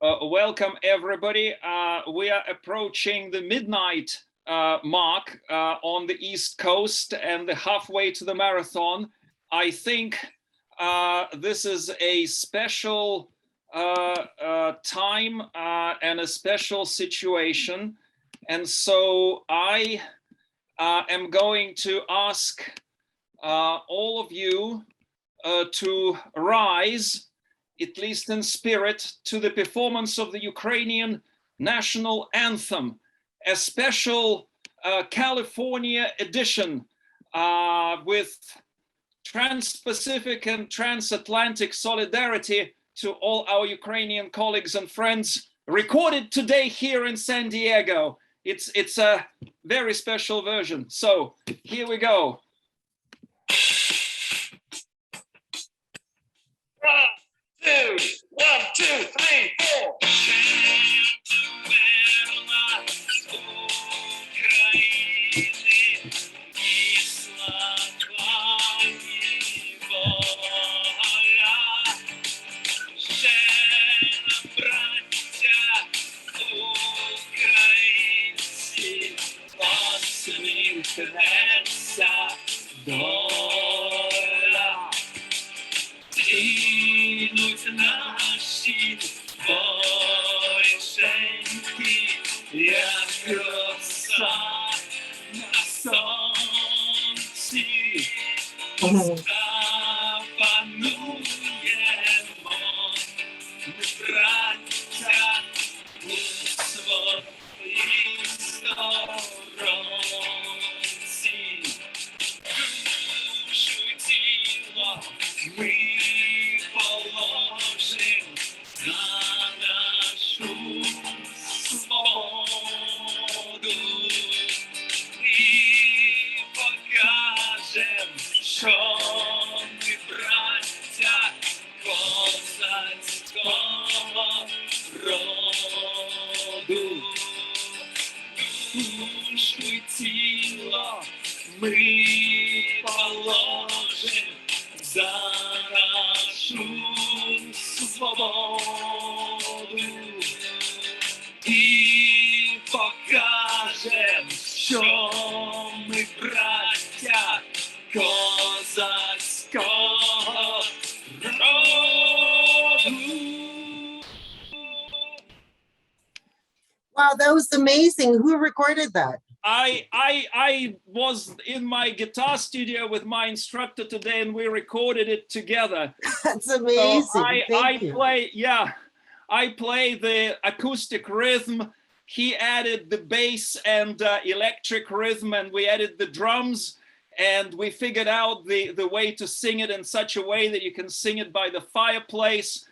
Welcome everybody. We are approaching the midnight mark on the East Coast and the halfway to the marathon. I think this is a special time and a special situation. And so I am going to ask all of you to rise, at least in spirit, to the performance of the Ukrainian national anthem, a special California edition with trans-Pacific and transatlantic solidarity to all our Ukrainian colleagues and friends, recorded today here in San Diego. It's a very special version. So here we go. One, two, three, four. Наші борщеньки, як роса на сонці, запануємо, ми браття у своїй сторонці, душу й тіло ми положим за нашу свободу і покажем, що ми браття козацького роду. Душу й тіло ми положим за нашу свободу і покажем, що ми браття козацького роду. Wow, that was amazing. Who recorded that? I was in my guitar studio with my instructor today, and we recorded it together. That's amazing. So I play the acoustic rhythm. He added the bass and electric rhythm, and we added the drums, and we figured out the way to sing it in such a way that you can sing it by the fireplace,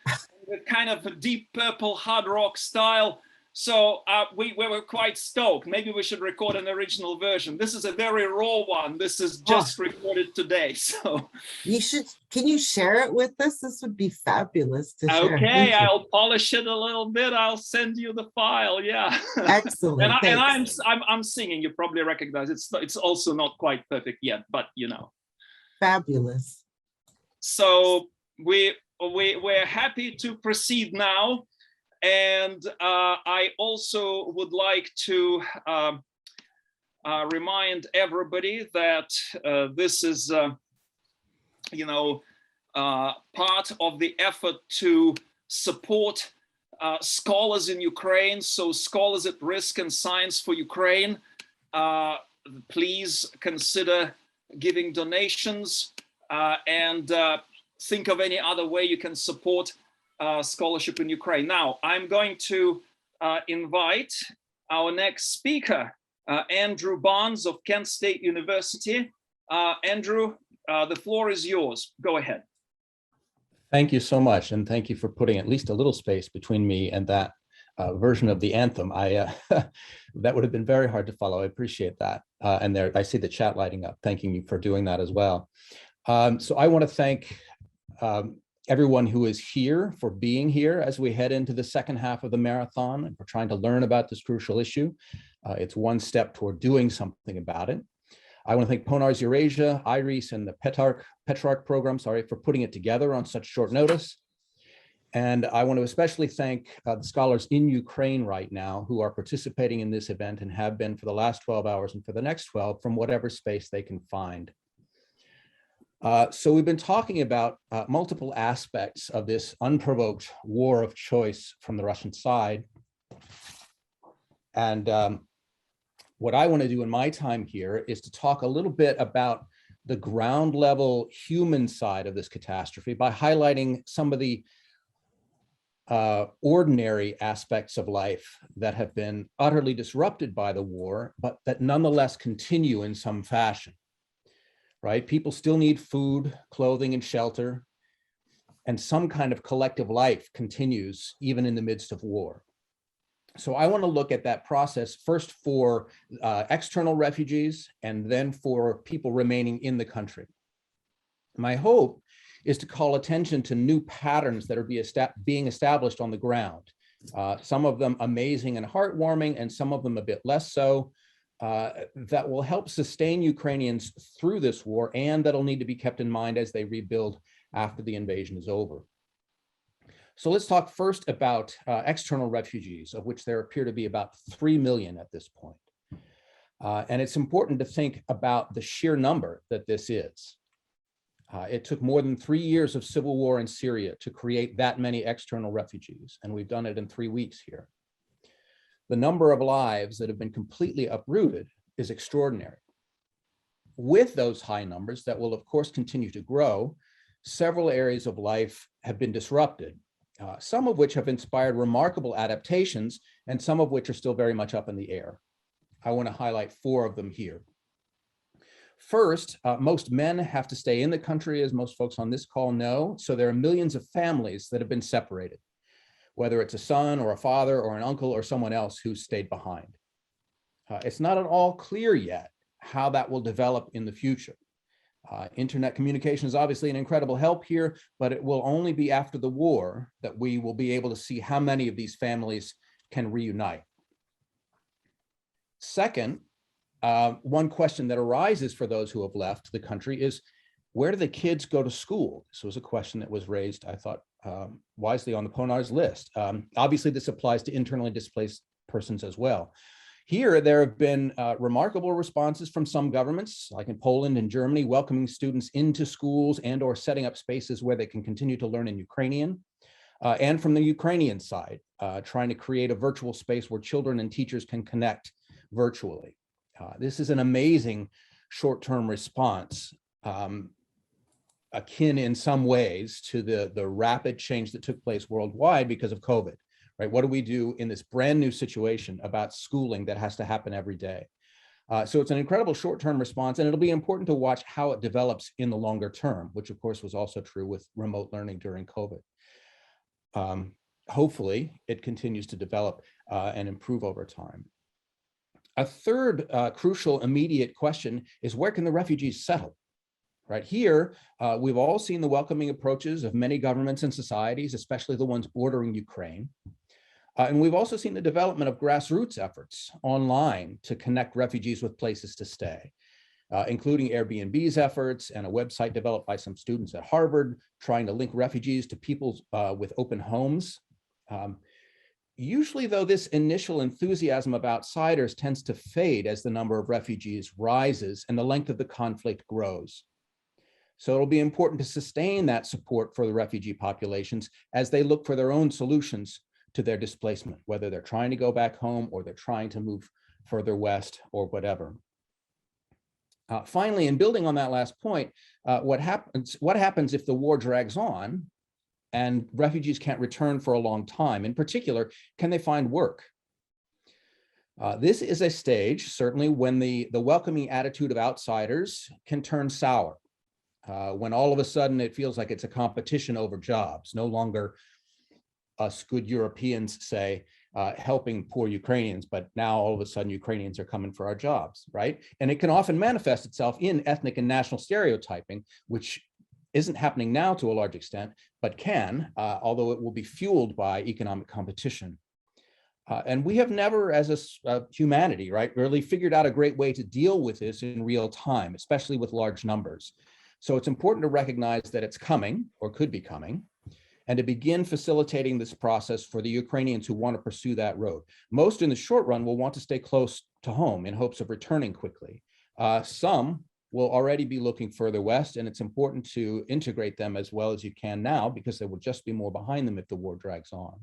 with kind of a Deep Purple hard rock style. So we were quite stoked. Maybe we should record an original version. This is a very raw one. This is just recorded today. So you should. Can you share it with us? This would be fabulous to share. Okay, I'll polish it a little bit. I'll send you the file. Yeah. Excellent. and I'm singing. You probably recognize it's also not quite perfect yet, but you know. Fabulous. So we're happy to proceed now. And I also would like to remind everybody that this is, part of the effort to support scholars in Ukraine. So Scholars at Risk in Science for Ukraine, please consider giving donations and think of any other way you can support scholarship in Ukraine. Now, I'm going to invite our next speaker, Andrew Barnes of Kent State University. Andrew, the floor is yours. Go ahead. Thank you so much, and thank you for putting at least a little space between me and that version of the anthem. That would have been very hard to follow. I appreciate that. And there, I see the chat lighting up, thanking you for doing that as well. So I want to thank everyone who is here for being here as we head into the second half of the marathon and for trying to learn about this crucial issue. It's one step toward doing something about it. I want to thank Ponars Eurasia, Iris, and the Petrarch program, for putting it together on such short notice. And I want to especially thank the scholars in Ukraine right now who are participating in this event and have been for the last 12 hours and for the next 12 from whatever space they can find. So we've been talking about multiple aspects of this unprovoked war of choice from the Russian side. And what I want to do in my time here is to talk a little bit about the ground level human side of this catastrophe by highlighting some of the ordinary aspects of life that have been utterly disrupted by the war, but that nonetheless continue in some fashion, right? People still need food, clothing, and shelter, and some kind of collective life continues even in the midst of war. So I want to look at that process first for external refugees and then for people remaining in the country. My hope is to call attention to new patterns that are being established on the ground. Some of them amazing and heartwarming, and some of them a bit less so, that will help sustain Ukrainians through this war and that'll need to be kept in mind as they rebuild after the invasion is over. So let's talk first about external refugees, of which there appear to be about 3 million at this point. And it's important to think about the sheer number that this is. It took more than 3 years of civil war in Syria to create that many external refugees, and we've done it in 3 weeks here. The number of lives that have been completely uprooted is extraordinary. With those high numbers that will of course continue to grow, several areas of life have been disrupted, some of which have inspired remarkable adaptations and some of which are still very much up in the air. I want to highlight 4 of them here. First, most men have to stay in the country, as most folks on this call know, so there are millions of families that have been separated, whether it's a son or a father or an uncle or someone else who stayed behind. It's not at all clear yet how that will develop in the future. Internet communication is obviously an incredible help here, but it will only be after the war that we will be able to see how many of these families can reunite. Second, one question that arises for those who have left the country is, where do the kids go to school? This was a question that was raised, I thought, wisely on the PONAR's list. Obviously, this applies to internally displaced persons as well. Here, there have been remarkable responses from some governments, like in Poland and Germany, welcoming students into schools and or setting up spaces where they can continue to learn in Ukrainian. And from the Ukrainian side, trying to create a virtual space where children and teachers can connect virtually. This is an amazing short-term response, akin in some ways to the rapid change that took place worldwide because of COVID, right? What do we do in this brand new situation about schooling that has to happen every day? So it's an incredible short-term response, and it'll be important to watch how it develops in the longer term, which of course was also true with remote learning during COVID. Hopefully, it continues to develop and improve over time. A third crucial immediate question is, where can the refugees settle? Right here, we've all seen the welcoming approaches of many governments and societies, especially the ones bordering Ukraine. And we've also seen the development of grassroots efforts online to connect refugees with places to stay, including Airbnb's efforts and a website developed by some students at Harvard trying to link refugees to people with open homes. Usually, though, this initial enthusiasm of outsiders tends to fade as the number of refugees rises and the length of the conflict grows. So it'll be important to sustain that support for the refugee populations as they look for their own solutions to their displacement, whether they're trying to go back home or they're trying to move further west or whatever. Finally, in building on that last point, what happens if the war drags on and refugees can't return for a long time? In particular, can they find work? This is a stage, certainly, when the welcoming attitude of outsiders can turn sour, when all of a sudden it feels like it's a competition over jobs, no longer us good Europeans, say, helping poor Ukrainians, but now all of a sudden Ukrainians are coming for our jobs, right? And it can often manifest itself in ethnic and national stereotyping, which isn't happening now to a large extent, but can, although it will be fueled by economic competition. And we have never, as a humanity, right, really figured out a great way to deal with this in real time, especially with large numbers. So it's important to recognize that it's coming, or could be coming, and to begin facilitating this process for the Ukrainians who want to pursue that road. Most in the short run will want to stay close to home in hopes of returning quickly. Some will already be looking further west, and it's important to integrate them as well as you can now, because there will just be more behind them if the war drags on.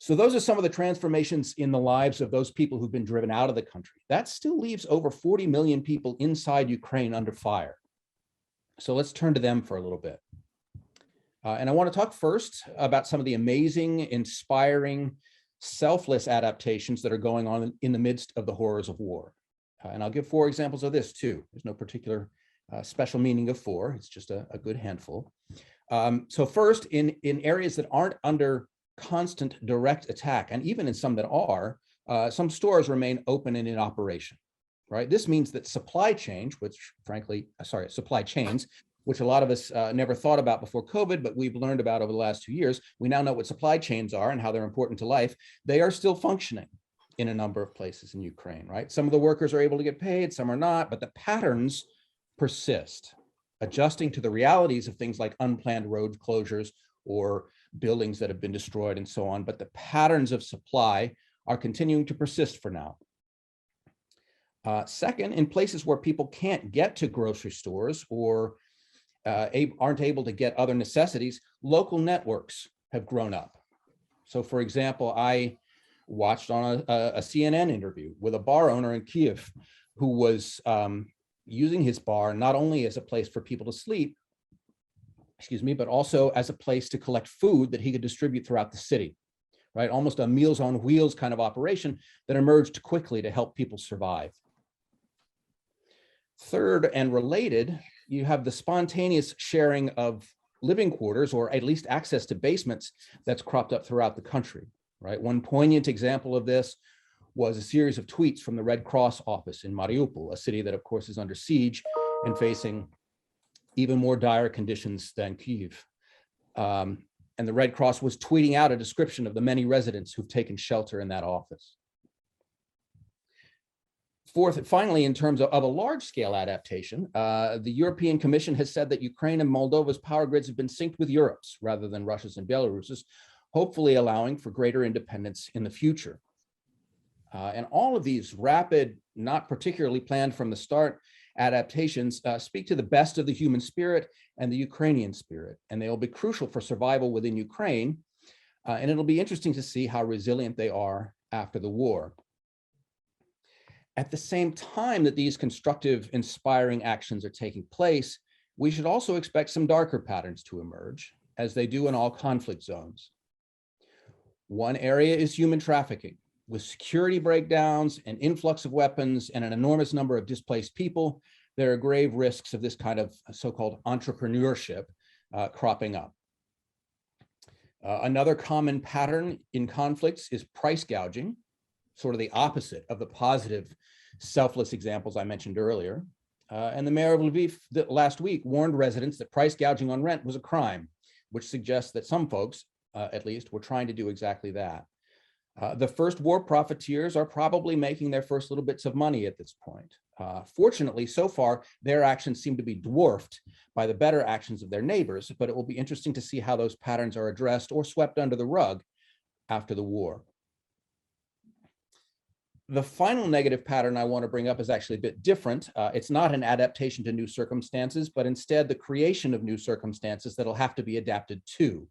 So those are some of the transformations in the lives of those people who've been driven out of the country. That still leaves over 40 million people inside Ukraine under fire. So let's turn to them for a little bit. And I want to talk first about some of the amazing, inspiring, selfless adaptations that are going on in the midst of the horrors of war. And I'll give 4 examples of this too. There's no particular special meaning of 4. It's just a good handful. So first, in areas that aren't under constant direct attack, and even in some that are, some stores remain open and in operation, right? This means that supply chains, which a lot of us never thought about before COVID, but we've learned about over the last 2 years. We now know what supply chains are and how they're important to life. They are still functioning in a number of places in Ukraine, right? Some of the workers are able to get paid, some are not, but the patterns persist, adjusting to the realities of things like unplanned road closures or buildings that have been destroyed and so on. But the patterns of supply are continuing to persist for now. Second, in places where people can't get to grocery stores or aren't able to get other necessities, local networks have grown up. So for example, I watched on a CNN interview with a bar owner in Kiev who was using his bar not only as a place for people to sleep, but also as a place to collect food that he could distribute throughout the city, right? Almost a Meals on Wheels kind of operation that emerged quickly to help people survive. Third, and related, you have the spontaneous sharing of living quarters, or at least access to basements, that's cropped up throughout the country, right? One poignant example of this was a series of tweets from the Red Cross office in Mariupol, a city that of course is under siege and facing even more dire conditions than Kyiv. And the Red Cross was tweeting out a description of the many residents who've taken shelter in that office. Fourth, finally, in terms of a large-scale adaptation, the European Commission has said that Ukraine and Moldova's power grids have been synced with Europe's rather than Russia's and Belarus's, hopefully allowing for greater independence in the future. And all of these rapid, not particularly planned from the start, adaptations speak to the best of the human spirit and the Ukrainian spirit, and they'll be crucial for survival within Ukraine. And it'll be interesting to see how resilient they are after the war. At the same time that these constructive, inspiring actions are taking place, we should also expect some darker patterns to emerge, as they do in all conflict zones. One area is human trafficking. With security breakdowns, an influx of weapons, and an enormous number of displaced people, there are grave risks of this kind of so-called entrepreneurship cropping up. Another common pattern in conflicts is price gouging, sort of the opposite of the positive, selfless examples I mentioned earlier. And the mayor of Lviv last week warned residents that price gouging on rent was a crime, which suggests that some folks, at least, were trying to do exactly that. The first war profiteers are probably making their first little bits of money at this point. Fortunately, so far, their actions seem to be dwarfed by the better actions of their neighbors, but it will be interesting to see how those patterns are addressed or swept under the rug after the war. The final negative pattern I want to bring up is actually a bit different. It's not an adaptation to new circumstances, but instead the creation of new circumstances that'll have to be adapted to.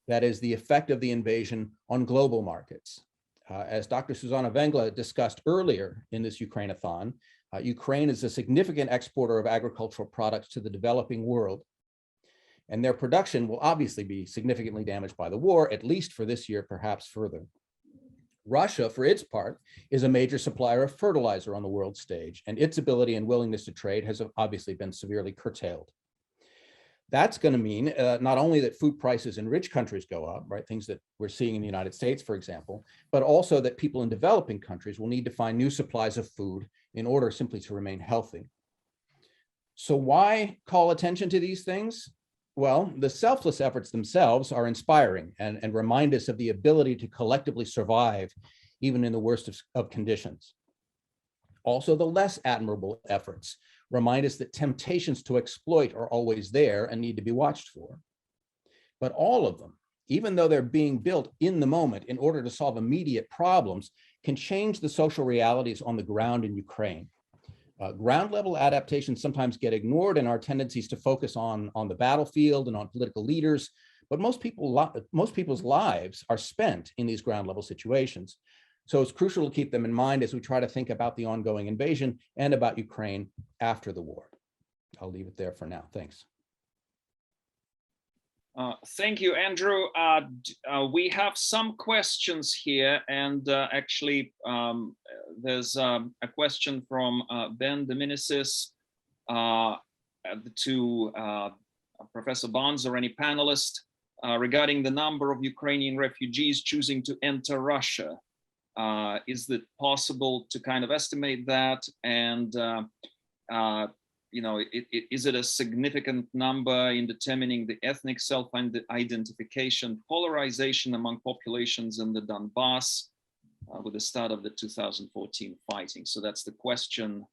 That is the effect of the invasion on global markets. As Dr. Susanna Wengla discussed earlier in this Ukrainathon, Ukraine is a significant exporter of agricultural products to the developing world. And their production will obviously be significantly damaged by the war, at least for this year, perhaps further. Russia, for its part, is a major supplier of fertilizer on the world stage, and its ability and willingness to trade has obviously been severely curtailed. That's going to mean not only that food prices in rich countries go up, right, things that we're seeing in the United States, for example, but also that people in developing countries will need to find new supplies of food in order simply to remain healthy. So why call attention to these things? Well, the selfless efforts themselves are inspiring and remind us of the ability to collectively survive even in the worst of conditions. Also, the less admirable efforts remind us that temptations to exploit are always there and need to be watched for. but all of them, even though they're being built in the moment in order to solve immediate problems, can change the social realities on the ground in Ukraine. Ground level adaptations sometimes get ignored in our tendencies to focus on the battlefield and on political leaders, but most people's lives are spent in these ground level situations. So it's crucial to keep them in mind as we try to think about the ongoing invasion and about Ukraine after the war. I'll leave it there for now. Thanks. Thank you, Andrew. We have some questions here, and actually there's a question from Ben Dominicis to Professor Barnes or any panelist regarding the number of Ukrainian refugees choosing to enter Russia. Is it possible to kind of estimate that? And you know, is it a significant number in determining the ethnic self-identification polarization among populations in the Donbass with the start of the 2014 fighting? So that's the question.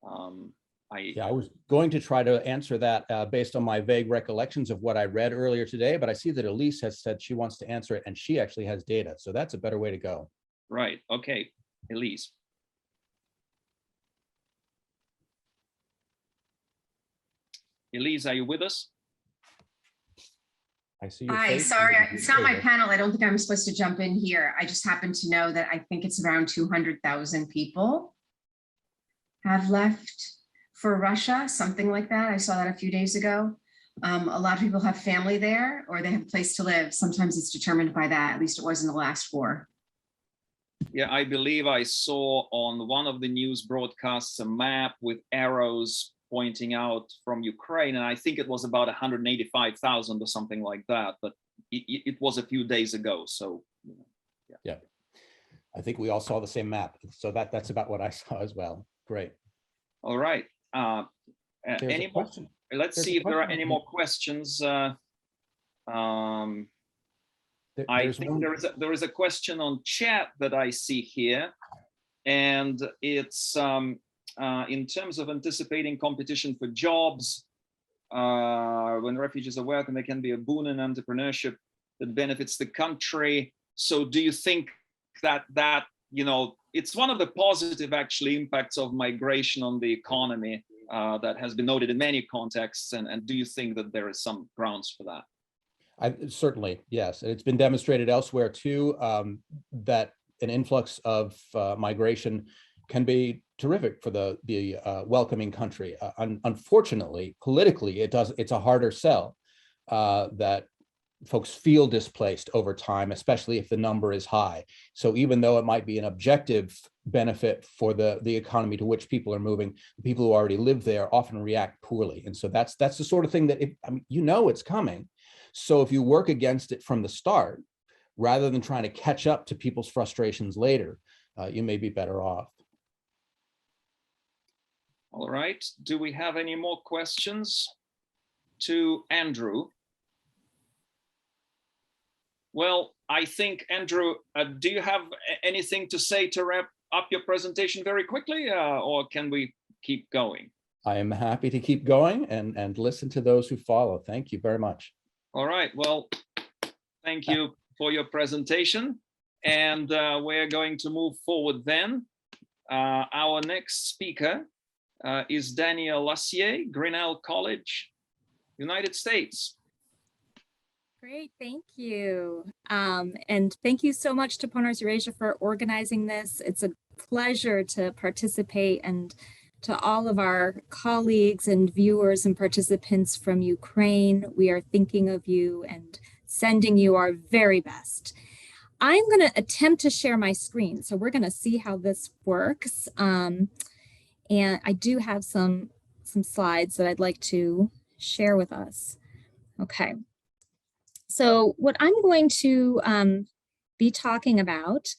I was going to try to answer that based on my vague recollections of what I read earlier today, but I see that Elise has said she wants to answer it, and she actually has data. So that's a better way to go. Right. Okay, Elise. Elise, are you with us? I see your Hi, face. sorry, it's not my panel. I don't think I'm supposed to jump in here. I just happen to know that I think it's around 200,000 people have left for Russia, something like that. I saw that a few days ago. A lot of people have family there, or they have a place to live. Sometimes it's determined by that, at least it was in the last war. Yeah, I believe I saw on one of the news broadcasts a map with arrows pointing out from Ukraine, and I think it was about 185,000 or something like that, but it was a few days ago. So yeah, I think we all saw the same map. So that's about what I saw as well. Great. All right. Any more? Let's see if there are any more questions. I think there is a question on chat that I see here, and it's in terms of anticipating competition for jobs. When refugees are welcome, there can be a boon in entrepreneurship that benefits the country. So do you think that you know, it's one of the positive actually impacts of migration on the economy that has been noted in many contexts, and do you think that there is some grounds for that? Certainly, yes. It's been demonstrated elsewhere too, that an influx of migration can be terrific for the welcoming country. Unfortunately, politically, it's a harder sell that folks feel displaced over time, especially if the number is high. So even though it might be an objective benefit for the economy to which people are moving, the people who already live there often react poorly. And so that's the sort of thing that, you know it's coming. So if you work against it from the start, rather than trying to catch up to people's frustrations later, you may be better off. All right. Do we have any more questions to Andrew? Well, I think, Andrew, do you have anything to say to wrap up your presentation very quickly, or can we keep going? I am happy to keep going and listen to those who follow. Thank you very much. All right. Well, thank you for your presentation. And we're going to move forward then. Our next speaker is Daniel Lassier, Grinnell College, United States. Great, thank you. And thank you so much to Partners Eurasia for organizing this. It's a pleasure to participate, and to all of our colleagues and viewers and participants from Ukraine, we are thinking of you and sending you our very best. I'm going to attempt to share my screen, so we're going to see how this works. And I do have some slides that I'd like to share with us. Okay. So what I'm going to be talking about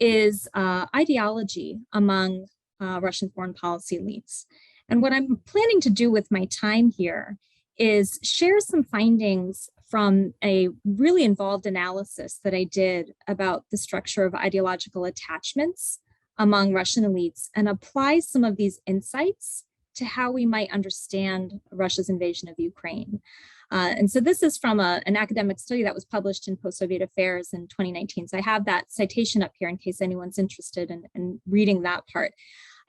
is ideology among Russian foreign policy elites. And what I'm planning to do with my time here is share some findings from a really involved analysis that I did about the structure of ideological attachments among Russian elites, and apply some of these insights to how we might understand Russia's invasion of Ukraine. And so this is from an academic study that was published in Post-Soviet Affairs in 2019. So I have that citation up here in case anyone's interested in reading that part.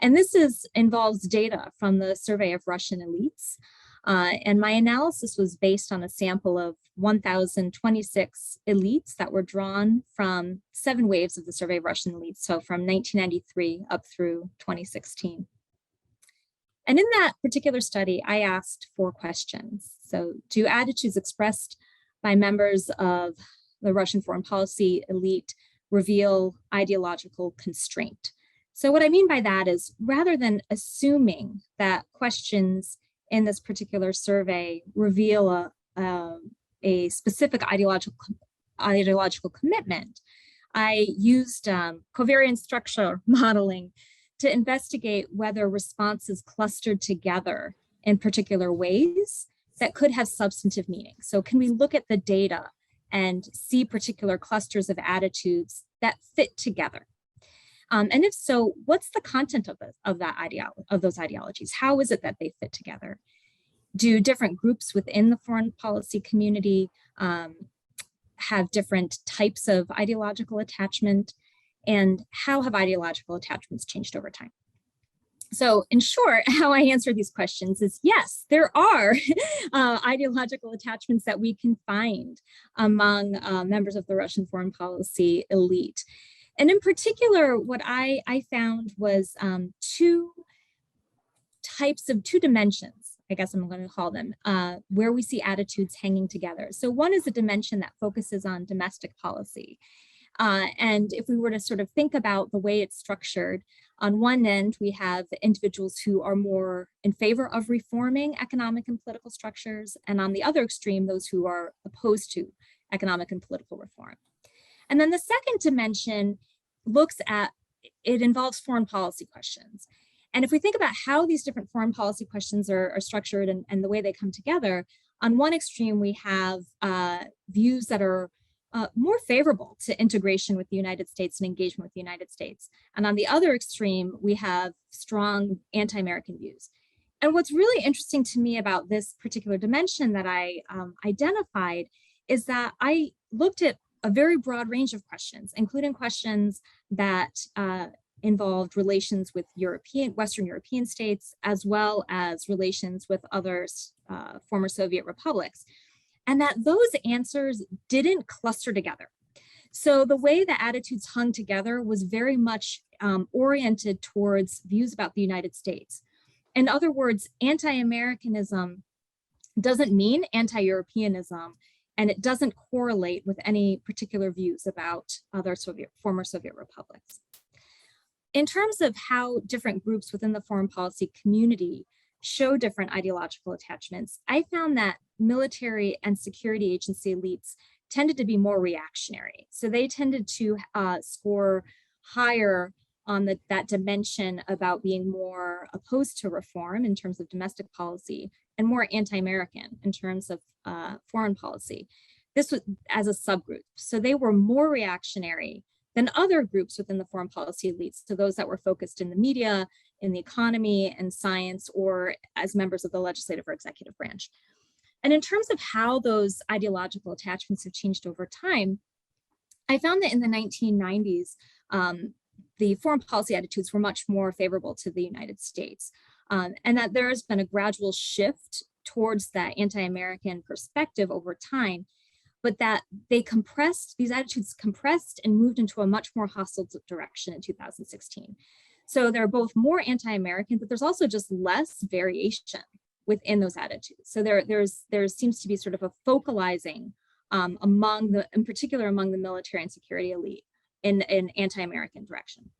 And this involves data from the survey of Russian elites. And my analysis was based on a sample of 1,026 elites that were drawn from 7 waves of the survey of Russian elites. So from 1993 up through 2016. And in that particular study, I asked 4 questions. So, do attitudes expressed by members of the Russian foreign policy elite reveal ideological constraint? So what I mean by that is, rather than assuming that questions in this particular survey reveal a specific ideological commitment, I used covariance structure modeling to investigate whether responses clustered together in particular ways that could have substantive meaning. So can we look at the data and see particular clusters of attitudes that fit together? And if so, what's the content of those ideologies? How is it that they fit together? Do different groups within the foreign policy community have different types of ideological attachment? And how have ideological attachments changed over time? So in short, how I answer these questions is yes, there are ideological attachments that we can find among members of the Russian foreign policy elite. And in particular, what I found was 2 dimensions, I guess I'm going to call them, where we see attitudes hanging together. So one is a dimension that focuses on domestic policy. And if we were to sort of think about the way it's structured, on one end, we have individuals who are more in favor of reforming economic and political structures, and on the other extreme, those who are opposed to economic and political reform. And then the second dimension involves foreign policy questions. And if we think about how these different foreign policy questions are structured and the way they come together, on one extreme, we have views that are more favorable to integration with the United States and engagement with the United States. And on the other extreme, we have strong anti-American views. And what's really interesting to me about this particular dimension that I identified is that I looked at a very broad range of questions, including questions that involved relations with Western European states, as well as relations with other former Soviet republics, and that those answers didn't cluster together. So the way the attitudes hung together was very much oriented towards views about the United States. In other words, anti-Americanism doesn't mean anti-Europeanism, and it doesn't correlate with any particular views about other former Soviet republics. In terms of how different groups within the foreign policy community show different ideological attachments, I found that military and security agency elites tended to be more reactionary. So they tended to score higher on that dimension about being more opposed to reform in terms of domestic policy and more anti-American in terms of foreign policy. This was as a subgroup. So they were more reactionary than other groups within the foreign policy elites, so those that were focused in the media, in the economy and science, or as members of the legislative or executive branch. And in terms of how those ideological attachments have changed over time, I found that in the 1990s, the foreign policy attitudes were much more favorable to the United States, and that there has been a gradual shift towards that anti-American perspective over time, but that these attitudes compressed and moved into a much more hostile direction in 2016. So they're both more anti-American, but there's also just less variation within those attitudes. So there seems to be sort of a focalizing in particular among the military and security elite in an anti-American direction.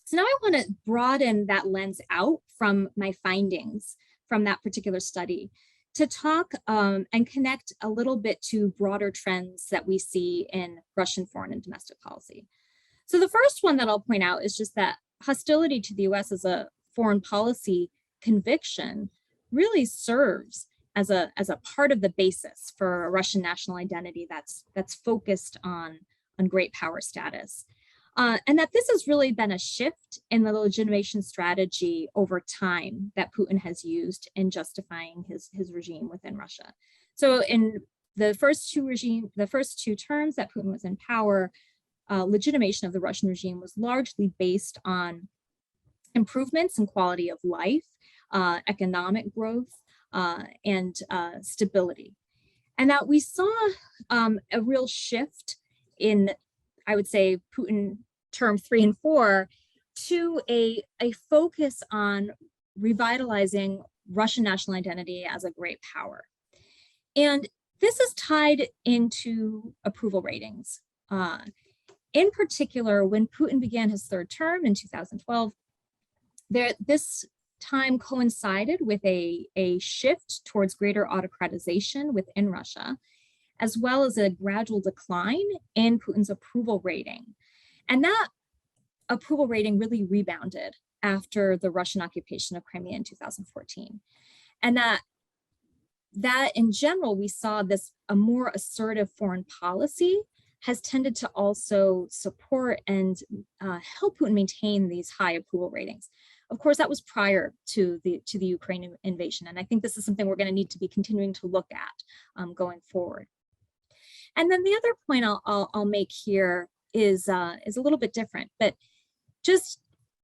So now I want to broaden that lens out from my findings from that particular study to talk and connect a little bit to broader trends that we see in Russian foreign and domestic policy. So the first one that I'll point out is just that hostility to the US as a foreign policy conviction really serves as a part of the basis for a Russian national identity that's focused on great power status. And that this has really been a shift in the legitimation strategy over time that Putin has used in justifying his regime within Russia. So in the first two terms that Putin was in power, legitimation of the Russian regime was largely based on improvements in quality of life, economic growth, and stability. And that we saw a real shift in, I would say, Putin term 3 and 4 to a focus on revitalizing Russian national identity as a great power. And this is tied into approval ratings. In particular, when Putin began his third term in 2012, this time coincided with a shift towards greater autocratization within Russia, as well as a gradual decline in Putin's approval rating. And that approval rating really rebounded after the Russian occupation of Crimea in 2014. And that in general, we saw a more assertive foreign policy has tended to also support and help Putin maintain these high approval ratings. Of course, that was prior to the Ukrainian invasion. And I think this is something we're going to need to be continuing to look at going forward. And then the other point I'll make here is a little bit different, but just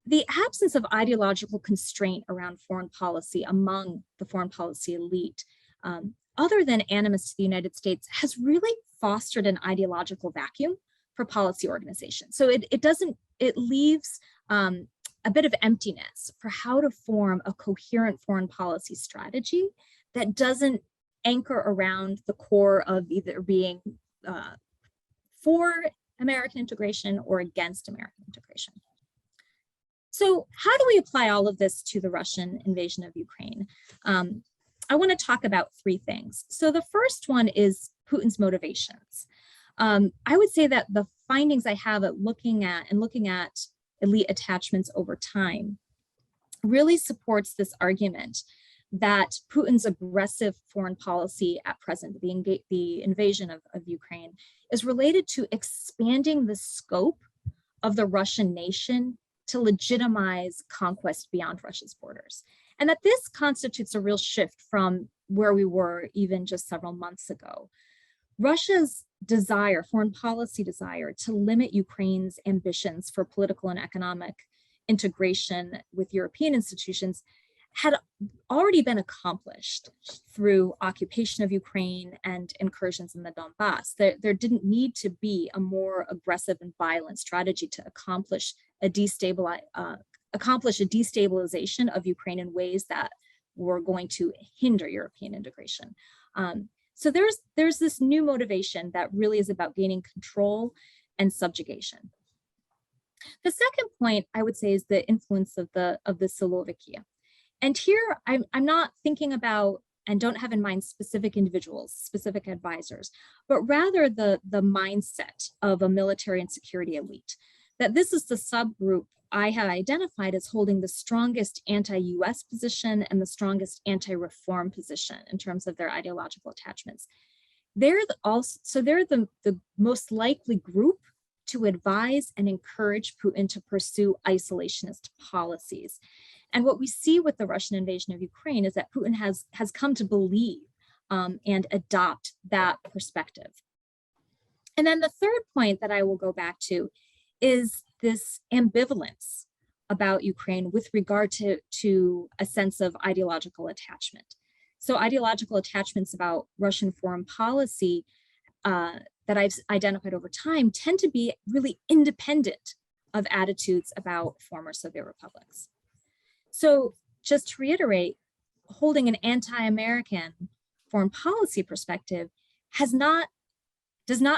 the absence of ideological constraint around foreign policy among the foreign policy elite, other than animus to the United States, has really fostered an ideological vacuum for policy organization. So it leaves a bit of emptiness for how to form a coherent foreign policy strategy that doesn't anchor around the core of either being for American integration or against American integration. So how do we apply all of this to the Russian invasion of Ukraine? I want to talk about three things. So the first one is Putin's motivations. I would say that the findings I have at looking at elite attachments over time really supports this argument that Putin's aggressive foreign policy at present, the invasion of Ukraine, is related to expanding the scope of the Russian nation to legitimize conquest beyond Russia's borders. And that this constitutes a real shift from where we were even just several months ago. Russia's desire, foreign policy desire, to limit Ukraine's ambitions for political and economic integration with European institutions had already been accomplished through occupation of Ukraine and incursions in the Donbass. There didn't need to be a more aggressive and violent strategy to accomplish a destabilization of Ukraine in ways that were going to hinder European integration. So there's this new motivation that really is about gaining control and subjugation. The second point I would say is the influence of the Silovikia. And here I'm not thinking about and don't have in mind specific individuals, specific advisors, but rather the mindset of a military and security elite. That this is the subgroup I have identified as holding the strongest anti-US position and the strongest anti-reform position in terms of their ideological attachments. They're the most likely group to advise and encourage Putin to pursue isolationist policies. And what we see with the Russian invasion of Ukraine is that Putin has come to believe and adopt that perspective. And then the third point that I will go back to is this ambivalence about Ukraine with regard to a sense of ideological attachment. So ideological attachments about Russian foreign policy that I've identified over time tend to be really independent of attitudes about former Soviet republics. So just to reiterate, holding an anti-American foreign policy perspective does not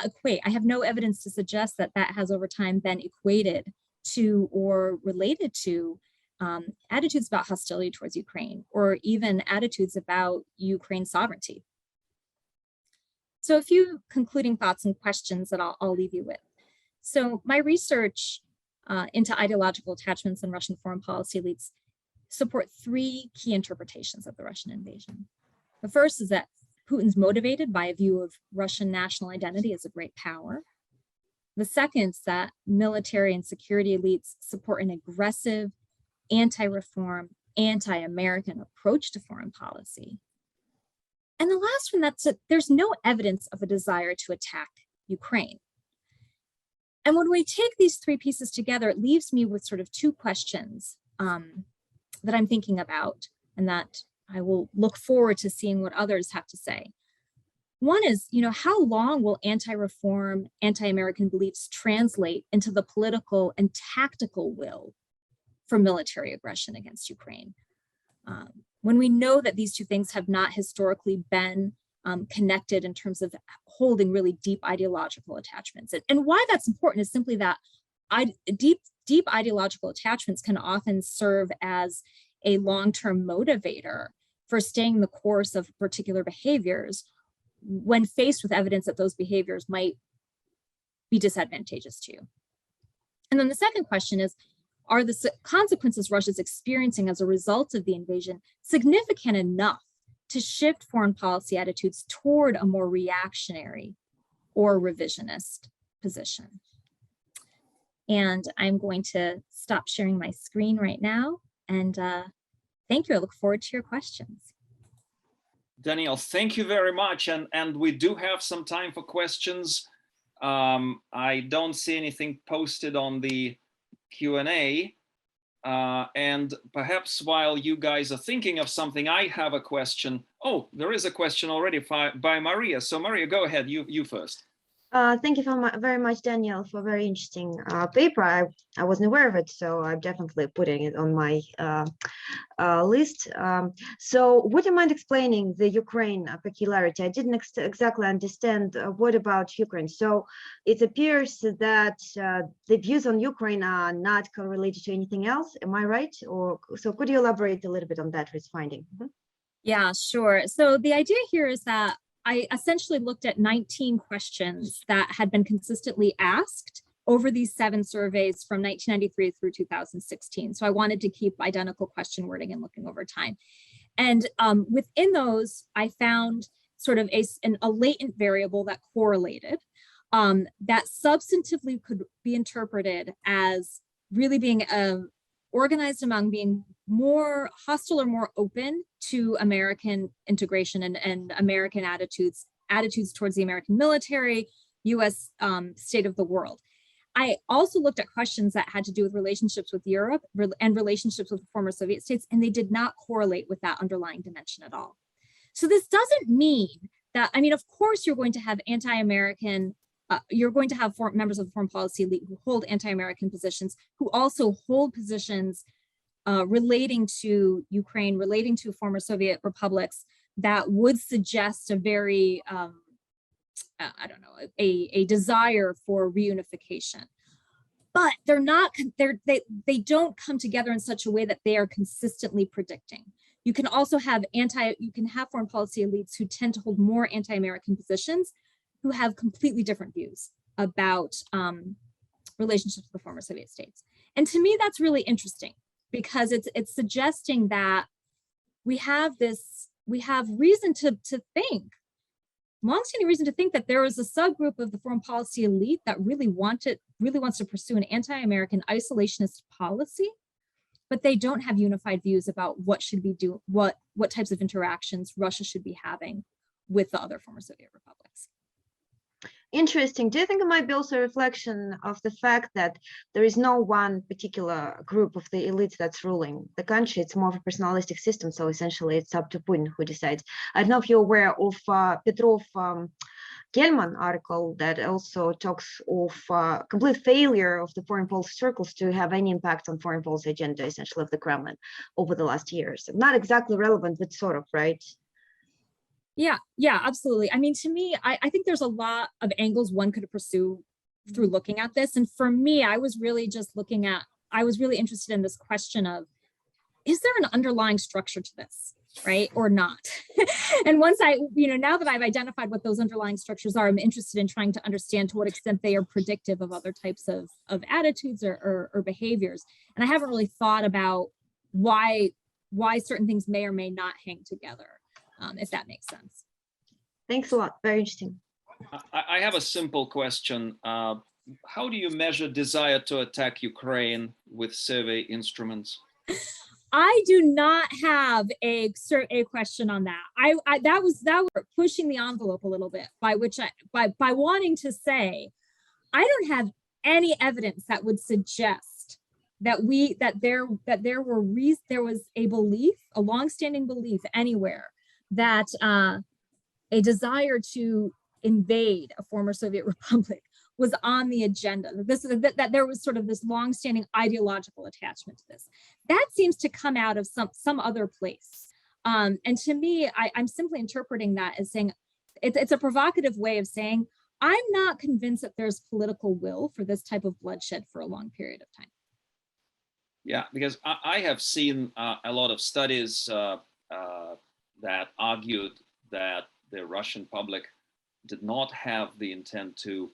equate. I have no evidence to suggest that has over time been equated to or related to attitudes about hostility towards Ukraine or even attitudes about Ukraine's sovereignty. So a few concluding thoughts and questions that I'll leave you with. So my research into ideological attachments and Russian foreign policy elites support three key interpretations of the Russian invasion. The first is that Putin's motivated by a view of Russian national identity as a great power. The second is that military and security elites support an aggressive, anti-reform, anti-American approach to foreign policy. And the last one, that's that there's no evidence of a desire to attack Ukraine. And when we take these three pieces together, it leaves me with sort of two questions that I'm thinking about, and that I will look forward to seeing what others have to say. One is, how long will anti-reform, anti-American beliefs translate into the political and tactical will for military aggression against Ukraine? When we know that these two things have not historically been connected in terms of holding really deep ideological attachments. And why that's important is simply that deep ideological attachments can often serve as a long-term motivator for staying the course of particular behaviors when faced with evidence that those behaviors might be disadvantageous to you. And then the second question is, are the consequences Russia's experiencing as a result of the invasion significant enough to shift foreign policy attitudes toward a more reactionary or revisionist position? And I'm going to stop sharing my screen right now. And thank you. I look forward to your questions. Danielle, thank you very much. And we do have some time for questions. I don't see anything posted on the Q&A. And perhaps while you guys are thinking of something, I have a question. Oh, there is a question already by Maria. So Maria, go ahead, you first. Thank you very much, Danielle, for a very interesting paper. I wasn't aware of it, so I'm definitely putting it on my list. So would you mind explaining the Ukraine peculiarity? I didn't exactly understand what about Ukraine. So it appears that the views on Ukraine are not correlated to anything else. Am I right? Or so could you elaborate a little bit on that finding? Mm-hmm. Yeah, sure. So the idea here is that I essentially looked at 19 questions that had been consistently asked over these 7 surveys from 1993 through 2016. So I wanted to keep identical question wording and looking over time. And within those, I found sort of a latent variable that correlated, that substantively could be interpreted as really being organized among being more hostile or more open to American integration and American attitudes towards the American military, US state of the world. I also looked at questions that had to do with relationships with Europe and relationships with the former Soviet states, and they did not correlate with that underlying dimension at all. So this doesn't mean that, I mean, of course, you're going to have anti-American you're going to have members of the foreign policy elite who hold anti-American positions, who also hold positions relating to Ukraine, relating to former Soviet republics, that would suggest a very, I don't know, a desire for reunification. But they're not, they don't come together in such a way that they are consistently predicting. You can also have foreign policy elites who tend to hold more anti-American positions, who have completely different views about relationships with the former Soviet states. And to me, that's really interesting, because it's suggesting that we have reason to think, long-standing reason to think, that there is a subgroup of the foreign policy elite that really wants to pursue an anti-American isolationist policy, but they don't have unified views about what should be what types of interactions Russia should be having with the other former Soviet republics. Interesting. Do you think it might be also a reflection of the fact that there is no one particular group of the elites that's ruling the country? It's more of a personalistic system, so essentially it's up to Putin who decides. I don't know if you're aware of Petrov Kelman article that also talks of complete failure of the foreign policy circles to have any impact on foreign policy agenda, essentially, of the Kremlin over the last years. Not exactly relevant, but sort of, right? Yeah, absolutely. I mean, to me, I think there's a lot of angles one could pursue through looking at this. And for me, I was really interested in this question of, is there an underlying structure to this, right, or not? And once now that I've identified what those underlying structures are, I'm interested in trying to understand to what extent they are predictive of other types of attitudes or behaviors. And I haven't really thought about why certain things may or may not hang together. If that makes sense. Thanks a lot. Very interesting. I have a simple question. how do you measure desire to attack Ukraine with survey instruments? I do not have a question on that. That was pushing the envelope a little bit, by which by wanting to say, I don't have any evidence that would suggest that there was a belief, a longstanding belief anywhere, that a desire to invade a former Soviet republic was on the agenda. That there was sort of this longstanding ideological attachment to this. That seems to come out of some other place. And to me, I'm simply interpreting that as saying, it's a provocative way of saying, I'm not convinced that there's political will for this type of bloodshed for a long period of time. Yeah, because I have seen a lot of studies that argued that the Russian public did not have the intent to,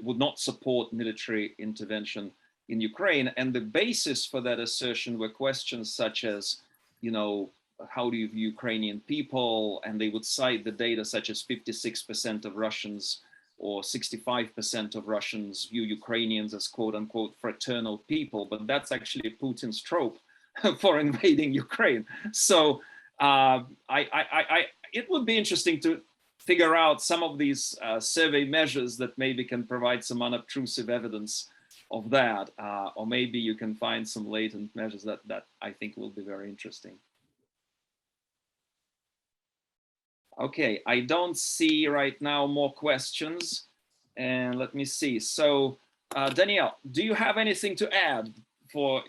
would not support military intervention in Ukraine. And the basis for that assertion were questions such as, you know, how do you view Ukrainian people? And they would cite the data such as 56% of Russians or 65% of Russians view Ukrainians as quote unquote fraternal people, but that's actually Putin's trope for invading Ukraine. So it would be interesting to figure out some of these survey measures that maybe can provide some unobtrusive evidence of that, or maybe you can find some latent measures that I think will be very interesting. Okay, I don't see right now more questions, and let me see. So, Danielle, do you have anything to add? For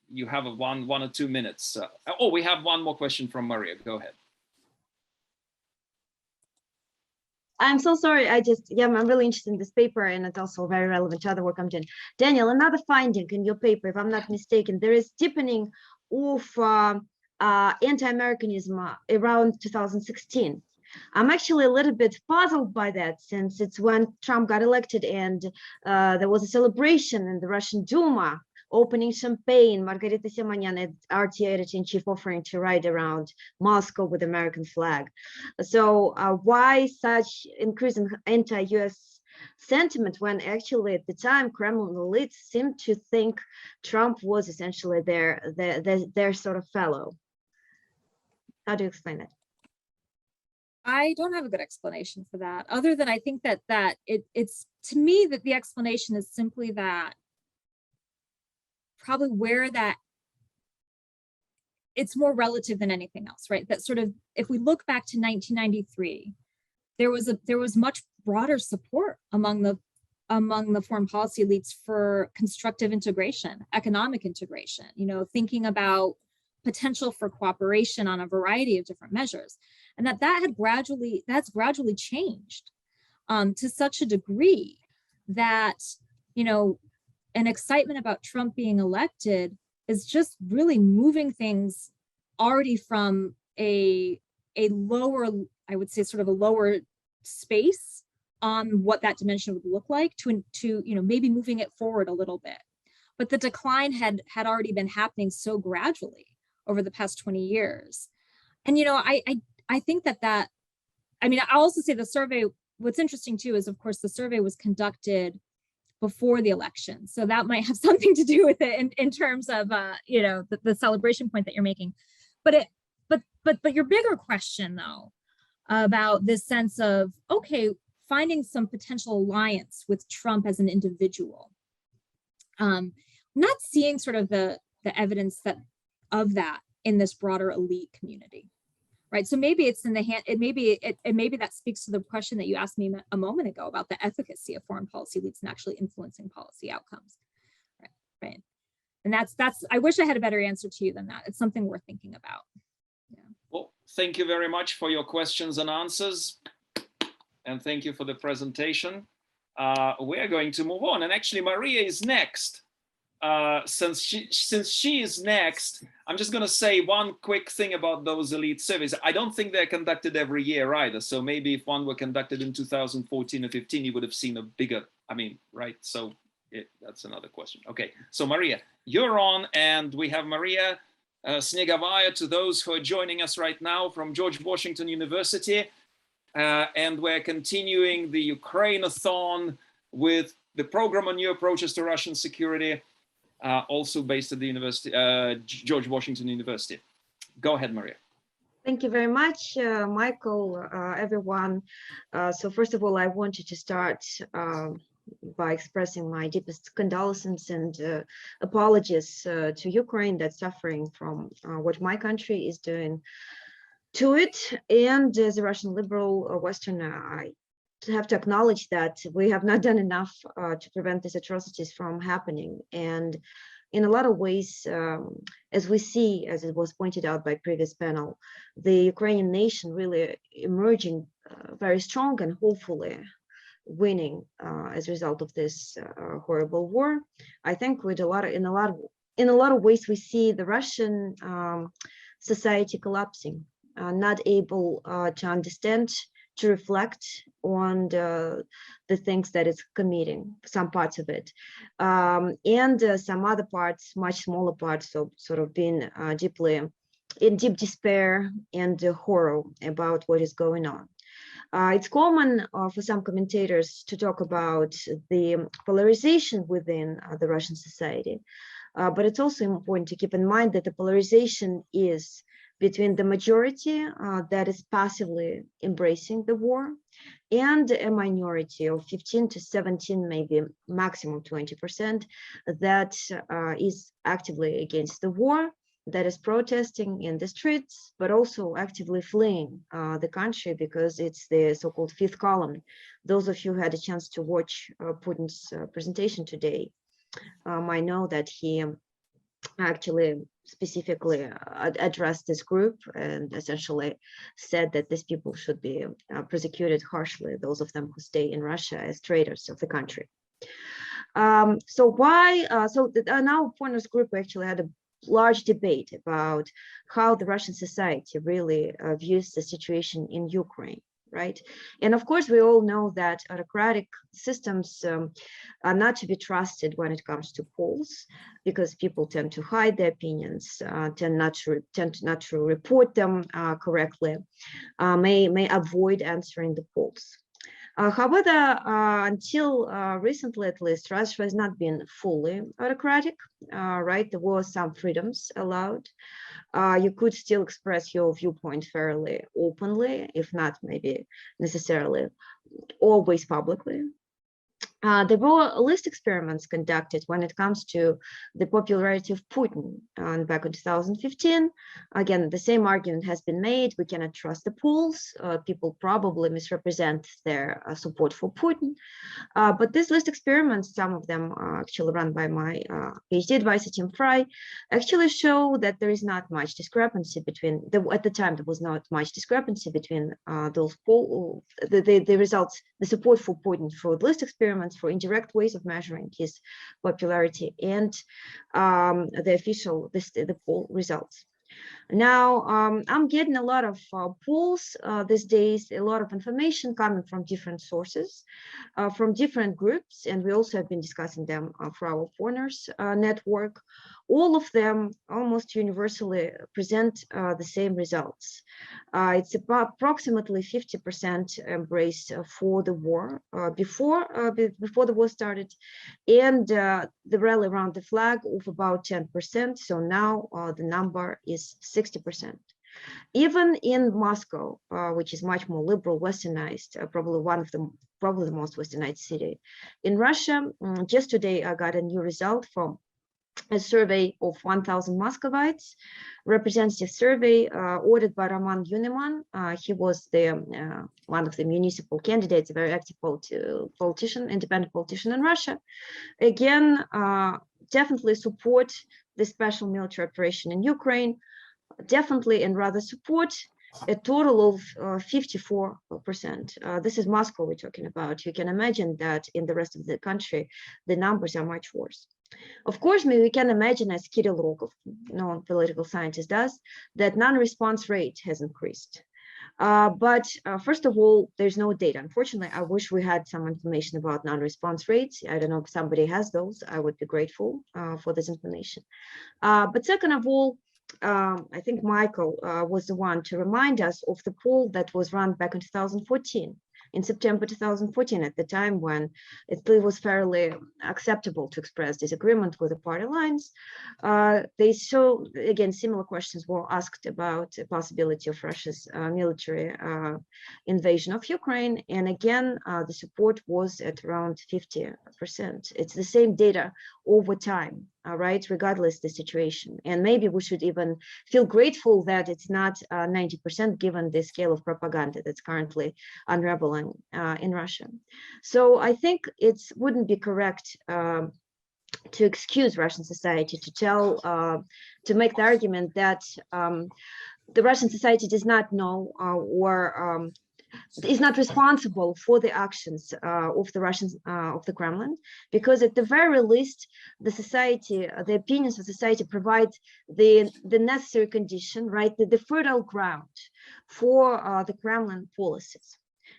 you have one or 2 minutes. Oh, we have one more question from Maria. Go ahead. I'm so sorry. I'm really interested in this paper, and it's also very relevant to other work I'm doing. Daniel, another finding in your paper, if I'm not mistaken, there is deepening of anti-Americanism around 2016. I'm actually a little bit puzzled by that, since it's when Trump got elected and there was a celebration in the Russian Duma, opening champagne, Margarita Simonyan, RT editor-in-chief, offering to ride around Moscow with American flag. So why such increasing anti-US sentiment when actually at the time Kremlin elites seemed to think Trump was essentially their sort of fellow? How do you explain it? I don't have a good explanation for that, other than I think that it's to me that the explanation is simply that probably where that it's more relative than anything else, right? That sort of, if we look back to 1993, there was much broader support among the foreign policy elites for constructive integration, economic integration, you know, thinking about potential for cooperation on a variety of different measures, and that's gradually changed to such a degree that, you know, an excitement about Trump being elected is just really moving things already from a lower, I would say, sort of a lower space on what that dimension would look like to you know, maybe moving it forward a little bit. But the decline had already been happening so gradually over the past 20 years. And, you know, I think that, I mean, I'll also say the survey, what's interesting too, is of course, the survey was conducted before the election. So that might have something to do with it in terms of, you know, the celebration point that you're making. But your bigger question though, about this sense of, okay, finding some potential alliance with Trump as an individual. Not seeing sort of the evidence of that in this broader elite community, right? So maybe it's in the hand, maybe that speaks to the question that you asked me a moment ago about the efficacy of foreign policy elites and actually influencing policy outcomes, right? And that's, I wish I had a better answer to you than that. It's something worth thinking about. Yeah. Well, thank you very much for your questions and answers. And thank you for the presentation. We're going to move on. And actually, Maria is next. Since she is next, I'm just going to say one quick thing about those elite surveys. I don't think they're conducted every year either. So maybe if one were conducted in 2014 or 15, you would have seen a bigger, I mean, right? So that's another question. Okay, so Maria, you're on, and we have Maria Snegovaya to those who are joining us right now from George Washington University. And we're continuing the Ukrainathon with the program on new approaches to Russian security, also based at the University, George Washington University. Go ahead, Maria. Thank you very much, Michael, everyone. So first of all, I wanted to start by expressing my deepest condolences and apologies to Ukraine that's suffering from what my country is doing to it. And as a Russian liberal Westerner, I have to acknowledge that we have not done enough to prevent these atrocities from happening. And in a lot of ways, as we see, as it was pointed out by previous panel, the Ukrainian nation really emerging very strong and hopefully winning as a result of this horrible war. I think with in a lot of ways we see the Russian society collapsing, not able to understand, to reflect on the things that it's committing, some parts of it, and some other parts, much smaller parts, so sort of being deeply in deep despair and horror about what is going on. It's common for some commentators to talk about the polarization within the Russian society, but it's also important to keep in mind that the polarization is between the majority that is passively embracing the war and a minority of 15 to 17, maybe maximum 20% that is actively against the war, that is protesting in the streets, but also actively fleeing the country because it's the so-called fifth column. Those of you who had a chance to watch Putin's presentation today might know that he actually specifically addressed this group and essentially said that these people should be prosecuted harshly, those of them who stay in Russia as traitors of the country. So why, now Pointers group actually had a large debate about how the Russian society really views the situation in Ukraine, right? And of course, we all know that autocratic systems are not to be trusted when it comes to polls, because people tend to hide their opinions, tend not to report them correctly, may avoid answering the polls. However, until recently, at least, Russia has not been fully autocratic, right? There were some freedoms allowed. You could still express your viewpoint fairly openly, if not maybe necessarily always publicly. There were list experiments conducted when it comes to the popularity of Putin back in 2015. Again, the same argument has been made. We cannot trust the polls. People probably misrepresent their support for Putin. But these list experiments, some of them are actually run by my PhD advisor, Tim Fry, actually show that there is not much discrepancy between, at the time, there was not much discrepancy between those the results, the support for Putin for the list experiments, for indirect ways of measuring his popularity, and the poll results. Now, I'm getting a lot of polls these days, a lot of information coming from different sources, from different groups, and we also have been discussing them for our Pointers network. All of them almost universally present the same results. It's about approximately 50% embrace for the war before the war started, and the rally around the flag of about 10%. So now the number is 60%. Even in Moscow, which is much more liberal, westernized, probably the most westernized city in Russia, just today I got a new result from a survey of 1,000 Muscovites, representative survey ordered by Roman Yuneman. He was the one of the municipal candidates, a very active politician, independent politician in Russia. Again, definitely support the special military operation in Ukraine, definitely and rather support a total of 54%. This is Moscow we're talking about. You can imagine that in the rest of the country, the numbers are much worse. Of course, we can imagine, as Kirill Rogov, known political scientist, does, that non-response rate has increased. But first of all, there's no data. Unfortunately, I wish we had some information about non-response rates. I don't know if somebody has those. I would be grateful for this information. But second of all, I think Michael was the one to remind us of the poll that was run back in 2014. in September 2014, at the time when it still was fairly acceptable to express disagreement with the party lines. They show, again, similar questions were asked about the possibility of Russia's military invasion of Ukraine. And again, the support was at around 50%. It's the same data over time, right, regardless the situation. And maybe we should even feel grateful that it's not 90% given the scale of propaganda that's currently unraveling in Russia. So I think it wouldn't be correct to excuse Russian society, to make the argument that the Russian society does not know or is not responsible for the actions of the Russians, of the Kremlin, because at the very least, the society, the opinions of society provide the necessary condition, right, the fertile ground for the Kremlin policies.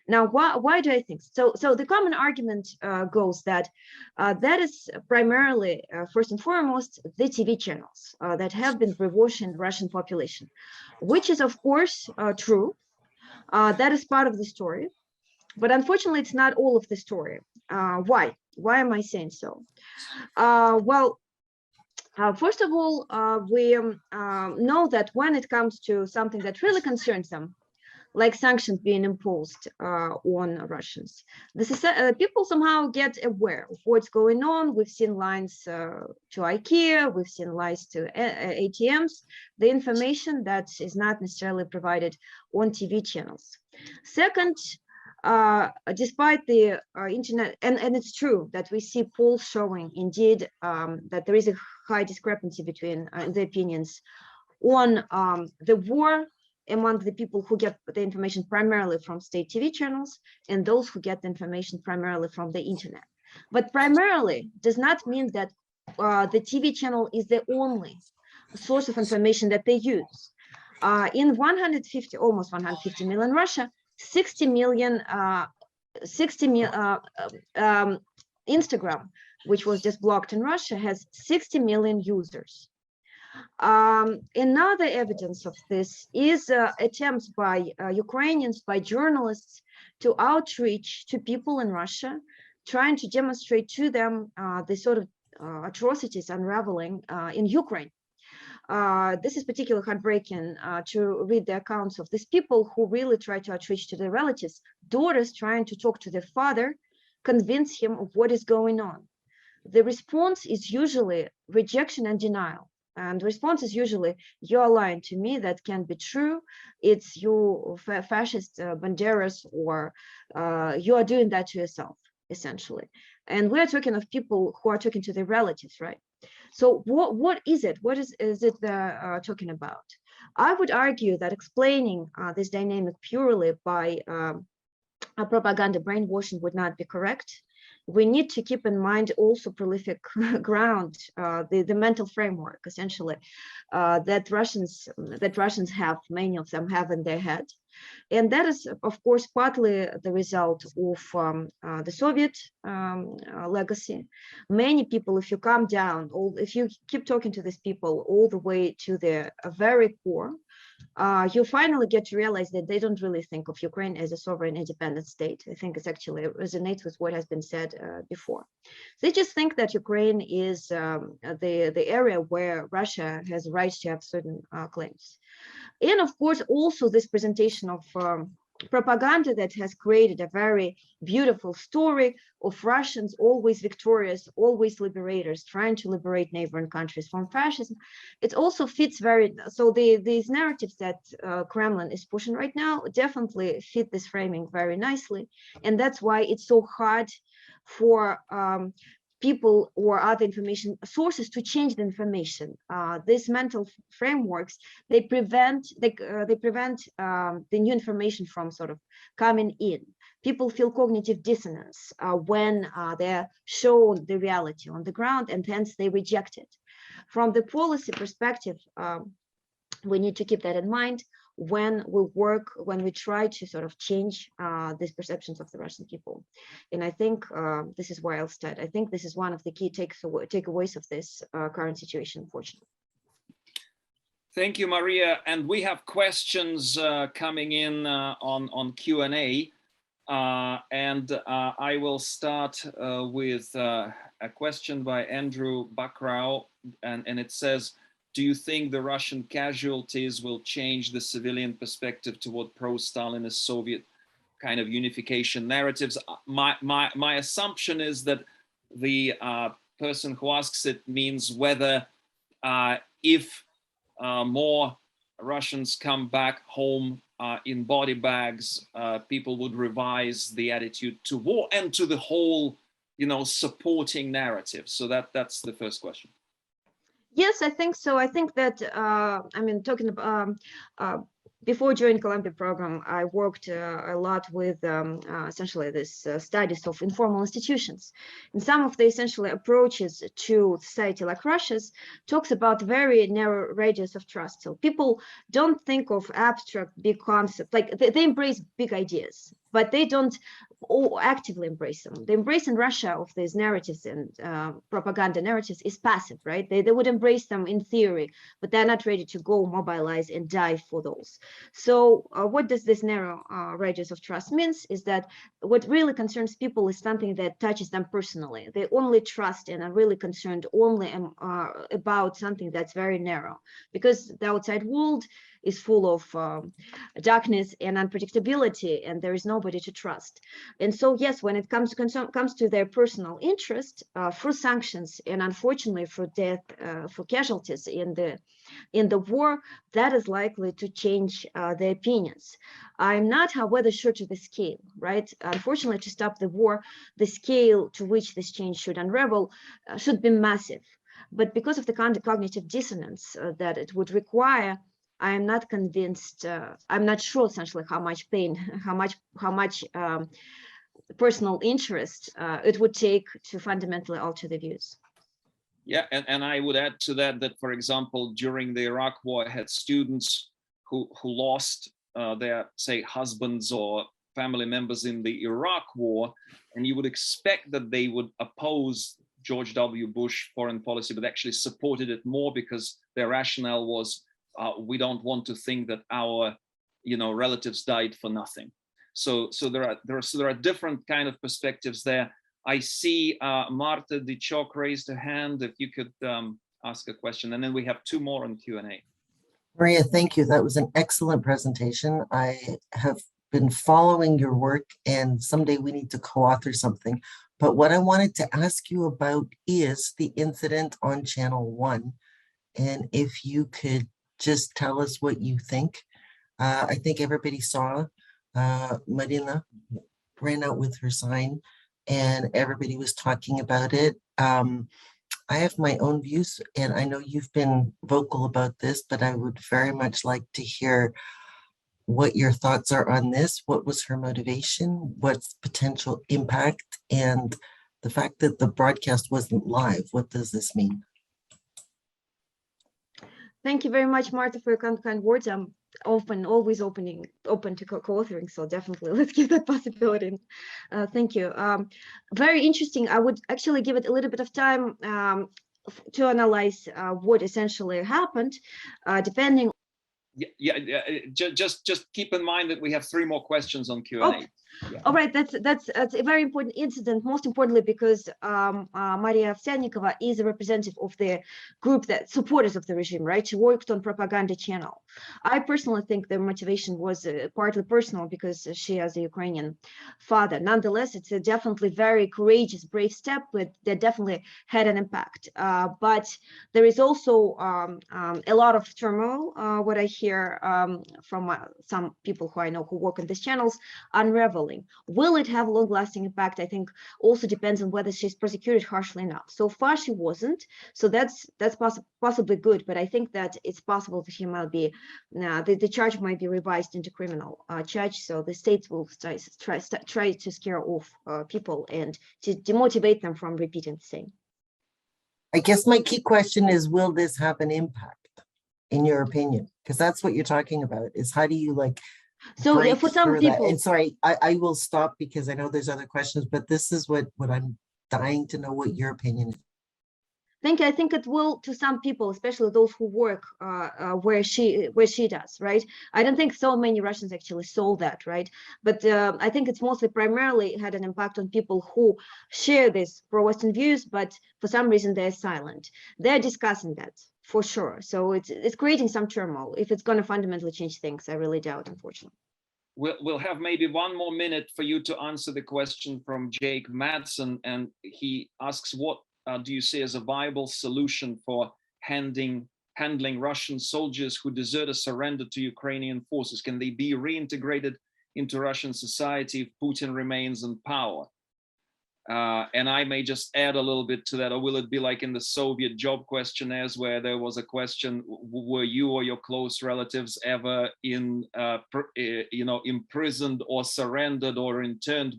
Now, why do I think so? So the common argument goes that that is primarily, first and foremost, the TV channels that have been brainwashing the Russian population, which is, of course, true. That is part of the story, but unfortunately, it's not all of the story. Why? Why am I saying so? Well, first of all, we know that when it comes to something that really concerns them, like sanctions being imposed on Russians, people somehow get aware of what's going on. We've seen lines to IKEA, we've seen lines to ATMs, the information that is not necessarily provided on TV channels. Second, despite the internet, and it's true that we see polls showing indeed that there is a high discrepancy between the opinions on the war among the people who get the information primarily from state TV channels and those who get the information primarily from the internet. But primarily does not mean that the TV channel is the only source of information that they use. In almost 150 million Russia, 60 million Instagram, which was just blocked in Russia, has 60 million users. Another evidence of this is attempts by Ukrainians, by journalists, to outreach to people in Russia, trying to demonstrate to them the sort of atrocities unraveling in Ukraine. This is particularly heartbreaking to read the accounts of these people who really try to outreach to their relatives, daughters trying to talk to their father, convince him of what is going on. The response is usually rejection and denial. And the response is usually, you're lying to me, that can't be true. It's you fascist banderas, or you are doing that to yourself, essentially. And we're talking of people who are talking to their relatives, right? So what is it? What is it talking about? I would argue that explaining this dynamic purely by propaganda brainwashing would not be correct. We need to keep in mind also prolific ground, the mental framework, essentially, that Russians have, many of them have in their head. And that is, of course, partly the result of the Soviet legacy. Many people, if you come down, if you keep talking to these people all the way to the very core, you finally get to realize that they don't really think of Ukraine as a sovereign independent state. I think it actually resonates with what has been said before. They just think that Ukraine is the area where Russia has rights to have certain claims. And of course, also this presentation of propaganda that has created a very beautiful story of Russians always victorious, always liberators, trying to liberate neighboring countries from fascism. It also fits these narratives that Kremlin is pushing right now definitely fit this framing very nicely. And that's why it's so hard for people or other information sources to change the information. These mental frameworks, they prevent the new information from sort of coming in. People feel cognitive dissonance when they're shown the reality on the ground, and hence they reject it. From the policy perspective, we need to keep that in mind when we try to sort of change these perceptions of the Russian people. And I think this is where I'll start. I think this is one of the key takeaways of this current situation, unfortunately. Thank you, Maria. And we have questions coming in on Q&A. I will start with a question by Andrew Bakrao, and it says, do you think the Russian casualties will change the civilian perspective toward pro-Stalinist Soviet kind of unification narratives? My assumption is that the person who asks it means whether if more Russians come back home in body bags, people would revise the attitude to war and to the whole, supporting narrative. So that's the first question. Yes, I think so. I think that, talking about, before joining Columbia program, I worked a lot with essentially this studies of informal institutions. And some of the essentially approaches to society like Russia's talks about very narrow radius of trust. So people don't think of abstract big concepts, like they embrace big ideas, but they don't actively embrace them. The embrace in Russia of these narratives and propaganda narratives is passive, right? They would embrace them in theory, but they're not ready to go mobilize and die for those. So what does this narrow radius of trust means is that what really concerns people is something that touches them personally. They only trust and are really concerned only about something that's very narrow, because the outside world is full of darkness and unpredictability, and there is nobody to trust. And so, yes, when it comes to their personal interest, for sanctions and unfortunately for death, for casualties in the war, that is likely to change their opinions. I'm not, however, sure to the scale, right? Unfortunately, to stop the war, the scale to which this change should unravel should be massive. But because of the cognitive dissonance that it would require, I am not convinced. I'm not sure essentially how much pain, how much personal interest it would take to fundamentally alter the views. Yeah, and I would add to that, for example, during the Iraq War, I had students who lost their, say, husbands or family members in the Iraq War, and you would expect that they would oppose George W. Bush foreign policy, but actually supported it more because their rationale was, we don't want to think that our, relatives died for nothing. So there are different kind of perspectives there. I see Marta Dichok raised her hand. If you could ask a question, and then we have two more on Q&A. Maria, thank you. That was an excellent presentation. I have been following your work, and someday we need to co-author something. But what I wanted to ask you about is the incident on Channel 1. And if you could just tell us what you think. I think everybody saw Marina ran out with her sign and everybody was talking about it. I have my own views, and I know you've been vocal about this, but I would very much like to hear what your thoughts are on this. What was her motivation? What's potential impact? And the fact that the broadcast wasn't live, what does this mean? Thank you very much, Marta, for your kind words. I'm always open to co-authoring, so definitely let's give that possibility. Thank you. Very interesting. I would actually give it a little bit of time to analyze what essentially happened, depending. Yeah. Just keep in mind that we have 3 more questions on Q&A. Oh. Yeah. All right, that's a very important incident, most importantly because Maria Ovsyannikova is a representative of the group that supporters of the regime, right? She worked on propaganda channel. I personally think the motivation was partly personal because she has a Ukrainian father. Nonetheless, it's a definitely very courageous, brave step, but that definitely had an impact. But there is also a lot of turmoil, what I hear from some people who I know who work on these channels, unraveling. Will it have long-lasting impact? I think also depends on whether she's prosecuted harshly enough. So far she wasn't, so that's possibly good, but I think that it's possible that he might be, the charge might be revised into criminal charge, so the states will try to scare off people and to demotivate them from repeating the same. I guess my key question is, will this have an impact, in your opinion? Because that's what you're talking about, is how do you so yeah, for some people, and sorry, I will stop because I know there's other questions, but this is what I'm dying to know what your opinion is. I think it will to some people, especially those who work where she does, right? I don't think so many Russians actually saw that, right? But I think it's mostly primarily had an impact on people who share these pro-Western views, but for some reason they're silent. They're discussing that for sure. So it's creating some turmoil. If it's going to fundamentally change things, I really doubt, unfortunately. We'll have maybe one more minute for you to answer the question from Jake Madsen, and he asks, what do you see as a viable solution for handling Russian soldiers who desert or surrender to Ukrainian forces? Can they be reintegrated into Russian society if Putin remains in power? And I may just add a little bit to that, or will it be like in the Soviet job questionnaires where there was a question, were you or your close relatives ever imprisoned or surrendered or interned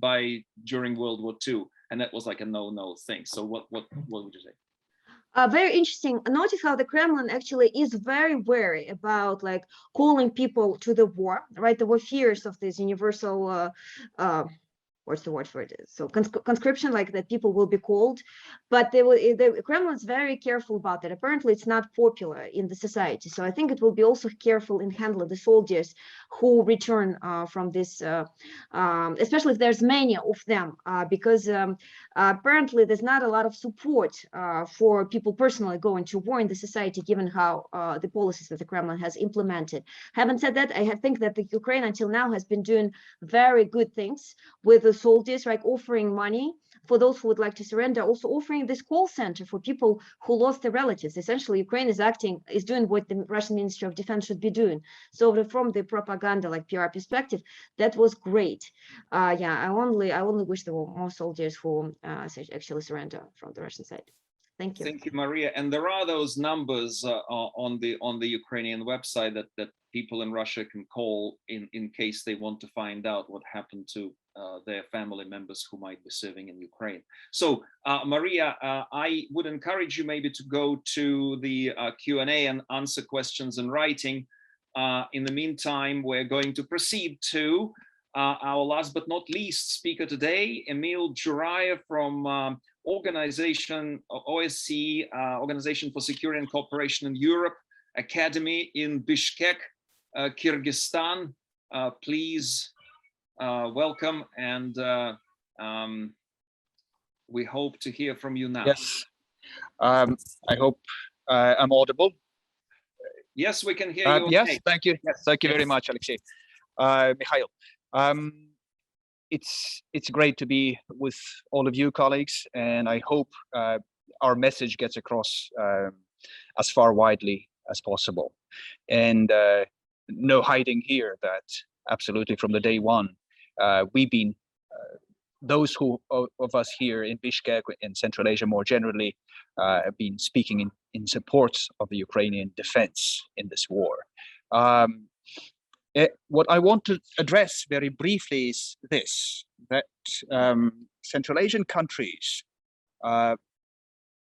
during World War II? And that was like a no thing. So what would you say? Very interesting. Notice how the Kremlin actually is very wary about like calling people to the war, right? There were fears of this universal what's the word for it? So conscription, like that people will be called, but the Kremlin's very careful about that. Apparently it's not popular in the society. So I think it will be also careful in handling the soldiers who return from this, especially if there's many of them, because apparently there's not a lot of support for people personally going to war in the society, given how the policies that the Kremlin has implemented. Having said that, I think that the Ukraine until now has been doing very good things with the soldiers, like offering money for those who would like to surrender, also offering this call center for people who lost their relatives. Essentially, Ukraine is doing what the Russian Ministry of Defense should be doing. So from the propaganda, like PR perspective, that was great. Yeah, I only wish there were more soldiers who actually surrender from the Russian side. Thank you. Thank you, Maria. And there are those numbers on the Ukrainian website that people in Russia can call in case they want to find out what happened to their family members who might be serving in Ukraine. So, Maria, I would encourage you maybe to go to the Q&A and answer questions in writing. In the meantime, we're going to proceed to our last but not least speaker today, Emil Jurayev from organization OSCE, Organization for Security and Cooperation in Europe, Academy in Bishkek, Kyrgyzstan. Please welcome, and we hope to hear from you now. Yes, I hope I'm audible. Yes, we can hear you. Yes, okay. thank you. Yes. Thank you very much, Alexei. Mikhail, it's great to be with all of you colleagues, and I hope our message gets across as far widely as possible. And no hiding here that absolutely from the day one, we've been, those of us here in Bishkek and Central Asia more generally, have been speaking in support of the Ukrainian defense in this war. What I want to address very briefly is this, that Central Asian countries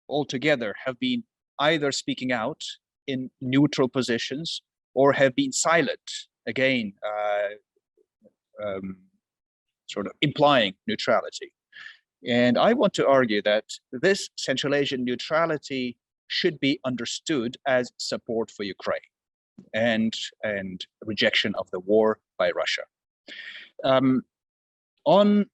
altogether have been either speaking out in neutral positions or have been silent, again, sort of implying neutrality. And I want to argue that this Central Asian neutrality should be understood as support for Ukraine and rejection of the war by Russia. On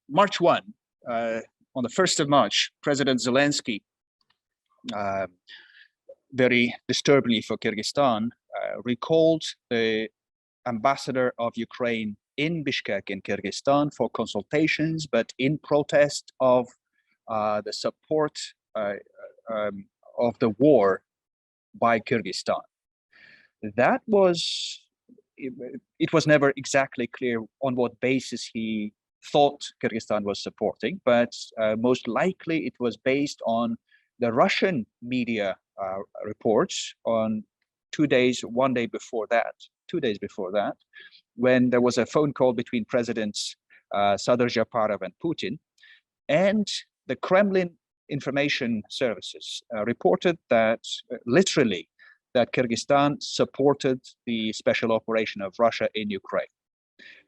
March 1, on the 1st of March, President Zelensky, very disturbingly for Kyrgyzstan, recalled the ambassador of Ukraine in Bishkek in Kyrgyzstan for consultations, but in protest of the support of the war by Kyrgyzstan. That was, it was never exactly clear on what basis he thought Kyrgyzstan was supporting, but most likely it was based on the Russian media reports on 2 days, 1 day before that, 2 days before that, when there was a phone call between Presidents Sadr Japarov and Putin, and the Kremlin information services reported that literally that Kyrgyzstan supported the special operation of Russia in Ukraine.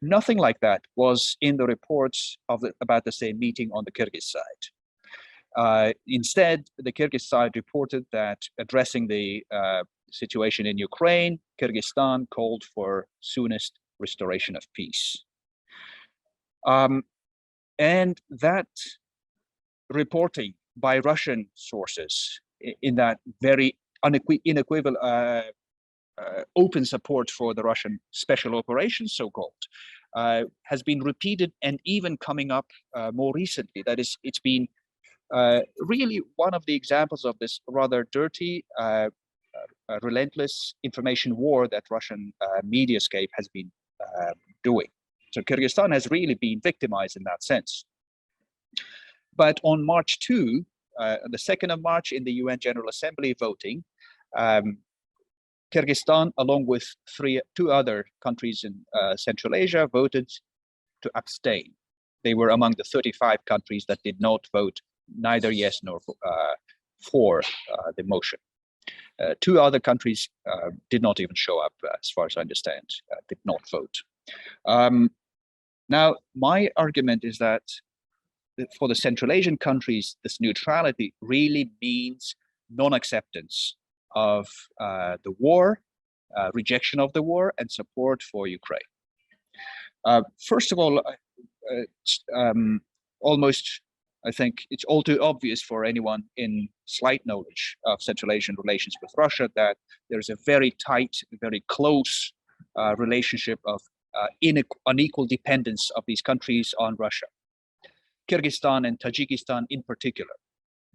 Nothing like that was in the reports of about the same meeting on the Kyrgyz side. Instead, the Kyrgyz side reported that addressing the situation in Ukraine, Kyrgyzstan called for soonest restoration of peace. And that reporting by Russian sources in that very unequivocal open support for the Russian special operations, so-called, has been repeated and even coming up more recently. That is, it's been really one of the examples of this rather dirty, relentless information war that Russian mediascape has been doing. So Kyrgyzstan has really been victimized in that sense. But on March 2, the 2nd of March in the UN General Assembly voting, Kyrgyzstan, along with two other countries in Central Asia, voted to abstain. They were among the 35 countries that did not vote neither yes nor for the motion. Two other countries did not even show up, as far as I understand, did not vote. Now, my argument is that for the Central Asian countries, this neutrality really means non-acceptance of the war, rejection of the war, and support for Ukraine. First of all, almost, I think it's all too obvious for anyone in slight knowledge of Central Asian relations with Russia that there's a very tight, very close relationship of unequal dependence of these countries on Russia. Kyrgyzstan and Tajikistan in particular,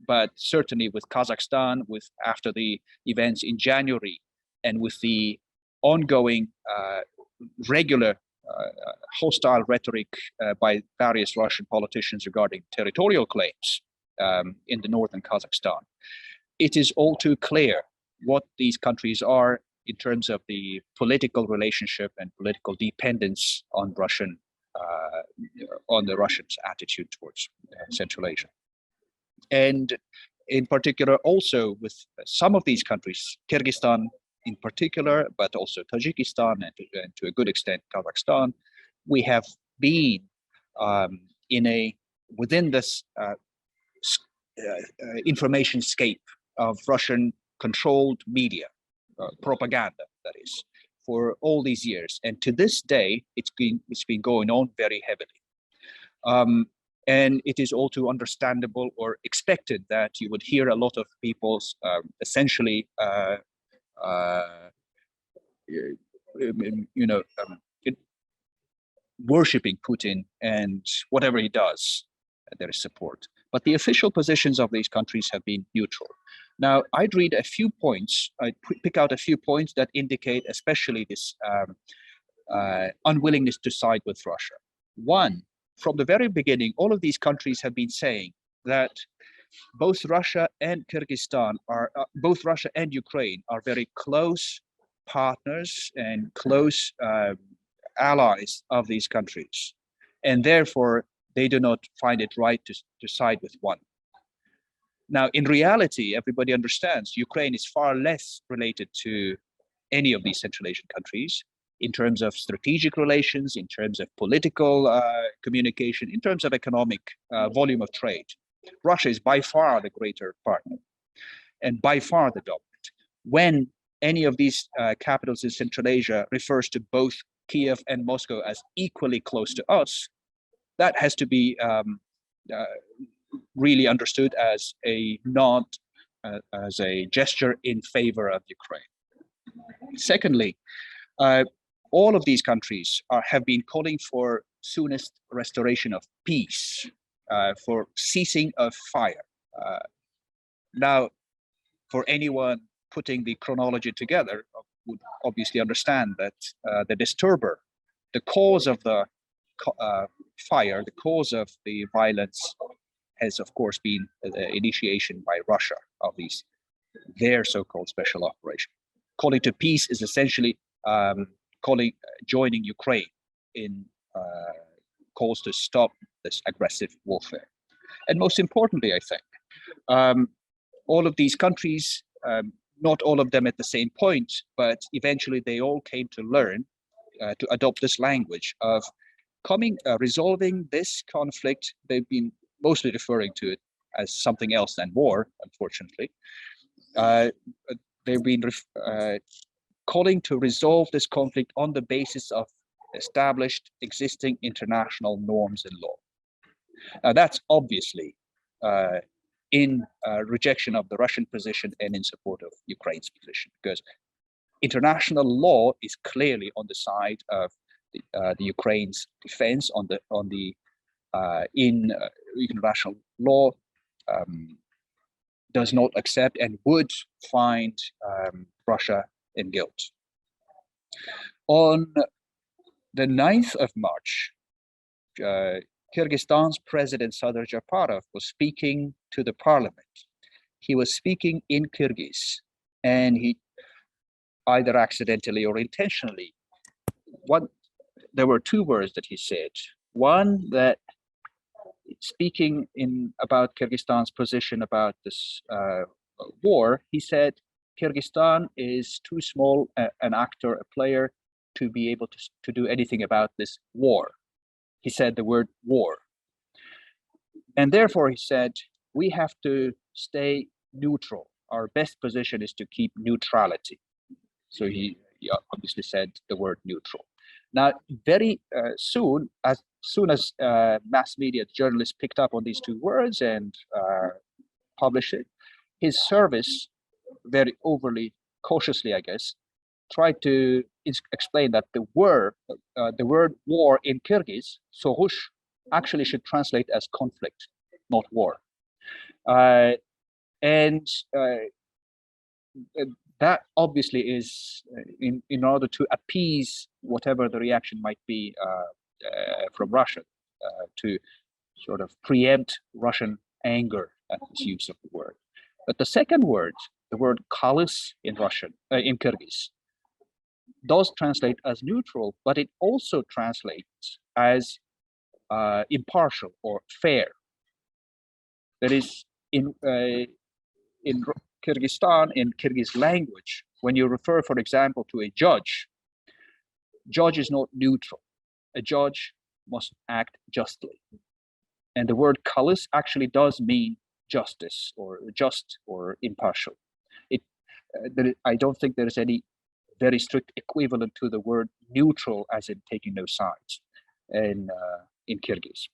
but certainly with Kazakhstan, after the events in January, and with the ongoing regular hostile rhetoric by various Russian politicians regarding territorial claims in the northern Kazakhstan, it is all too clear what these countries are in terms of the political relationship and political dependence on the Russians' attitude towards Central Asia. And in particular, also with some of these countries, Kyrgyzstan in particular, but also Tajikistan and to a good extent Kazakhstan, we have been within this information scape of Russian-controlled media, propaganda, that is, for all these years. And to this day, it's been going on very heavily. And it is all too understandable or expected that you would hear a lot of people essentially worshipping Putin and whatever he does, there is support. But the official positions of these countries have been neutral. Now, I'd read a few points, I'd pick out a few points that indicate especially this unwillingness to side with Russia. One, from the very beginning, all of these countries have been saying that both Russia and Kyrgyzstan both Russia and Ukraine are very close partners and close allies of these countries. And therefore, they do not find it right to side with one. Now, in reality, everybody understands Ukraine is far less related to any of these Central Asian countries in terms of strategic relations, in terms of political communication, in terms of economic volume of trade. Russia is by far the greater partner and by far the dominant. When any of these capitals in Central Asia refers to both Kiev and Moscow as equally close to us, that has to be really understood as a nod, as a gesture in favor of Ukraine. Secondly, all of these countries have been calling for soonest restoration of peace, for ceasing of fire. Now, for anyone putting the chronology together, would obviously understand that the disturber, the cause of the fire, the cause of the violence has, of course, been the initiation by Russia of their so-called special operation. Calling to peace is essentially joining Ukraine in calls to stop this aggressive warfare. And most importantly, I think, all of these countries, not all of them at the same point, but eventually they all came to learn to adopt this language of resolving this conflict. They've been mostly referring to it as something else than war, unfortunately. They've been calling to resolve this conflict on the basis of established existing international norms and law. Now, that's obviously in rejection of the Russian position and in support of Ukraine's position, because international law is clearly on the side of the Ukraine's defense. International law does not accept and would find Russia in guilt. On the 9th of March, Kyrgyzstan's President Sadir Japarov was speaking to the parliament. He was speaking in Kyrgyz, and he either accidentally or intentionally, there were two words that he said. One, that speaking about Kyrgyzstan's position about this war, he said Kyrgyzstan is too small an actor, a player, to be able to do anything about this war. He said the word war. And therefore, he said, we have to stay neutral. Our best position is to keep neutrality. So he obviously said the word neutral. Now, very soon as mass media journalists picked up on these two words and published it, his service, very overly cautiously, I guess, tried to explain that the word war in Kyrgyz, sorush, actually should translate as conflict, not war. And that obviously is in order to appease whatever the reaction might be from Russia, to sort of preempt Russian anger at this use of the word. But the second word, the word kalis in Russian, in Kyrgyz, does translate as neutral, but it also translates as impartial or fair. That is, in Kyrgyzstan, in Kyrgyz language, when you refer, for example, to a judge is not neutral. A judge must act justly. And the word kalis actually does mean justice or just or impartial. I don't think there is any very strict equivalent to the word neutral, as in taking no sides, in Kyrgyz.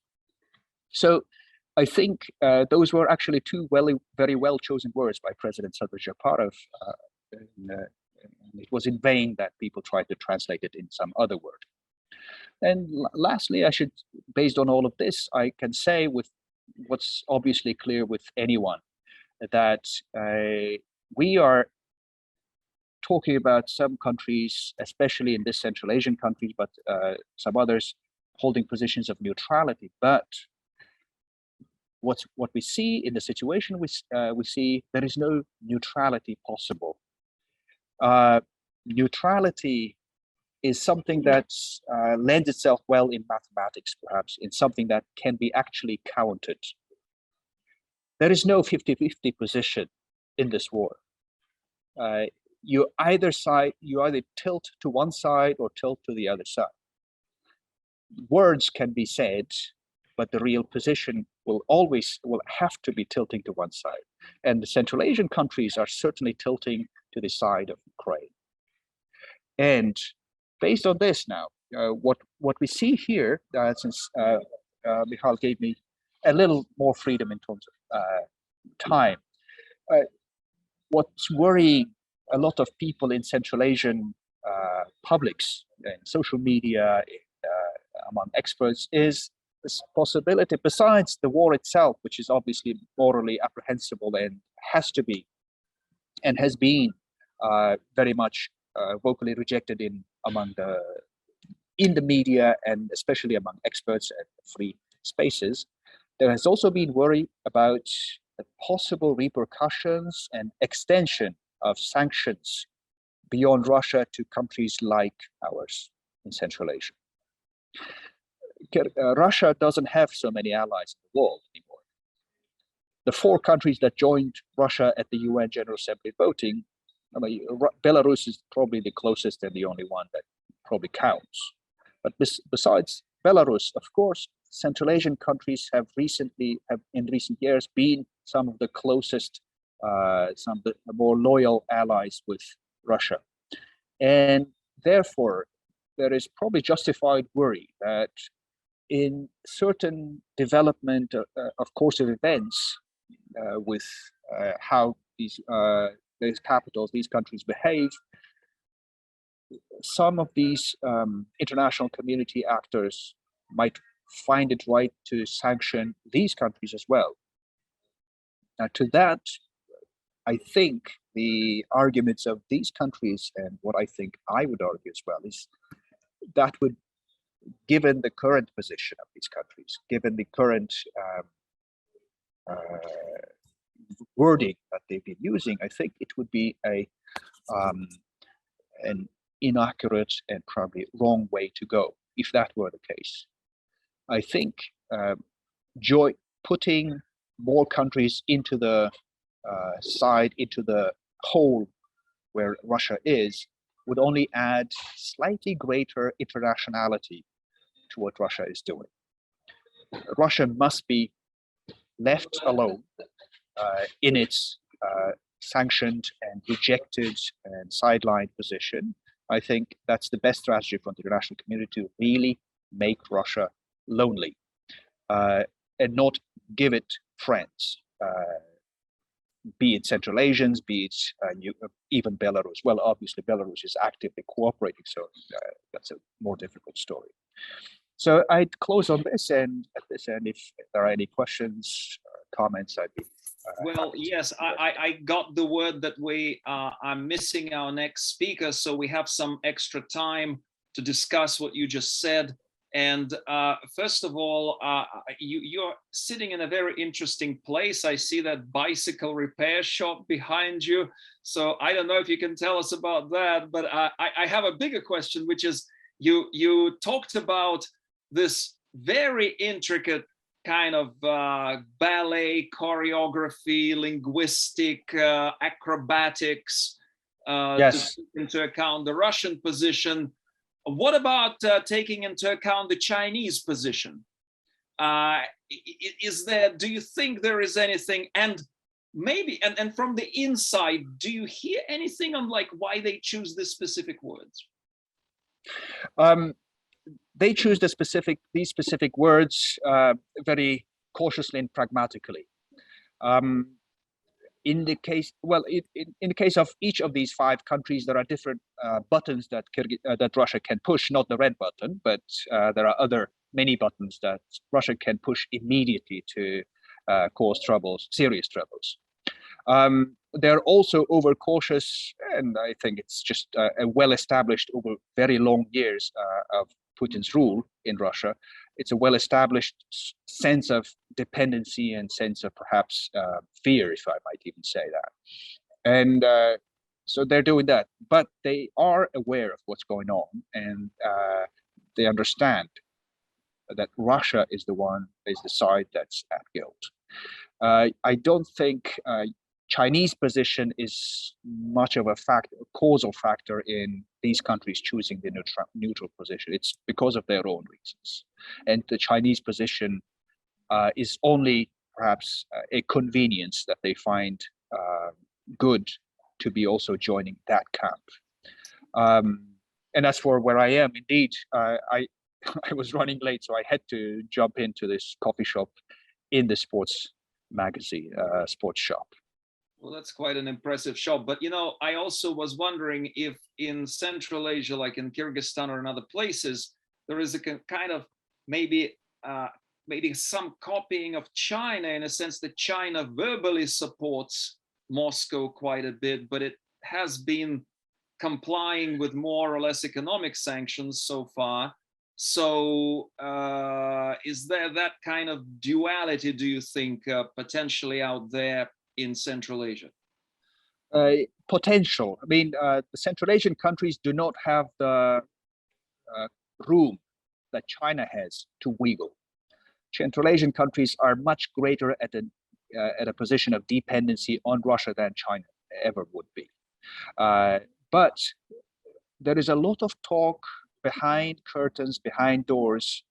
So I think those were actually two very well chosen words by President Sadir Japarov. And it was in vain that people tried to translate it in some other word. And lastly, based on all of this, I can say with what's obviously clear with anyone, that we are talking about some countries, especially in this Central Asian countries, but some others holding positions of neutrality. But what we see in the situation, we see there is no neutrality possible. Neutrality is something that lends itself well in mathematics, perhaps, in something that can be actually counted. There is no 50-50 position in this war. You either tilt to one side or tilt to the other side. Words can be said, but the real position will have to be tilting to one side. And the Central Asian countries are certainly tilting to the side of Ukraine. And based on this now, what we see here, since Michal gave me a little more freedom in terms of time, what's worrying a lot of people in Central Asian publics and social media, among experts, is this possibility, besides the war itself, which is obviously morally apprehensible and has to be, and has been very much vocally rejected in the media and especially among experts and free spaces. There has also been worry about the possible repercussions and extension of sanctions beyond Russia to countries like ours in Central Asia. Russia doesn't have so many allies in the world anymore. The 4 countries that joined Russia at the UN General Assembly voting, Belarus is probably the closest and the only one that probably counts. But besides Belarus, of course, Central Asian countries have in recent years been some of the closest, some of the more loyal allies with Russia. And therefore, there is probably justified worry that in certain development of course of events with how these capitals, these countries behave, some of these international community actors might find it right to sanction these countries as well. Now, to that, I think the arguments of these countries, and what I think I would argue as well, is that would, given the current position of these countries, given the current wording that they've been using, I think it would be an inaccurate and probably wrong way to go if that were the case. I think putting more countries into the into the hole where Russia is would only add slightly greater internationality to what Russia is doing. Russia must be left alone in its sanctioned and rejected and sidelined position. I think that's the best strategy for the international community to really make Russia lonely and not give it friends, be it Central Asians, be it even Belarus. Well, obviously Belarus is actively cooperating, so that's a more difficult story. So I'd close on this, and at this end, if there are any questions, comments, I'd be well, yes, I got the word that we are missing our next speaker, so we have some extra time to discuss what you just said. And first of all, you're sitting in a very interesting place. I see that bicycle repair shop behind you. So I don't know if you can tell us about that, but I have a bigger question, which is you talked about this very intricate kind of ballet choreography, linguistic acrobatics yes. to take into account the Russian position. What about taking into account the Chinese position? Is there, do you think there is anything, and maybe, and from the inside, do you hear anything on like why they choose this specific words? They choose these specific words very cautiously and pragmatically. In the case, well, in the case of each of these 5 countries, there are different buttons that Russia can push. Not the red button, but there are many buttons that Russia can push immediately to cause troubles, serious troubles. They're also overcautious, and I think it's just a well-established over very long years of Putin's rule in Russia. It's a well-established sense of dependency and sense of perhaps fear, if I might even say that. And so they're doing that, but they are aware of what's going on, and they understand that Russia is the side that's at guilt. I don't think Chinese position is much of a causal factor in these countries choosing the neutral position. It's because of their own reasons. And the Chinese position is only perhaps a convenience that they find good to be also joining that camp. And as for where I am, indeed, I was running late, so I had to jump into this coffee shop in the sports magazine, sports shop. Well, that's quite an impressive shop. But, you know, I also was wondering if in Central Asia, like in Kyrgyzstan or in other places, there is a kind of maybe some copying of China, in a sense that China verbally supports Moscow quite a bit, but it has been complying with more or less economic sanctions so far. So is there that kind of duality, do you think, potentially out there in Central Asia? Potential. I mean, the Central Asian countries do not have the room that China has to wiggle. Central Asian countries are much greater at a position of dependency on Russia than China ever would be. But there is a lot of talk behind curtains, behind doors,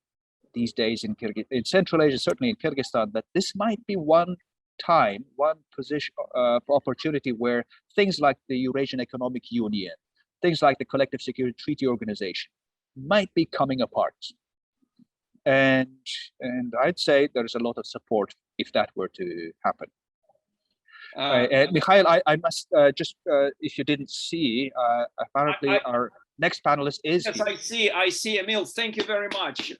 these days in Central Asia, certainly in Kyrgyzstan, that this might be one position, opportunity where things like the Eurasian Economic Union, things like the Collective Security Treaty Organization might be coming apart. And I'd say there's a lot of support if that were to happen. Mikhail, I must just, if you didn't see, apparently our next panelist is yes, here. I see, Emil. Thank you very much.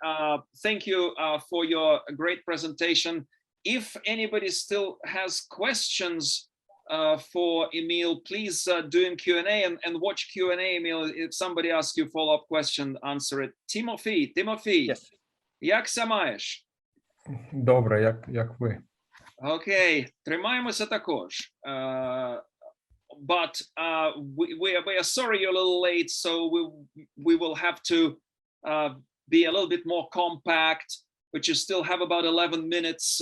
Thank you for your great presentation. If anybody still has questions for Emil, please do in Q&A and watch Q&A, Emil. If somebody asks you a follow-up question, answer it. Timothy, Yes. як ся маєш? Добре, як ви? Okay, тримаємося також. But we are sorry you're a little late, so we will have to be a little bit more compact, but you still have about 11 minutes,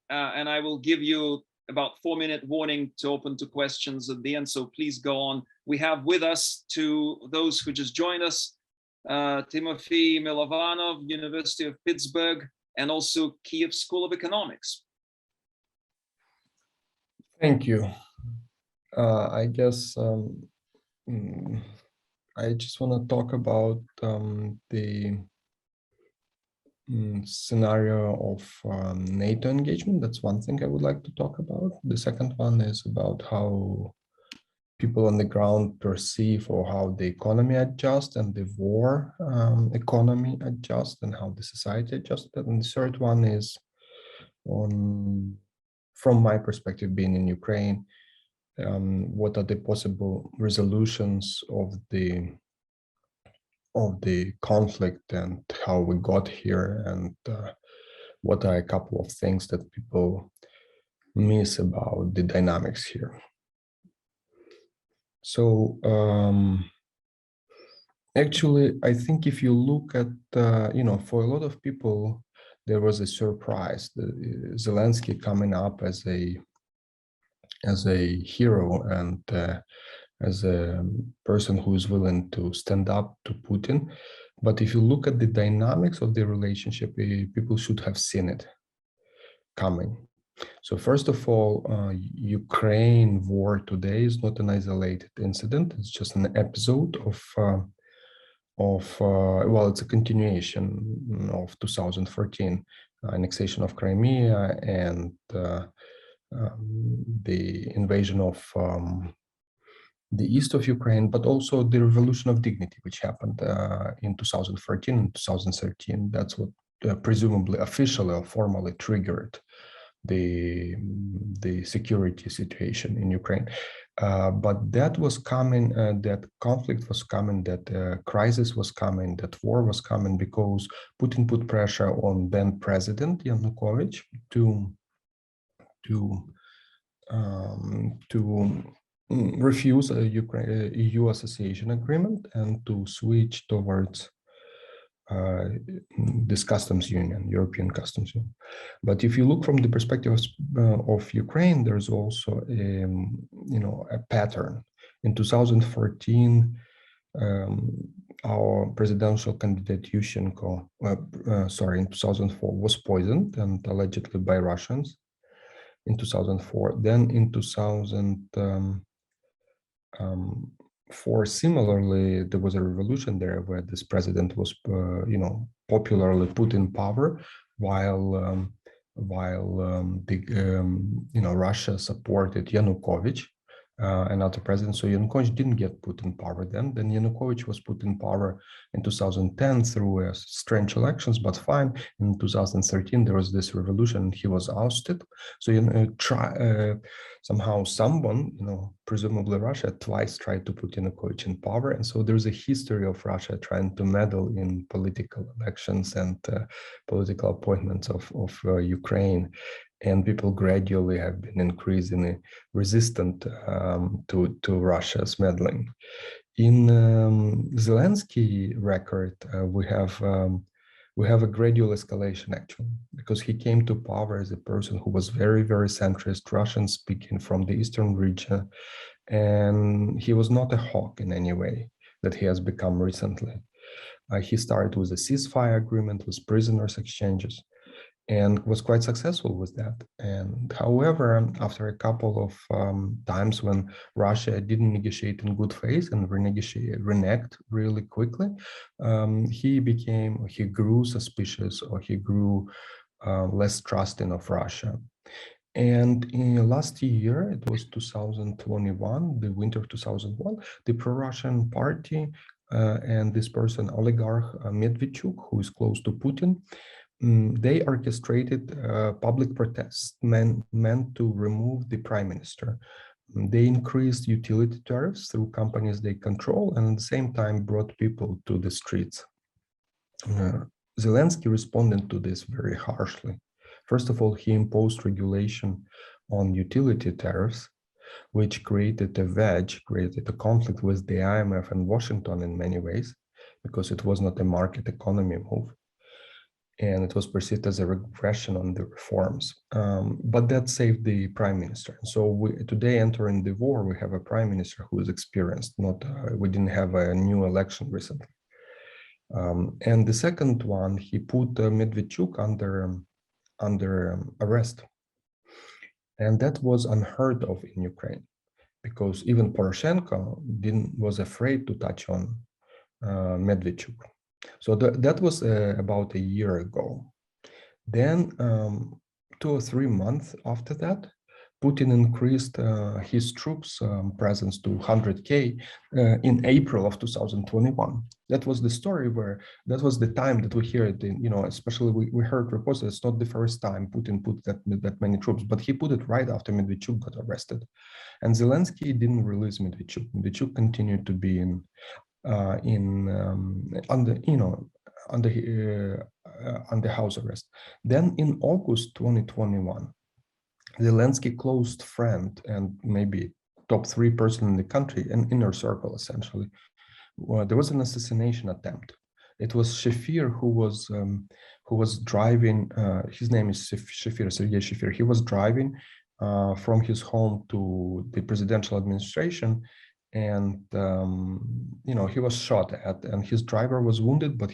and I will give you about 4-minute warning to open to questions at the end, so please go on. We have with us, to those who just joined us, Timothy Milovanov, University of Pittsburgh, and also Kiev School of Economics. Thank you. I guess I just want to talk about the scenario of NATO engagement. That's one thing I would like to talk about. The second one is about how people on the ground perceive or how the economy adjusts and the war economy adjusts and how the society adjusts. And the third one is on, from my perspective, being in Ukraine, what are the possible resolutions of the conflict and how we got here, and what are a couple of things that people miss about the dynamics here. So actually, I think if you look at, for a lot of people, there was a surprise, Zelensky coming up as a hero and as a person who is willing to stand up to Putin. But if you look at the dynamics of the relationship, people should have seen it coming. So first of all, Ukraine war today is not an isolated incident. It's just an episode well, it's a continuation of 2014 annexation of Crimea and the invasion of the east of Ukraine, but also the revolution of dignity, which happened in 2014 and 2013. That's what presumably officially or formally triggered the security situation in Ukraine. But that was coming, that conflict was coming, that crisis was coming, that war was coming because Putin put pressure on then President Yanukovych to refuse a EU association agreement and to switch towards this customs union, European customs union. But if you look from the perspective of Ukraine, there's also a pattern. In 2014, our presidential candidate Yushchenko, in 2004, was poisoned and allegedly by Russians. In 2004, then in 2004, similarly, there was a revolution there where this president was, popularly put in power, while Russia supported Yanukovych, another president. So Yanukovych didn't get put in power then. Then Yanukovych was put in power in 2010 through strange elections, but fine. In 2013, there was this revolution. He was ousted. So somehow someone, presumably Russia, twice tried to put Yanukovych in power. And so there's a history of Russia trying to meddle in political elections and political appointments of Ukraine. And people gradually have been increasingly resistant to Russia's meddling. In Zelensky record, we have a gradual escalation actually, because he came to power as a person who was very, very centrist, Russian speaking from the eastern region, and he was not a hawk in any way that he has become recently. He started with a ceasefire agreement, with prisoners exchanges, and was quite successful with that. And however, after a couple of times when Russia didn't negotiate in good faith and reneged really quickly, he grew suspicious, or he grew less trusting of Russia. And in last year, it was 2021, the winter of 2001, the pro-Russian party and this person, oligarch Medvedchuk, who is close to Putin, they orchestrated public protests meant to remove the prime minister. They increased utility tariffs through companies they control, and at the same time brought people to the streets. Zelensky responded to this very harshly. First of all, he imposed regulation on utility tariffs, which created a wedge, created a conflict with the IMF and Washington in many ways, because it was not a market economy move. And it was perceived as a regression on the reforms. But that saved the prime minister. So today, entering the war, we have a prime minister who is experienced, we didn't have a new election recently. And the second one, he put Medvedchuk under arrest. And that was unheard of in Ukraine, because even Poroshenko was afraid to touch on Medvedchuk. So that was about a year ago. Then 2 or 3 months after that, Putin increased his troops presence to 100K in April of 2021. That was the story that was the time that we hear it in, especially we heard reports that it's not the first time Putin put that many troops, but he put it right after Medvedchuk got arrested. And Zelensky didn't release Medvedchuk. Medvedchuk continued to be under house arrest. Then in August 2021, Zelensky close friend and maybe top 3 person in the country, an inner circle essentially, there was an assassination attempt. It was Shafir who was driving. His name is Sergei Shafir. He was driving from his home to the presidential administration, and he was shot at, and his driver was wounded, but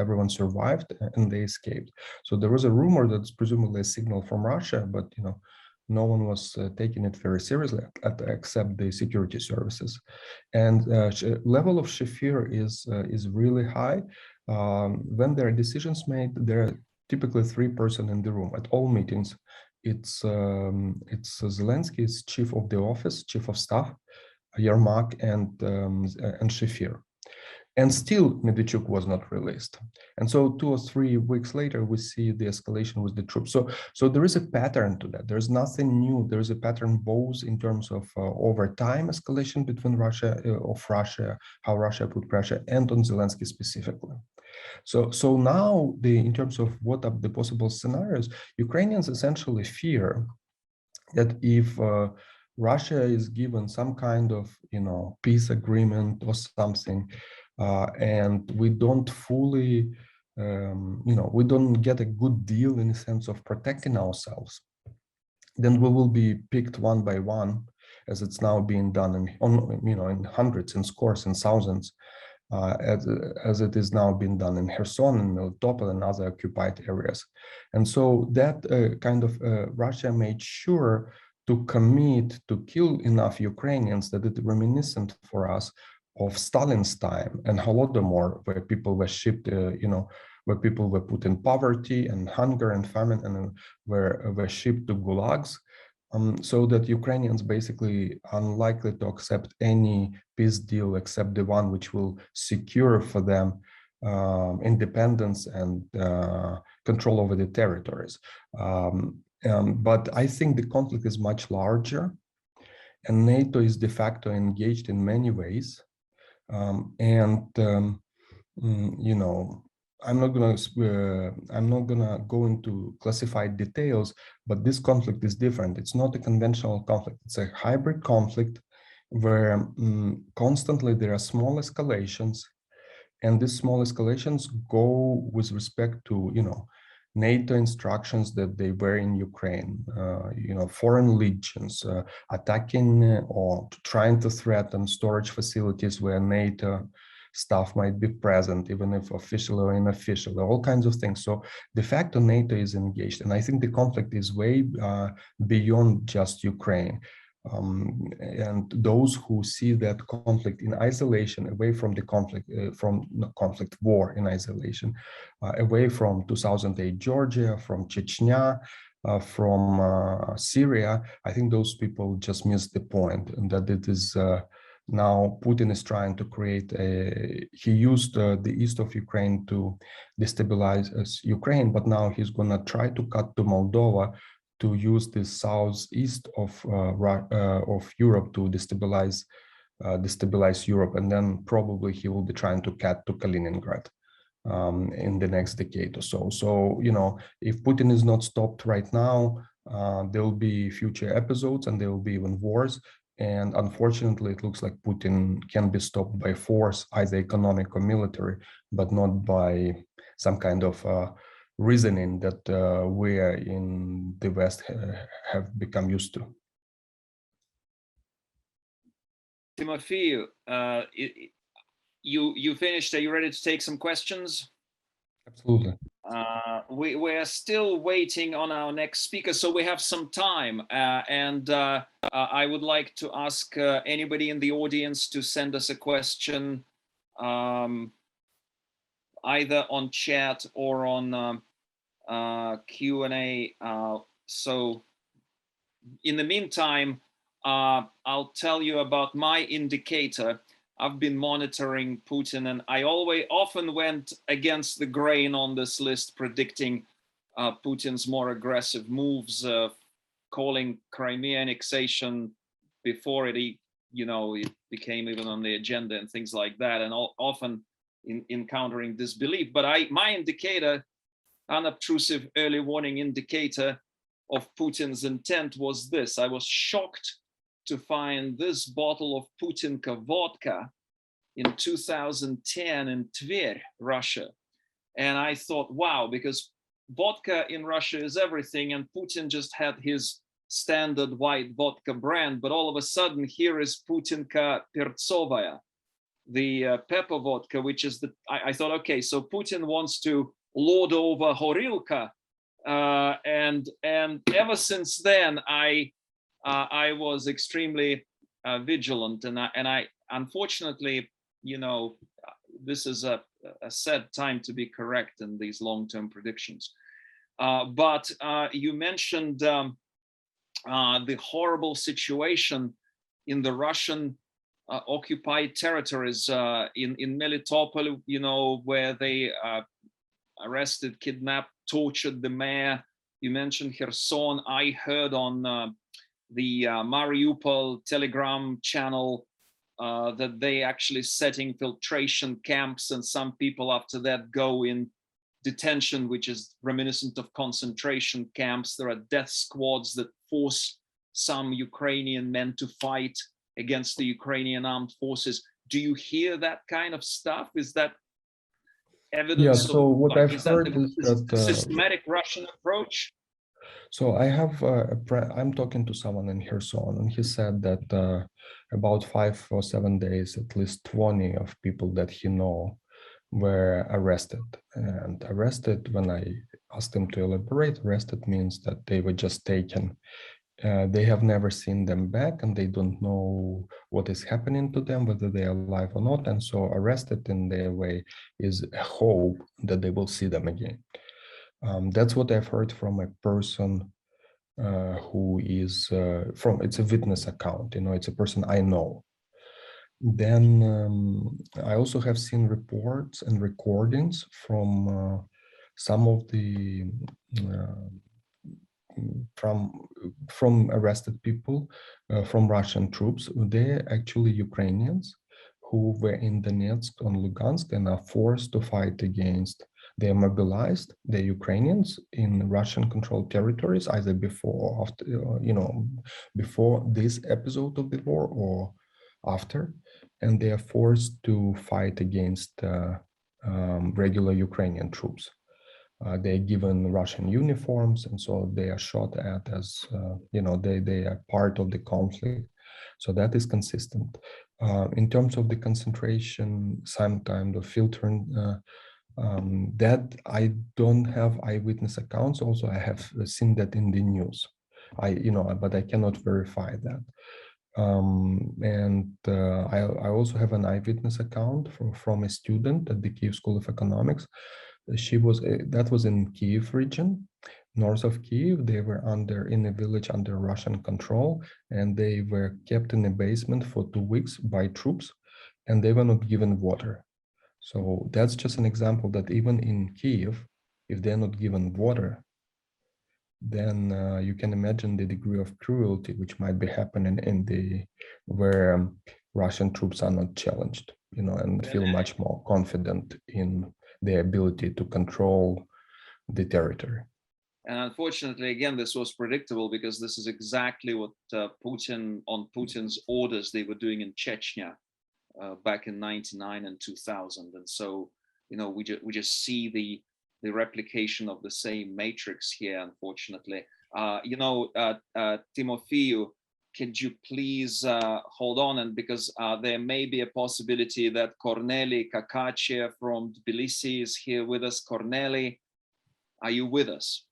everyone survived and they escaped. So there was a rumor that's presumably a signal from Russia, but no one was taking it very seriously except the security services. And level of Shafir is really high. When there are decisions made, there are typically 3 persons in the room at all meetings. It's Zelensky's chief of the office, chief of staff, Yermak, and Shafir. And still, Medvedchuk was not released. And so 2 or 3 weeks later, we see the escalation with the troops. So there is a pattern to that. There's nothing new. There is a pattern both in terms of over time escalation between Russia, how Russia put pressure, and on Zelensky specifically. So now, in terms of what are the possible scenarios, Ukrainians essentially fear that if Russia is given some kind of peace agreement or something, and we don't fully, we don't get a good deal in the sense of protecting ourselves, then we will be picked one by one, as it's now being done in hundreds and scores and thousands, as it is now being done in Kherson and Melitopol and other occupied areas. And so that Russia made sure to commit to kill enough Ukrainians that it reminiscent for us of Stalin's time and Holodomor, where people were shipped, where people were put in poverty and hunger and famine, and were shipped to gulags, so that Ukrainians basically unlikely to accept any peace deal except the one which will secure for them independence and control over the territories. But I think the conflict is much larger, and NATO is de facto engaged in many ways. I'm not gonna go into classified details, but this conflict is different. It's not a conventional conflict. It's a hybrid conflict where constantly there are small escalations, and these small escalations go with respect to NATO instructions that they were in Ukraine, foreign legions attacking or trying to threaten storage facilities where NATO staff might be present, even if official or unofficial, all kinds of things. So de facto NATO is engaged, and I think the conflict is way beyond just Ukraine. And those who see that conflict in isolation, away from the conflict, war in isolation, away from 2008 Georgia, from Chechnya, from Syria, I think those people just miss the point, and that it is now Putin is trying to create he used the east of Ukraine to destabilize Ukraine, but now he's gonna try to cut to Moldova to use the southeast of Europe to destabilize Europe, and then probably he will be trying to cut to Kaliningrad in the next decade or so. So, you know, if Putin is not stopped right now, there will be future episodes, and there will be even wars. And unfortunately, it looks like Putin can be stopped by force, either economic or military, but not by some kind of reasoning that we in the West have become used to. Timofey, you finished? Are you ready to take some questions? Absolutely. We're still waiting on our next speaker, so we have some time. And I would like to ask anybody in the audience to send us a question, either on chat or on Q&A. So in the meantime, I'll tell you about my indicator. I've been monitoring Putin, and I often went against the grain on this list, predicting Putin's more aggressive moves, calling Crimea annexation before it became even on the agenda and things like that, and often encountering disbelief. But my indicator, unobtrusive early warning indicator of Putin's intent, was this. I was shocked to find this bottle of Putinka vodka in 2010 in Tver, Russia. And I thought, wow, because vodka in Russia is everything, and Putin just had his standard white vodka brand, but all of a sudden here is Putinka Pertsovaya, the pepper vodka, which is I thought, okay, so Putin wants to lord over Horilka, and ever since then I was extremely vigilant, and I unfortunately, you know, this is a sad time to be correct in these long-term predictions. But you mentioned the horrible situation in the Russian occupied territories, in Melitopol, you know, where they arrested, kidnapped, tortured the mayor. You mentioned Kherson. I heard on the Mariupol Telegram channel that they actually set infiltration camps, and some people after that go in detention, which is reminiscent of concentration camps. There are death squads that force some Ukrainian men to fight against the Ukrainian armed forces. Do you hear that kind of stuff? Is that evidence? Yeah, so what I've heard is that systematic Russian approach? So I have I'm talking to someone in Kherson, and he said that about 5 or 7 days, at least 20 of people that he know were arrested. And arrested, when I asked him to elaborate, arrested means that they were just taken. They have never seen them back, and they don't know what is happening to them, whether they are alive or not. And so arrested in their way is a hope that they will see them again. That's what I've heard from a person who is it's a witness account, you know, it's a person I know. Then I also have seen reports and recordings from some of the from arrested people from Russian troops. They're actually Ukrainians who were in Donetsk and Lugansk and are forced to fight against. They are mobilized, the Ukrainians, in Russian-controlled territories, either before or after, you know, before this episode of the war or after, and they are forced to fight against regular Ukrainian troops. They are given Russian uniforms, and so they are shot at as, you know, they are part of the conflict. So that is consistent. In terms of the concentration, sometimes the filtering, that I don't have eyewitness accounts. Also, I have seen that in the news. But I cannot verify that. I also have an eyewitness account from a student at the Kyiv School of Economics. That was in Kyiv region, north of Kyiv. They were in a village under Russian control, and they were kept in a basement for 2 weeks by troops, and they were not given water. So that's just an example that even in Kyiv, if they're not given water, then you can imagine the degree of cruelty which might be happening where Russian troops are not challenged, and feel much more confident in their ability to control the territory. And unfortunately, again, this was predictable because this is exactly what Putin, on Putin's orders, they were doing in Chechnya back in 1999 and 2000. And so, we just see the replication of the same matrix here, unfortunately. Timofeyu, could you please hold on? And because there may be a possibility that Corneli Kakache from Tbilisi is here with us. Corneli, are you with us?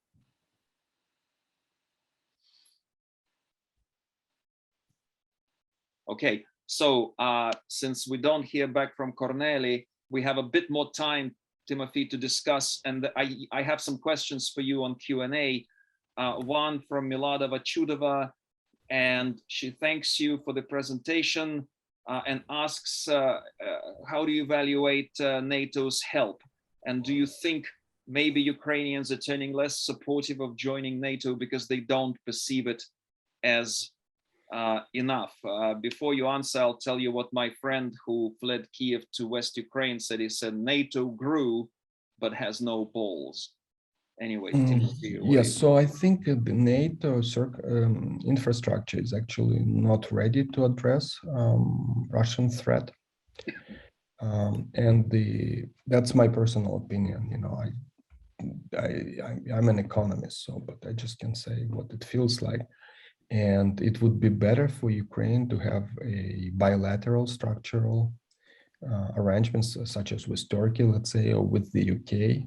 Okay, so since we don't hear back from Corneli, we have a bit more time, Timothy, to discuss, and I have some questions for you on Q&A. One from Miladova Chudova, and she thanks you for the presentation and asks, how do you evaluate NATO's help? And do you think maybe Ukrainians are turning less supportive of joining NATO because they don't perceive it as enough? Before you answer, I'll tell you what my friend who fled Kiev to West Ukraine said. He said, NATO grew, but has no balls. Anyway, Timothy, yes, so I think the NATO infrastructure is actually not ready to address Russian threat. That's my personal opinion. I'm an economist, but I just can say what it feels like. And it would be better for Ukraine to have a bilateral structural arrangements, such as with Turkey, let's say, or with the UK.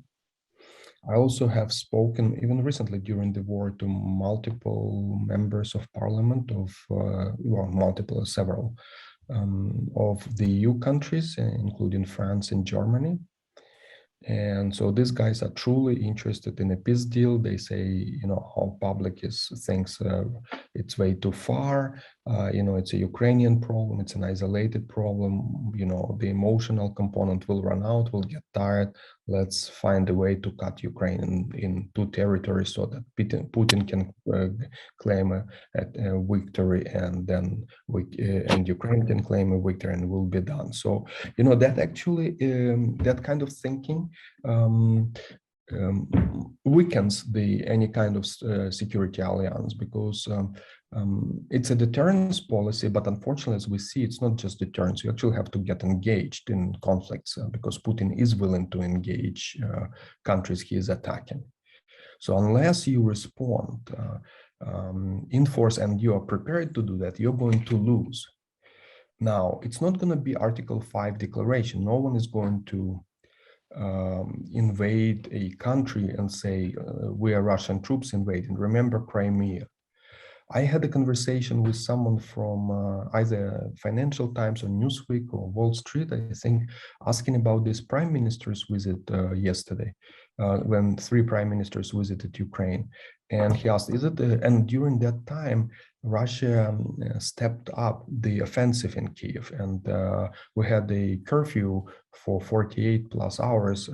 I also have spoken, even recently during the war, to multiple members of parliament several of the EU countries, including France and Germany. And so these guys are truly interested in a peace deal. They say, how public thinks it's way too far. It's a Ukrainian problem. It's an isolated problem. The emotional component will run out. We'll get tired. Let's find a way to cut Ukraine in two territories so that Putin can claim a victory, and then and Ukraine can claim a victory, and we'll be done. So, that actually, that kind of thinking weakens any kind of security alliance, because it's a deterrence policy, but unfortunately, as we see, it's not just deterrence. You actually have to get engaged in conflicts because Putin is willing to engage countries he is attacking. So unless you respond in force and you are prepared to do that, you're going to lose. Now, it's not going to be Article 5 declaration. No one is going to invade a country and say, we are Russian troops invading. Remember Crimea. I had a conversation with someone from either Financial Times or Newsweek or Wall Street, I think, asking about this prime minister's visit yesterday, when 3 prime ministers visited Ukraine. And he asked, and during that time, Russia stepped up the offensive in Kyiv, and we had a curfew for 48 plus hours,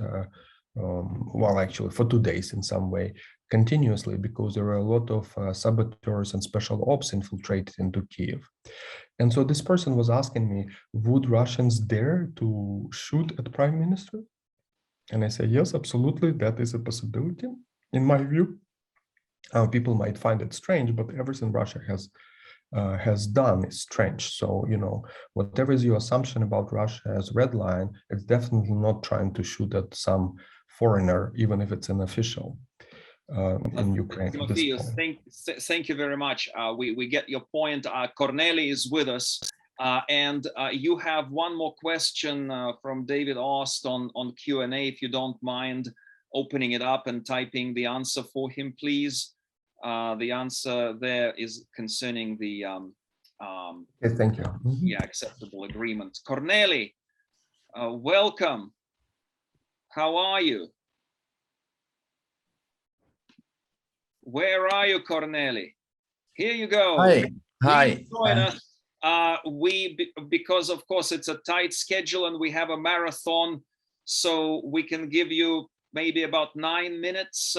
actually for 2 days in some way, continuously, because there were a lot of saboteurs and special ops infiltrated into Kyiv. And so this person was asking me, would Russians dare to shoot at prime minister? And I said, yes, absolutely, that is a possibility, in my view. People might find it strange, but everything Russia has done is strange. So, whatever is your assumption about Russia as red line, it's definitely not trying to shoot at some foreigner, even if it's an official. in Ukraine at this point. Thank you very much. We get your point. Corneli is with us. And you have one more question from David Aust on Q&A, if you don't mind opening it up and typing the answer for him, please. The answer there is concerning the Okay, thank you. acceptable agreement. Corneli, welcome. How are you? Where are you, Corneli? Here you go. Hi. Please join us. Because of course it's a tight schedule and we have a marathon, so we can give you maybe about 9 minutes.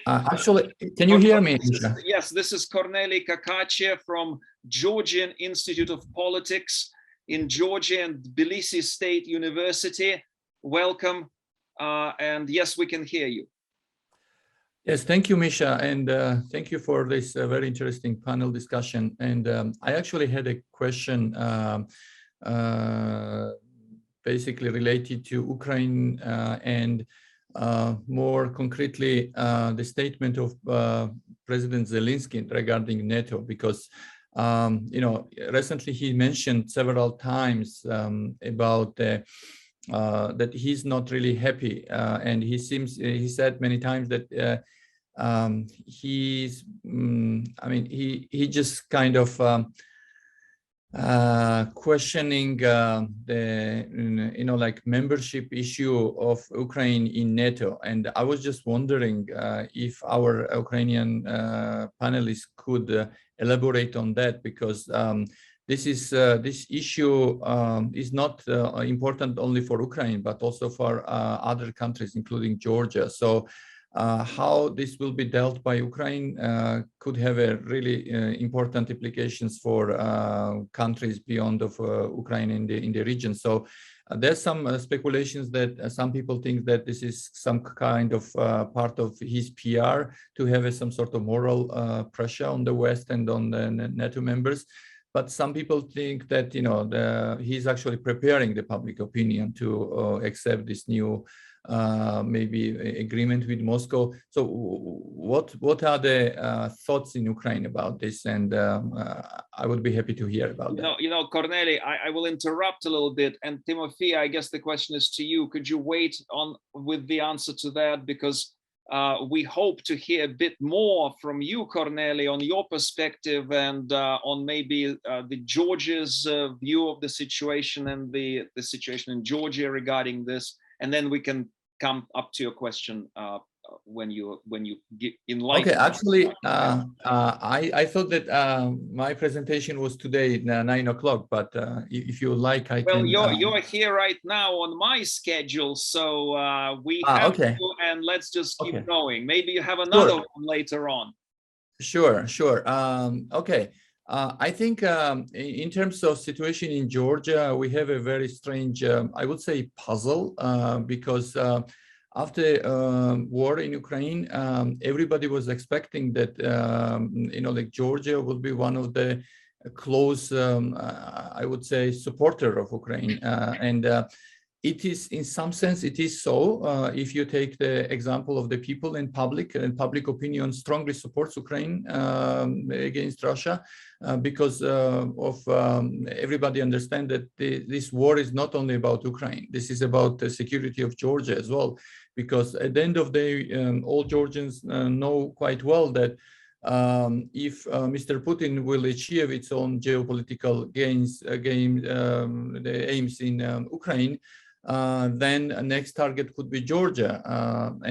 Actually, can you hear me? Yes, this is Corneli Kakache from Georgian Institute of Politics in Georgia and Tbilisi State University. Welcome. And yes, we can hear you. Yes, thank you, Misha, and thank you for this very interesting panel discussion. And I actually had a question basically related to Ukraine and more concretely the statement of President Zelensky regarding NATO, because recently he mentioned several times about that he's not really happy, and he said many times that he's he just kind of questioning the like membership issue of Ukraine in NATO. And I was just wondering if our Ukrainian panelists could elaborate on that, because this issue is not important only for Ukraine, but also for other countries, including Georgia. So how this will be dealt by Ukraine could have a really important implications for countries beyond of Ukraine in the region. So there's some speculations that some people think that this is some kind of part of his PR to have some sort of moral pressure on the West and on the NATO members. But some people think that he's actually preparing the public opinion to accept this new maybe agreement with Moscow. So what are the thoughts in Ukraine about this? And I would be happy to hear about that. Corneli, I will interrupt a little bit. And Timothy, I guess the question is to you. Could you wait on with the answer to that? Because we hope to hear a bit more from you, Corneli, on your perspective and on maybe the Georgia's view of the situation and the situation in Georgia regarding this. And then we can come up to your question when you get enlightened. Okay, actually, I thought that my presentation was today at 9 o'clock, but if you like, I can. Well, you're here right now on my schedule, so we have okay. to, and let's just keep going. Maybe you have another one later on. Sure. Okay. I think in terms of situation in Georgia, we have a very strange, I would say, puzzle, because after war in Ukraine, everybody was expecting that, like Georgia will be one of the close, I would say, supporter of Ukraine. And it is, in some sense, it is so. If you take the example of the people in public, and public opinion strongly supports Ukraine against Russia, because of everybody understand that this war is not only about Ukraine. This is about the security of Georgia as well, because at the end of the day, all Georgians know quite well that if Mr. Putin will achieve its own geopolitical gains, the aims in Ukraine, then next target could be Georgia.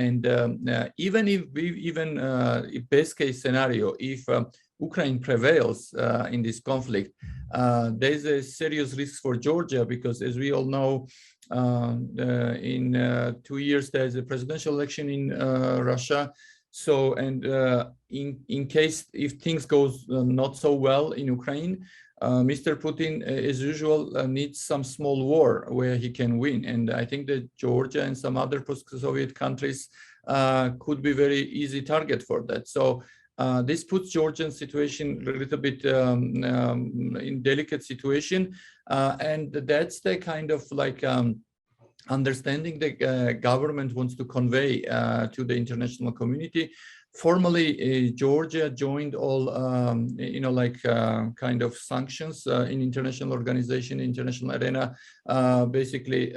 And even if best case scenario, if Ukraine prevails in this conflict, there's a serious risk for Georgia, because as we all know, in 2 years there's a presidential election in Russia. So, and in case if things goes not so well in Ukraine, Mr. Putin, as usual, needs some small war where he can win. And I think that Georgia and some other post-Soviet countries could be very easy target for that. So this puts Georgian situation a little bit in delicate situation. And that's the kind of like understanding the government wants to convey to the international community. Formally, Georgia joined all, kind of sanctions in international organization, international arena, basically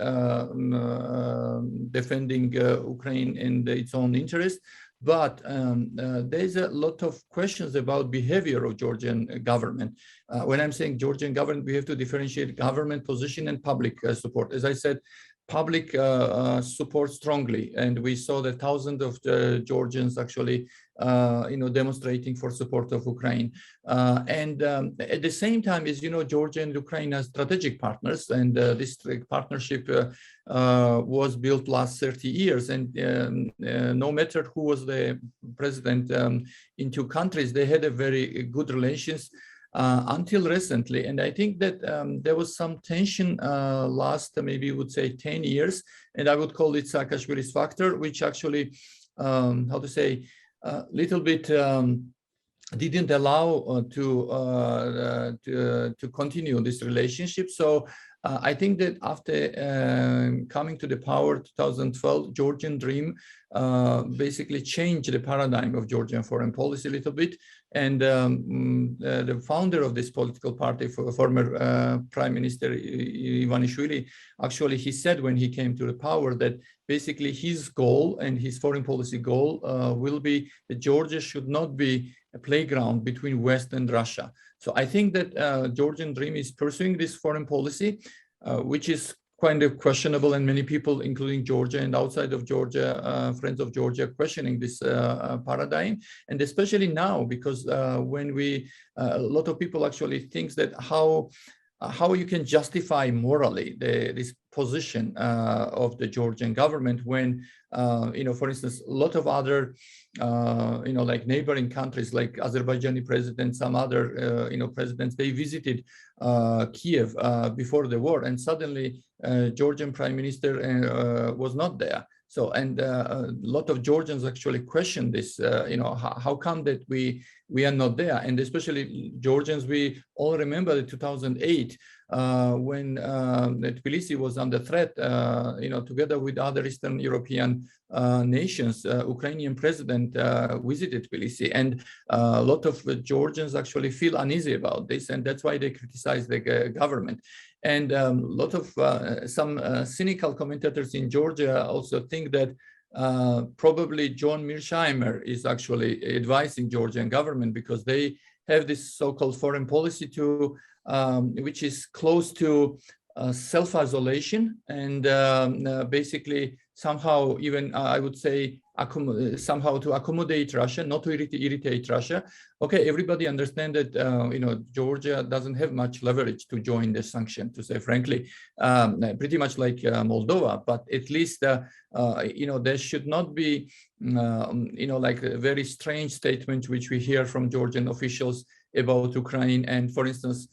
defending Ukraine in its own interest. But there's a lot of questions about behavior of Georgian government. When I'm saying Georgian government, we have to differentiate government position and public support. As I said, public support strongly, and we saw that thousands of Georgians actually, demonstrating for support of Ukraine. And at the same time, as you know, Georgia and Ukraine are strategic partners, and this partnership was built last 30 years. And no matter who was the president in two countries, they had a very good relations. Until recently. And I think that there was some tension last, maybe you would say 10 years, and I would call it Saakashvili's factor, which actually, little bit didn't allow to continue this relationship. So I think that after coming to the power 2012, Georgian Dream basically changed the paradigm of Georgian foreign policy a little bit. And the founder of this political party, former Prime Minister Ivanishvili, actually he said when he came to the power that basically his goal and his foreign policy goal will be that Georgia should not be a playground between West and Russia. So I think that Georgian Dream is pursuing this foreign policy, which is kind of questionable, and many people, including Georgia and outside of Georgia, friends of Georgia, questioning this paradigm. And especially now, because when a lot of people actually think that how you can justify morally this position of the Georgian government when, for instance, a lot of other, like neighboring countries like Azerbaijani president, some other, presidents, they visited Kiev before the war, and suddenly Georgian prime minister was not there. So, and a lot of Georgians actually question this, how come that we are not there? And especially Georgians, we all remember the 2008 when Tbilisi was under threat, together with other Eastern European nations. Ukrainian president visited Tbilisi, and a lot of Georgians actually feel uneasy about this, and that's why they criticize the government. And a lot of some cynical commentators in Georgia also think that probably John Mearsheimer is actually advising Georgian government, because they have this so-called foreign policy which is close to self-isolation, and basically somehow even I would say somehow to accommodate Russia, not to irritate Russia. Okay, everybody understands that Georgia doesn't have much leverage to join the sanction, to say frankly, pretty much like Moldova. But at least there should not be like a very strange statement which we hear from Georgian officials about Ukraine. And for instance,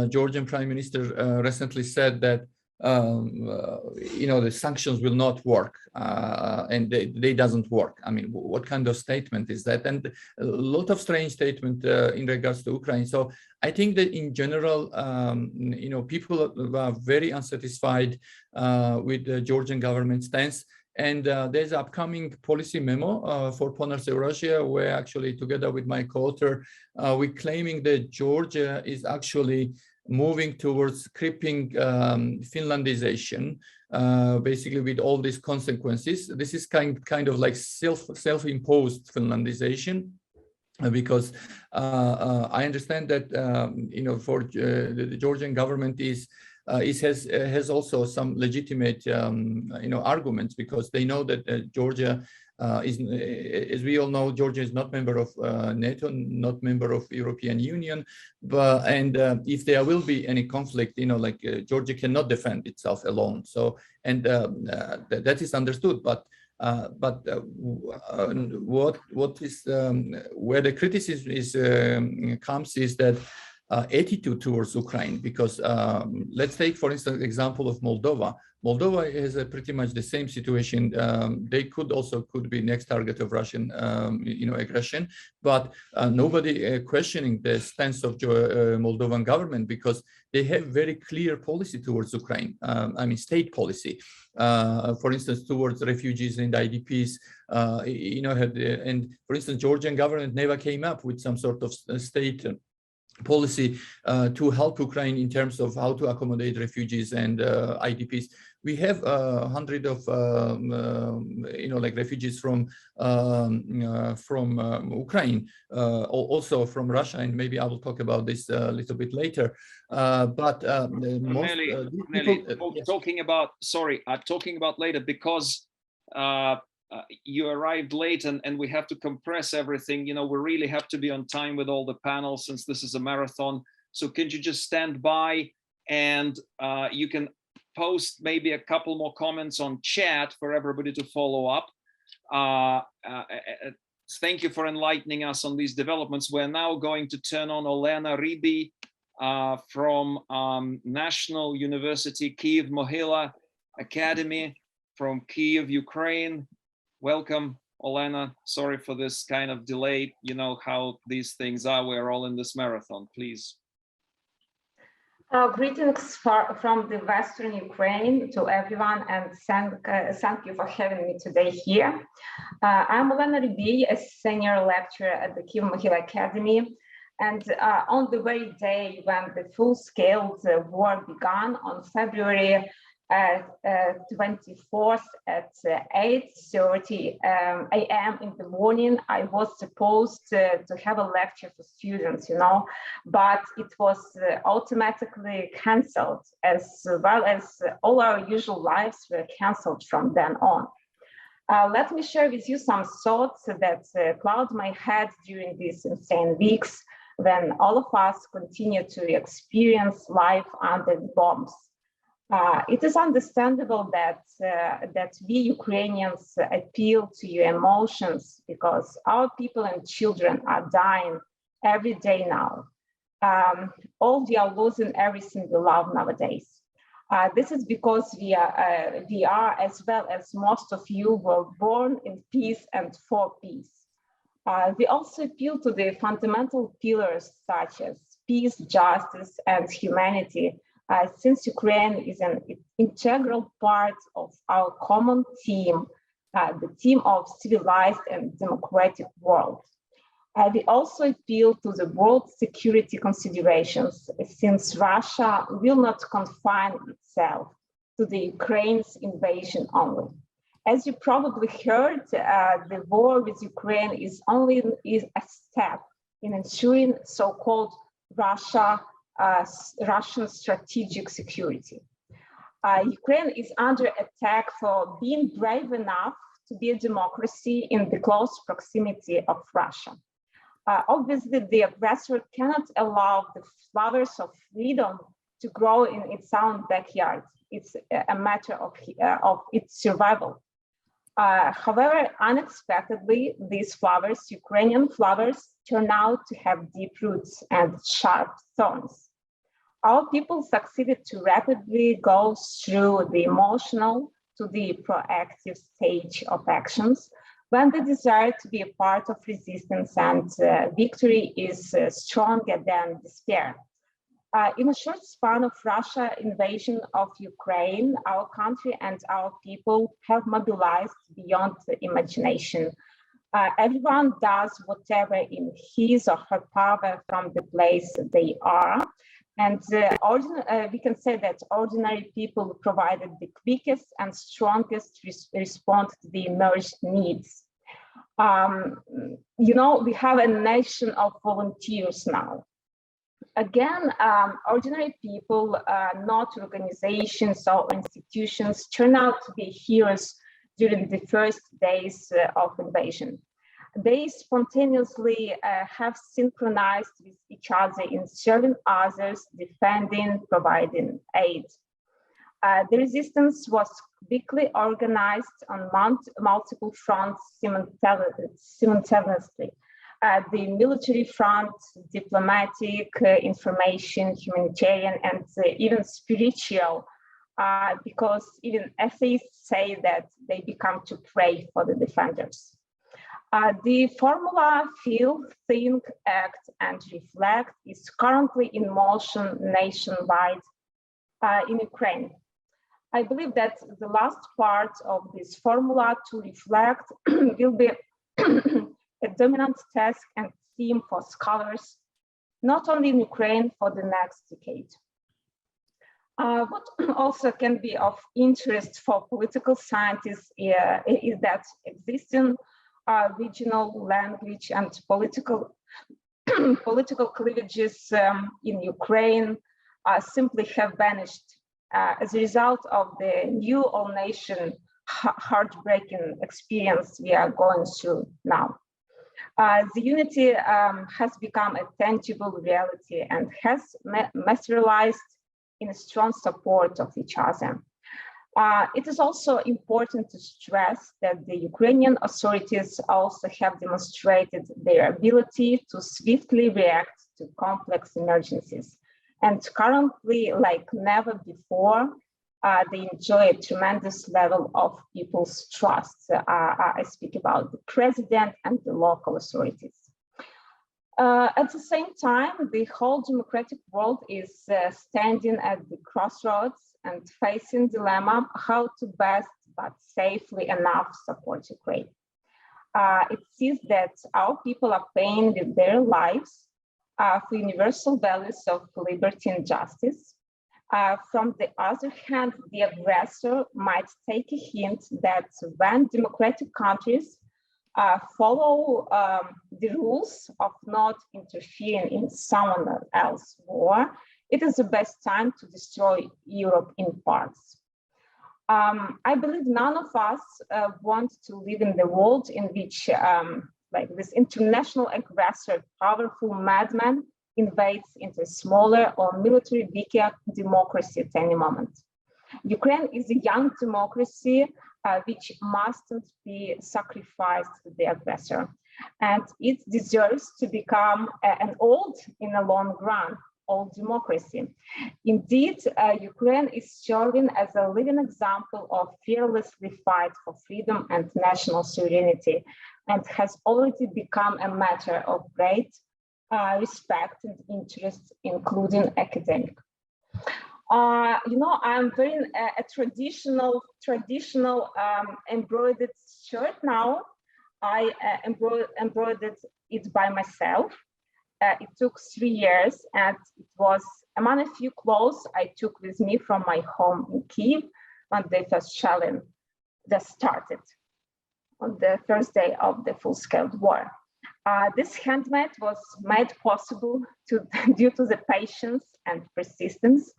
Georgian Prime Minister recently said that the sanctions will not work, and they doesn't work. I mean, what kind of statement is that? And a lot of strange statement in regards to Ukraine. So I think that in general, people are very unsatisfied with the Georgian government stance. And there's an upcoming policy memo for Ponars Eurasia, where actually together with my co-author, we're claiming that Georgia is actually moving towards creeping Finlandization, basically with all these consequences. This is kind of like self-imposed Finlandization, because I understand that for the Georgian government has also some legitimate arguments, because they know that Georgia is, as we all know, Georgia is not member of NATO, not member of European Union, and if there will be any conflict, Georgia cannot defend itself alone. So, and that is understood, but what is where the criticism comes is that attitude towards Ukraine, because let's take, for instance, the example of Moldova. Moldova is pretty much the same situation. They could be next target of Russian, aggression, but nobody questioning the stance of Moldovan government, because they have very clear policy towards Ukraine. State policy, for instance, towards refugees and IDPs. And for instance, Georgian government never came up with some sort of state policy to help Ukraine in terms of how to accommodate refugees and IDPs. We have hundreds of refugees from Ukraine, also from Russia, and maybe I will talk about this a little bit later. Talking about later, because you arrived late and we have to compress everything. We really have to be on time with all the panels since this is a marathon. So can you just stand by and you can post maybe a couple more comments on chat for everybody to follow up. Thank you for enlightening us on these developments. We're now going to turn on Olena Ryby from National University Kyiv Mohyla Academy from Kyiv, Ukraine. Welcome, Olena. Sorry for this kind of delay. You know how these things are. We're all in this marathon, please. Greetings from the Western Ukraine to everyone, and thank you for having me today here. I'm Olena Ryby, a senior lecturer at the Kyiv Mohyla Academy. And on the very day when the full-scale war began on February 24th at 8:30 a.m. in the morning, I was supposed to have a lecture for students, but it was automatically cancelled, as well as all our usual lives were cancelled from then on. Let me share with you some thoughts that cloud my head during these insane weeks when all of us continue to experience life under bombs. It is understandable that we Ukrainians appeal to your emotions because our people and children are dying every day now. All we are losing everything we love nowadays. This is because we are, as well as most of you, were born in peace and for peace. We also appeal to the fundamental pillars such as peace, justice, and humanity, since Ukraine is an integral part of our common team, the team of civilized and democratic world. We also appeal to the world security considerations, since Russia will not confine itself to the Ukraine's invasion only. As you probably heard, the war with Ukraine is only a step in ensuring so-called Russian strategic security. Ukraine is under attack for being brave enough to be a democracy in the close proximity of Russia. Obviously, the aggressor cannot allow the flowers of freedom to grow in its own backyard. It's a matter of its survival. However, unexpectedly, these flowers, Ukrainian flowers, turn out to have deep roots and sharp thorns. Our people succeeded to rapidly go through the emotional to the proactive stage of actions when the desire to be a part of resistance and victory is stronger than despair. In a short span of Russia invasion of Ukraine, our country and our people have mobilized beyond the imagination. Everyone does whatever in his or her power from the place they are. And we can say that ordinary people provided the quickest and strongest response to the emerged needs. We have a nation of volunteers now. Again, ordinary people, not organizations or institutions, turn out to be heroes during the first days of invasion. They spontaneously have synchronized with each other in serving others, defending, providing aid. The resistance was quickly organized on multiple fronts simultaneously. The military front, diplomatic, information, humanitarian, and even spiritual because even atheists say that they become to pray for the defenders. The formula Feel, Think, Act, and Reflect is currently in motion nationwide in Ukraine. I believe that the last part of this formula, to reflect, will be a dominant task and theme for scholars, not only in Ukraine, for the next decade. What also can be of interest for political scientists is that existing regional, language, and political cleavages in Ukraine simply have vanished as a result of the new all-nation heartbreaking experience we are going through now. The unity has become a tangible reality and has materialized in a strong support of each other. It is also important to stress that the Ukrainian authorities also have demonstrated their ability to swiftly react to complex emergencies. And currently, like never before, they enjoy a tremendous level of people's trust. I speak about the president and the local authorities. At the same time, the whole democratic world is standing at the crossroads and facing dilemma how to best but safely enough support Ukraine. It sees that our people are paying with their lives for universal values of liberty and justice. From the other hand, the aggressor might take a hint that when democratic countries follow the rules of not interfering in someone else's war, it is the best time to destroy Europe in parts. I believe none of us want to live in the world in which like this international aggressor, powerful madman invades into a smaller or military weaker democracy at any moment. Ukraine is a young democracy which mustn't be sacrificed to the aggressor. And it deserves to become an old, in the long run, old democracy. Indeed, Ukraine is serving as a living example of fearlessly fight for freedom and national sovereignty, and has already become a matter of great respect and interest, including academic. I'm wearing a traditional embroidered shirt now. I embroidered it by myself. It took 3 years, and it was among a few clothes I took with me from my home in Kyiv when the first shelling just started on the first day of the full-scale war. This handmade was made possible due to the patience and persistence,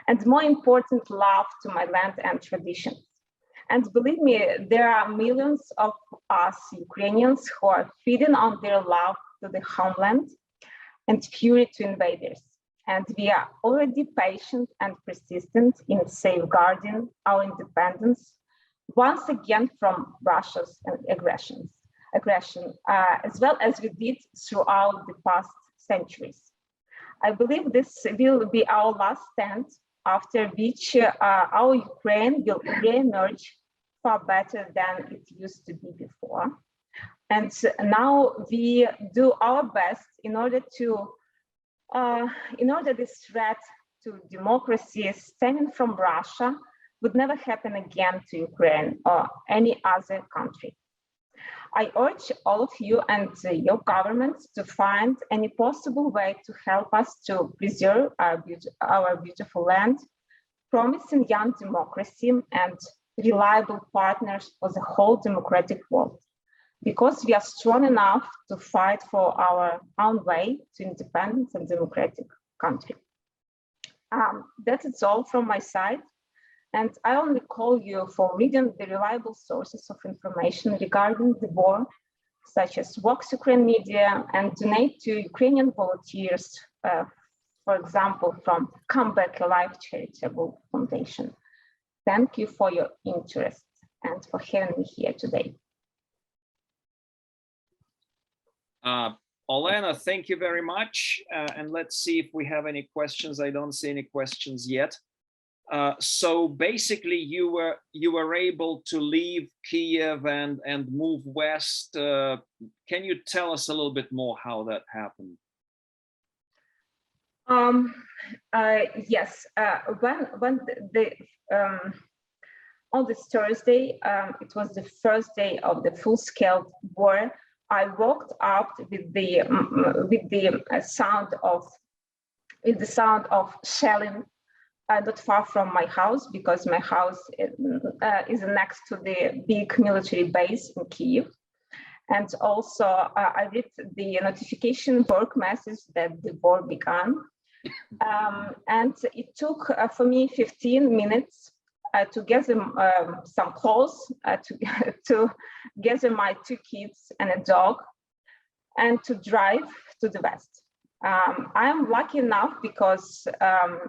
and more important, love to my land and traditions. And believe me, there are millions of us Ukrainians who are feeding on their love to the homeland and fury to invaders. And we are already patient and persistent in safeguarding our independence, once again from Russia's aggression, as well as we did throughout the past centuries. I believe this will be our last stand, after which our Ukraine will re-emerge far better than it used to be before. And now we do our best in order this threat to democracy stemming from Russia would never happen again to Ukraine or any other country. I urge all of you and your governments to find any possible way to help us to preserve our beautiful land, promising young democracy and reliable partners for the whole democratic world, because we are strong enough to fight for our own way to independence and democratic country. That is all from my side. And I only call you for reading the reliable sources of information regarding the war, such as Vox Ukraine Media, and donate to Ukrainian volunteers, for example, from Come Back Alive Charitable Foundation. Thank you for your interest and for having me here today. Olena, thank you very much. And let's see if we have any questions. I don't see any questions yet. So basically, you were able to leave Kiev and move west. Can you tell us a little bit more how that happened? Yes. When the on this Thursday, it was the first day of the full-scale war. I walked up with the sound of shelling, not far from my house, because my house is next to the big military base in Kyiv. And also, I read the notification work message that the war began. And it took for me 15 minutes to gather some clothes, to gather my 2 kids and a dog, and to drive to the west. I am lucky enough because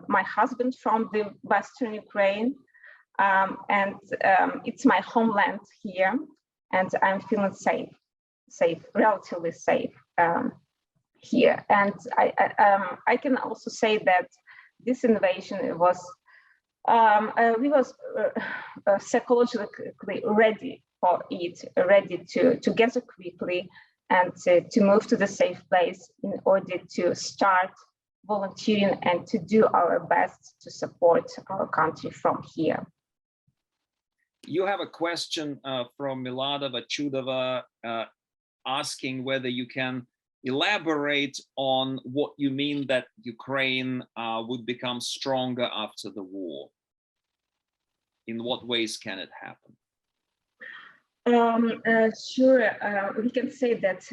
my husband from the Western Ukraine, and it's my homeland here, and I'm feeling safe, relatively safe here. And I can also say that this invasion was, we was psychologically ready for it, ready to gather quickly and to move to the safe place in order to start volunteering and to do our best to support our country from here. You have a question from Milada Vachudova asking whether you can elaborate on what you mean that Ukraine would become stronger after the war. In what ways can it happen? Sure, we can say that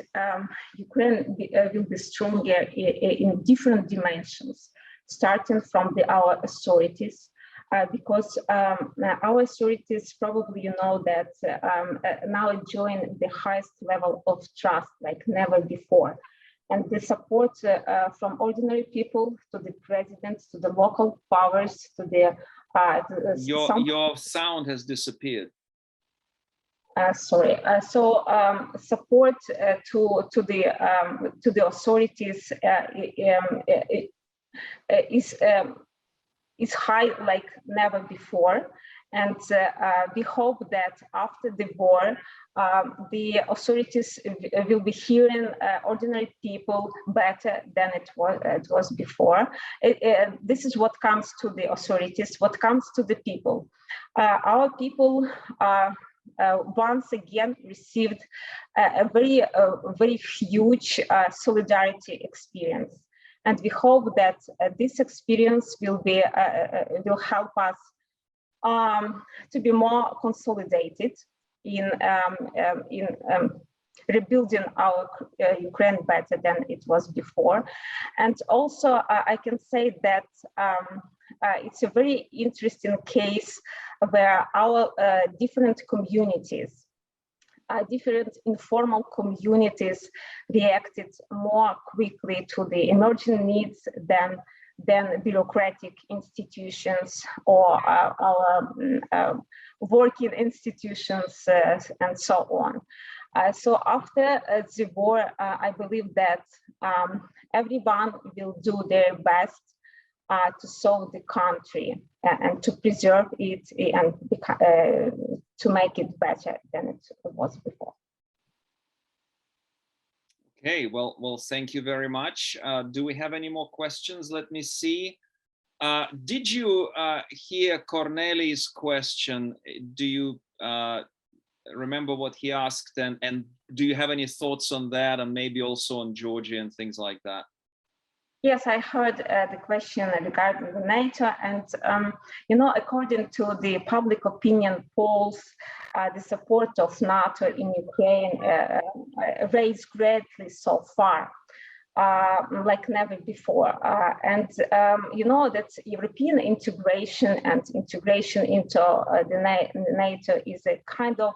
Ukraine will be stronger in different dimensions, starting from our authorities, because our authorities, probably you know that now enjoying the highest level of trust like never before. And the support from ordinary people to the president, to the local powers, to the... Your sound has disappeared. Sorry. Support to the authorities is high like never before, and we hope that after the war, the authorities will be hearing ordinary people better than it was before. This is what comes to the authorities. What comes to the people? Our people once again received a very huge solidarity experience, and we hope that this experience will help us to be more consolidated in rebuilding our Ukraine better than it was before. And also, I can say that it's a very interesting case where our different communities, different informal communities reacted more quickly to the emerging needs than bureaucratic institutions or our working institutions and so on. So after the war, I believe that everyone will do their best to solve the country and to preserve it and to make it better than it was before. Okay, well, thank you very much. Do we have any more questions? Let me see. Did you hear Corneli's question? Do you remember what he asked? And do you have any thoughts on that, and maybe also on Georgia and things like that? Yes, I heard the question regarding the NATO, and according to the public opinion polls, the support of NATO in Ukraine raised greatly so far, like never before. And you know that European integration and integration into the NATO is a kind of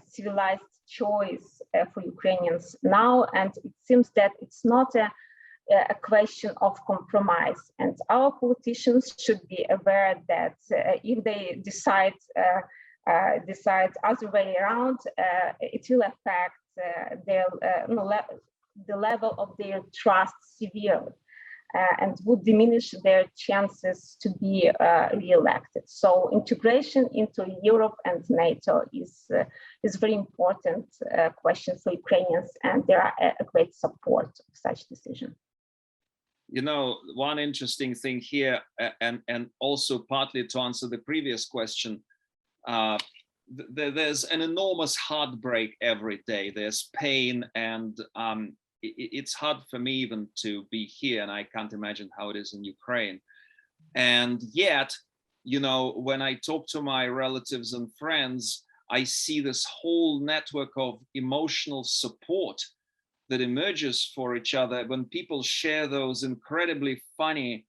civilized choice for Ukrainians now, and it seems that it's not a question of compromise, and our politicians should be aware that if they decide other way around, it will affect the level of their trust severely. and would diminish their chances to be re-elected. So integration into Europe and NATO is very important question for Ukrainians, and there are a great support of such decision. You know, one interesting thing here, and also partly to answer the previous question, there's an enormous heartbreak every day. There's pain, and it's hard for me even to be here, and I can't imagine how it is in Ukraine. And yet, you know, when I talk to my relatives and friends, I see this whole network of emotional support that emerges for each other when people share those incredibly funny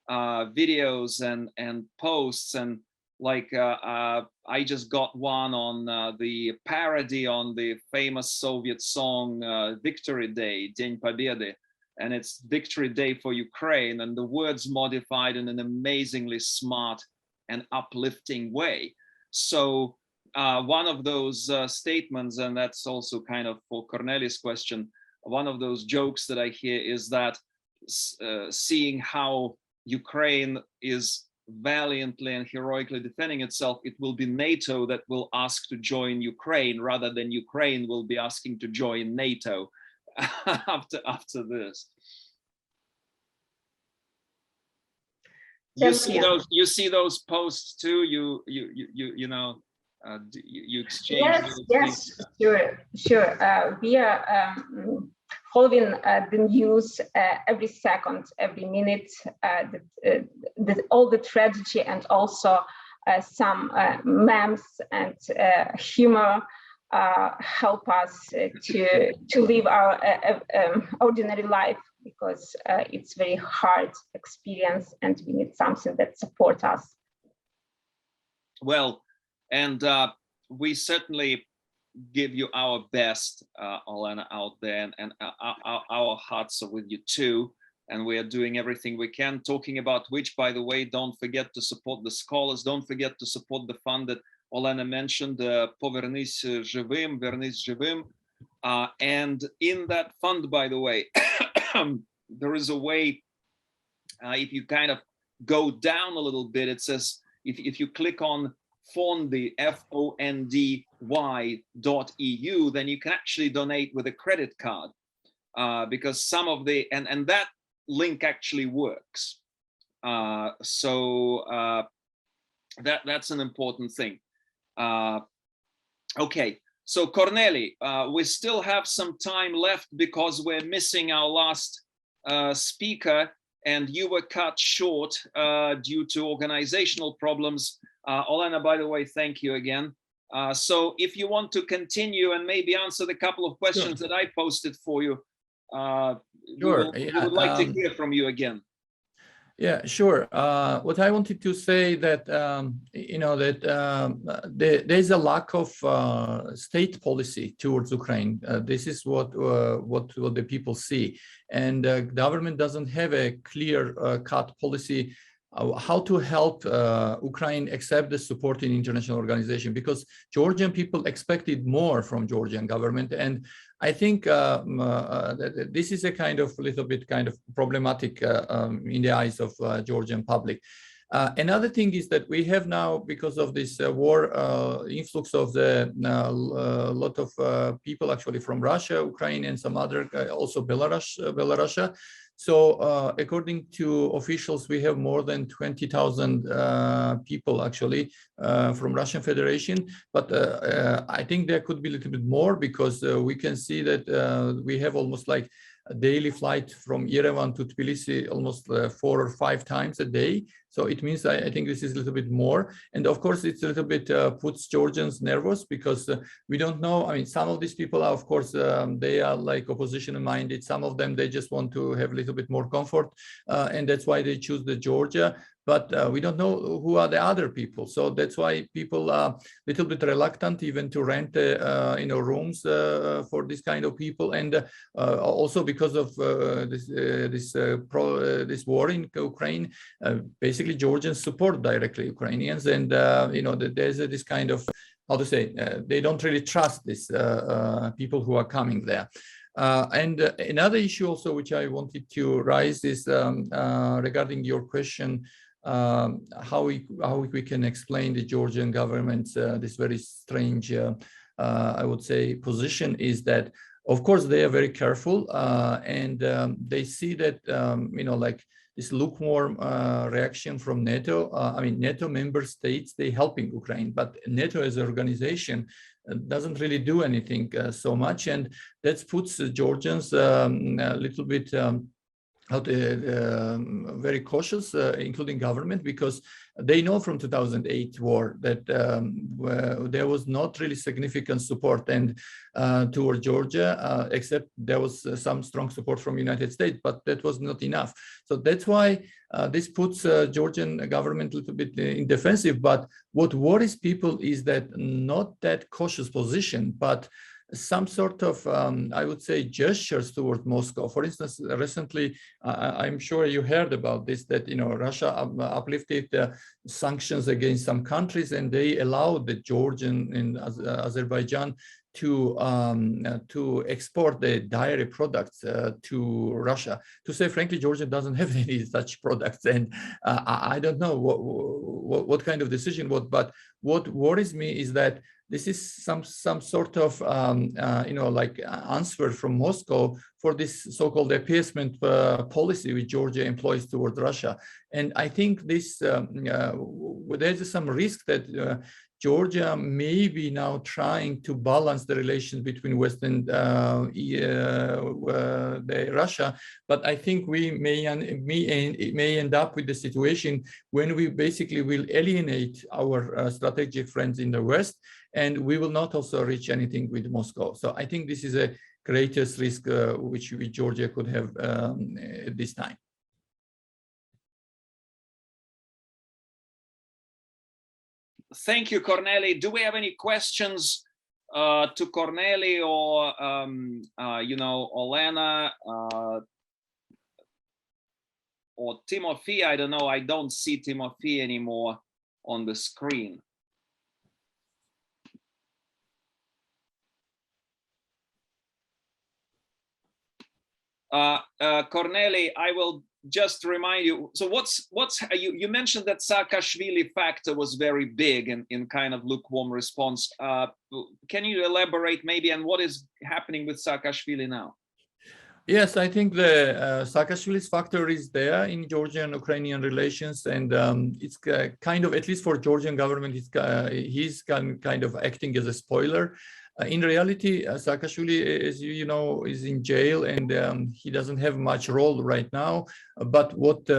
videos and posts. And like I just got one on the parody on the famous Soviet song Victory Day, День Победы, and it's Victory Day for Ukraine, and the words modified in an amazingly smart and uplifting way. So one of those statements, and that's also kind of for Corneli's question, one of those jokes that I hear is that seeing how Ukraine is valiantly and heroically defending itself, it will be NATO that will ask to join Ukraine rather than Ukraine will be asking to join NATO after this. You see those posts too. You know, you exchange. Yes, sure. We are following the news every second, every minute, all the tragedy, and also some memes and humor help us to live our ordinary life, because it's very hard experience, and we need something that supports us. Well, and we certainly give you our best, Olena, out there, and our hearts are with you too. And we are doing everything we can, talking about which, by the way, don't forget to support the scholars, don't forget to support the fund that Olena mentioned, Повернись живим, Вернись живим. And in that fund, by the way, there is a way, if you kind of go down a little bit, it says, if you click on Fondy, FONDY.EU, then you can actually donate with a credit card, because some of the, and that link actually works. So that's an important thing. Okay, so Corneli, we still have some time left because we're missing our last speaker, and you were cut short due to organizational problems. Olena, by the way, thank you again. So if you want to continue and maybe answer the couple of questions that I posted for you, we would like to hear from you again. Yeah, sure. What I wanted to say that, you know, that there's a lack of state policy towards Ukraine. This is what the people see. And the government doesn't have a clear cut policy how to help Ukraine accept the support in international organization, because Georgian people expected more from Georgian government. And I think this is a kind of little bit kind of problematic in the eyes of Georgian public. Another thing is that we have now, because of this war, influx of the lot of people actually from Russia, Ukraine, and some other, also Belarus. So according to officials, we have more than 20,000 people actually from Russian Federation. But I think there could be a little bit more, because we can see that we have almost like a daily flight from Yerevan to Tbilisi almost 4 or 5 times a day. So it means I think this is a little bit more. And of course, it's a little bit puts Georgians nervous, because we don't know. I mean, some of these people are, of course, they are like opposition minded. Some of them, they just want to have a little bit more comfort. And that's why they choose the Georgia. But we don't know who are the other people. So that's why people are a little bit reluctant even to rent rooms for this kind of people. And also because of this war in Ukraine, basically Georgians support directly Ukrainians. And, there's this kind of, how to say, they don't really trust these people who are coming there. And another issue also which I wanted to raise is regarding your question, how we can explain the Georgian government's this very strange, I would say, position is that, of course, they are very careful and they see that, like this lukewarm reaction from NATO. I mean, NATO member states, they helping Ukraine, but NATO as an organization doesn't really do anything so much. And that puts Georgians a little bit very cautious, including government, because they know from 2008 war that there was not really significant support and toward Georgia, except there was some strong support from United States, but that was not enough. So that's why this puts Georgian government a little bit in defensive. But what worries people is that not that cautious position, but some sort of, I would say, gestures toward Moscow. For instance, recently, I'm sure you heard about this, that Russia uplifted sanctions against some countries, and they allowed the Georgian and Azerbaijan to export the dairy products to Russia. To say frankly, Georgia doesn't have any such products, and I don't know what kind of decision. But what worries me is that this is some sort of like answer from Moscow for this so-called appeasement policy which Georgia employs toward Russia. And I think this there's some risk that Georgia may be now trying to balance the relations between West and Russia, but I think we may end up with the situation when we basically will alienate our strategic friends in the West, and we will not also reach anything with Moscow. So I think this is a greatest risk which Georgia could have at this time. Thank you, Corneli. Do we have any questions to Corneli or, Olena or Timothy? I don't know. I don't see Timothy anymore on the screen. Corneli, I will just remind you. So you mentioned that Saakashvili factor was very big in kind of lukewarm response. Can you elaborate maybe on what is happening with Saakashvili now? Yes, I think the Saakashvili's factor is there in Georgian-Ukrainian relations, and it's kind of, at least for Georgian government, he's kind of acting as a spoiler. In reality, Saakashvili, as you know, is in jail, and he doesn't have much role right now. But what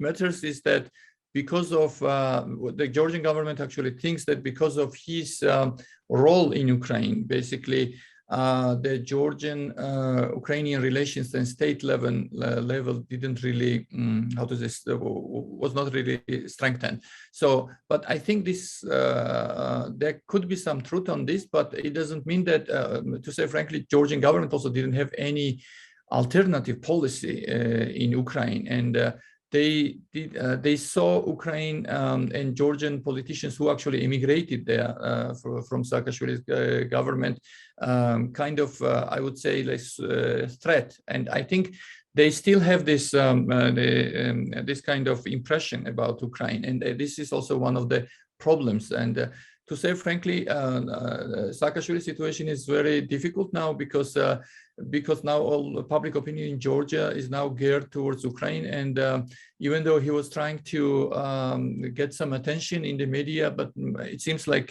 matters is that because of the Georgian government actually thinks that because of his role in Ukraine, basically the Georgian Ukrainian relations and state level didn't really was not really strengthened. So, but I think this there could be some truth on this, but it doesn't mean that to say frankly, Georgian government also didn't have any alternative policy in Ukraine, and they saw Ukraine and Georgian politicians who actually immigrated there from Saakashvili's government kind of, I would say, less threat. And I think they still have this this kind of impression about Ukraine, and this is also one of the problems. And to say frankly, Saakashvili's situation is very difficult now because now all public opinion in Georgia is now geared towards Ukraine, and even though he was trying to get some attention in the media, but it seems like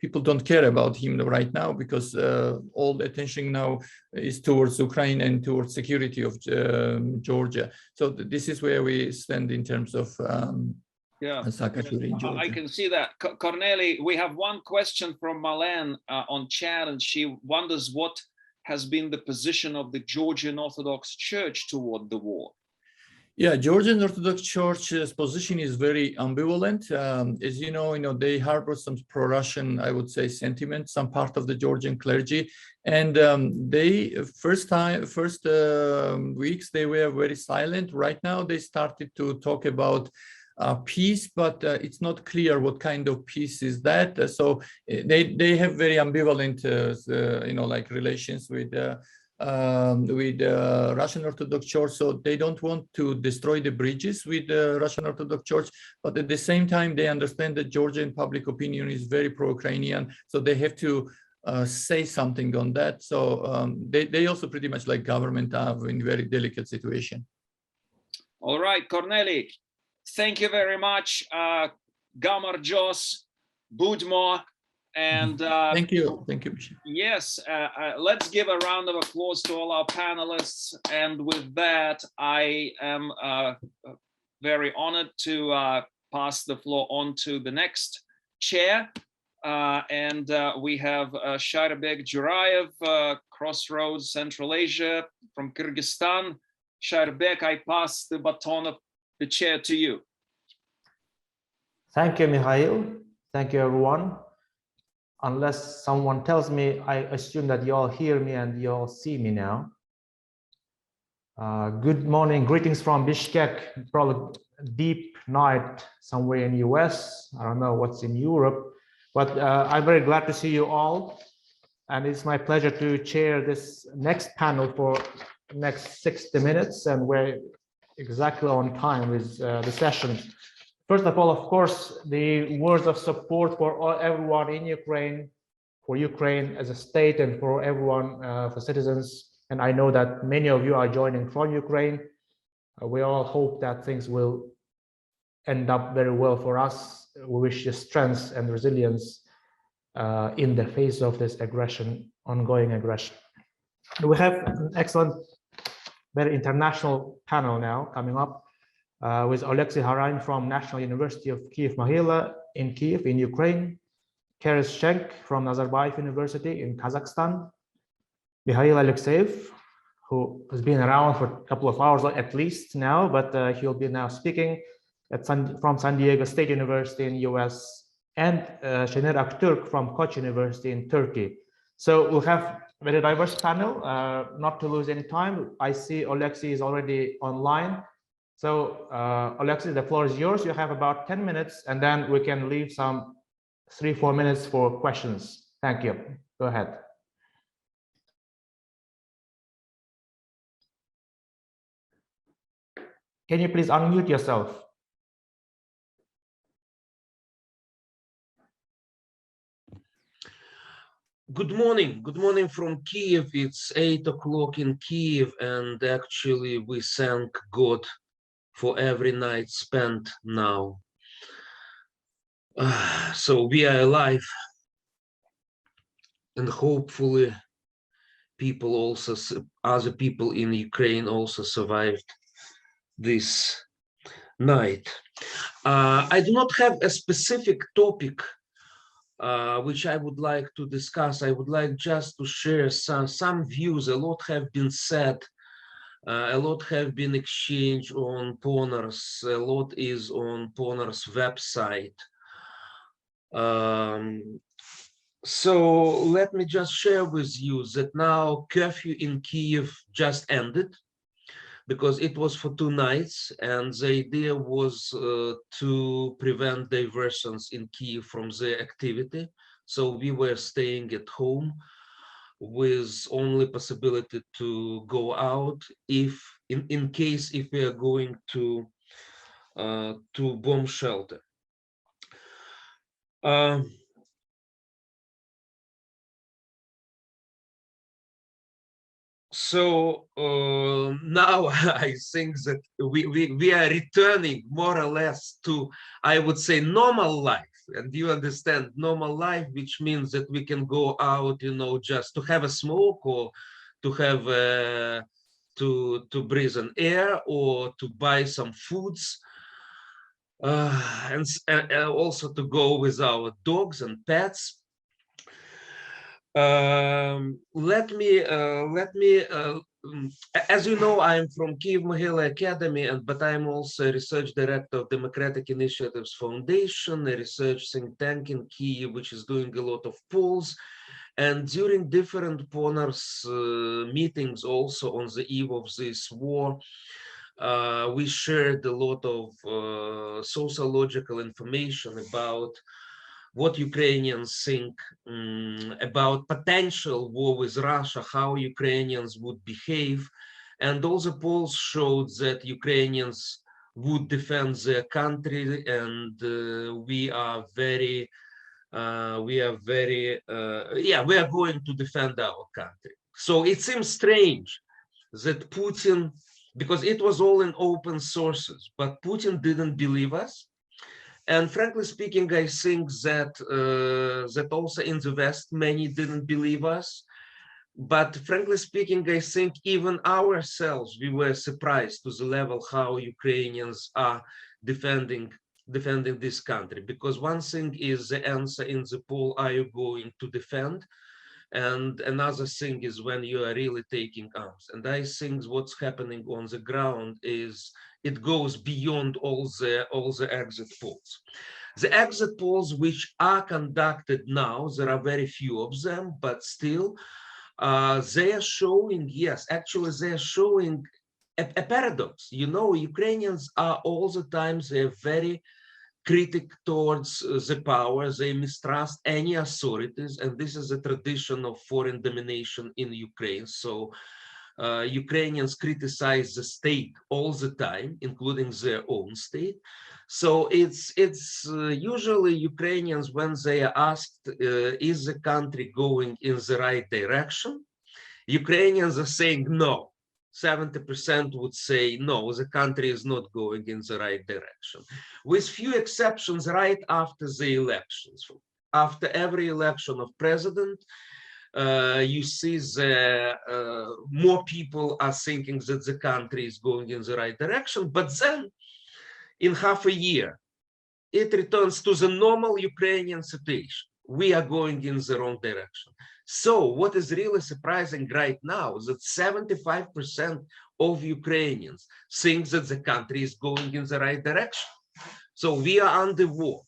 people don't care about him right now because all the attention now is towards Ukraine and towards security of Georgia. So this is where we stand in terms of Saakashvili in Georgia. I can see that. Corneli, we have one question from Malen on chat, and she wonders what has been the position of the Georgian Orthodox Church toward the war. Yeah, Georgian Orthodox Church's position is very ambivalent. As you know, they harbor some pro-Russian, I would say, sentiment, some part of the Georgian clergy, and they first weeks they were very silent. Right now, they started to talk about peace, but it's not clear what kind of peace is that. So they have very ambivalent, like relations with with Russian Orthodox Church, so they don't want to destroy the bridges with the Russian Orthodox Church, but at the same time, they understand that Georgian public opinion is very pro-Ukrainian, so they have to say something on that. So they also pretty much like government are in very delicate situation. All right, Corneli, thank you very much. Gamar Jos, Budmo, and thank you, Michelle. Yes, let's give a round of applause to all our panelists. And with that, I am very honored to pass the floor on to the next chair. And we have Shairbek Jurayev, Crossroads Central Asia from Kyrgyzstan. Shairbek, I pass the baton of the chair to you. Thank you, Mikhail. Thank you, everyone. Unless someone tells me, I assume that you all hear me and you all see me now. Good morning, greetings from Bishkek, probably deep night somewhere in the US. I don't know what's in Europe, but I'm very glad to see you all. And it's my pleasure to chair this next panel for the next 60 minutes, and we're exactly on time with the session. First of all, of course, the words of support for everyone in Ukraine, for Ukraine as a state, and for everyone, for citizens. And I know that many of you are joining from Ukraine. We all hope that things will end up very well for us. We wish you strength and resilience in the face of this aggression, ongoing aggression. We have an excellent, very international panel now coming up. With Alexei Harain from National University of Kyiv-Mohyla in Kyiv, in Ukraine, Keres Shenk from Nazarbayev University in Kazakhstan, Mikhail Alexeyev, who has been around for a couple of hours at least now, but he'll be now speaking from San Diego State University in the US, and Şener Aktürk from Koç University in Turkey. So we'll have a very diverse panel, not to lose any time. I see Alexei is already online. So Alexei, the floor is yours. You have about 10 minutes, and then we can leave some 3-4 minutes for questions. Thank you. Go ahead. Can you please unmute yourself? Good morning from Kyiv. It's 8 o'clock in Kyiv, and actually we thank God for every night spent now. So we are alive, and hopefully people also, other people in Ukraine also survived this night. I do not have a specific topic which I would like to discuss. I would like just to share some views. A lot have been said. A lot have been exchanged on Ponor's. A lot is on Ponor's website. So let me just share with you that now curfew in Kyiv just ended, because it was for 2 nights, and the idea was to prevent diversions in Kyiv from the activity. So we were staying at home with only possibility to go out if in case if we are going to bomb shelter. So now I think that we are returning more or less to, I would say, normal life. And you understand normal life, which means that we can go out, you know, just to have a smoke, or to have to breathe an air, or to buy some foods, and also to go with our dogs and pets. Let me as you know, I'm from Kyiv-Mohyla Academy, but I'm also a research director of Democratic Initiatives Foundation, a research think tank in Kyiv, which is doing a lot of polls. And during different Ponor's meetings, also on the eve of this war, we shared a lot of sociological information about what Ukrainians think about potential war with Russia, how Ukrainians would behave. And all the polls showed that Ukrainians would defend their country, and we are going to defend our country. So it seems strange that Putin, because it was all in open sources, but Putin didn't believe us. And frankly speaking, I think that that also in the West, many didn't believe us. But frankly speaking, I think even ourselves, we were surprised to the level how Ukrainians are defending this country. Because one thing is the answer in the poll, are you going to defend? And another thing is when you are really taking arms. And I think what's happening on the ground is it goes beyond all the exit polls. The exit polls which are conducted now, there are very few of them, but still, they are showing, yes, actually they are showing a paradox. You know, Ukrainians are all the time, they're very critic towards the power, they mistrust any authorities, and this is a tradition of foreign domination in Ukraine. So Ukrainians criticize the state all the time, including their own state. So it's usually Ukrainians, when they are asked, is the country going in the right direction? Ukrainians are saying no. 70% would say no, the country is not going in the right direction. With few exceptions, right after the elections. After every election of president, you see more people are thinking that the country is going in the right direction, but then in half a year, it returns to the normal Ukrainian situation. We are going in the wrong direction. So what is really surprising right now is that 75% of Ukrainians think that the country is going in the right direction. So we are under war,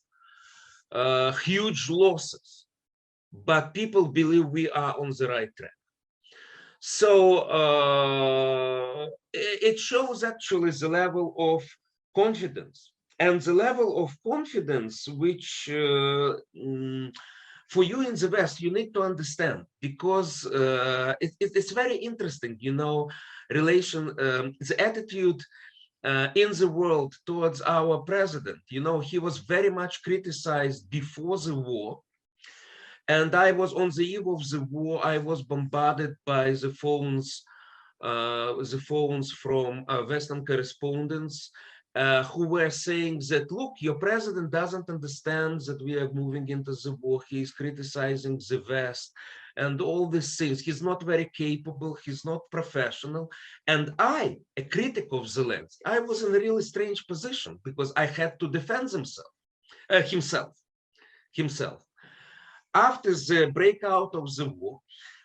huge losses, but people believe we are on the right track. So it shows actually the level of confidence, and the level of confidence which for you in the West, you need to understand, because it's very interesting, you know, the attitude in the world towards our president. You know, he was very much criticized before the war. And I was on the eve of the war, I was bombarded by the phones from Western correspondents who were saying that, look, your president doesn't understand that we are moving into the war. He's criticizing the West and all these things. He's not very capable. He's not professional. And I, a critic of Zelensky, I was in a really strange position because I had to defend himself. After the breakout of the war,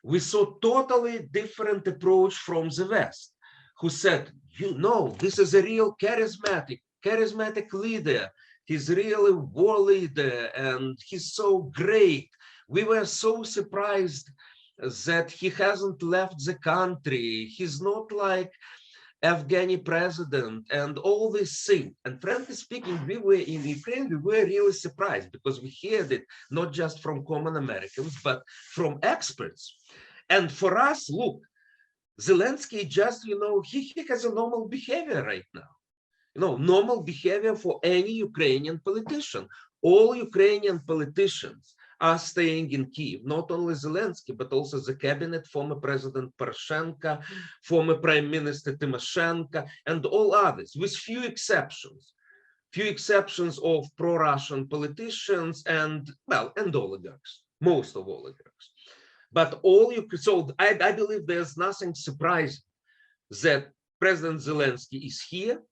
we saw totally different approach from the West, who said, you know, this is a real charismatic leader. He's really a war leader, and he's so great. We were so surprised that he hasn't left the country. He's not like Afghani president and all these things. And frankly speaking, we were in Ukraine, we were really surprised because we heard it not just from common Americans, but from experts. And for us, look, Zelensky just, you know, he has a normal behavior right now. You know, normal behavior for any Ukrainian politician. All Ukrainian politicians are staying in Kyiv, not only Zelensky, but also the cabinet, former President Poroshenko, former Prime Minister Tymoshenko, and all others, with few exceptions of pro-Russian politicians and, well, and oligarchs, most of oligarchs. But so I believe there's nothing surprising that President Zelensky is here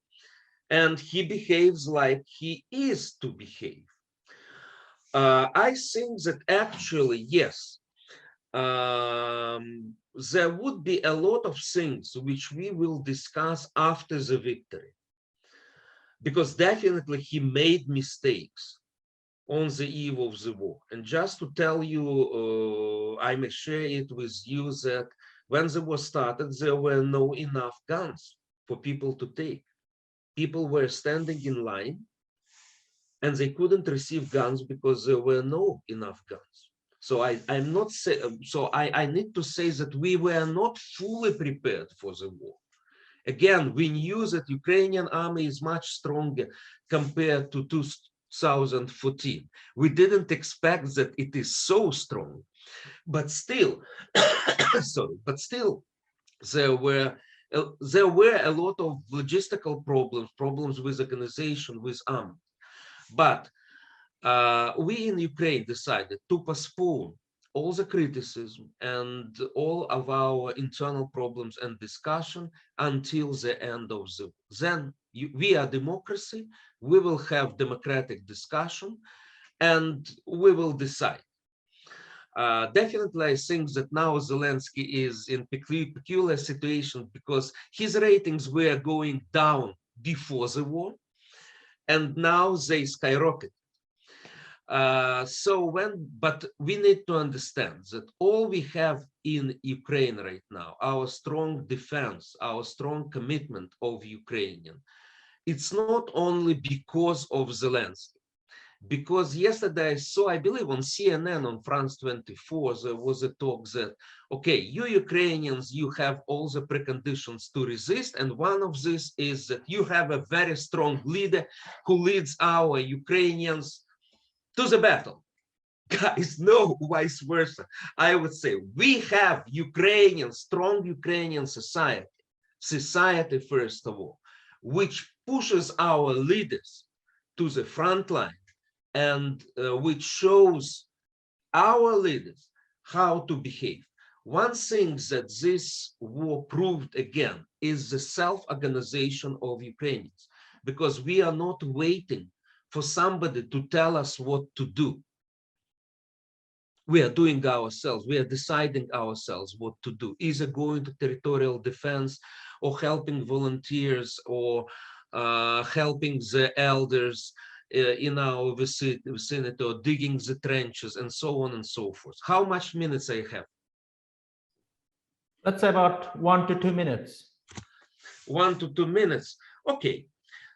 and he behaves like he is to behave. I think that actually, yes, there would be a lot of things which we will discuss after the victory, because definitely he made mistakes on the eve of the war. And just to tell you, I may share it with you that when the war started, there were no enough guns for people to take. People were standing in line and they couldn't receive guns because there were no enough guns. So I'm not so I need to say that we were not fully prepared for the war. Again, we knew that Ukrainian army is much stronger compared to 2014. We didn't expect that it is so strong, but still, sorry, but still, there were a lot of logistical problems with organization, with army. But we in Ukraine decided to postpone all the criticism and all of our internal problems and discussion until the end of the war. Then we are democracy, we will have democratic discussion, and we will decide. Definitely, I think that now Zelensky is in peculiar situation because his ratings were going down before the war, and now they skyrocket. But we need to understand that all we have in Ukraine right now, our strong defense, our strong commitment of Ukrainian, it's not only because of Zelensky. Because yesterday I saw, I believe on CNN, on France 24, there was a talk that, okay, you Ukrainians, you have all the preconditions to resist. And one of this is that you have a very strong leader who leads our Ukrainians to the battle. Guys, no, vice versa. I would say we have strong Ukrainian society first of all, which pushes our leaders to the front line and which shows our leaders how to behave. One thing that this war proved again is the self-organization of Ukrainians, because we are not waiting for somebody to tell us what to do. We are doing ourselves, we are deciding ourselves what to do, either going to territorial defense or helping volunteers or helping the elders in our vicinity or digging the trenches and so on and so forth. How much minutes I have? Let's say about 1 to 2 minutes. 1 to 2 minutes. Okay.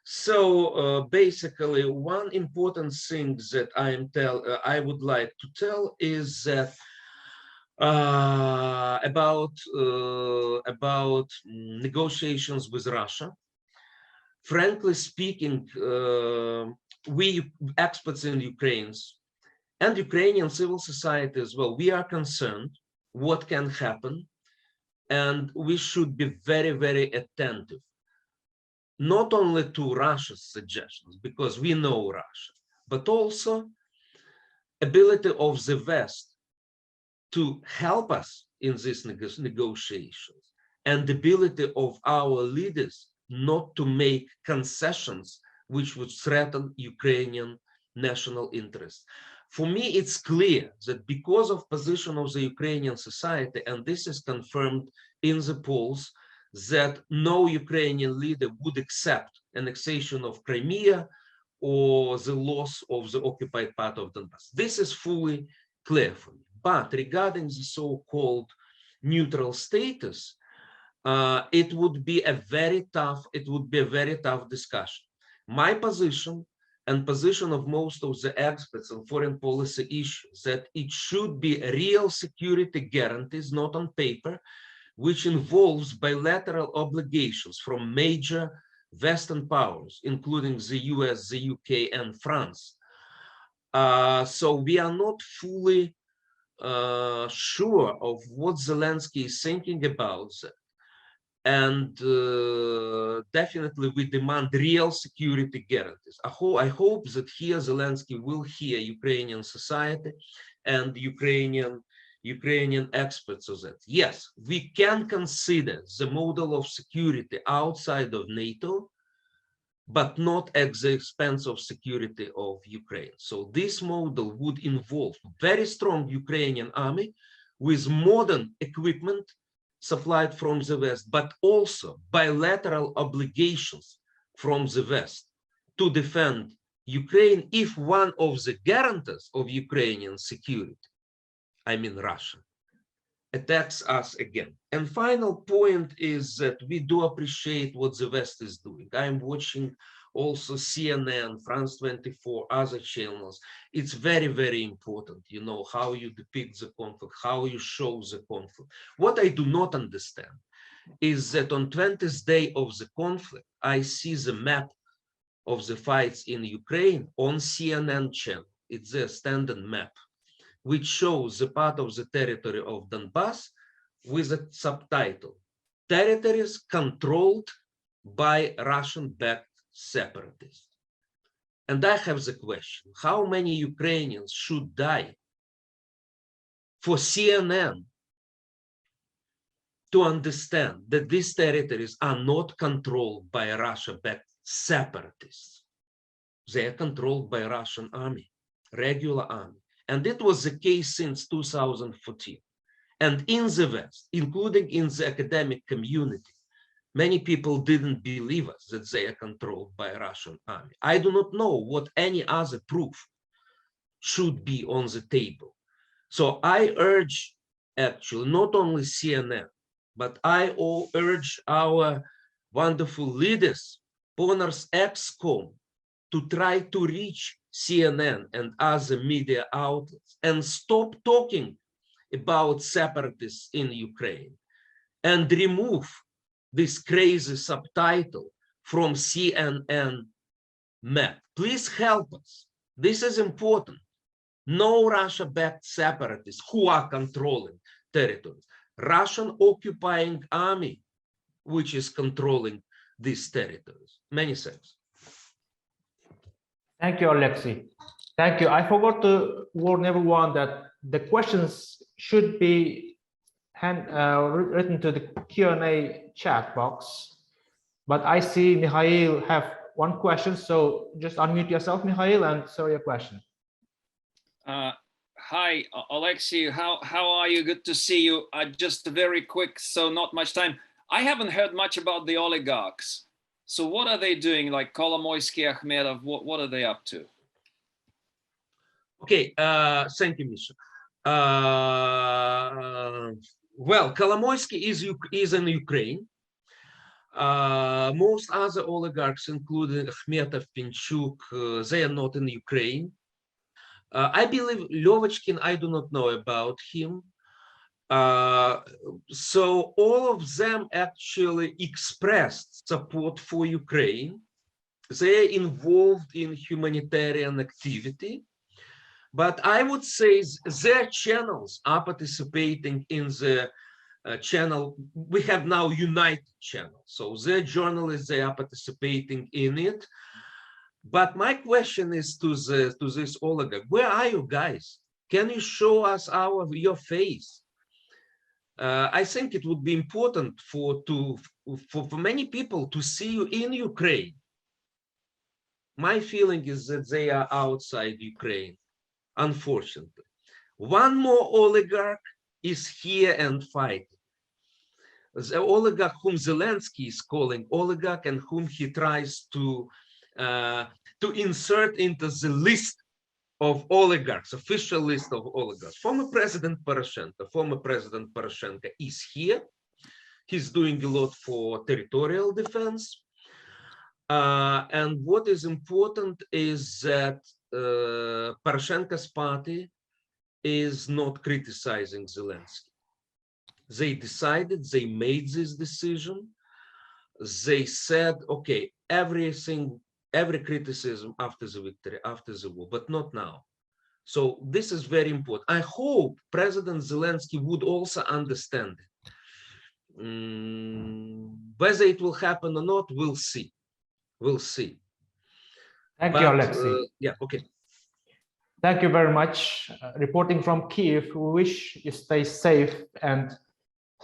So basically, one important thing that I would like to tell is that about negotiations with Russia. Frankly speaking, we experts in Ukraine and Ukrainian civil society as well, we are concerned what can happen, and we should be very, very attentive. Not only to Russia's suggestions, because we know Russia, but also ability of the West to help us in these negotiations, and the ability of our leaders not to make concessions which would threaten Ukrainian national interests. For me, it's clear that because of position of the Ukrainian society, and this is confirmed in the polls, that no Ukrainian leader would accept annexation of Crimea or the loss of the occupied part of Donbass. This is fully clear for me. But regarding the so-called neutral status, it would be a very tough discussion. My position and position of most of the experts on foreign policy issues that it should be real security guarantees, not on paper, which involves bilateral obligations from major Western powers, including the US, the UK, and France. So we are not fully sure of what Zelensky is thinking about that. And definitely we demand real security guarantees. I hope that here Zelensky will hear Ukrainian society and Ukrainian experts of that. Yes, we can consider the model of security outside of NATO, but not at the expense of security of Ukraine. So this model would involve very strong Ukrainian army with modern equipment supplied from the West, but also bilateral obligations from the West to defend Ukraine if one of the guarantors of Ukrainian security, I mean Russia, attacks us again. And final point is that we do appreciate what the West is doing. I'm watching also CNN, France 24, other channels. It's very, very important, you know, how you depict the conflict, how you show the conflict. What I do not understand is that on 20th day of the conflict, I see the map of the fights in Ukraine on CNN channel. It's a standard map, which shows the part of the territory of Donbass with a subtitle, territories controlled by Russian-backed separatists. And I have the question, how many Ukrainians should die for CNN to understand that these territories are not controlled by Russia-backed separatists? They are controlled by Russian army, regular army. And it was the case since 2014. And in the West, including in the academic community, many people didn't believe us that they are controlled by Russian army. I do not know what any other proof should be on the table. So I urge, actually, not only CNN, but I urge our wonderful leaders, Ponars ExCom, to try to reach CNN and other media outlets and stop talking about separatists in Ukraine and remove this crazy subtitle from CNN map. Please help us. This is important. No Russia-backed separatists who are controlling territories. Russian occupying army, which is controlling these territories. Many thanks. Thank you, Alexei. Thank you. I forgot to warn everyone that the questions should be written to the Q&A chat box. But I see Mikhail have one question, so just unmute yourself, Mikhail, and show your question. Hi, Alexei. How are you? Good to see you. Just very quick, so not much time. I haven't heard much about the oligarchs. So what are they doing? Like Kolomoisky, Akhmedov, what are they up to? Okay, thank you, Misha. Well, Kolomoisky is in Ukraine. Most other oligarchs, including Akhmetov, Pinchuk, they are not in Ukraine. I believe Levachkin, I do not know about him. So all of them actually expressed support for Ukraine. They are involved in humanitarian activity. But I would say their channels are participating in the channel. We have now United channel. So their journalists, they are participating in it. But my question is to this oligarch, where are you guys? Can you show us your face? I think it would be important for many people to see you in Ukraine. My feeling is that they are outside Ukraine, unfortunately. One more oligarch is here and fighting. The oligarch whom Zelensky is calling oligarch and whom he tries to insert into the list of oligarchs, official list of oligarchs. Former President Poroshenko is here. He's doing a lot for territorial defense. And what is important is that Poroshenko's party is not criticizing Zelensky. They decided, they made this decision. They said, okay, every criticism after the victory, after the war, but not now. So this is very important. I hope President Zelensky would also understand it. Whether it will happen or not, we'll see. We'll see. Thank you, Alexei. Yeah, okay. Thank you very much. Reporting from Kiev, we wish you stay safe and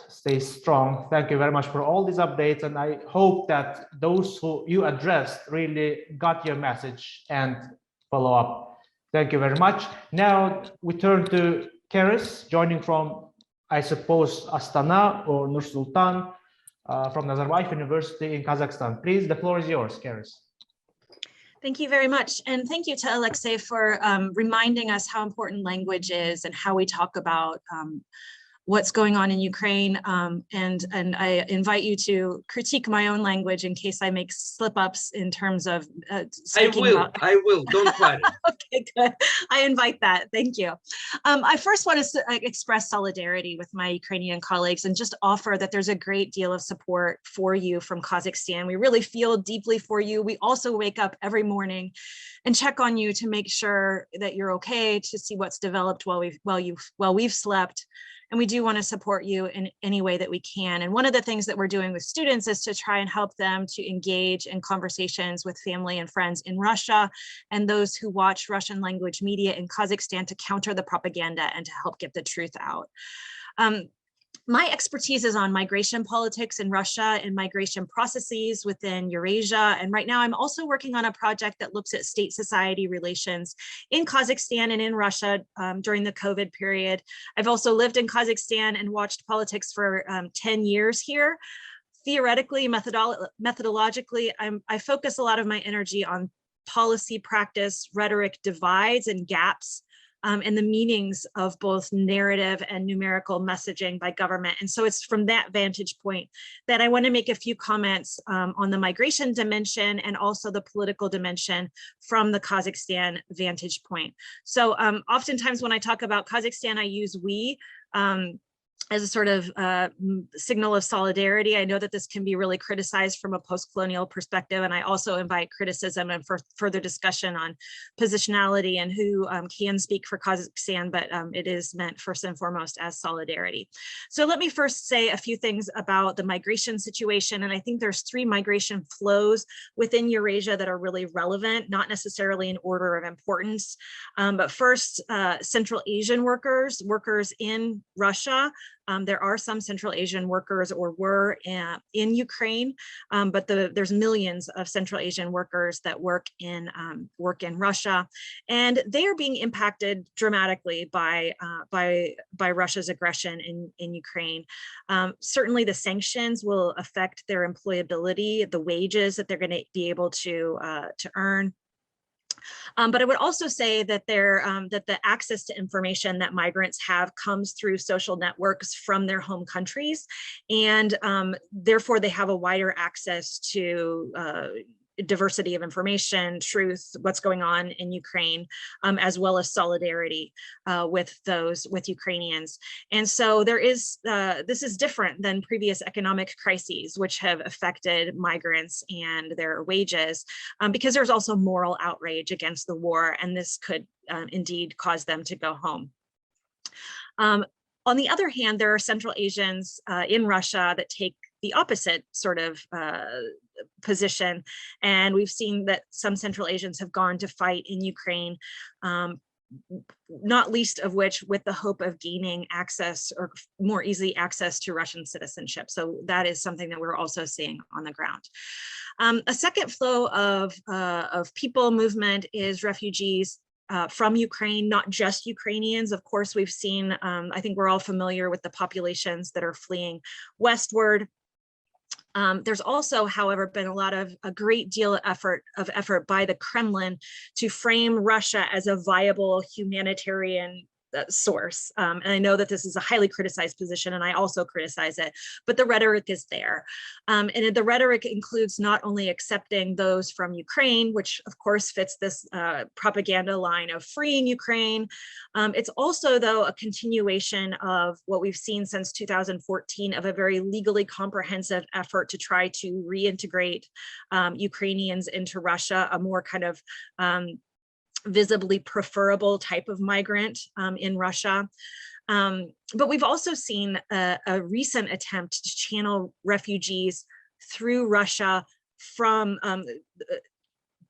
stay strong. Thank you very much for all these updates. And I hope that those who you addressed really got your message and follow up. Thank you very much. Now we turn to Keris, joining from, I suppose, Astana or Nur Sultan from Nazarbayev University in Kazakhstan. Please, the floor is yours, Keris. Thank you very much. And thank you to Alexei for reminding us how important language is and how we talk about what's going on in Ukraine. And I invite you to critique my own language in case I make slip-ups in terms of speaking about. I will, don't worry. Okay, good. I invite that. Thank you. I first want to express solidarity with my Ukrainian colleagues and just offer that there's a great deal of support for you from Kazakhstan. We really feel deeply for you. We also wake up every morning and check on you to make sure that you're okay, to see what's developed while we've slept. And we do want to support you in any way that we can. And one of the things that we're doing with students is to try and help them to engage in conversations with family and friends in Russia and those who watch Russian language media in Kazakhstan to counter the propaganda and to help get the truth out. My expertise is on migration politics in Russia and migration processes within Eurasia. And right now I'm also working on a project that looks at state-society relations in Kazakhstan and in Russia during the COVID period. I've also lived in Kazakhstan and watched politics for 10 years here. Theoretically, methodologically, I focus a lot of my energy on policy, practice, rhetoric divides and gaps, and the meanings of both narrative and numerical messaging by government. And so it's from that vantage point that I want to make a few comments on the migration dimension and also the political dimension from the Kazakhstan vantage point. So oftentimes when I talk about Kazakhstan, I use we as a sort of signal of solidarity. I know that this can be really criticized from a post-colonial perspective, and I also invite criticism and further discussion on positionality and who can speak for Kazakhstan, but it is meant first and foremost as solidarity. So let me first say a few things about the migration situation, and I think there's 3 migration flows within Eurasia that are really relevant, not necessarily in order of importance. But first, Central Asian workers in Russia. There are some Central Asian workers or were in Ukraine, but there's millions of Central Asian workers that work in Russia, and they are being impacted dramatically by Russia's aggression in Ukraine. Certainly, the sanctions will affect their employability, the wages that they're going to be able to earn. But I would also say that that the access to information that migrants have comes through social networks from their home countries, and therefore they have a wider access to diversity of information, truth, what's going on in Ukraine, as well as solidarity with Ukrainians. And so there is, this is different than previous economic crises, which have affected migrants and their wages, because there's also moral outrage against the war, and this could indeed cause them to go home. On the other hand, there are Central Asians in Russia that take the opposite sort of position. And we've seen that some Central Asians have gone to fight in Ukraine, not least of which with the hope of gaining access or more easily access to Russian citizenship. So that is something that we're also seeing on the ground. A second flow of people movement is refugees from Ukraine, not just Ukrainians. Of course, we've seen, I think we're all familiar with the populations that are fleeing westward. There's also, however, been a great deal of effort by the Kremlin to frame Russia as a viable humanitarian source. And I know that this is a highly criticized position, and I also criticize it, but the rhetoric is there. And the rhetoric includes not only accepting those from Ukraine, which of course fits this propaganda line of freeing Ukraine. It's also, though, a continuation of what we've seen since 2014 of a very legally comprehensive effort to try to reintegrate Ukrainians into Russia, a more kind of visibly preferable type of migrant in Russia. But we've also seen a recent attempt to channel refugees through Russia from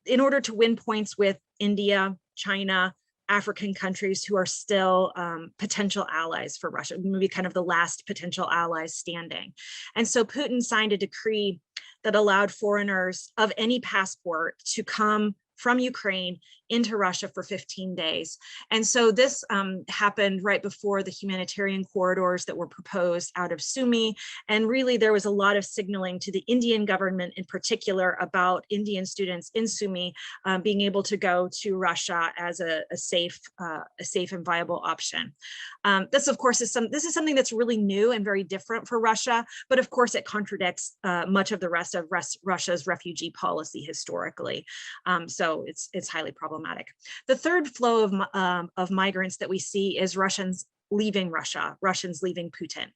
in order to win points with India, China, African countries who are still potential allies for Russia, maybe kind of the last potential allies standing. And so Putin signed a decree that allowed foreigners of any passport to come from Ukraine into Russia for 15 days. And so this happened right before the humanitarian corridors that were proposed out of Sumy. And really there was a lot of signaling to the Indian government in particular about Indian students in Sumy being able to go to Russia as a safe and viable option. This of course is something that's really new and very different for Russia, but of course it contradicts much of the rest of Russia's refugee policy historically. So it's highly problematic. The third flow of migrants that we see is Russians leaving Russia, Russians leaving Putin.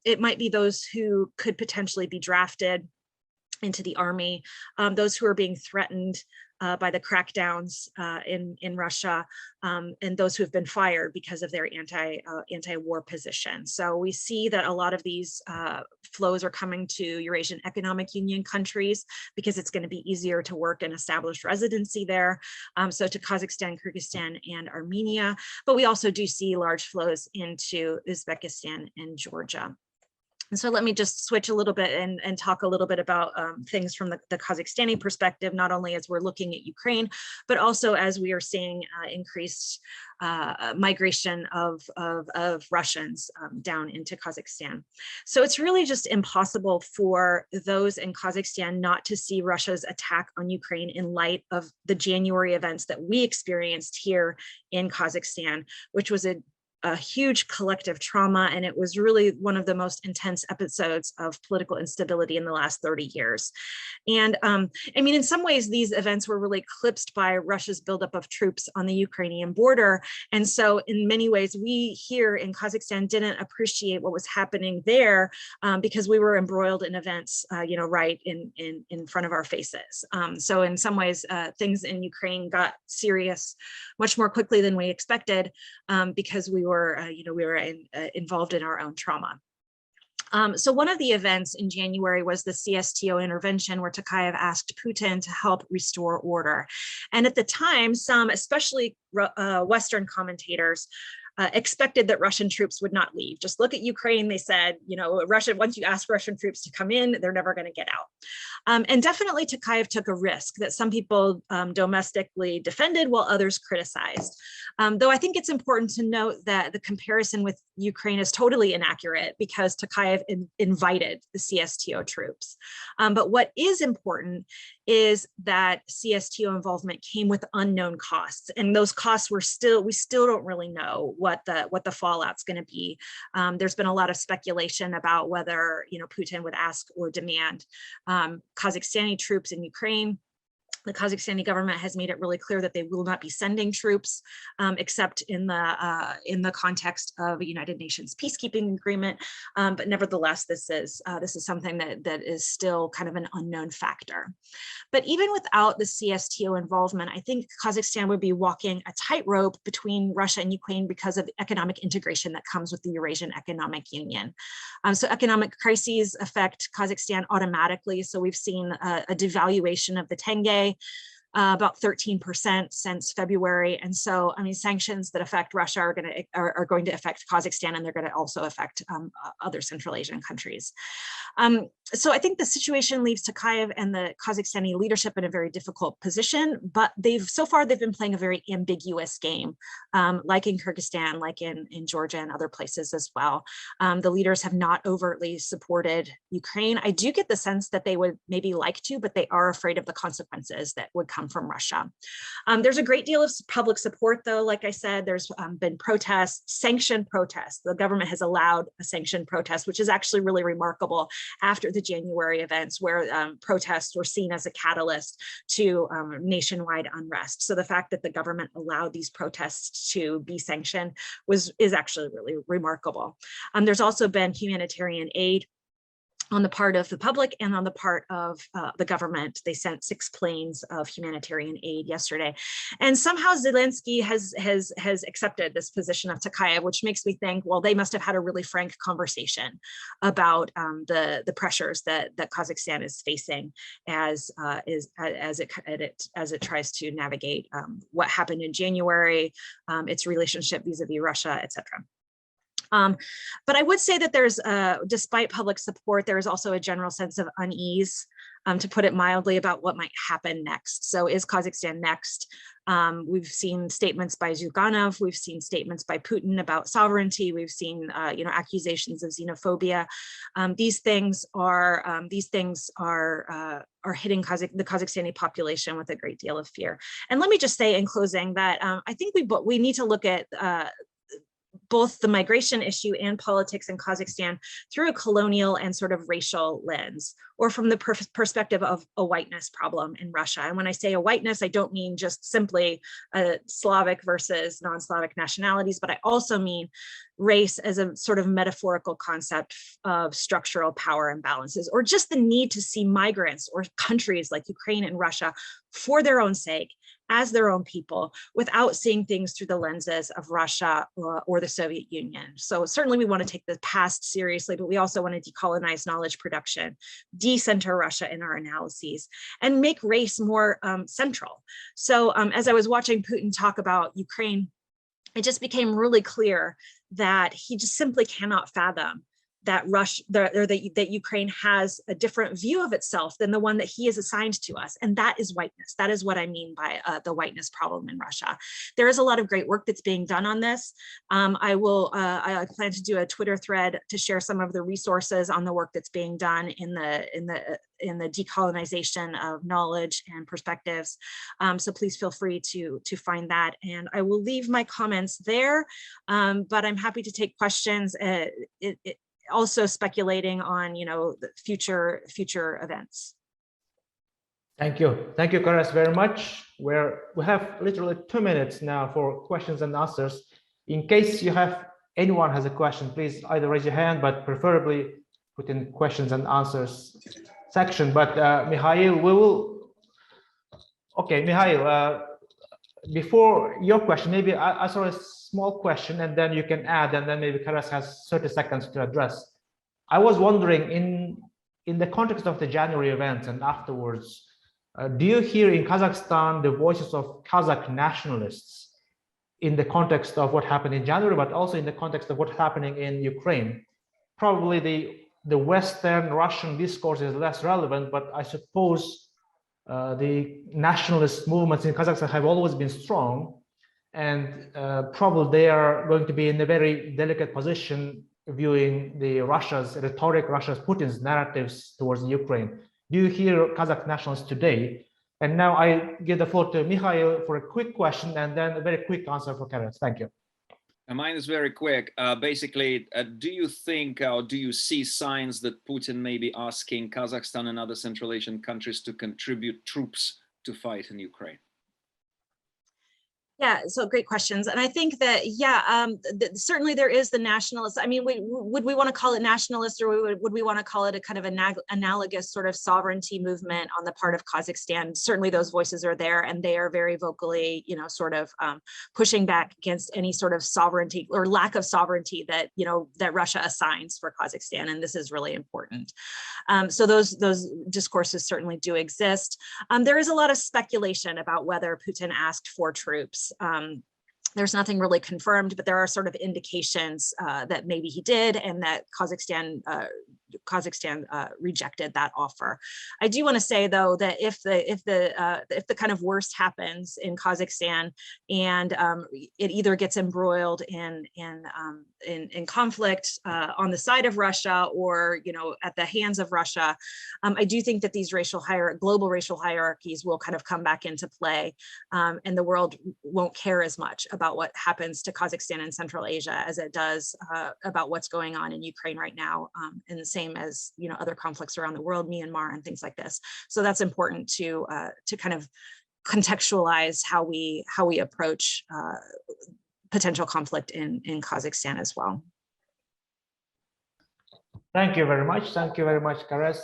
It might be those who could potentially be drafted into the army, those who are being threatened by the crackdowns in Russia, and those who have been fired because of their anti-war position. So we see that a lot of these flows are coming to Eurasian Economic Union countries because it's going to be easier to work and establish residency there. So to Kazakhstan, Kyrgyzstan, and Armenia, but we also do see large flows into Uzbekistan and Georgia. And so let me just switch a little bit and talk a little bit about things from the Kazakhstani perspective, not only as we're looking at Ukraine, but also as we are seeing increased migration of Russians down into Kazakhstan. So it's really just impossible for those in Kazakhstan not to see Russia's attack on Ukraine in light of the January events that we experienced here in Kazakhstan, which was a huge collective trauma, and it was really one of the most intense episodes of political instability in the last 30 years. And I mean, in some ways, these events were really eclipsed by Russia's buildup of troops on the Ukrainian border. And so in many ways, we here in Kazakhstan didn't appreciate what was happening there because we were embroiled in events, you know, right in front of our faces. So in some ways, things in Ukraine got serious much more quickly than we expected because we were involved in our own trauma. So one of the events in January was the CSTO intervention where Tokayev asked Putin to help restore order. And at the time, some, especially Western commentators, expected that Russian troops would not leave. Just look at Ukraine, they said, you know, Russia, once you ask Russian troops to come in, they're never going to get out. And definitely Tokayev took a risk that some people domestically defended while others criticized. Though I think it's important to note that the comparison with Ukraine is totally inaccurate because Tokayev invited the CSTO troops. But what is important is that CSTO involvement came with unknown costs, and those costs we still don't really know what the fallout's going to be. There's been a lot of speculation about whether, you know, Putin would ask or demand Kazakhstani troops in Ukraine. The Kazakhstani government has made it really clear that they will not be sending troops, except in the context of a United Nations peacekeeping agreement. But nevertheless, this is something that is still kind of an unknown factor. But even without the CSTO involvement, I think Kazakhstan would be walking a tightrope between Russia and Ukraine because of economic integration that comes with the Eurasian Economic Union. So economic crises affect Kazakhstan automatically. So we've seen a devaluation of the tenge, about 13% since February. And so, I mean, sanctions that affect Russia are going to affect Kazakhstan, and they're going to also affect other Central Asian countries. So I think the situation leaves Tokayev and the Kazakhstani leadership in a very difficult position, but so far they've been playing a very ambiguous game, like in Kyrgyzstan, like in Georgia and other places as well. The leaders have not overtly supported Ukraine. I do get the sense that they would maybe like to, but they are afraid of the consequences that would come from Russia. There's a great deal of public support, though. Like I said, there's been protests, sanctioned protests. The government has allowed a sanctioned protest, which is actually really remarkable after the January events, where protests were seen as a catalyst to nationwide unrest. So the fact that the government allowed these protests to be sanctioned is actually really remarkable. There's also been humanitarian aid on the part of the public and on the part of the government. They sent 6 planes of humanitarian aid yesterday. And somehow Zelensky has accepted this position of Tokayev, which makes me think, well, they must have had a really frank conversation about the pressures that Kazakhstan is facing as it tries to navigate what happened in January, its relationship vis-a-vis Russia, et cetera. But I would say that there's, despite public support, there is also a general sense of unease to put it mildly, about what might happen next. So is Kazakhstan next? We've seen statements by Zyuganov, we've seen statements by Putin about sovereignty, we've seen accusations of xenophobia. These things are hitting the Kazakhstani population with a great deal of fear. And let me just say in closing that I think we need to look at both the migration issue and politics in Kazakhstan through a colonial and sort of racial lens, or from the perspective of a whiteness problem in Russia. And when I say a whiteness, I don't mean just simply Slavic versus non-Slavic nationalities, but I also mean race as a sort of metaphorical concept of structural power imbalances, or just the need to see migrants or countries like Ukraine and Russia for their own sake, as their own people, without seeing things through the lenses of Russia or the Soviet Union. So certainly we want to take the past seriously, but we also want to decolonize knowledge production, decenter Russia in our analyses, and make race more central. So as I was watching Putin talk about Ukraine, it just became really clear that he just simply cannot fathom that that Ukraine has a different view of itself than the one that he has assigned to us. And that is whiteness. That is what I mean by the whiteness problem in Russia. There is a lot of great work that's being done on this. I plan to do a Twitter thread to share some of the resources on the work that's being done in the decolonization of knowledge and perspectives. So please feel free to find that. And I will leave my comments there, but I'm happy to take questions. Also speculating on, the future events. Thank you, Karas, very much. We have literally 2 minutes now for questions and answers. In case anyone has a question, please either raise your hand, but preferably put in questions and answers section. But Mikhail, Mikhail, before your question, maybe I saw a small question, and then you can add, and then maybe Karas has 30 seconds to address. I was wondering, in the context of the January events and afterwards, do you hear in Kazakhstan the voices of Kazakh nationalists in the context of what happened in January, but also in the context of what's happening in Ukraine? Probably the Western Russian discourse is less relevant, but I suppose the nationalist movements in Kazakhstan have always been strong, and probably they are going to be in a very delicate position viewing Russia's rhetoric, Putin's narratives towards Ukraine. Do you hear Kazakh nationalists today? And now I give the floor to Mikhail for a quick question and then a very quick answer for Karas. Thank you. Mine is very quick. Basically, do you think, or do you see signs that Putin may be asking Kazakhstan and other Central Asian countries to contribute troops to fight in Ukraine? Yeah, so great questions. And I think that, certainly there is the nationalist. I mean, would we want to call it nationalist, or would we want to call it a kind of analogous sort of sovereignty movement on the part of Kazakhstan? Certainly those voices are there, and they are very vocally, sort of pushing back against any sort of sovereignty or lack of sovereignty that, that Russia assigns for Kazakhstan. And this is really important. So those discourses certainly do exist. There is a lot of speculation about whether Putin asked for troops. There's nothing really confirmed, but there are sort of indications that maybe he did, and that Kazakhstan rejected that offer. I do want to say, though, that if the kind of worst happens in Kazakhstan, and it either gets embroiled in conflict on the side of Russia, or at the hands of Russia, I do think that these global racial hierarchies will kind of come back into play, and the world won't care as much about what happens to Kazakhstan and Central Asia as it does about what's going on in Ukraine right now, and the same as other conflicts around the world, Myanmar and things like this. So that's important to kind of contextualize how we approach potential conflict in Kazakhstan as well. Thank you very much. Thank you very much, Karas.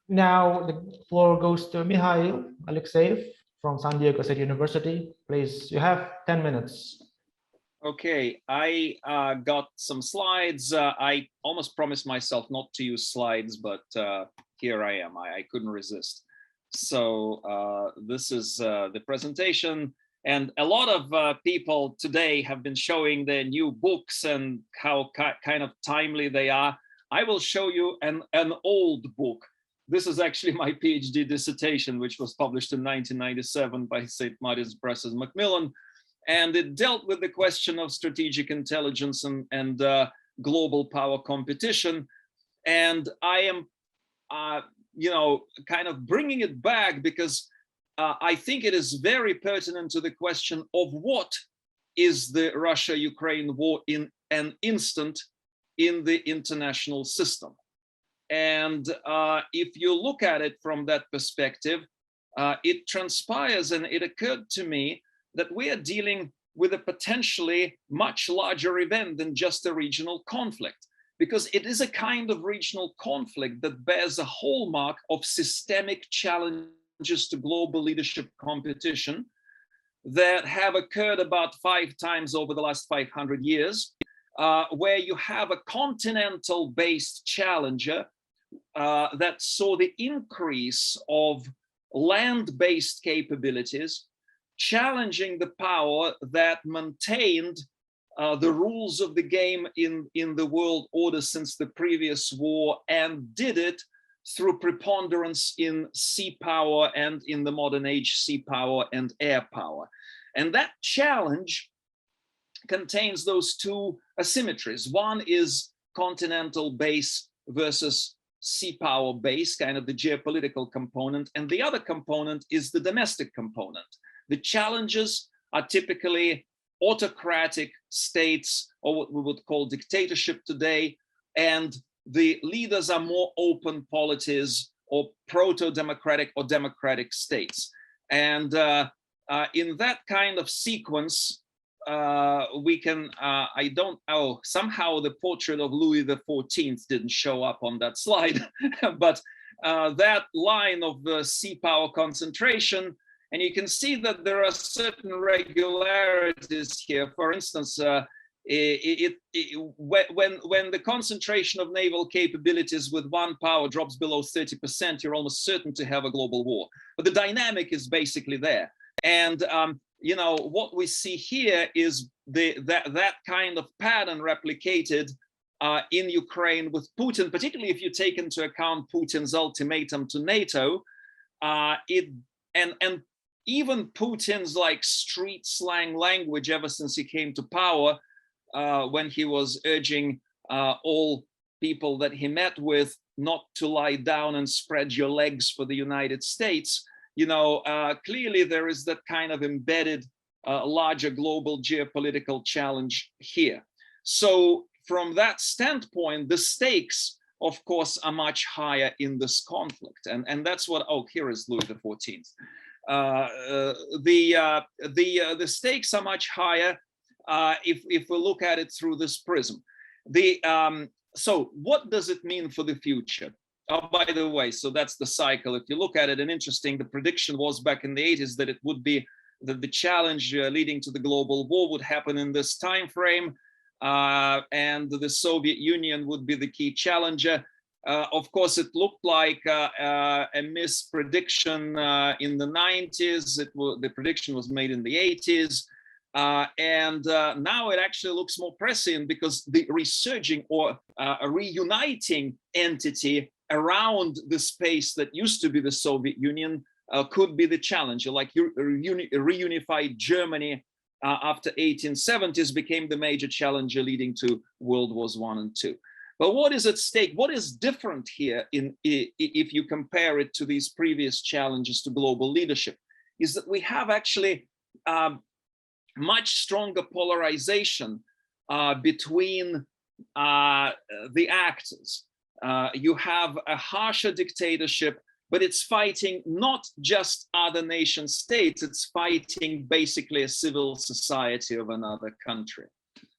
Now the floor goes to Mikhail Alexeyev from San Diego State University. Please, you have 10 minutes. Okay, I got some slides. I almost promised myself not to use slides, but here I am. I couldn't resist. So this is the presentation. And a lot of people today have been showing their new books and how kind of timely they are. I will show you an old book. this is actually my PhD dissertation, which was published in 1997 by St. Martin's Press's Macmillan. And it dealt with the question of strategic intelligence and global power competition. And I am, kind of bringing it back because I think it is very pertinent to the question of what is the Russia-Ukraine war in an instant in the international system. And if you look at it from that perspective, it transpires, and it occurred to me that we are dealing with a potentially much larger event than just a regional conflict, because it is a kind of regional conflict that bears a hallmark of systemic challenges to global leadership competition that have occurred about 5 times over the last 500 years, where you have a continental-based challenger that saw the increase of land-based capabilities, challenging the power that maintained the rules of the game in the world order since the previous war, and did it through preponderance in sea power and in the modern age sea power and air power. And that challenge contains those two asymmetries. One is continental base versus sea power base, kind of the geopolitical component, and the other component is the domestic component. The challenges are typically autocratic states, or what we would call dictatorship today, and the leaders are more open polities or proto-democratic or democratic states. And in that kind of sequence, we can, somehow the portrait of Louis XIV didn't show up on that slide, but that line of the sea power concentration, and you can see that there are certain regularities here. For instance, when the concentration of naval capabilities with one power drops below 30%, you're almost certain to have a global war. But the dynamic is basically there. And what we see here is that kind of pattern replicated in Ukraine with Putin, particularly if you take into account Putin's ultimatum to NATO, and even Putin's like street slang language ever since he came to power, when he was urging all people that he met with not to lie down and spread your legs for the United States. Clearly there is that kind of embedded larger global geopolitical challenge here. So from that standpoint, the stakes, of course, are much higher in this conflict. And that's what, here is Louis XIV. The stakes are much higher if we look at it through this prism. So what does it mean for the future? Oh, by the way, so that's the cycle. If you look at it, and interesting, the prediction was back in the 80s that it would be that the challenge leading to the global war would happen in this time frame, and the Soviet Union would be the key challenger. Of course, it looked like a misprediction in the 90s. The prediction was made in the 80s. And now it actually looks more prescient, because the resurging or a reuniting entity around the space that used to be the Soviet Union could be the challenger. Like reunified Germany after 1870s became the major challenger leading to World Wars I and II. But what is at stake? What is different here if you compare it to these previous challenges to global leadership, is that we have actually much stronger polarization between the actors. You have a harsher dictatorship, but it's fighting not just other nation states, it's fighting basically a civil society of another country.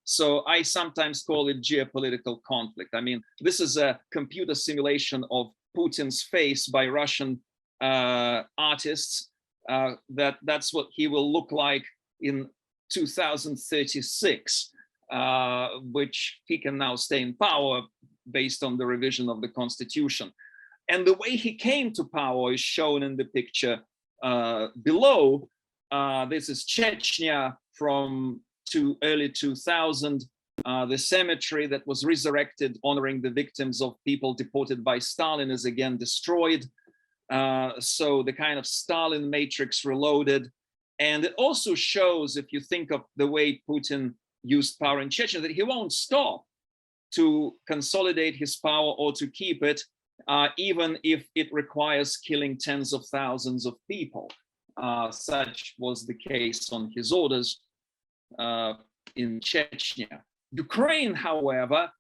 So I sometimes call it geopolitical conflict. I mean, this is a computer simulation of Putin's face by Russian artists. That's what he will look like in 2036, which he can now stay in power based on the revision of the constitution. And the way he came to power is shown in the picture below. This is Chechnya from early 2000, The cemetery that was resurrected, honoring the victims of people deported by Stalin, is again destroyed. So the kind of Stalin matrix reloaded. And it also shows, if you think of the way Putin used power in Chechnya, that he won't stop to consolidate his power or to keep it, even if it requires killing tens of thousands of people. Such was the case on his orders in Chechnya. Ukraine, however,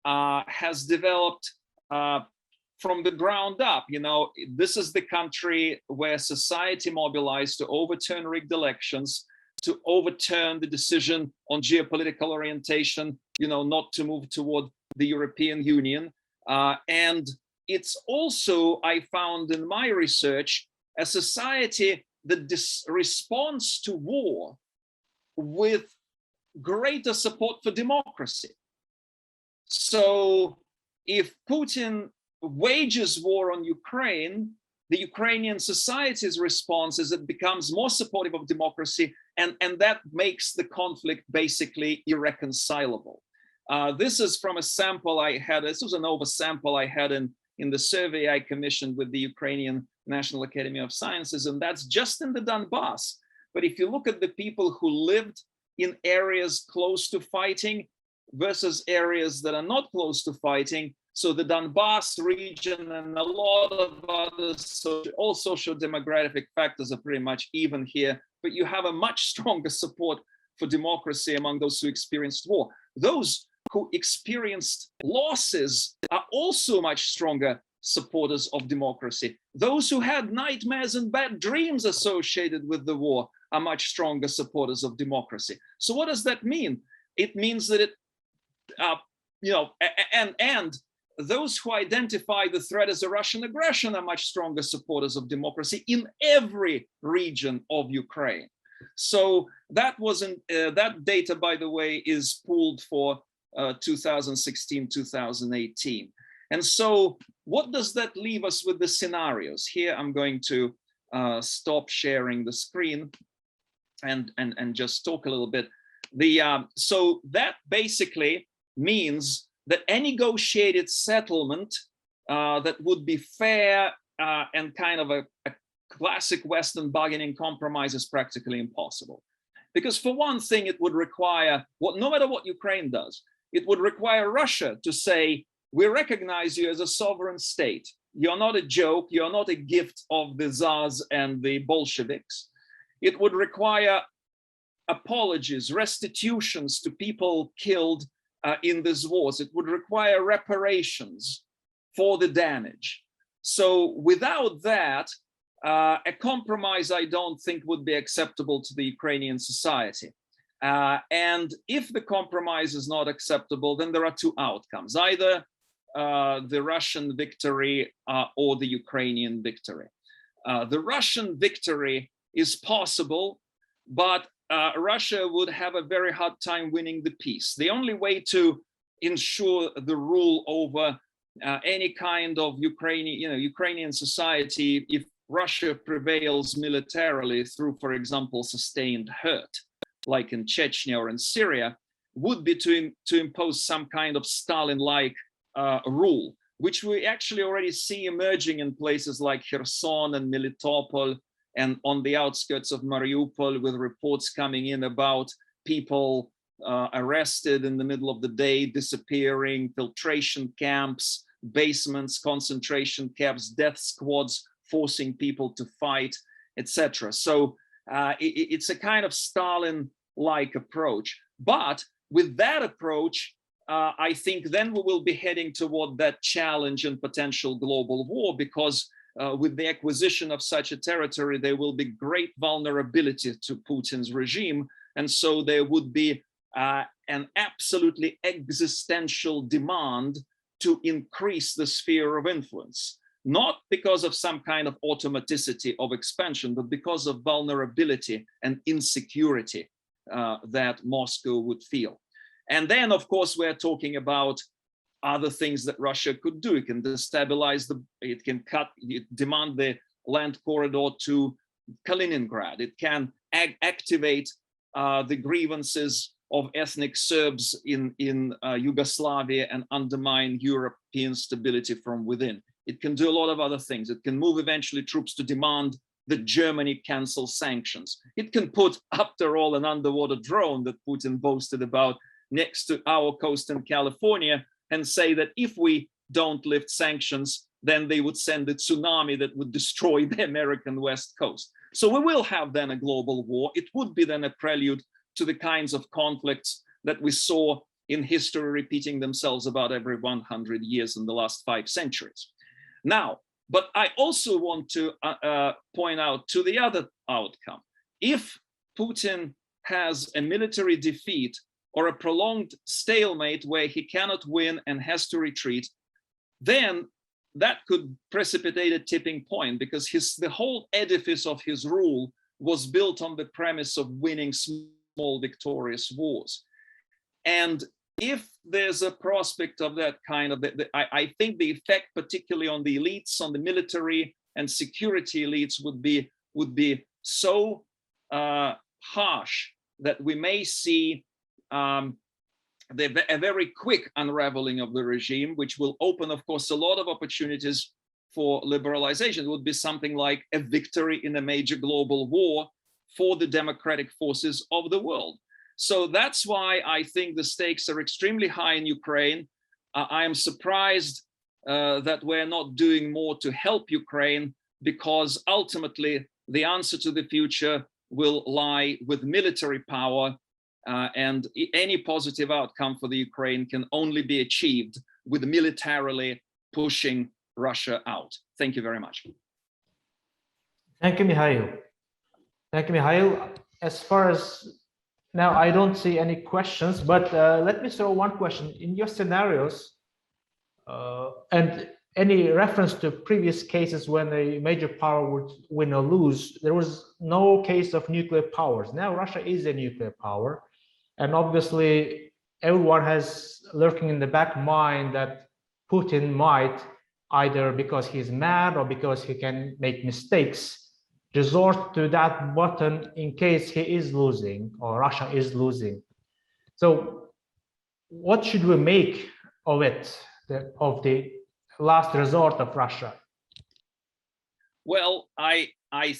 has developed from the ground up. You know, this is the country where society mobilized to overturn rigged elections, to overturn the decision on geopolitical orientation, you know, not to move toward the European Union. And it's also, I found in my research, a society that responds to war with greater support for democracy. So if Putin wages war on Ukraine, the Ukrainian society's response is it becomes more supportive of democracy, and that makes the conflict basically irreconcilable. This is from a sample I had. This was an oversample I had in the survey I commissioned with the Ukrainian National Academy of Sciences, and that's just in the Donbass. But if you look at the people who lived in areas close to fighting versus areas that are not close to fighting, so the Donbass region and a lot of other all social demographic factors are pretty much even here, but you have a much stronger support for democracy among those who experienced war. Those who experienced losses are also much stronger supporters of democracy. Those who had nightmares and bad dreams associated with the war are much stronger supporters of democracy. So what does that mean? It means that it, you know, and those who identify the threat as a Russian aggression are much stronger supporters of democracy in every region of Ukraine. So that wasn't, that data, by the way, is pooled for 2016, 2018. And so what does that leave us with the scenarios? Here I'm going to stop sharing the screen and just talk a little bit. So that basically means that a negotiated settlement that would be fair and kind of a classic Western bargaining compromise is practically impossible. Because for one thing, it would require, no matter what Ukraine does, it would require Russia to say, we recognize you as a sovereign state. You're not a joke, you're not a gift of the Tsars and the Bolsheviks. It would require apologies, restitutions to people killed in these wars. It would require reparations for the damage. So without that, a compromise, I don't think, would be acceptable to the Ukrainian society. And if the compromise is not acceptable, then there are two outcomes, either the Russian victory or the Ukrainian victory. The Russian victory is possible, but Russia would have a very hard time winning the peace. The only way to ensure the rule over any kind of Ukrainian society, if Russia prevails militarily through, for example, sustained hurt, like in Chechnya or in Syria, would be to impose some kind of Stalin-like rule, which we actually already see emerging in places like Kherson and Melitopol, and on the outskirts of Mariupol, with reports coming in about people arrested in the middle of the day, disappearing, filtration camps, basements, concentration camps, death squads forcing people to fight, etc. So it's a kind of Stalin-like approach. But with that approach, I think then we will be heading toward that challenge and potential global war, because with the acquisition of such a territory, there will be great vulnerability to Putin's regime. And so there would be an absolutely existential demand to increase the sphere of influence, not because of some kind of automaticity of expansion, but because of vulnerability and insecurity that Moscow would feel. And then, of course, we're talking about other things that Russia could do. It can destabilize it can demand the land corridor to Kaliningrad. It can activate the grievances of ethnic Serbs in Yugoslavia and undermine European stability from within. It can do a lot of other things. It can move eventually troops to demand that Germany cancel sanctions. It can put, after all, an underwater drone that Putin boasted about next to our coast in California and say that if we don't lift sanctions, then they would send a tsunami that would destroy the American West Coast. So we will have then a global war. It would be then a prelude to the kinds of conflicts that we saw in history repeating themselves about every 100 years in the last 5 centuries. Now, but I also want to point out to the other outcome. If Putin has a military defeat or a prolonged stalemate where he cannot win and has to retreat, then that could precipitate a tipping point, because the whole edifice of his rule was built on the premise of winning small victorious wars. And if there's a prospect of that kind of, I think the effect, particularly on the elites, on the military and security elites, would be so harsh that we may see a very quick unraveling of the regime, which will open, of course, a lot of opportunities for liberalization. It would be something like a victory in a major global war for the democratic forces of the world. So that's why I think the stakes are extremely high in Ukraine. I am surprised that we're not doing more to help Ukraine, because ultimately the answer to the future will lie with military power, and any positive outcome for the Ukraine can only be achieved with militarily pushing Russia out. Thank you very much. Thank you, Mikhail. Thank you, Mikhail. As far as now, I don't see any questions, but let me throw one question. In your scenarios, and any reference to previous cases when a major power would win or lose, there was no case of nuclear powers. Now Russia is a nuclear power. And obviously, everyone has lurking in the back mind that Putin might, either because he's mad or because he can make mistakes, resort to that button in case he is losing or Russia is losing. So what should we make of it, of the last resort of Russia? Well, I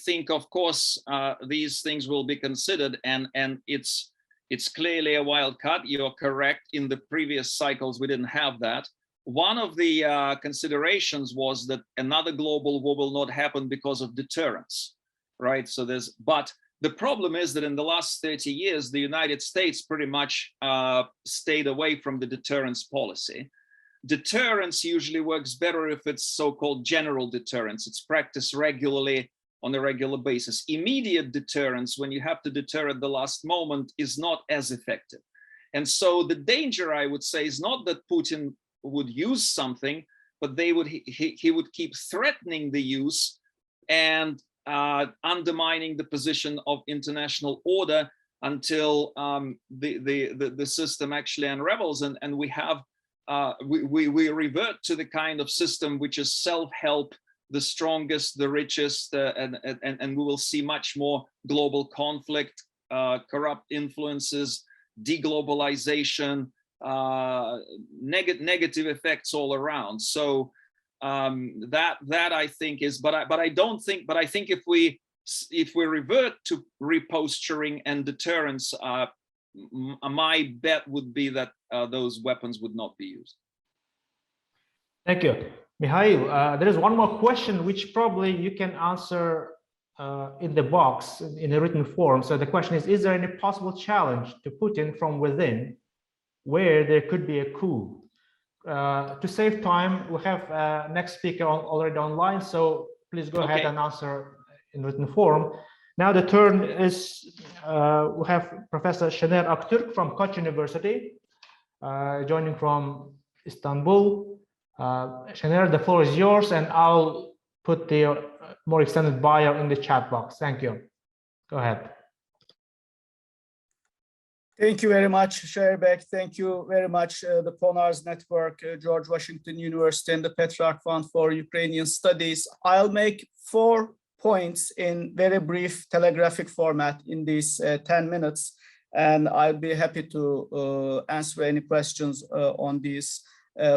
think, of course, these things will be considered, and it's clearly a wild card. You're correct. In the previous cycles, we didn't have that. One of the considerations was that another global war will not happen because of deterrence, right? So but the problem is that in the last 30 years, the United States pretty much stayed away from the deterrence policy. Deterrence usually works better if it's so-called general deterrence. It's practiced regularly on a regular basis. Immediate deterrence, when you have to deter at the last moment, is not as effective. And so the danger, I would say, is not that Putin would use something, but he would keep threatening the use and undermining the position of international order until the system actually unravels, and we have we revert to the kind of system which is self-help, the strongest, the richest, and we will see much more global conflict, corrupt influences, deglobalization, negative effects all around. So that I think is, but I think if we revert to reposturing and deterrence, my bet would be that those weapons would not be used. Thank you. Mikhail, there is one more question which probably you can answer in the box in a written form. So the question is there any possible challenge to Putin from within where there could be a coup? To save time, we have next speaker already online, so please go ahead and answer in written form. Now the turn is, we have Professor Şener Aktürk from Koç University, joining from Istanbul. Şener, the floor is yours, and I'll put the more extended bio in the chat box. Thank you. Go ahead. Thank you very much, Sherbek. Thank you very much, the Ponars Network, George Washington University, and the Petrarch Fund for Ukrainian Studies. I'll make 4 points in very brief telegraphic format in these 10 minutes. And I'll be happy to answer any questions on these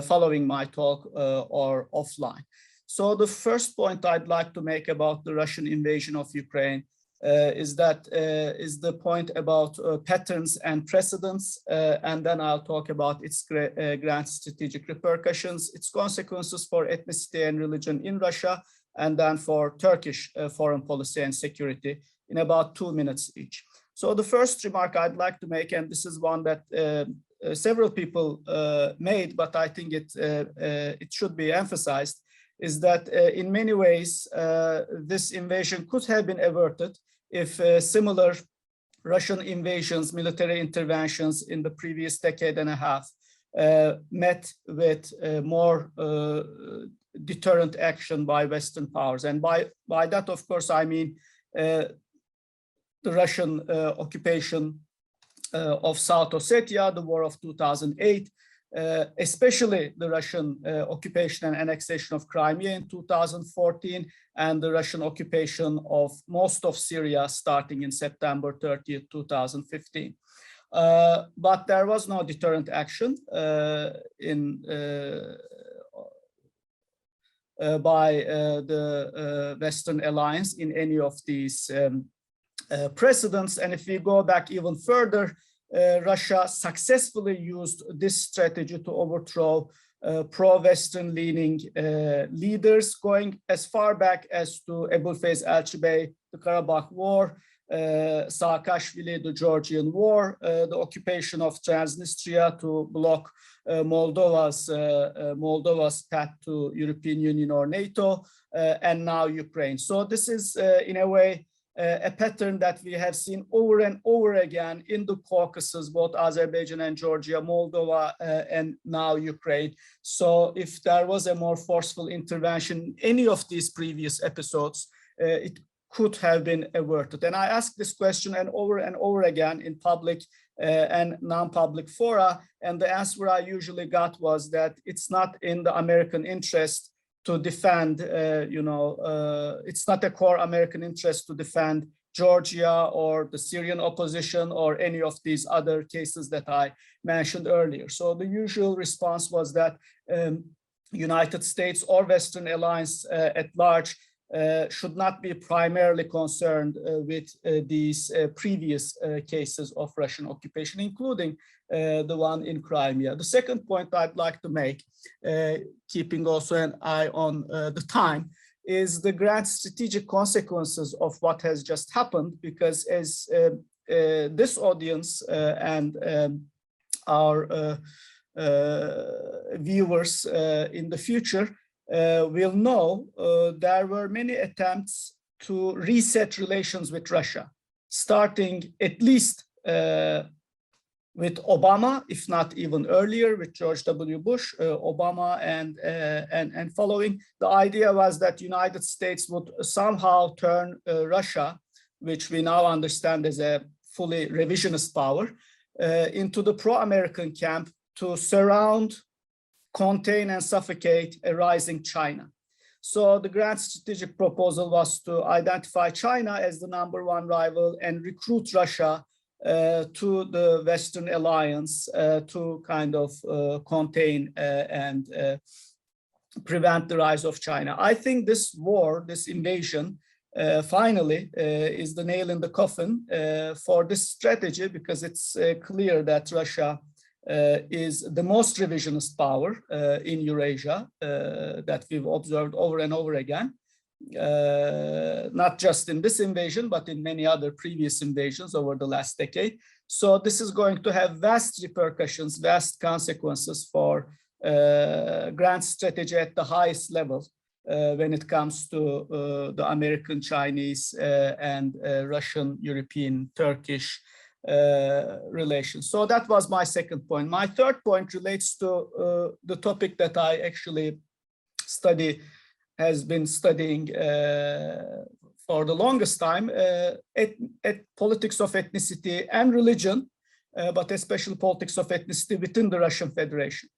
following my talk or offline. So the first point I'd like to make about the Russian invasion of Ukraine is the point about patterns and precedents, and then I'll talk about its grand strategic repercussions, its consequences for ethnicity and religion in Russia, and then for Turkish foreign policy and security in about 2 minutes each. So the first remark I'd like to make, and this is one that several people made, but I think it should be emphasized, is that in many ways, this invasion could have been averted if similar Russian invasions, military interventions in the previous decade and a half met with more deterrent action by Western powers. And by that, of course, I mean the Russian occupation of South Ossetia, the war of 2008, especially the Russian occupation and annexation of Crimea in 2014, and the Russian occupation of most of Syria starting in September 30th, 2015. But there was no deterrent action by the Western alliance in any of these precedents. And if we go back even further, Russia successfully used this strategy to overthrow pro-Western leaning leaders, going as far back as to Ebulfez Elchibey, the Karabakh War, Saakashvili, the Georgian War, the occupation of Transnistria to block Moldova's path to European Union or NATO, and now Ukraine. So this is in a way a pattern that we have seen over and over again in the Caucasus, both Azerbaijan and Georgia, Moldova, and now Ukraine. So if there was a more forceful intervention in any of these previous episodes, it could have been averted. And I asked this question and over again in public and non-public fora, and the answer I usually got was that it's not in the American interest to defend, it's not a core American interest to defend Georgia or the Syrian opposition or any of these other cases that I mentioned earlier. So the usual response was that United States or Western alliance at large should not be primarily concerned with these previous cases of Russian occupation, including the one in Crimea. The second point I'd like to make, keeping also an eye on the time, is the grand strategic consequences of what has just happened, because as this audience and our viewers in the future will know, there were many attempts to reset relations with Russia, starting at least with Obama, if not even earlier, with George W. Bush, Obama, and following. The idea was that United States would somehow turn Russia, which we now understand as a fully revisionist power, into the pro-American camp to surround, contain, and suffocate a rising China. So the grand strategic proposal was to identify China as the #1 rival and recruit Russia to the Western alliance to kind of contain and prevent the rise of China. I think this war, this invasion, finally is the nail in the coffin for this strategy, because it's clear that Russia is the most revisionist power in Eurasia that we've observed over and over again. Not just in this invasion, but in many other previous invasions over the last decade. So this is going to have vast repercussions, vast consequences for grand strategy at the highest level when it comes to the American, Chinese, and Russian, European, Turkish relations. So that was my second point. My third point relates to the topic that I actually has been studying for the longest time, at politics of ethnicity and religion, but especially politics of ethnicity within the Russian Federation.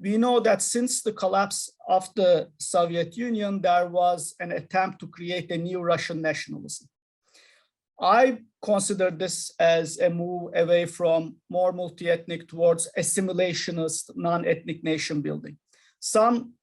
We know that since the collapse of the Soviet Union, there was an attempt to create a new Russian nationalism. I consider this as a move away from more multi-ethnic towards assimilationist, non-ethnic nation building. Some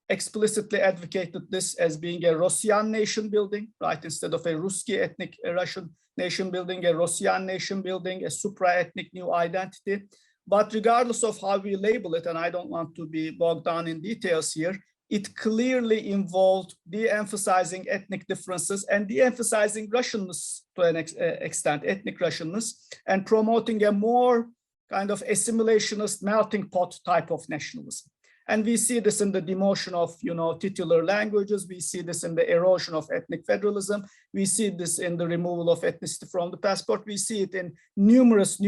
explicitly advocated this as being a Russian nation building, right? Instead of a Ruski ethnic Russian nation building, a Russian nation building, a supra-ethnic new identity. But regardless of how we label it, and I don't want to be bogged down in details here, it clearly involved de-emphasizing ethnic differences and de-emphasizing Russianness to an extent, ethnic Russianness, and promoting a more kind of assimilationist melting pot type of nationalism. And we see this in the demotion of, titular languages. We see this in the erosion of ethnic federalism. We see this in the removal of ethnicity from the passport. We see it in numerous,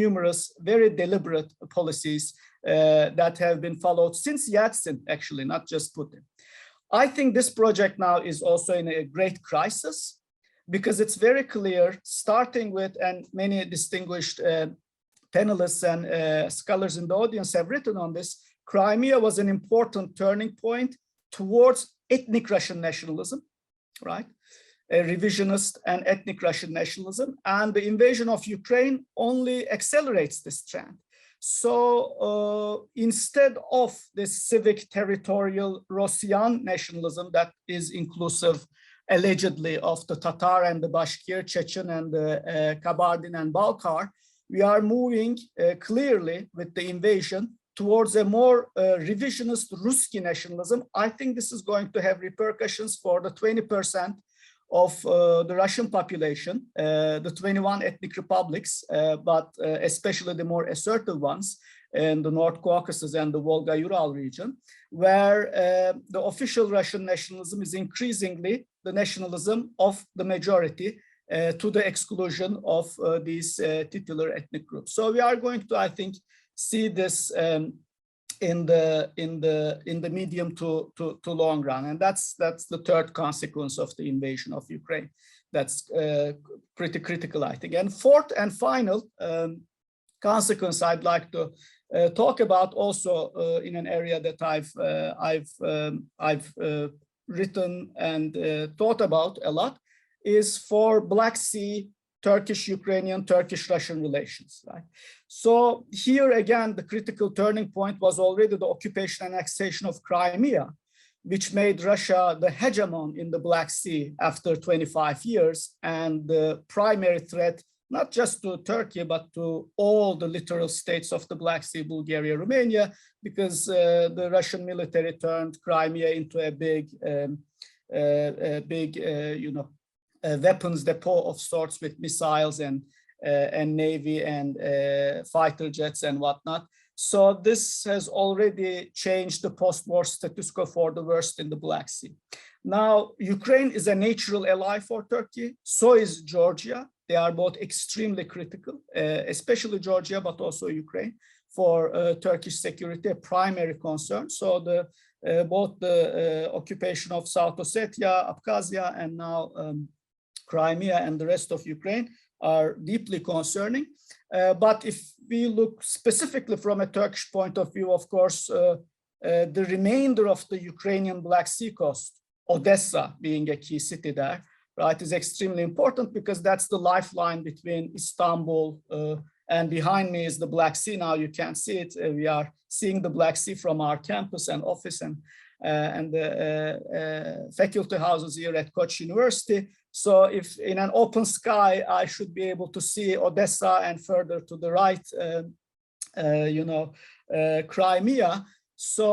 very deliberate policies that have been followed since Yeltsin, actually, not just Putin. I think this project now is also in a great crisis because it's very clear, starting with, and many distinguished panelists and scholars in the audience have written on this, Crimea was an important turning point towards ethnic Russian nationalism, right? A revisionist and ethnic Russian nationalism, and the invasion of Ukraine only accelerates this trend. So instead of this civic territorial Russian nationalism that is inclusive allegedly of the Tatar and the Bashkir, Chechen and the Kabardin and Balkar, we are moving clearly with the invasion towards a more revisionist Ruski nationalism. I think this is going to have repercussions for the 20% of the Russian population, the 21 ethnic republics, but especially the more assertive ones in the North Caucasus and the Volga-Ural region, where the official Russian nationalism is increasingly the nationalism of the majority to the exclusion of these titular ethnic groups. So we are going to, I think, see this in the medium to long run, and that's the third consequence of the invasion of Ukraine. That's pretty critical, I think. And fourth and final consequence I'd like to talk about, also in an area that I've written and thought about a lot, is for Black Sea Turkish-Ukrainian, Turkish-Russian relations, right? So here again, the critical turning point was already the occupation and annexation of Crimea, which made Russia the hegemon in the Black Sea after 25 years, and the primary threat, not just to Turkey, but to all the littoral states of the Black Sea, Bulgaria, Romania, because the Russian military turned Crimea into a big weapons depot of sorts with missiles and navy and fighter jets and whatnot. So this has already changed the post-war status quo for the worst in the Black Sea. Now, Ukraine is a natural ally for Turkey. So is Georgia. They are both extremely critical, especially Georgia, but also Ukraine, for Turkish security, a primary concern. So both the occupation of South Ossetia, Abkhazia, and now Crimea and the rest of Ukraine are deeply concerning. But if we look specifically from a Turkish point of view, of course, the remainder of the Ukrainian Black Sea coast, Odessa being a key city there, right, is extremely important because that's the lifeline between Istanbul and behind me is the Black Sea. Now you can't see it. We are seeing the Black Sea from our campus and office and the faculty houses here at Koç University. So if in an open sky, I should be able to see Odessa and further to the right, Crimea. So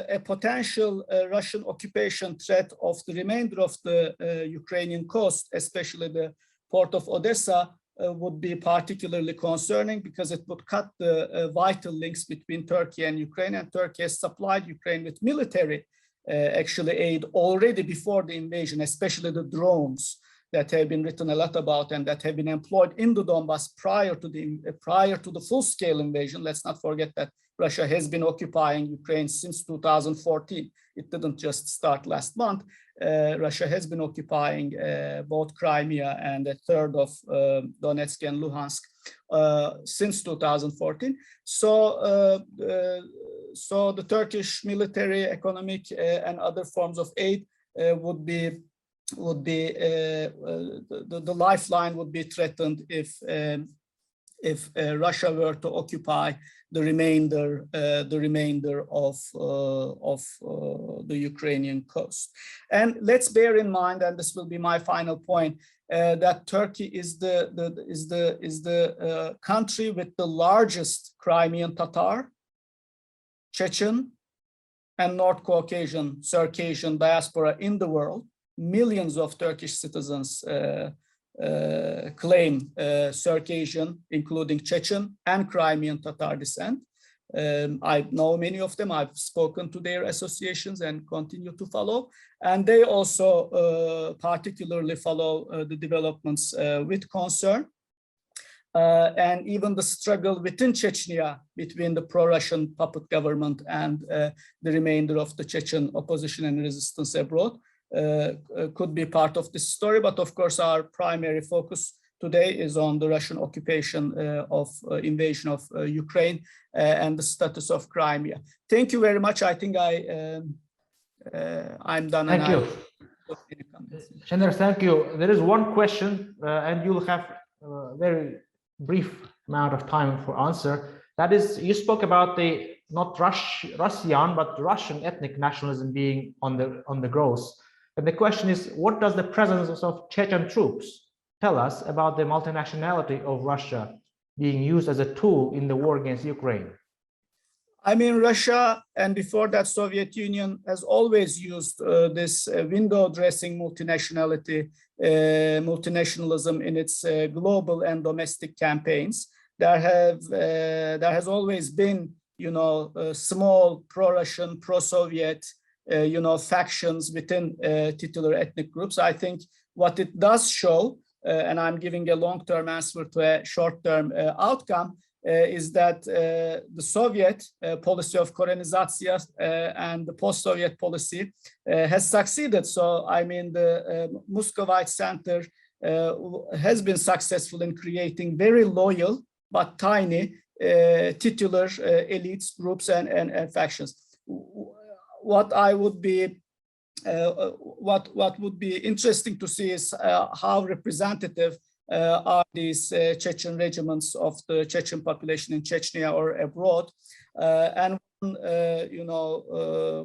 a potential Russian occupation threat of the remainder of the Ukrainian coast, especially the port of Odessa, would be particularly concerning because it would cut the vital links between Turkey and Ukraine, and Turkey has supplied Ukraine with military aid already before the invasion, especially the drones that have been written a lot about and that have been employed in the Donbass prior to the full-scale invasion. Let's not forget that Russia has been occupying Ukraine since 2014. It didn't just start last month. Russia has been occupying both Crimea and a third of Donetsk and Luhansk since 2014. So the Turkish military, economic, and other forms of aid would be would be the lifeline would be threatened if Russia were to occupy the remainder of the Ukrainian coast. And let's bear in mind, and this will be my final point, that Turkey is the country with the largest Crimean Tatar, Chechen, and North Caucasian, Circassian diaspora in the world. Millions of Turkish citizens claim Circassian, including Chechen and Crimean Tatar descent. I know many of them. I've spoken to their associations and continue to follow. And they also particularly follow the developments with concern. And even the struggle within Chechnya between the pro-Russian puppet government and the remainder of the Chechen opposition and resistance abroad could be part of this story. But of course, our primary focus today is on the Russian occupation invasion of Ukraine and the status of Crimea. Thank you very much. I think I'm done. Thank you. Şener, thank you. There is one question, and you'll have a very brief amount of time for answer. That is, you spoke about the not Russian, but Russian ethnic nationalism being on the growth. And the question is, what does the presence of Chechen troops tell us about the multinationality of Russia being used as a tool in the war against Ukraine? I mean, Russia, and before that, Soviet Union has always used this window dressing multinationalism in its global and domestic campaigns. There has always been, small pro-Russian, pro-Soviet, factions within titular ethnic groups. I think what it does show, and I'm giving a long-term answer to a short-term outcome, is that the Soviet policy of Korenizatsiya and the post-Soviet policy has succeeded. So, I mean, the Muscovite Center has been successful in creating very loyal but tiny titular elites, groups, and factions. What would be interesting to see is how representative are these Chechen regiments of the Chechen population in Chechnya or abroad. And one,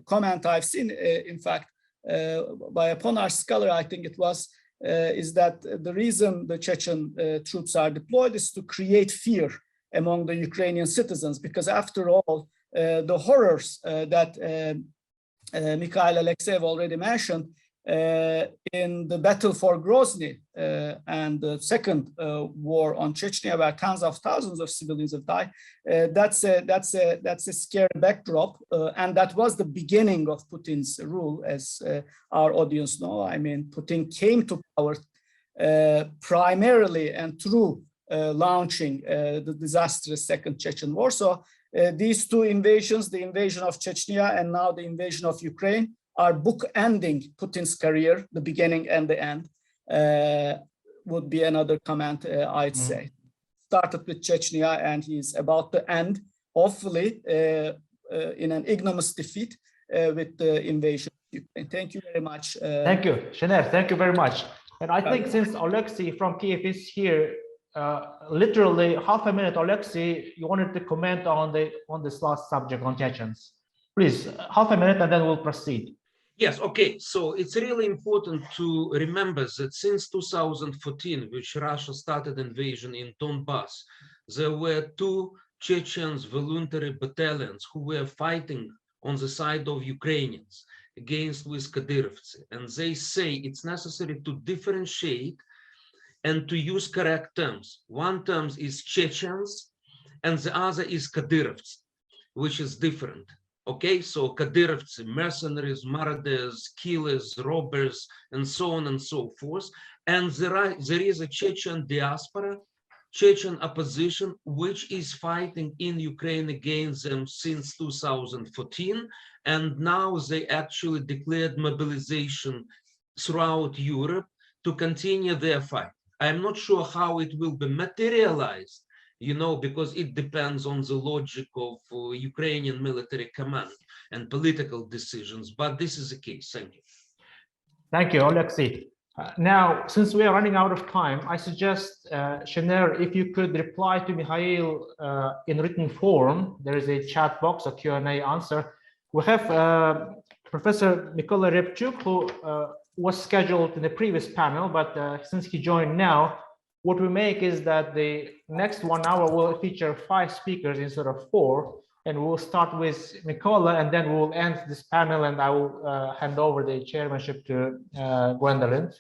comment I've seen, in fact, by a Ponar scholar, I think it was, is that the reason the Chechen troops are deployed is to create fear among the Ukrainian citizens, because after all, the horrors that Mikhail Alexeyev already mentioned, in the battle for Grozny and the second war on Chechnya, where tens of thousands of civilians have died, that's a scary backdrop, and that was the beginning of Putin's rule, as our audience know. I mean, Putin came to power primarily and through launching the disastrous Second Chechen War. So these two invasions, the invasion of Chechnya and now the invasion of Ukraine, are bookending Putin's career, the beginning and the end, would be another comment I'd say. Started with Chechnya and he's about to end, hopefully, in an ignominious defeat with the invasion of Ukraine. Thank you very much. Thank you, Şener. Thank you very much. And I think since Alexei from Kiev is here, literally half a minute, Alexei, you wanted to comment on this last subject on Chechens. Please, half a minute and then we'll proceed. Yes, okay. So it's really important to remember that since 2014, which Russia started invasion in Donbass, there were two Chechen voluntary battalions who were fighting on the side of Ukrainians against with Kadyrovцы. And they say it's necessary to differentiate and to use correct terms. One term is Chechens and the other is Kadyrovцы, which is different. Okay, so Kadyrovцы, mercenaries, marauders, killers, robbers, and so on and so forth. And there is a Chechen diaspora, Chechen opposition, which is fighting in Ukraine against them since 2014. And now they actually declared mobilization throughout Europe to continue their fight. I'm not sure how it will be materialized, because it depends on the logic of Ukrainian military command and political decisions, but this is the case. Thank you. Thank you, Alexei. Now, since we are running out of time, I suggest, Shaner, if you could reply to Mikhail in written form. There is a chat box, a Q&A answer. We have Professor Mykola Repchuk, who was scheduled in the previous panel, but since he joined now, what we make is that the next 1 hour will feature 5 speakers instead of 4. And we'll start with Mykola, and then we'll end this panel, and I will hand over the chairmanship to Gwendolyn.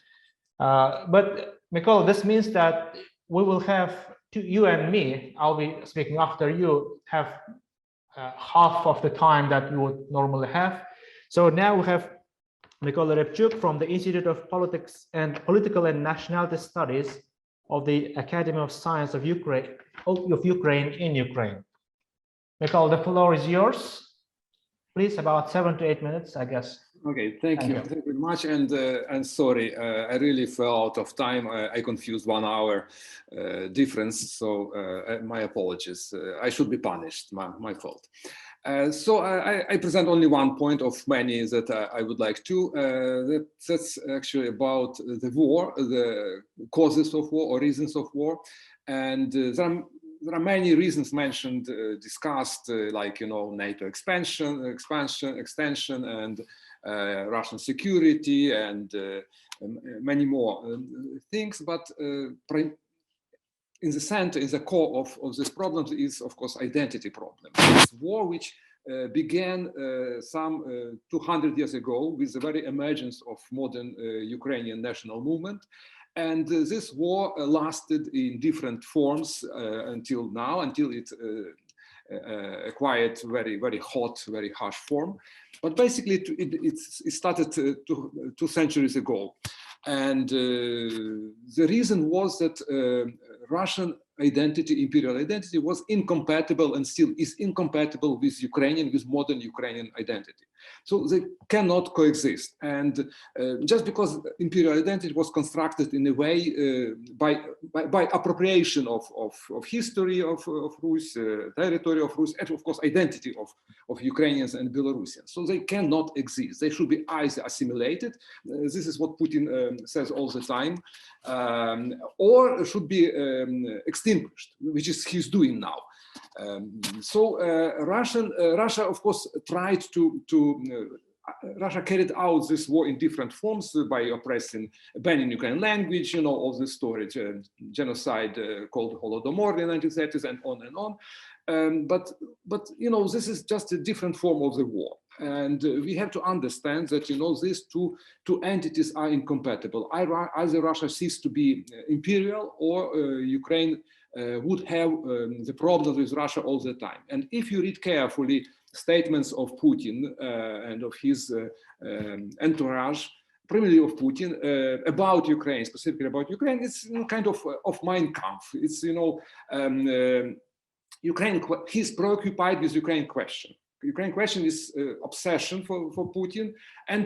But Mykola, this means that we will have you and me, I'll be speaking after you, have half of the time that you would normally have. So now we have Mykola Repchuk from the Institute of Political and Nationality Studies of the Academy of Science of Ukraine in Ukraine. Mykola, the floor is yours. Please, about 7 to 8 minutes, I guess. Okay, thank you. Thank you very much. And sorry, I really fell out of time. I confused 1 hour difference, so my apologies. I should be punished, my fault. So I present only one point of many that I would like to. That's actually about the war, the causes of war or reasons of war. And there are many reasons mentioned, discussed, like, NATO extension, and Russian security, and many more things. But in the center, in the core of this problem is, of course, identity problem. It's war which began some 200 years ago with the very emergence of modern Ukrainian national movement. And this war lasted in different forms until now, until it acquired very hot, very harsh form. But basically, it started 2 centuries ago. And the reason was that Russian identity, imperial identity, was incompatible and still is incompatible with modern Ukrainian identity. So they cannot coexist. And just because imperial identity was constructed in a way by appropriation of history of Rus, territory of Rus, and of course identity of Ukrainians and Belarusians. So they cannot exist. They should be either assimilated. This is what Putin says all the time, or should be extinguished, which is he's doing now. Russia, of course, tried Russia carried out this war in different forms by banning Ukrainian language, all this storage, genocide called Holodomor in the 1930s, and on and on. But this is just a different form of the war. And we have to understand that, these two entities are incompatible. Either Russia ceased to be imperial, or Ukraine would have the problems with Russia all the time. And if you read carefully statements of Putin and of his entourage, primarily of Putin, about Ukraine, specifically about Ukraine, it's kind of Mein Kampf. It's, Ukraine, he's preoccupied with Ukraine question. Ukraine question is obsession for Putin, and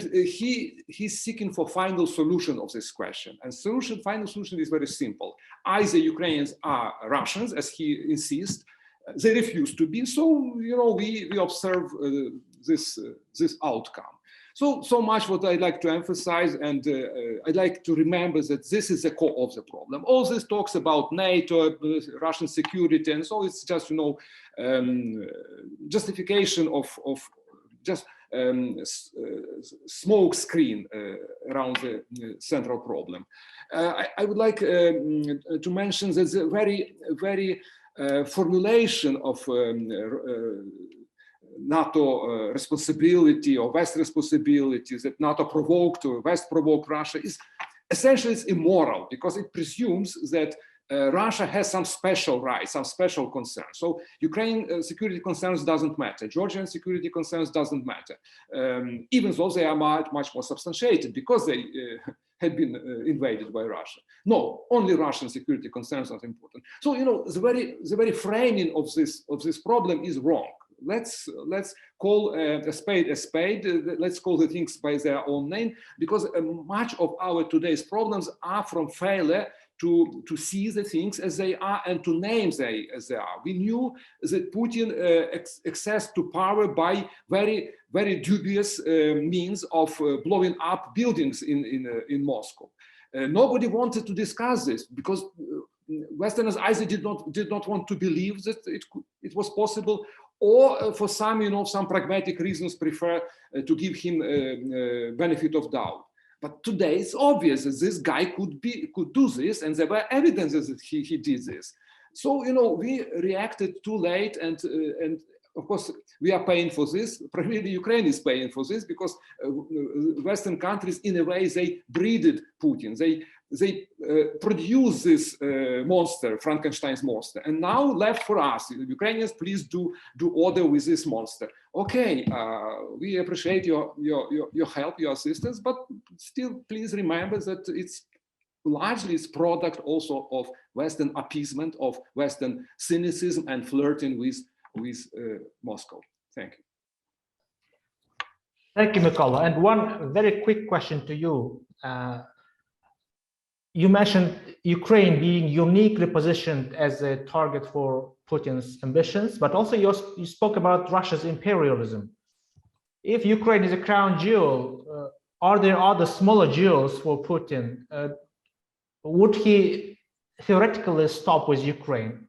he's seeking for final solution of this question. And final solution is very simple. Either Ukrainians are Russians, as he insists, they refuse to be. So we observe this outcome. So much what I'd like to emphasize, and I'd like to remember that this is the core of the problem. All this talks about NATO, Russian security, and so it's just justification of just smoke screen around the central problem. I would like to mention that the very formulation of NATO responsibility or West responsibility that NATO provoked or West provoked Russia is essentially immoral, because it presumes that Russia has some special rights, some special concerns. So Ukraine security concerns doesn't matter. Georgian security concerns doesn't matter, even though they are much more substantiated because they had been invaded by Russia. No, only Russian security concerns are important. So the very framing of this problem is wrong. Let's call a spade a spade. Let's call the things by their own name, because much of our today's problems are from failure to see the things as they are and to name them as they are. We knew that Putin access to power by very dubious means of blowing up buildings in Moscow. Nobody wanted to discuss this because Westerners either did not want to believe that it was possible, or for some, some pragmatic reasons prefer to give him benefit of doubt. But today it's obvious that this guy could do this, and there were evidences that he did this. So we reacted too late, and of course we are paying for this. Primarily Ukraine is paying for this because Western countries, in a way, they breeded Putin. They produce this monster, Frankenstein's monster, and now left for us. Ukrainians, please do order with this monster. Okay, we appreciate your help, your assistance, but still, please remember that it's largely product also of Western appeasement, of Western cynicism and flirting with Moscow. Thank you. Thank you, Mykola. And one very quick question to you. You mentioned Ukraine being uniquely positioned as a target for Putin's ambitions, but also you spoke about Russia's imperialism. If Ukraine is a crown jewel, are there other smaller jewels for Putin? Would he theoretically stop with Ukraine?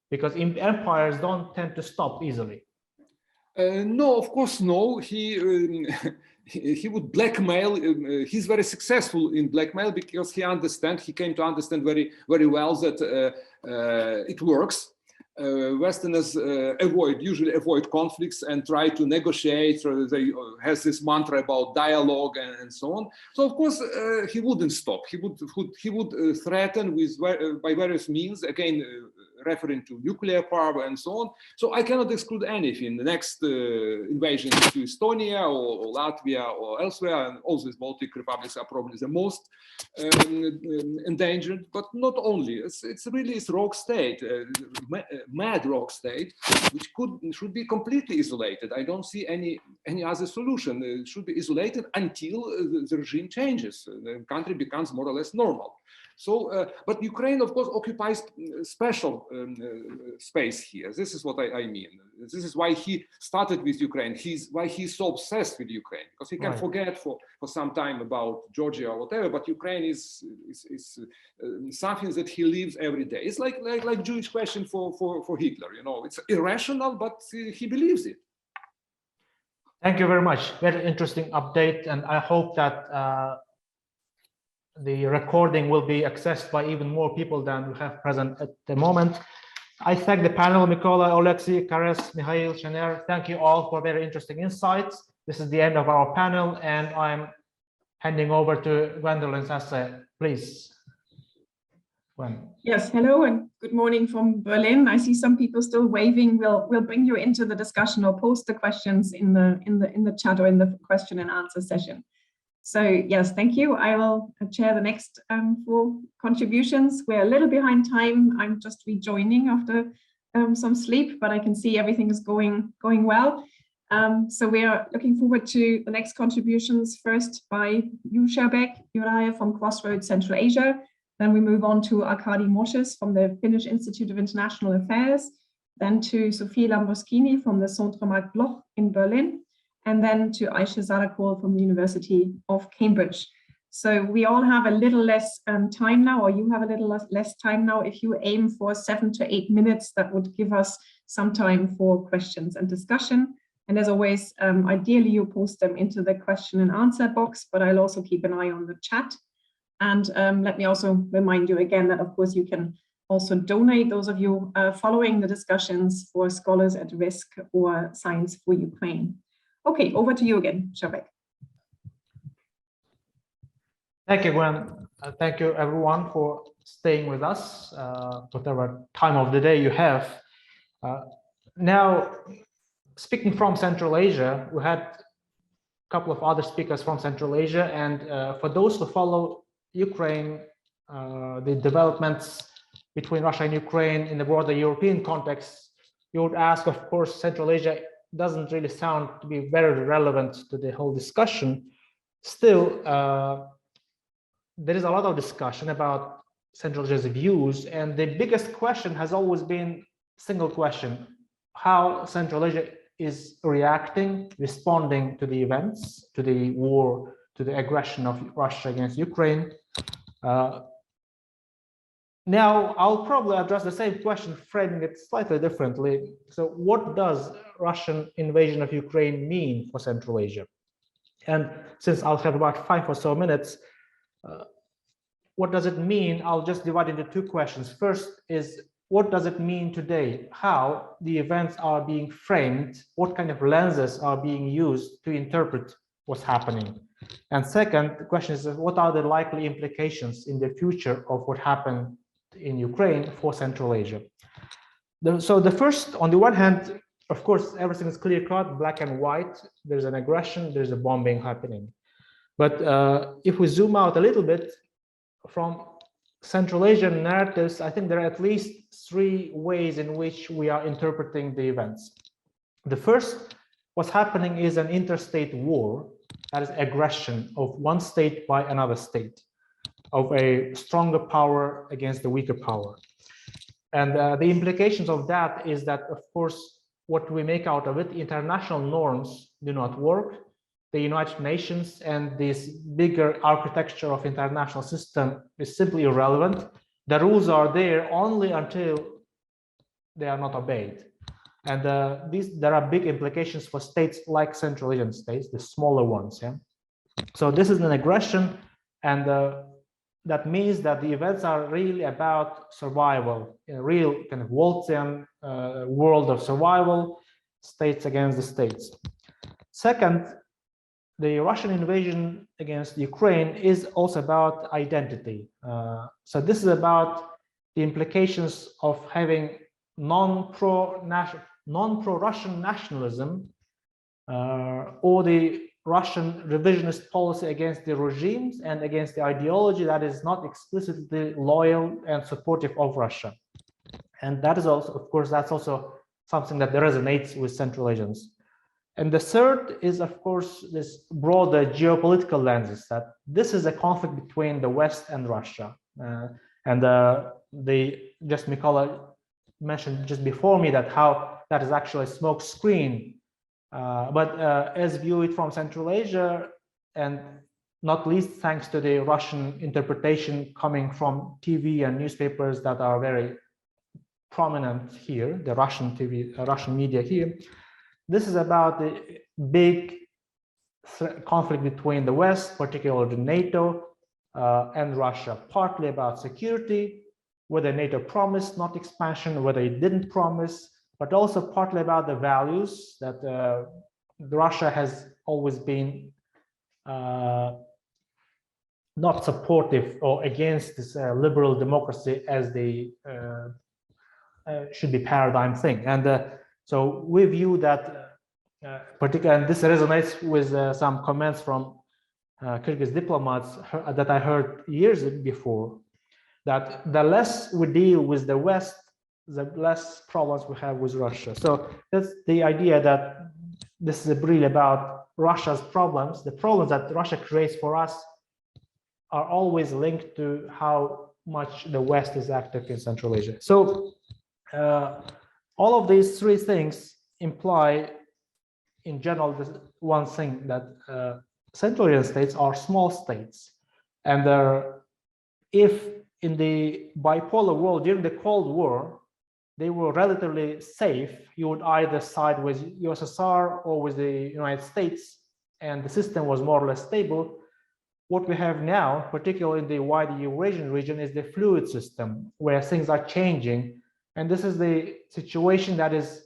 Because empires don't tend to stop easily. No, of course, no. He would blackmail. He's very successful in blackmail because he came to understand very well that it works. Westerners usually avoid conflicts and try to negotiate. They has this mantra about dialogue and so on. So of course he wouldn't stop. He would threaten by various means, again referring to nuclear power and so on. So I cannot exclude anything. The next invasion to Estonia or Latvia or elsewhere, and all these Baltic republics are probably the most endangered, but not only. It's really a rogue state. Mad rogue state, which should be completely isolated. I don't see any other solution. It should be isolated until the regime changes. The country becomes more or less normal. So, but Ukraine, of course, occupies special space here. This is what I mean. This is why he started with Ukraine. Why he's so obsessed with Ukraine, because he can forget for some time about Georgia or whatever. But Ukraine is something that he lives every day. It's like Jewish question for Hitler. It's irrational, but he believes it. Thank you very much. Very interesting update, and I hope that the recording will be accessed by even more people than we have present at the moment. I thank the panel, Mykola, Oleksiy, Kares, Mikhail, Shener. Thank you all for very interesting insights. This is the end of our panel, and I'm handing over to Gwendolyn Sasse. Please. Gwen. Yes, hello and good morning from Berlin. I see some people still waving. We'll bring you into the discussion or post the questions in the chat or in the question and answer session. So yes, thank you. I will chair the next 4 contributions. We're a little behind time. I'm just rejoining after some sleep, but I can see everything is going well. So we are looking forward to the next contributions, first by you, Sherbek Juraj from Crossroads Central Asia. Then we move on to Arkady Moshes from the Finnish Institute of International Affairs, then to Sophie Lamborghini from the Centre Marc Bloch in Berlin, and then to Aisha Zarakol from the University of Cambridge. So we all have a little less time now, or you have a little less time now. If you aim for 7 to 8 minutes, that would give us some time for questions and discussion. And as always, ideally you post them into the question and answer box, but I'll also keep an eye on the chat. And let me also remind you again that of course you can also donate, those of you following the discussions, for Scholars at Risk or Science for Ukraine. Okay, over to you again, Sherbek. Thank you, Gwen. Thank you everyone for staying with us, whatever time of the day you have. Now, speaking from Central Asia, we had a couple of other speakers from Central Asia, and for those who follow Ukraine, the developments between Russia and Ukraine in the broader European context, you would ask, of course, Central Asia doesn't really sound to be very relevant to the whole discussion. Still, there is a lot of discussion about Central Asia's views. And the biggest question has always been single question: how Central Asia is reacting, responding to the events, to the war, to the aggression of Russia against Ukraine. Now, I'll probably address the same question, framing it slightly differently. So what does Russian invasion of Ukraine mean for Central Asia? And since I'll have about 5 or so minutes, what does it mean? I'll just divide into 2 questions. First is, what does it mean today? How the events are being framed? What kind of lenses are being used to interpret what's happening? And second, the question is, what are the likely implications in the future of what happened in Ukraine for Central Asia? So the first, on the one hand, of course, everything is clear-cut, black and white. There's an aggression, there's a bombing happening. But if we zoom out a little bit from Central Asian narratives, I think there are at least 3 ways in which we are interpreting the events. The first, what's happening is an interstate war, that is aggression of one state by another state, of a stronger power against the weaker power. And the implications of that is that, of course, what we make out of it, international norms do not work. The United Nations and this bigger architecture of international system is simply irrelevant. The rules are there only until they are not obeyed. And there are big implications for states like Central Asian states, the smaller ones. Yeah? So this is an aggression, and that means that the events are really about survival, a real kind of Waltzian world of survival, states against the states. Second, the Russian invasion against Ukraine is also about identity. So this is about the implications of having non-pro-Russian nationalism or the Russian revisionist policy against the regimes and against the ideology that is not explicitly loyal and supportive of Russia. And that is also, of course, that's also something that resonates with Central Asians. And the third is, of course, this broader geopolitical lenses, that this is a conflict between the West and Russia. Just Mykola mentioned just before me that how that is actually a smoke screen. But as viewed from Central Asia, and not least thanks to the Russian interpretation coming from TV and newspapers that are very prominent here, the Russian Russian media here, this is about the big conflict between the West, particularly NATO, and Russia, partly about security, whether NATO promised not expansion, whether it didn't promise, but also partly about the values that Russia has always been not supportive or against this liberal democracy as the should be paradigm thing. And so we view that particularly, and this resonates with some comments from Kyrgyz diplomats that I heard years before, that the less we deal with the West, the less problems we have with Russia. So that's the idea that this is really about Russia's problems. The problems that Russia creates for us are always linked to how much the West is active in Central Asia. So all of these 3 things imply, in general, this one thing, that Central Asian states are small states. And if in the bipolar world during the Cold War, they were relatively safe, you would either side with USSR or with the United States, and the system was more or less stable. What we have now, particularly in the wider Eurasian region, is the fluid system, where things are changing. And this is the situation that is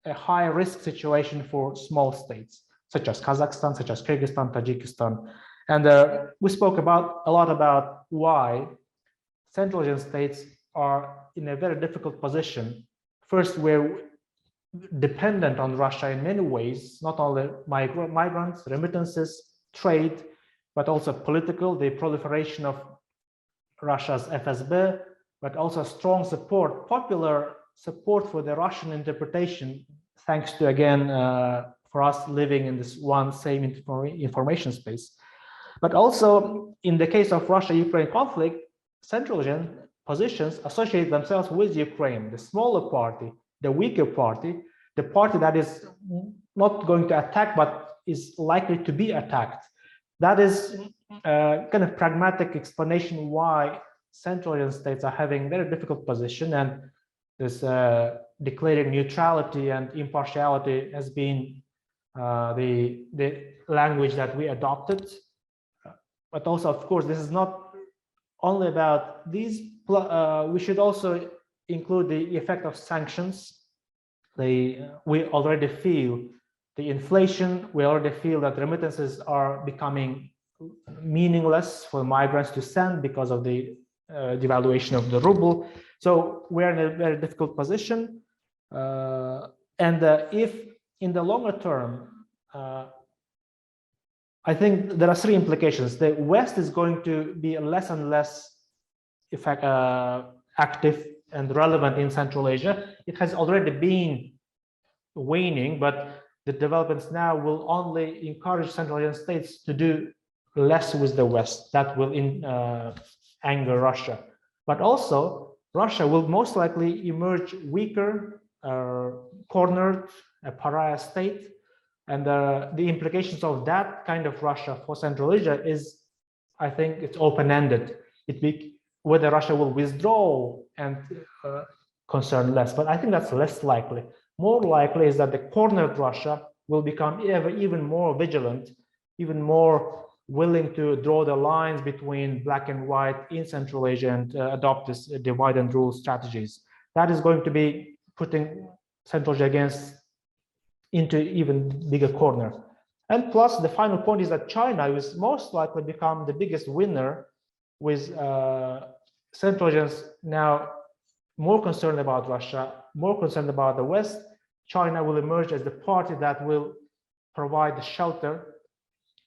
a high risk situation for small states, such as Kazakhstan, such as Kyrgyzstan, Tajikistan. And we spoke a lot about why Central Asian states are in a very difficult position. First, we're dependent on Russia in many ways, not only migrants, remittances, trade, but also political, the proliferation of Russia's FSB, but also strong support, popular support for the Russian interpretation, thanks to, again, for us living in this one same information space. But also in the case of Russia-Ukraine conflict, Central Asian positions associate themselves with Ukraine, the smaller party, the weaker party, the party that is not going to attack but is likely to be attacked. That is kind of pragmatic explanation why Central Asian states are having very difficult position, and this declaring neutrality and impartiality has been the language that we adopted. But also, of course, this is not only about these. We should also include the effect of sanctions. We already feel the inflation. We already feel that remittances are becoming meaningless for migrants to send because of the devaluation of the ruble. So we're in a very difficult position. If in the longer term, I think there are three implications. The West is going to be less and less active and relevant in Central Asia. It has already been waning, but the developments now will only encourage Central Asian states to do less with the West. That will anger Russia. But also, Russia will most likely emerge weaker, cornered, a pariah state. And the implications of that kind of Russia for Central Asia is, I think, it's open-ended. Whether Russia will withdraw and concern less, but I think that's less likely. More likely is that the cornered Russia will become even more vigilant, even more willing to draw the lines between black and white in Central Asia and adopt this divide and rule strategies. That is going to be putting Central Asia into even bigger corner. And plus, the final point is that China will most likely become the biggest winner, with Central Asians now more concerned about Russia, more concerned about the West. China will emerge as the party that will provide the shelter,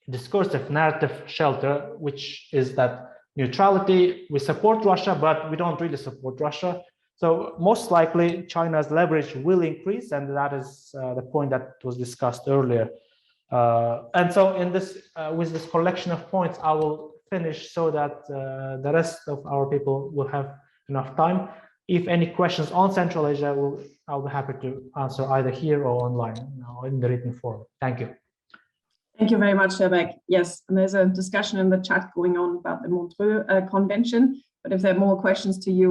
discursive narrative shelter, which is that neutrality, we support Russia, but we don't really support Russia. So most likely China's leverage will increase, and that is the point that was discussed earlier. And so in this, with this collection of points, I will finish so that the rest of our people will have enough time. If any questions on Central Asia, I'll be happy to answer either here or online or in the written form. Thank you. Thank you very much, Sherbek. Yes, and there's a discussion in the chat going on about the Montreux Convention. But if there are more questions to you,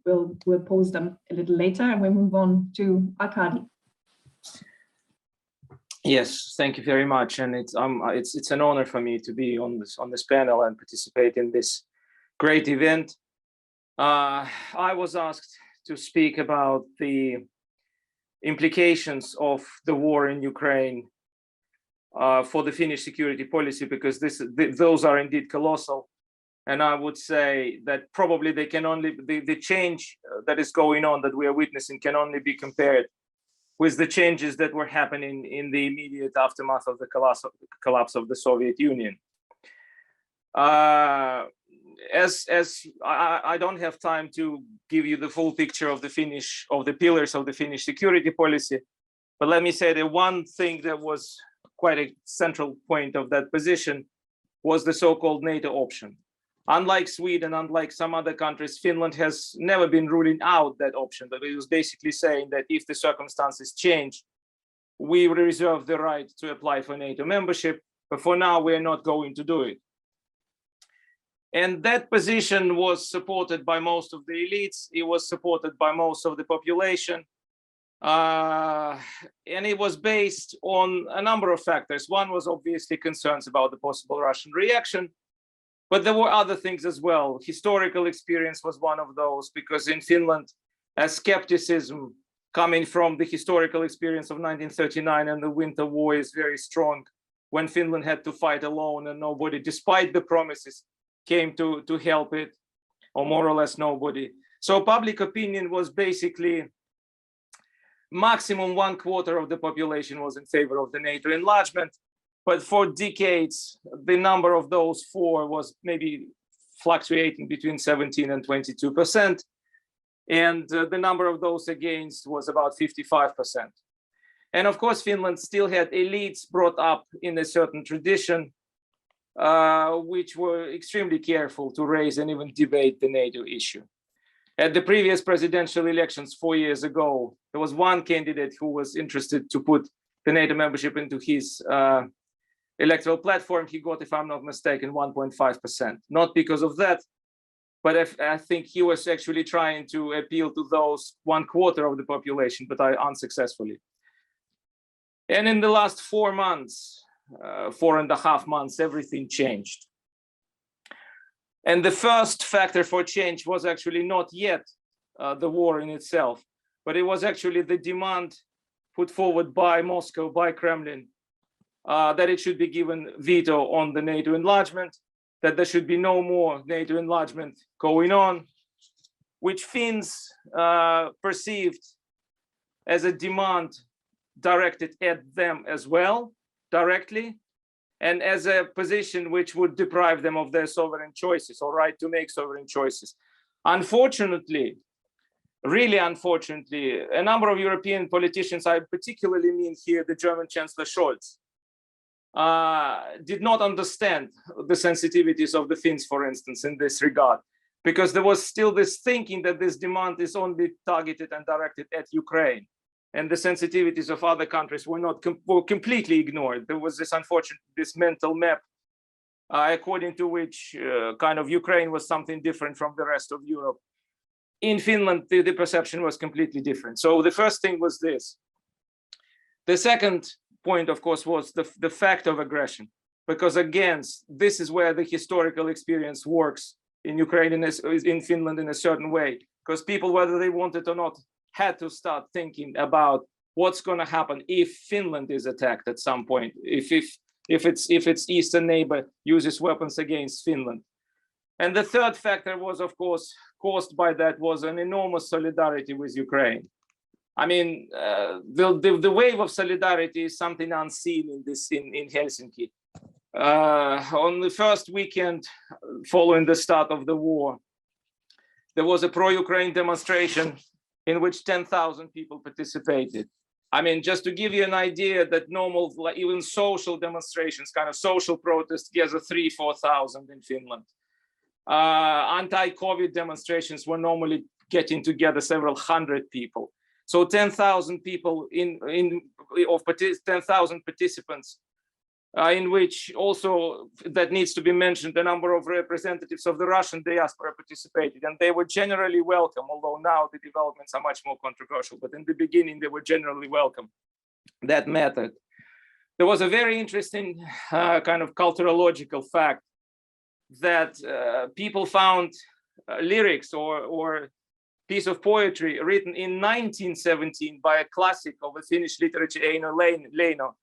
we'll pose them a little later, and we move on to Arkady. Yes, thank you very much, and it's an honor for me to be on this panel and participate in this great event. I was asked to speak about the implications of the war in Ukraine for the Finnish security policy, because those are indeed colossal. And I would say that probably they can only, the change that is going on, that we are witnessing, can only be compared with the changes that were happening in the immediate aftermath of the collapse of the Soviet Union. I don't have time to give you the full picture of the pillars of the Finnish security policy, but let me say that one thing that was quite a central point of that position was the so-called NATO option. Unlike Sweden, unlike some other countries, Finland has never been ruling out that option, but it was basically saying that if the circumstances change, we reserve the right to apply for NATO membership, but for now we are not going to do it. And that position was supported by most of the elites. It was supported by most of the population. And it was based on a number of factors. One was obviously concerns about the possible Russian reaction, but there were other things as well. Historical experience was one of those, because in Finland, a skepticism coming from the historical experience of 1939 and the Winter War is very strong, when Finland had to fight alone and nobody, despite the promises, came to help it, or more or less nobody. So public opinion was basically maximum 1/4 of the population was in favor of the NATO enlargement. But for decades, the number of those for was maybe fluctuating between 17 and 22%. And the number of those against was about 55%. And of course, Finland still had elites brought up in a certain tradition, which were extremely careful to raise and even debate the NATO issue. At the previous presidential elections 4 years ago, there was one candidate who was interested to put the NATO membership into his electoral platform. He got, if I'm not mistaken, 1.5%. Not because of that, but I think he was actually trying to appeal to those 1/4 of the population, but unsuccessfully. And in the last 4 months, 4.5 months, everything changed. And the first factor for change was actually not yet the war in itself, but it was actually the demand put forward by Moscow, by Kremlin, that it should be given veto on the NATO enlargement, that there should be no more NATO enlargement going on, which Finns perceived as a demand directed at them as well, directly, and as a position which would deprive them of their sovereign choices or right to make sovereign choices. Unfortunately, really unfortunately, a number of European politicians, I particularly mean here the German Chancellor Scholz, did not understand the sensitivities of the Finns, for instance, in this regard, because there was still this thinking that this demand is only targeted and directed at Ukraine, and the sensitivities of other countries were completely ignored. There was this unfortunate, this mental map, according to which kind of Ukraine was something different from the rest of Europe. In Finland, the perception was completely different. So the first thing was this. The second point, of course, was the fact of aggression, because again, this is where the historical experience works in Ukraine and in Finland in a certain way, because people, whether they wanted or not, had to start thinking about what's going to happen if Finland is attacked at some point, if its eastern neighbor uses weapons against Finland. And the third factor was, of course, caused by that was an enormous solidarity with Ukraine. I mean, the wave of solidarity is something unseen in Helsinki. On the first weekend following the start of the war, there was a pro-Ukraine demonstration in which 10,000 people participated. I mean, just to give you an idea that normal, like even social demonstrations, kind of social protests, gather 3,000–4,000 in Finland. Anti-COVID demonstrations were normally getting together several hundred people. So 10,000 people 10,000 participants, in which also, that needs to be mentioned, a number of representatives of the Russian diaspora participated, and they were generally welcome, although now the developments are much more controversial, but in the beginning they were generally welcome. That mattered. There was a very interesting kind of culturological fact that people found lyrics or piece of poetry written in 1917 by a classic of the Finnish literature, Eino Leino,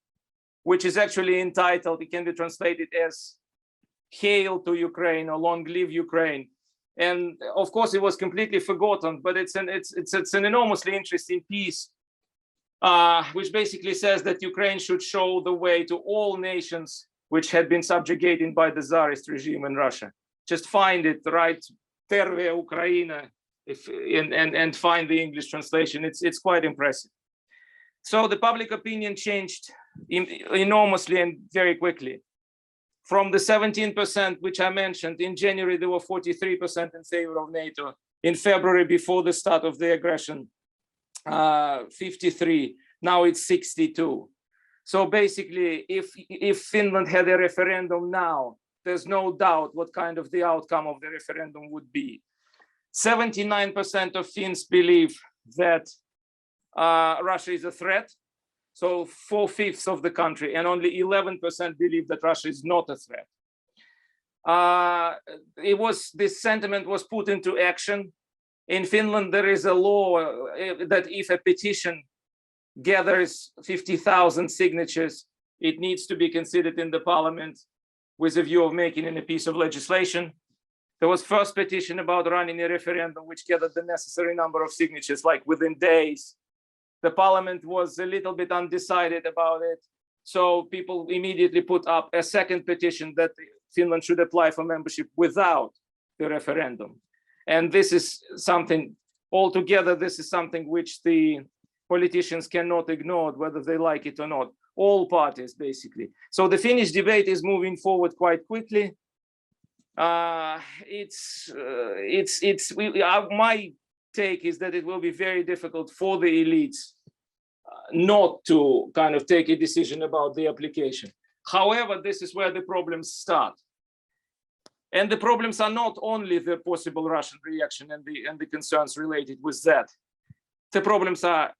which is actually entitled, it can be translated as Hail to Ukraine or Long Live Ukraine. And of course it was completely forgotten, but it's an enormously interesting piece, which basically says that Ukraine should show the way to all nations which had been subjugated by the Tsarist regime in Russia. Just find it, write Terve Ukraina, and find the English translation. It's quite impressive. So the public opinion changed enormously and very quickly. From the 17% which I mentioned, in January there were 43% in favor of NATO. In February, before the start of the aggression, 53. Now it's 62. So basically, if Finland had a referendum now, there's no doubt what kind of the outcome of the referendum would be. 79% of Finns believe that Russia is a threat. So 4/5 of the country, and only 11% believe that Russia is not a threat. This sentiment was put into action. In Finland, there is a law that if a petition gathers 50,000 signatures, it needs to be considered in the parliament with a view of making it a piece of legislation. There was first petition about running a referendum, which gathered the necessary number of signatures, like within days. The parliament was a little bit undecided about it. So people immediately put up a second petition that Finland should apply for membership without the referendum. And this is something, altogether, this is something which the politicians cannot ignore, whether they like it or not. All parties, basically. So the Finnish debate is moving forward quite quickly. My take is that it will be very difficult for the elites not to kind of take a decision about the application. However, this is where the problems start. And the problems are not only the possible Russian reaction and the concerns related with that. The problems are,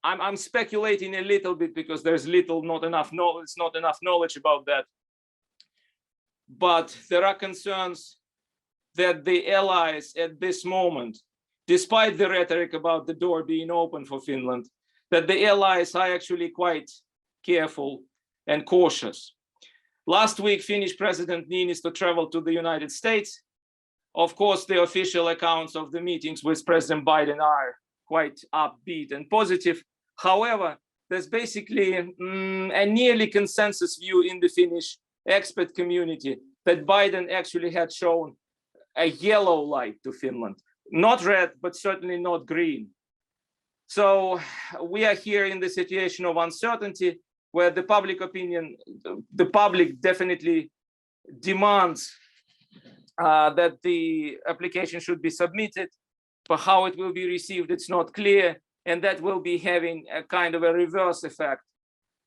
I'm speculating a little bit because there's not enough knowledge about that. But there are concerns that the allies at this moment, despite the rhetoric about the door being open for Finland, that the allies are actually quite careful and cautious. Last week, Finnish President Niinistö traveled to the United States. Of course, the official accounts of the meetings with President Biden are quite upbeat and positive. However, there's basically a nearly consensus view in the Finnish expert community that Biden actually had shown a yellow light to Finland. Not red, but certainly not green. So we are here in the situation of uncertainty where the public opinion, the public definitely demands that the application should be submitted, but how it will be received, it's not clear, and that will be having a kind of a reverse effect.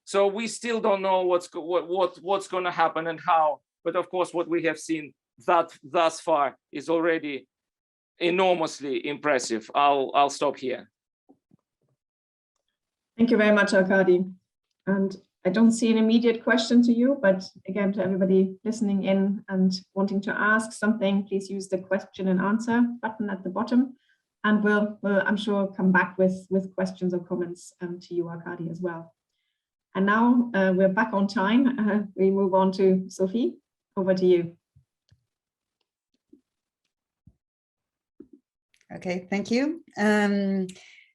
So we still don't know what's going to happen and how, but of course what we have seen that thus far is already enormously impressive. I'll stop here. Thank you very much, Arkady. And I don't see an immediate question to you, but again, to everybody listening in and wanting to ask something, please use the question and answer button at the bottom. And we'll I'm sure, come back with questions or comments to you, Arkady, as well. And now we're back on time. We move on to Sophie. Over to you. Okay, thank you.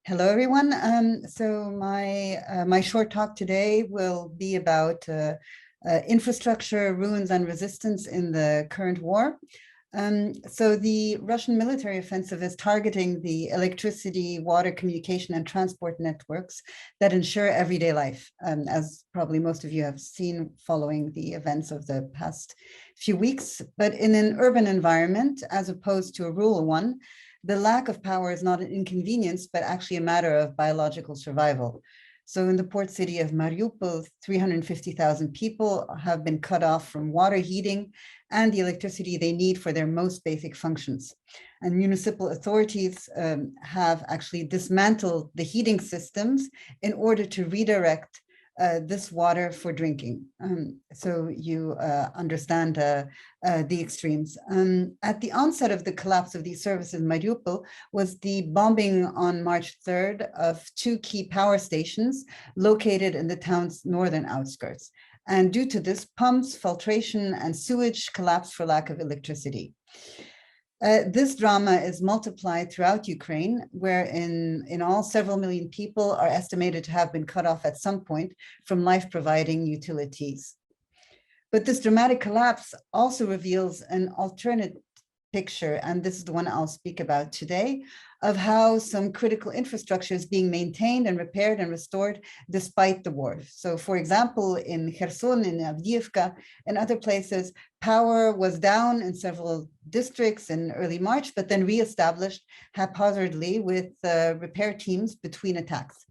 Hello, everyone. So my short talk today will be about infrastructure, ruins, and resistance in the current war. So the Russian military offensive is targeting the electricity, water, communication, and transport networks that ensure everyday life, as probably most of you have seen following the events of the past few weeks. But in an urban environment, as opposed to a rural one, the lack of power is not an inconvenience, but actually a matter of biological survival. So in the port city of Mariupol, 350,000 people have been cut off from water, heating, and the electricity they need for their most basic functions. And municipal authorities have actually dismantled the heating systems in order to redirect this water for drinking. So you understand the extremes. At the onset of the collapse of these services in Mariupol was the bombing on March 3rd of 2 key power stations located in the town's northern outskirts. And due to this, pumps, filtration, and sewage collapsed for lack of electricity. This drama is multiplied throughout Ukraine, where in all several million people are estimated to have been cut off at some point from life-providing utilities. But this dramatic collapse also reveals an alternate picture, and this is the one I'll speak about today, of how some critical infrastructure is being maintained and repaired and restored despite the war. So for example, in Kherson, in Avdiivka, and other places, power was down in several districts in early March, but then reestablished haphazardly with repair teams between attacks.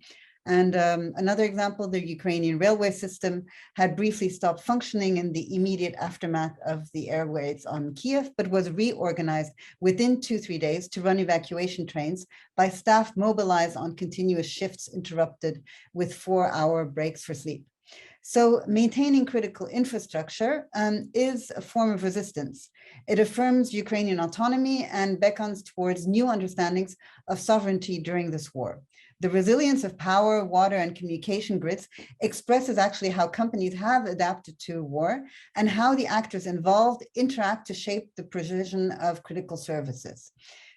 And another example, the Ukrainian railway system had briefly stopped functioning in the immediate aftermath of the air raids on Kiev, but was reorganized within 2-3 days to run evacuation trains by staff mobilized on continuous shifts interrupted with 4-hour breaks for sleep. So maintaining critical infrastructure is a form of resistance. It affirms Ukrainian autonomy and beckons towards new understandings of sovereignty during this war. The resilience of power, water, and communication grids expresses actually how companies have adapted to war and how the actors involved interact to shape the provision of critical services.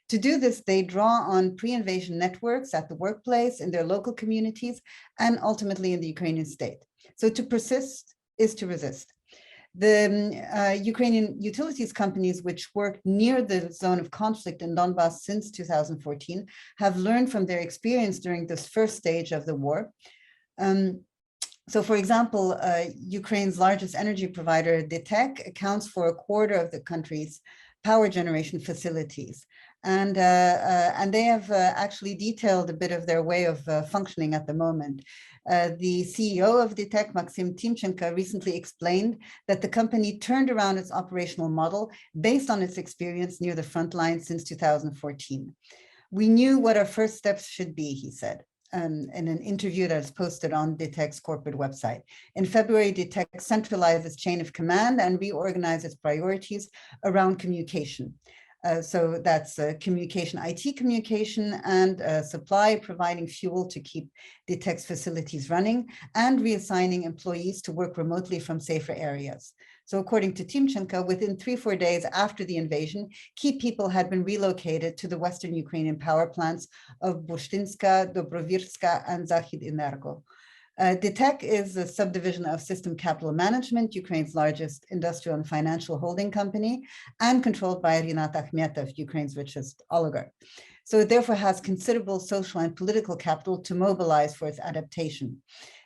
To do this, they draw on pre-invasion networks at the workplace, in their local communities, and ultimately in the Ukrainian state. So to persist is to resist. The Ukrainian utilities companies which worked near the zone of conflict in Donbass since 2014 have learned from their experience during this first stage of the war. So for example, Ukraine's largest energy provider, DTEK, accounts for 1/4 of the country's power generation facilities. And they have actually detailed a bit of their way of functioning at the moment. The CEO of DTEK, Maxim Timchenko, recently explained that the company turned around its operational model based on its experience near the front line since 2014. We knew what our first steps should be, he said, in an interview that is posted on DTEK's corporate website. In February, DTEK centralized its chain of command and reorganized its priorities around communication. So that's communication, IT communication, and supply, providing fuel to keep DTEK's facilities running, and reassigning employees to work remotely from safer areas. So according to Timchenko, within 3-4 days after the invasion, key people had been relocated to the Western Ukrainian power plants of Bushtinska, Dobrovirska, and Zakhidenergo. DTEK is a subdivision of System Capital Management, Ukraine's largest industrial and financial holding company, and controlled by Rinat Akhmetov, Ukraine's richest oligarch. So it therefore has considerable social and political capital to mobilize for its adaptation.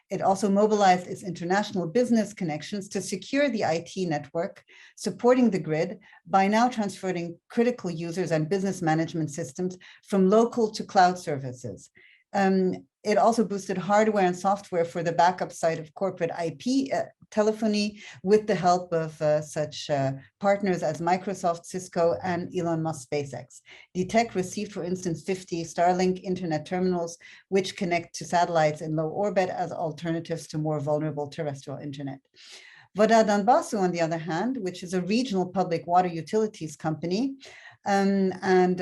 It also mobilized its international business connections to secure the IT network, supporting the grid by now transferring critical users and business management systems from local to cloud services. It also boosted hardware and software for the backup site of corporate IP telephony with the help of such partners as Microsoft, Cisco, and Elon Musk SpaceX. DTEK received, for instance, 50 Starlink internet terminals, which connect to satellites in low orbit as alternatives to more vulnerable terrestrial internet. Voda Donbasu, on the other hand, which is a regional public water utilities company, and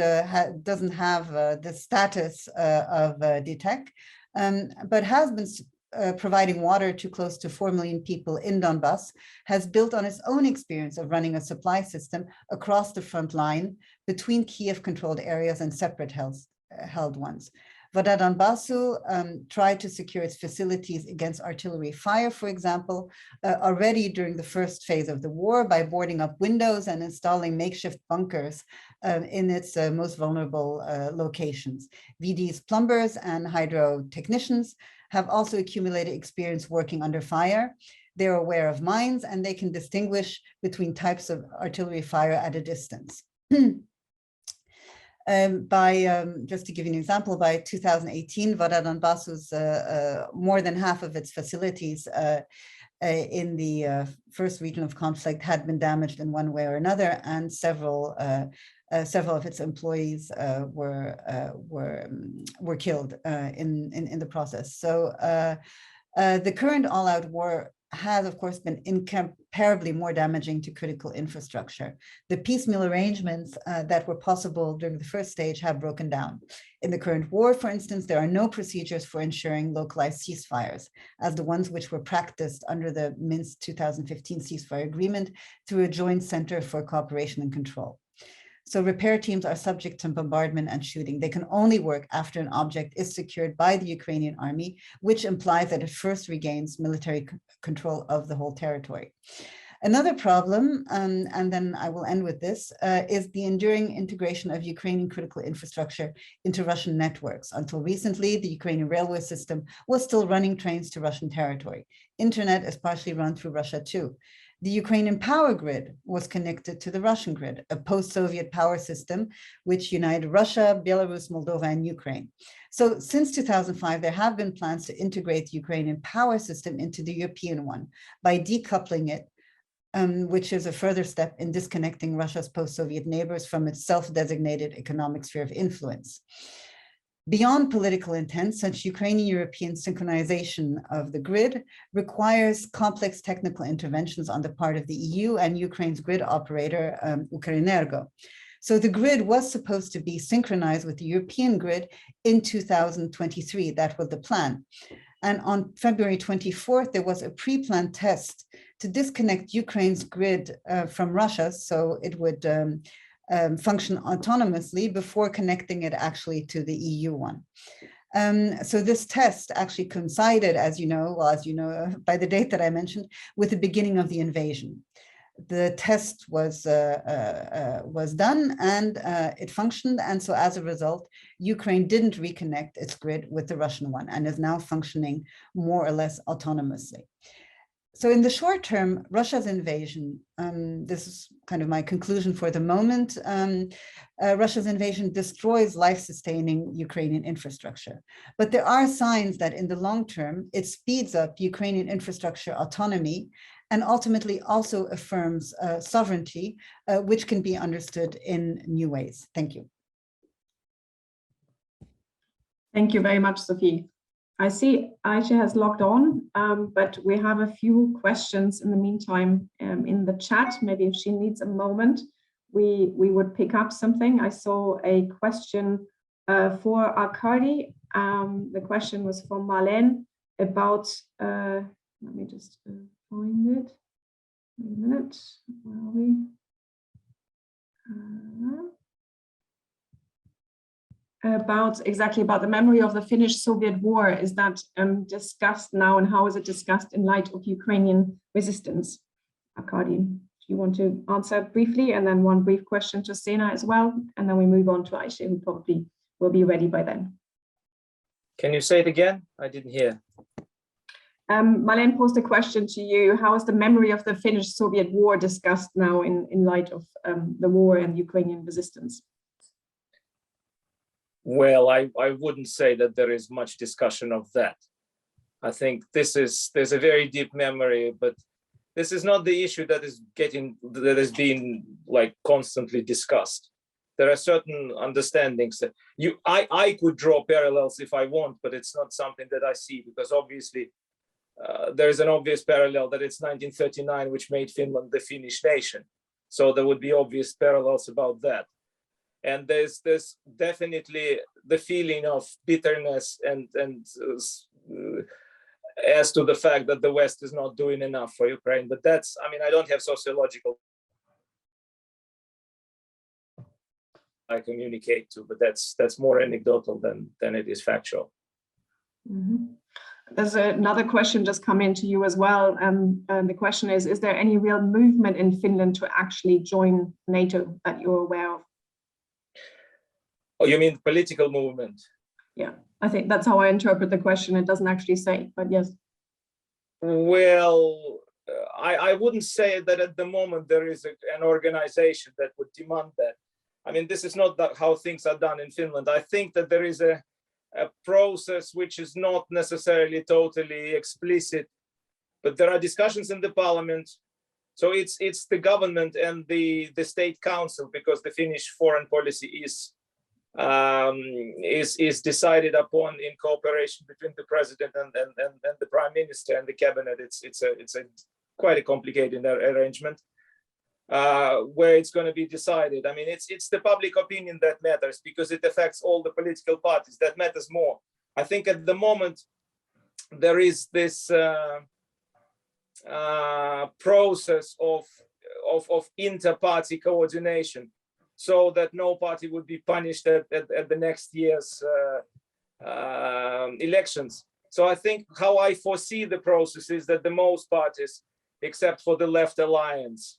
doesn't have the status of DTEK, but has been providing water to close to 4 million people in Donbass, has built on its own experience of running a supply system across the front line between Kiev-controlled areas and separate held ones. Voda Donbasu tried to secure its facilities against artillery fire, for example, already during the first phase of the war by boarding up windows and installing makeshift bunkers in its most vulnerable locations. VD's plumbers and hydro technicians have also accumulated experience working under fire. They're aware of mines and they can distinguish between types of artillery fire at a distance. Just to give you an example, by 2018, Voda Donbasu's more than half of its facilities in the first region of conflict had been damaged in one way or another, and several of its employees were killed in the process. So the current all-out war has, of course, been incomparably more damaging to critical infrastructure. The piecemeal arrangements that were possible during the first stage have broken down. In the current war, for instance, there are no procedures for ensuring localized ceasefires, as the ones which were practiced under the Minsk 2015 ceasefire agreement through a joint center for cooperation and control. So repair teams are subject to bombardment and shooting. They can only work after an object is secured by the Ukrainian army, which implies that it first regains military control of the whole territory. Another problem, and then I will end with this, is the enduring integration of Ukrainian critical infrastructure into Russian networks. Until recently, the Ukrainian railway system was still running trains to Russian territory. Internet is partially run through Russia too. The Ukrainian power grid was connected to the Russian grid, a post-Soviet power system which united Russia, Belarus, Moldova, and Ukraine. So since 2005, there have been plans to integrate the Ukrainian power system into the European one by decoupling it, which is a further step in disconnecting Russia's post-Soviet neighbors from its self-designated economic sphere of influence. Beyond political intent, such Ukrainian-European synchronization of the grid requires complex technical interventions on the part of the EU and Ukraine's grid operator, Ukrainathon. So the grid was supposed to be synchronized with the European grid in 2023. That was the plan. And on February 24th, there was a pre-planned test to disconnect Ukraine's grid from Russia, so it would function autonomously before connecting it actually to the EU one. So this test actually coincided, as you know, by the date that I mentioned, with the beginning of the invasion. The test was done and it functioned, and so as a result, Ukraine didn't reconnect its grid with the Russian one and is now functioning more or less autonomously. So in the short term, Russia's invasion, this is kind of my conclusion for the moment, Russia's invasion destroys life-sustaining Ukrainian infrastructure. But there are signs that in the long term, it speeds up Ukrainian infrastructure autonomy and ultimately also affirms sovereignty, which can be understood in new ways. Thank you. Thank you very much, Sophie. I see Aisha has logged on, but we have a few questions in the meantime in the chat. Maybe if she needs a moment, we would pick up something. I saw a question for Arkady. The question was from Marlene about, let me just find it. Wait a minute, where are we? About the memory of the Finnish-Soviet war. Is that discussed now, and how is it discussed in light of Ukrainian resistance? Arkady, do you want to answer briefly, and then one brief question to Sena as well, and then we move on to Aisha, who probably will be ready by then. Can you say it again? I didn't hear. Marlene posed a question to you. How is the memory of the Finnish-Soviet war discussed now in light of the war and Ukrainian resistance? Well, I wouldn't say that there is much discussion of that. I think there's a very deep memory, but this is not the issue that is being like constantly discussed. There are certain understandings that I could draw parallels if I want, but it's not something that I see, because obviously there is an obvious parallel that it's 1939, which made Finland the Finnish nation. So there would be obvious parallels about that. And there's definitely the feeling of bitterness and as to the fact that the West is not doing enough for Ukraine. But that's, I mean, I don't have sociological I communicate to, but that's more anecdotal than it is factual. Mm-hmm. There's another question just come into you as well. The question is there any real movement in Finland to actually join NATO that you're aware of? Oh, you mean political movement? Yeah, I think that's how I interpret the question. It doesn't actually say, but yes. Well, I wouldn't say that at the moment there is an organization that would demand that. I mean, this is not how things are done in Finland. I think that there is a process which is not necessarily totally explicit, but there are discussions in the parliament. So it's the government and the state council, because the Finnish foreign policy is decided upon in cooperation between the president and the prime minister and the cabinet. It's a quite a complicated arrangement where it's going to be decided. I mean, it's the public opinion that matters, because it affects all the political parties. That matters more. I think at the moment there is this process of inter-party coordination, so that no party would be punished at the next year's elections. So I think how I foresee the process is that the most parties, except for the Left Alliance,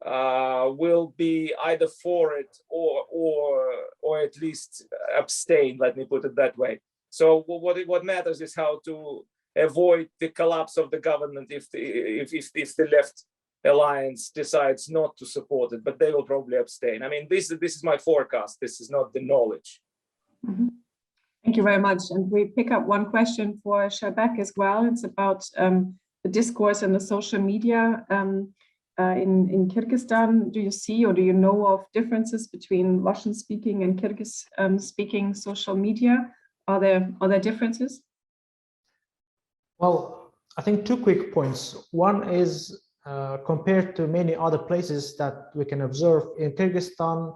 will be either for it or at least abstain. Let me put it that way. So what matters is how to avoid the collapse of the government if the Left Alliance decides not to support it, but they will probably abstain. I mean, this is my forecast. This is not the knowledge. Mm-hmm. Thank you very much. And we pick up one question for Shabak as well. It's about the discourse and the social media in Kyrgyzstan. Do you see or do you know of differences between Russian-speaking and Kyrgyz-speaking social media? Are there differences? Well, I think two quick points. One is compared to many other places that we can observe in Kyrgyzstan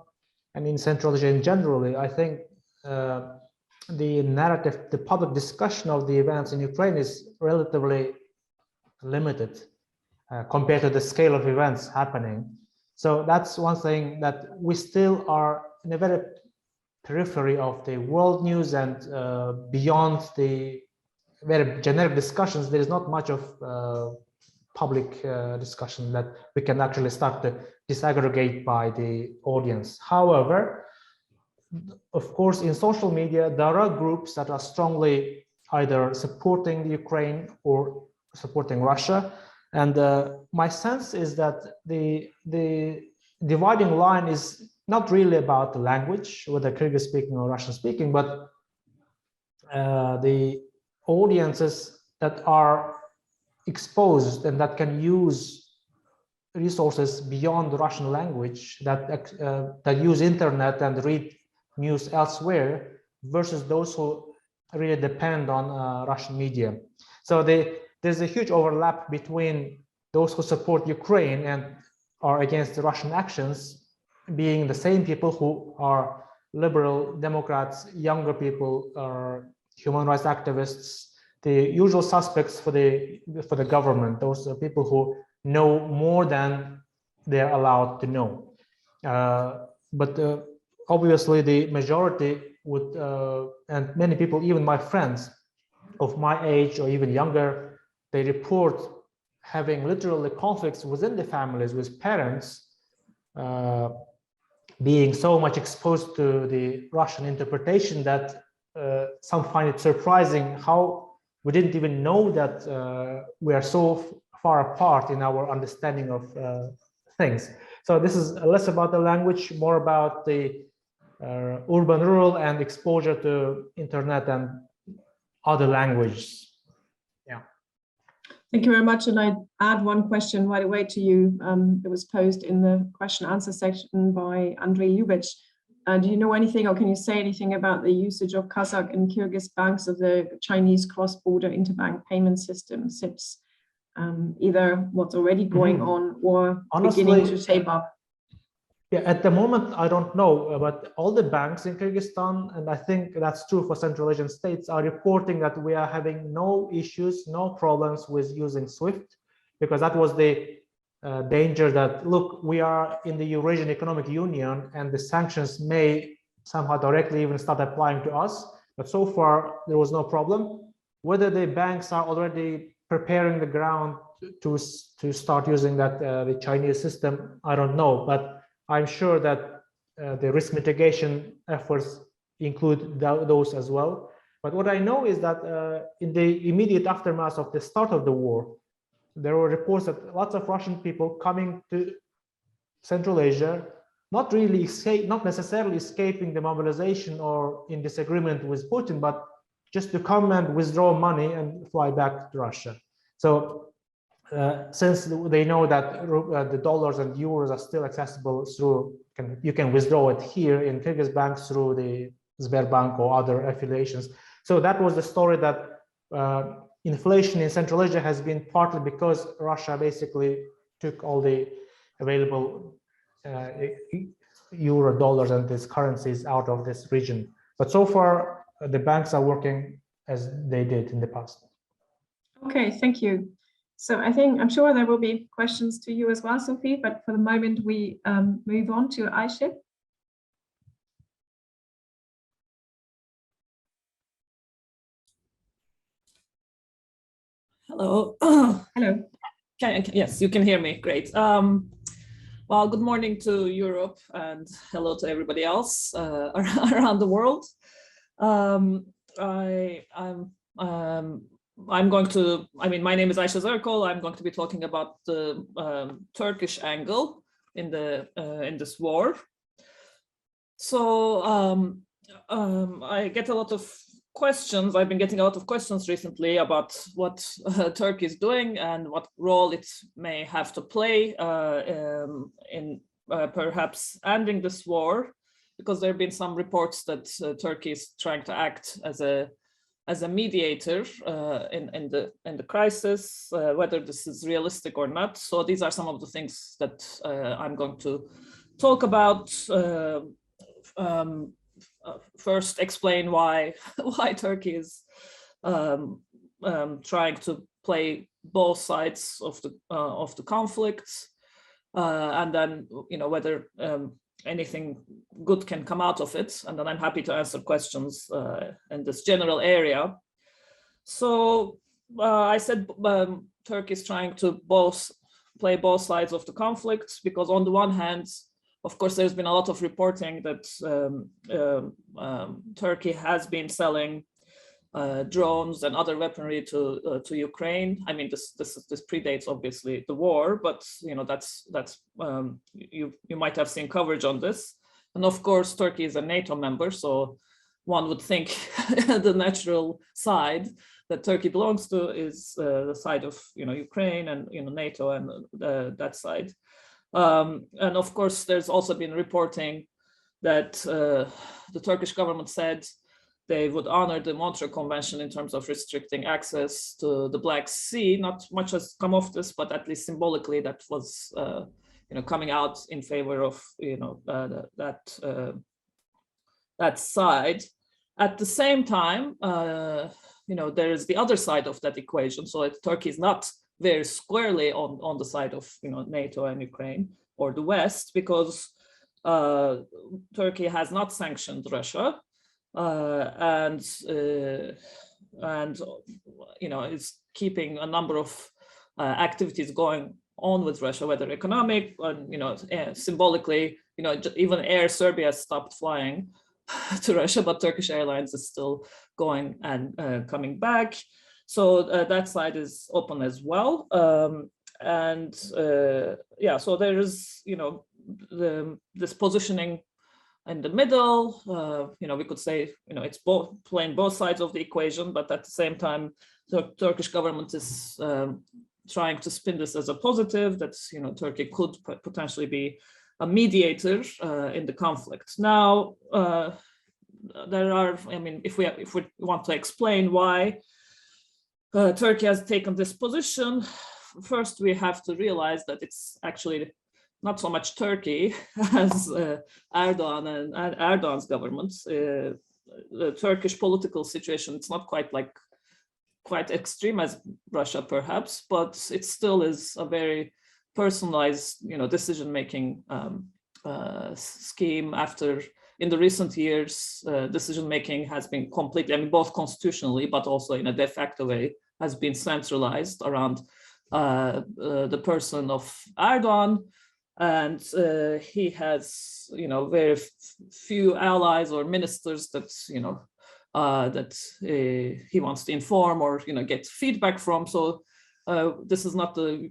and in Central Asia in generally, I think the narrative, the public discussion of the events in Ukraine is relatively limited compared to the scale of events happening. So that's one thing, that we still are in a very periphery of the world news, and beyond the very generic discussions, there is not much of public discussion that we can actually start to disaggregate by the audience. However, of course, in social media, there are groups that are strongly either supporting the Ukraine or supporting Russia. And my sense is that the dividing line is not really about the language, whether Kyrgyz speaking or Russian speaking, but the audiences that are exposed and that can use resources beyond the Russian language, that use internet and read news elsewhere, versus those who really depend on Russian media. So there's a huge overlap between those who support Ukraine and are against the Russian actions, being the same people who are liberal Democrats, younger people, or human rights activists, the usual suspects for the government. Those are people who know more than they're allowed to know. But obviously the majority would, and many people, even my friends of my age or even younger, they report having literally conflicts within the families with parents being so much exposed to the Russian interpretation that some find it surprising how we didn't even know that we are so far apart in our understanding of things. So this is less about the language, more about the urban, rural, and exposure to internet and other languages. Yeah. Thank you very much. And I'd add one question right away to you. It was posed in the question answer section by Andrei Lubich. Do you know anything, or can you say anything about the usage of Kazakh and Kyrgyz banks of the Chinese cross-border interbank payment system, SIPS? Either what's already going on or honestly, beginning to shape up? Yeah, at the moment, I don't know, but all the banks in Kyrgyzstan, and I think that's true for Central Asian states, are reporting that we are having no issues, no problems with using SWIFT, because that was the danger that, look, we are in the Eurasian Economic Union and the sanctions may somehow directly even start applying to us. But so far, there was no problem. Whether the banks are already preparing the ground to start using that the Chinese system, I don't know. But I'm sure that the risk mitigation efforts include those as well. But what I know is that in the immediate aftermath of the start of the war, there were reports that lots of Russian people coming to Central Asia, not necessarily escaping the mobilization or in disagreement with Putin, but just to come and withdraw money and fly back to Russia. So since they know that the dollars and euros are still accessible through, you can withdraw it here in Kyrgyz banks through the Sberbank or other affiliations. So that was the story that inflation in Central Asia has been partly because Russia basically took all the available euro, dollars, and these currencies out of this region. But so far, the banks are working as they did in the past. Okay, thank you. So I'm sure there will be questions to you as well, Sophie, but for the moment we move on to Aisha. Hello. Hello. Yes, you can hear me. Great. Well, good morning to Europe and hello to everybody else around the world. I'm going to, my name is Aisha Zerkol. I'm going to be talking about the Turkish angle in this war. So I get a lot of questions. I've been getting a lot of questions recently about what Turkey is doing and what role it may have to play in perhaps ending this war, because there have been some reports that Turkey is trying to act as a mediator in the crisis, whether this is realistic or not. So these are some of the things that I'm going to talk about. First, explain why Turkey is trying to play both sides of the conflict, and then whether anything good can come out of it, and then I'm happy to answer questions in this general area. So I said Turkey is trying to play both sides of the conflict, because on the one hand, of course, there's been a lot of reporting that Turkey has been selling drones and other weaponry to Ukraine. I mean, this predates obviously the war, but you might have seen coverage on this. And of course, Turkey is a NATO member, so one would think the natural side that Turkey belongs to is the side of Ukraine and NATO and that side. And of course, there's also been reporting that the Turkish government said they would honor the Montreux Convention in terms of restricting access to the Black Sea. Not much has come of this, but at least symbolically, that was coming out in favor of that side. At the same time, there is the other side of that equation. So Turkey is not very squarely on the side of NATO and Ukraine or the West, because Turkey has not sanctioned Russia, and is keeping a number of activities going on with Russia, whether economic or symbolically, even Air Serbia stopped flying to Russia, but Turkish Airlines is still going and coming back. So that side is open as well. So there is, this positioning in the middle. We could say, it's playing both sides of the equation, but at the same time, the Turkish government is trying to spin this as a positive, that Turkey could potentially be a mediator in the conflict. Now, there are, if we want to explain why Turkey has taken this position, first we have to realize that it's actually not so much Turkey as Erdogan and Erdogan's government. The Turkish political situation, it's not quite extreme as Russia perhaps, but it still is a very personalized, decision-making scheme. After, in the recent years, decision-making has been completely, both constitutionally, but also in a de facto way, has been centralized around the person of Erdogan. And he has, very few allies or ministers that, that he wants to inform or, get feedback from. So this is not the,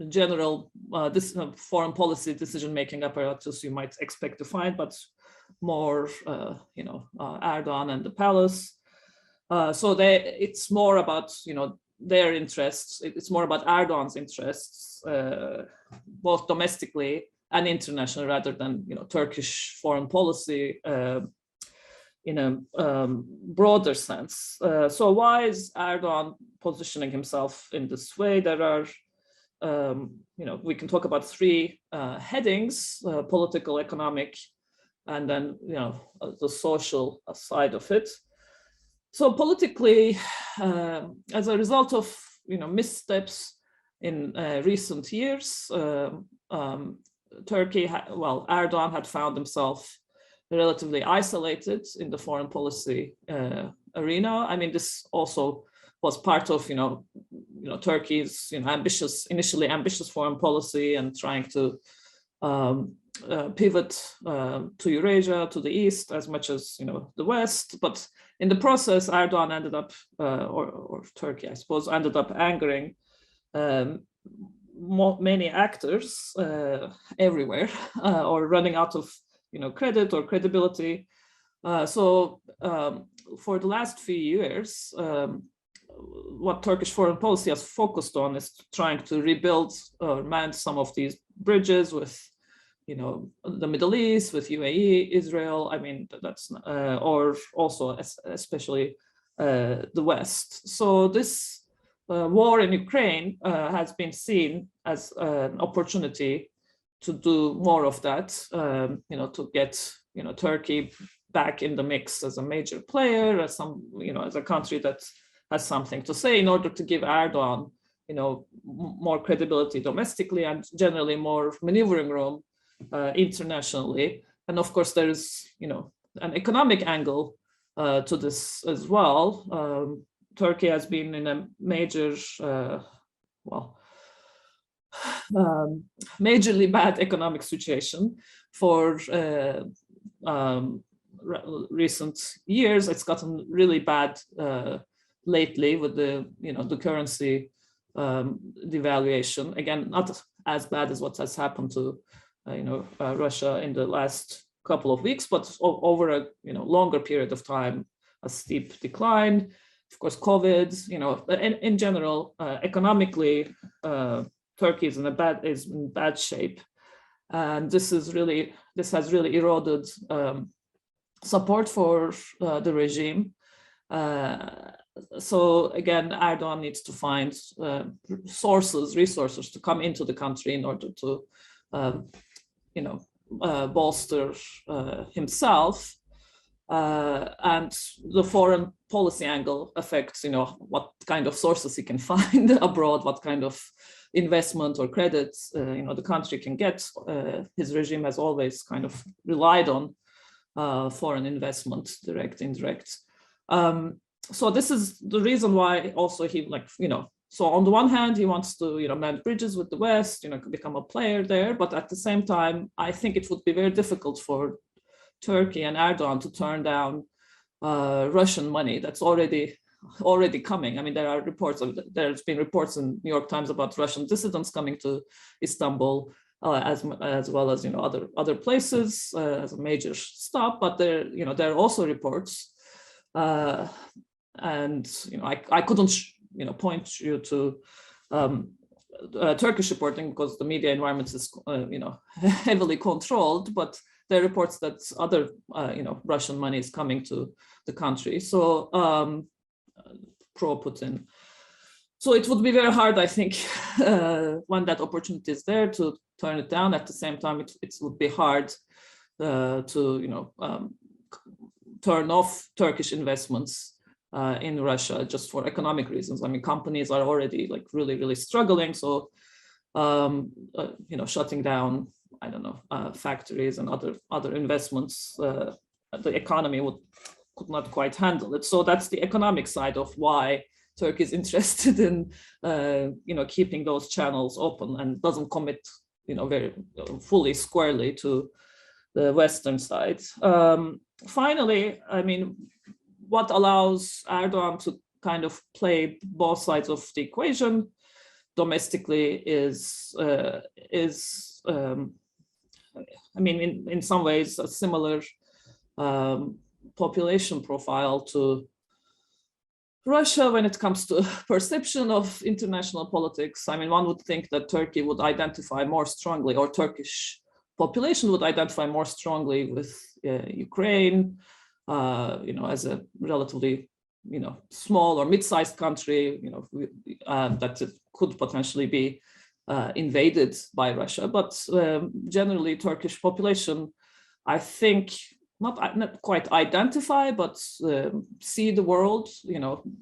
general foreign policy decision-making apparatus you might expect to find, but more, Erdogan and the palace. So it's more about, their interests. It's more about Erdogan's interests, both domestically and international, rather than Turkish foreign policy in a broader sense. So why is Erdogan positioning himself in this way? There are, we can talk about three headings: political, economic, and then the social side of it. So politically, as a result of missteps in recent years, Erdogan had found himself relatively isolated in the foreign policy arena. This also was part of Turkey's initially ambitious foreign policy and trying to pivot to Eurasia, to the east, as much as the West. But in the process, Erdogan ended up, or Turkey, I suppose, ended up angering many actors everywhere, or running out of credit or credibility. So for the last few years, what Turkish foreign policy has focused on is trying to rebuild or mend some of these bridges with the Middle East, with UAE, Israel. That's or also especially the West. So this war in Ukraine has been seen as an opportunity to do more of that. To get Turkey back in the mix as a major player, as as a country that has something to say, in order to give Erdogan more credibility domestically and generally more maneuvering room internationally. And of course, there is, an economic angle to this as well. Turkey has been in a major, majorly bad economic situation for recent years. It's gotten really bad lately with the the currency devaluation. Again, not as bad as what has happened to Russia in the last couple of weeks, but over a longer period of time, a steep decline. Of course, COVID. In general, economically, Turkey is in bad shape, and this has really eroded support for the regime. So again, Erdogan needs to find resources to come into the country in order to, bolster himself. And the foreign policy angle affects, what kind of sources he can find abroad, what kind of investment or credits, the country can get. His regime has always kind of relied on foreign investment, direct, indirect. So this is the reason why also he so on the one hand, he wants to, mend bridges with the West, become a player there. But at the same time, I think it would be very difficult for Turkey and Erdogan to turn down Russian money that's already coming. I mean, there's been reports in New York Times about Russian dissidents coming to Istanbul, as well as other places as a major stop. But there are also reports, and I couldn't point you to Turkish reporting because the media environment is heavily controlled, but there are reports that other Russian money is coming to the country, so pro-Putin. So it would be very hard, I think, when that opportunity is there, to turn it down. At the same time, it would be hard to turn off Turkish investments in Russia just for economic reasons. I mean, companies are already really struggling, so shutting down, I don't know, factories and other investments, the economy could not quite handle it. So that's the economic side of why Turkey is interested in keeping those channels open and doesn't commit very fully squarely to the Western side. Finally, I mean, what allows Erdogan to kind of play both sides of the equation domestically is I mean, in some ways, a similar population profile to Russia when it comes to perception of international politics. I mean, one would think that Turkey would identify more strongly, or Turkish population would identify more strongly with Ukraine, as a relatively, small or mid-sized country, that could potentially be invaded by Russia. But generally, Turkish population, I think, not quite identify, but see the world,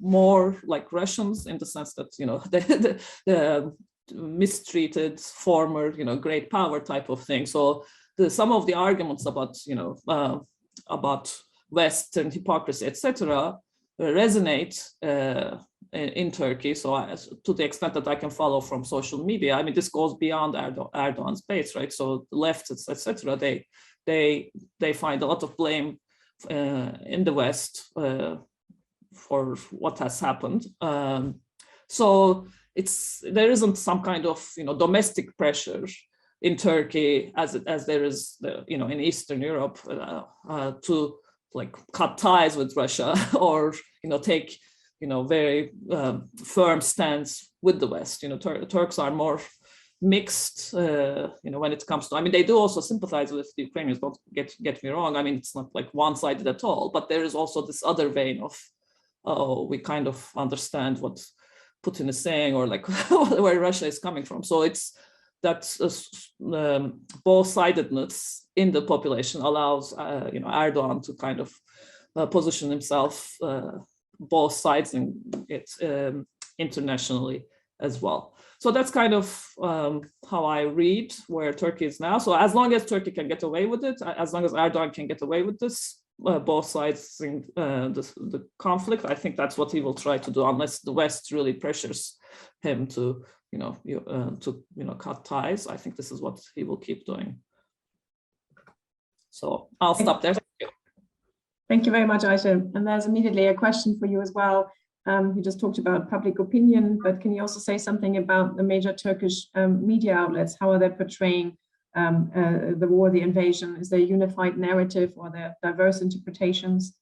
more like Russians, in the sense that, the mistreated former, great power type of thing. So some of the arguments about Western hypocrisy, etc., resonate in Turkey. So to the extent that I can follow from social media, I mean, this goes beyond Erdogan's base, right? So the leftists, etc., they find a lot of blame in the West for what has happened. So there isn't some kind of domestic pressure in Turkey as there is in Eastern Europe to cut ties with Russia or take very firm stance with the West. Turks are more mixed, when it comes to, I mean, they do also sympathize with the Ukrainians, don't get me wrong. I mean, it's not one-sided at all, but there is also this other vein of, we kind of understand what Putin is saying, or where Russia is coming from. So it's that both-sidedness in the population allows Erdogan to kind of position himself both sides in it internationally as well. So that's kind of how I read where Turkey is now. So as long as Turkey can get away with it, as long as Erdogan can get away with this, both sides in the conflict, I think that's what he will try to do, unless the West really pressures him to cut ties. I think this is what he will keep doing. So I'll stop there. Thank you. Thank you very much, Aisha. And there's immediately a question for you as well. You just talked about public opinion, but can you also say something about the major Turkish media outlets? How are they portraying the war, the invasion? Is there a unified narrative or there diverse interpretations?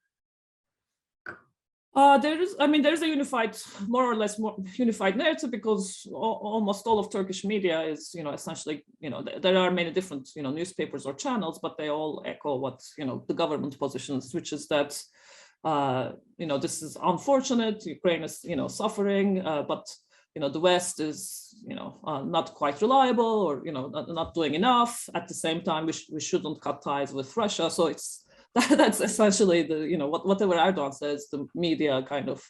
There's a unified, more or less unified narrative, because almost all of Turkish media is, essentially, there are many different, newspapers or channels, but they all echo what, the government positions, which is that, this is unfortunate. Ukraine is, suffering, but, the West is, not quite reliable, or, not doing enough. At the same time, we shouldn't cut ties with Russia. So that's essentially the, whatever Erdogan says, the media kind of,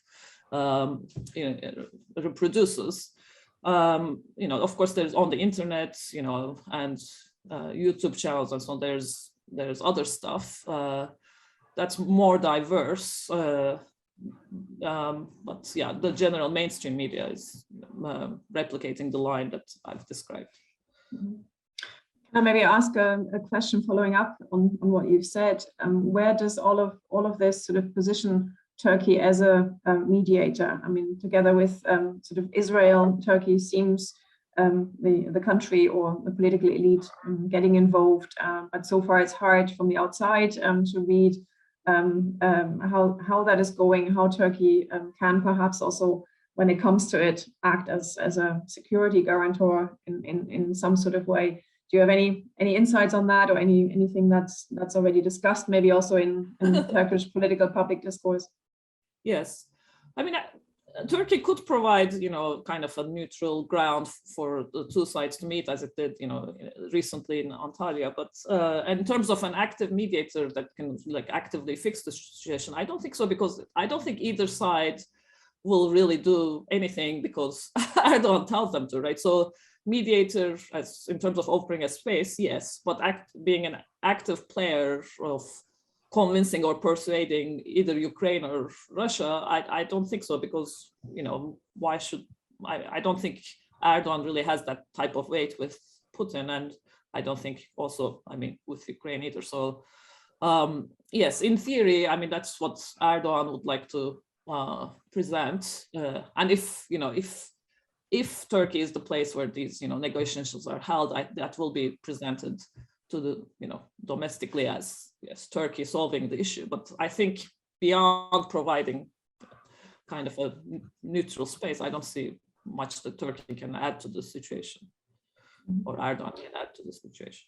reproduces. Of course, there's on the internet, and YouTube channels and so on. There's other stuff that's more diverse. But yeah, the general mainstream media is replicating the line that I've described. Mm-hmm. Can I maybe ask a question following up on what you've said? Where does all of this sort of position Turkey as a mediator? I mean, together with sort of Israel, Turkey seems the country or the political elite getting involved, but so far it's hard from the outside to read how that is going, how Turkey can perhaps also, when it comes to it, act as a security guarantor in some sort of way. Do you have any insights on that, or anything that's already discussed, maybe also in Turkish political public discourse? Yes, I mean, Turkey could provide, kind of a neutral ground for the two sides to meet, as it did, recently in Antalya. But in terms of an active mediator that can actively fix the situation, I don't think so, because I don't think either side will really do anything because Erdogan tells them to, right? So mediator, as in terms of offering a space, yes, but being an active player of convincing or persuading either Ukraine or Russia, I don't think so, because why should I don't think Erdogan really has that type of weight with Putin, and I don't think also, with Ukraine either. So yes, in theory, that's what Erdogan would like to present, and if Turkey is the place where these negotiations are held, that will be presented to the domestically as Turkey solving the issue. But I think beyond providing kind of a neutral space, I don't see much that Turkey can add to the situation, or Erdogan can add to the situation.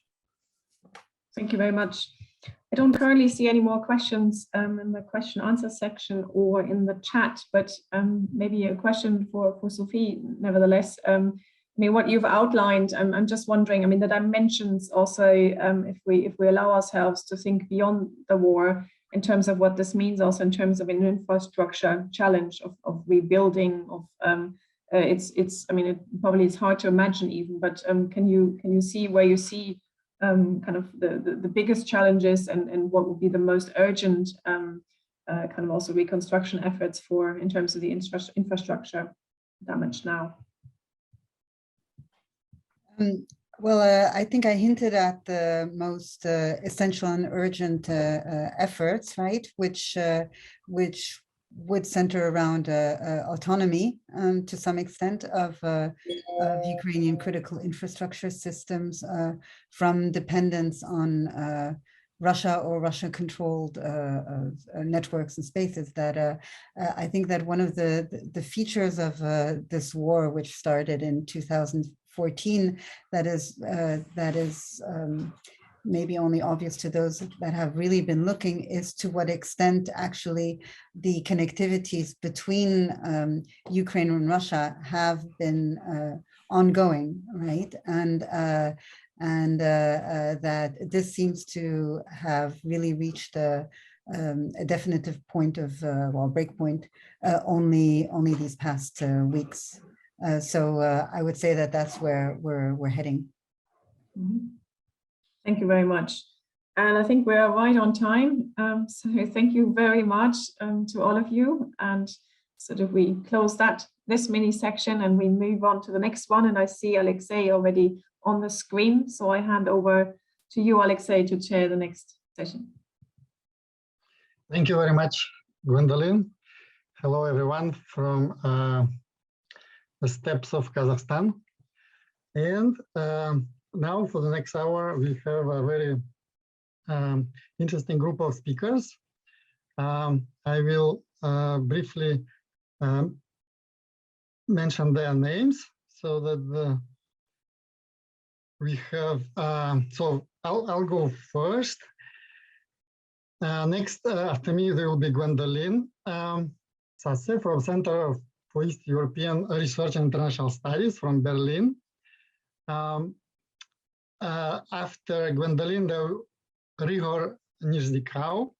Thank you very much. I don't currently see any more questions in the question answer section or in the chat, but maybe a question for Sophie nevertheless. What you've outlined, I'm just wondering, the dimensions also, if we allow ourselves to think beyond the war in terms of what this means also in terms of an infrastructure challenge of rebuilding, of it probably is hard to imagine even, but can you see where you see kind of the biggest challenges and what would be the most urgent kind of also reconstruction efforts in terms of the infrastructure damage now? Well, I think I hinted at the most essential and urgent efforts, right, which would center around autonomy to some extent of Ukrainian critical infrastructure systems from dependence on Russia or Russia-controlled networks and spaces. That I think that one of the features of this war, which started in 2014, that is maybe only obvious to those that have really been looking, is to what extent actually the connectivities between Ukraine and Russia have been ongoing, right? And that this seems to have really reached a definitive point of, break point, only these past weeks. So I would say that that's where we're heading. Mm-hmm. Thank you very much. And I think we're right on time. So thank you very much to all of you. And sort of we close this mini section and we move on to the next one. And I see Alexei already on the screen. So I hand over to you, Alexei, to chair the next session. Thank you very much, Gwendolyn. Hello, everyone from the steppes of Kazakhstan. And now for the next hour, we have a very interesting group of speakers. I will briefly mention their names so that we have, so I'll go first. Next after me, there will be Gwendolyn Sasse from Center for East European Research and International Studies from Berlin. After Gwendolyn, Ryhor Nizhnikau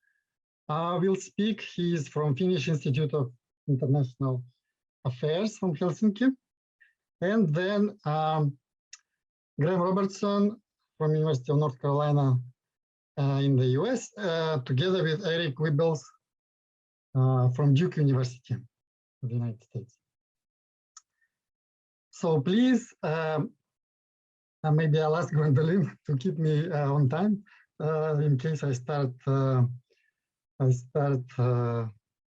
will speak. He is from Finnish Institute of International Affairs from Helsinki. And then Graham Robertson from University of North Carolina in the US, together with Eric Wibbles from Duke University of the United States. So please, maybe I'll ask Gwendolyn to keep me on time in case I start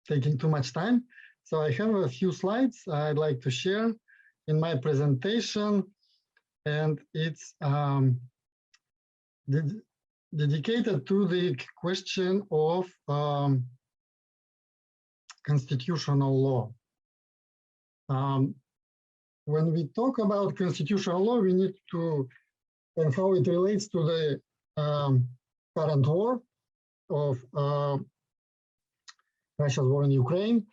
taking too much time. So I have a few slides I'd like to share in my presentation, and it's dedicated to the question of constitutional law. When we talk about constitutional law, we need to, and how it relates to the current war of Russia's war in Ukraine,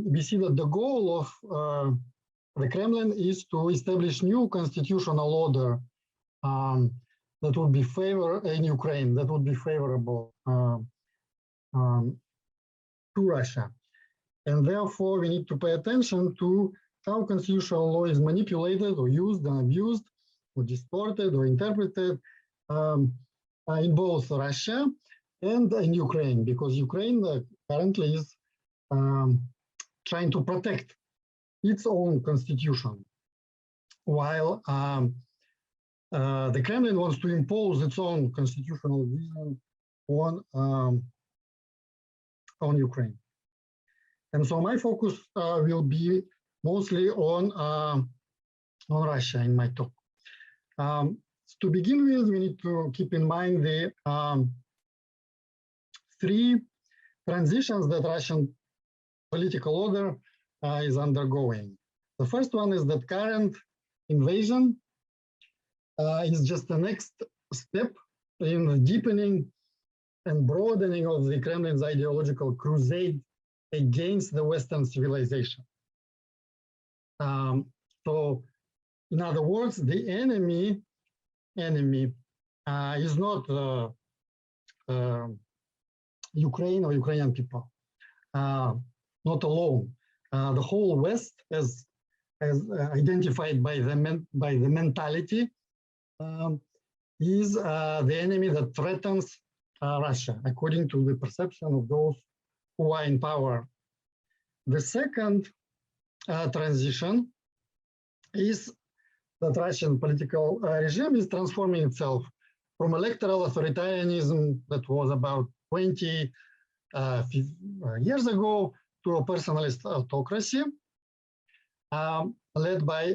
we see that the goal of the Kremlin is to establish new constitutional order that would be in Ukraine, that would be favorable to Russia. And therefore, we need to pay attention to how constitutional law is manipulated or used and abused or distorted or interpreted in both Russia and in Ukraine, because Ukraine currently is trying to protect its own constitution, while the Kremlin wants to impose its own constitutional vision on Ukraine. And so my focus will be mostly on Russia in my talk. To begin with, we need to keep in mind the three transitions that Russian political order is undergoing. The first one is that current invasion is just the next step in the deepening and broadening of the Kremlin's ideological crusade against the Western civilization. So, in other words, the enemy is not Ukraine or Ukrainian people, not alone. The whole West, as identified by the mentality, is the enemy that threatens Russia, according to the perception of those who are in power. The second transition is that Russian political regime is transforming itself from electoral authoritarianism that was about 20 years ago to a personalist autocracy led by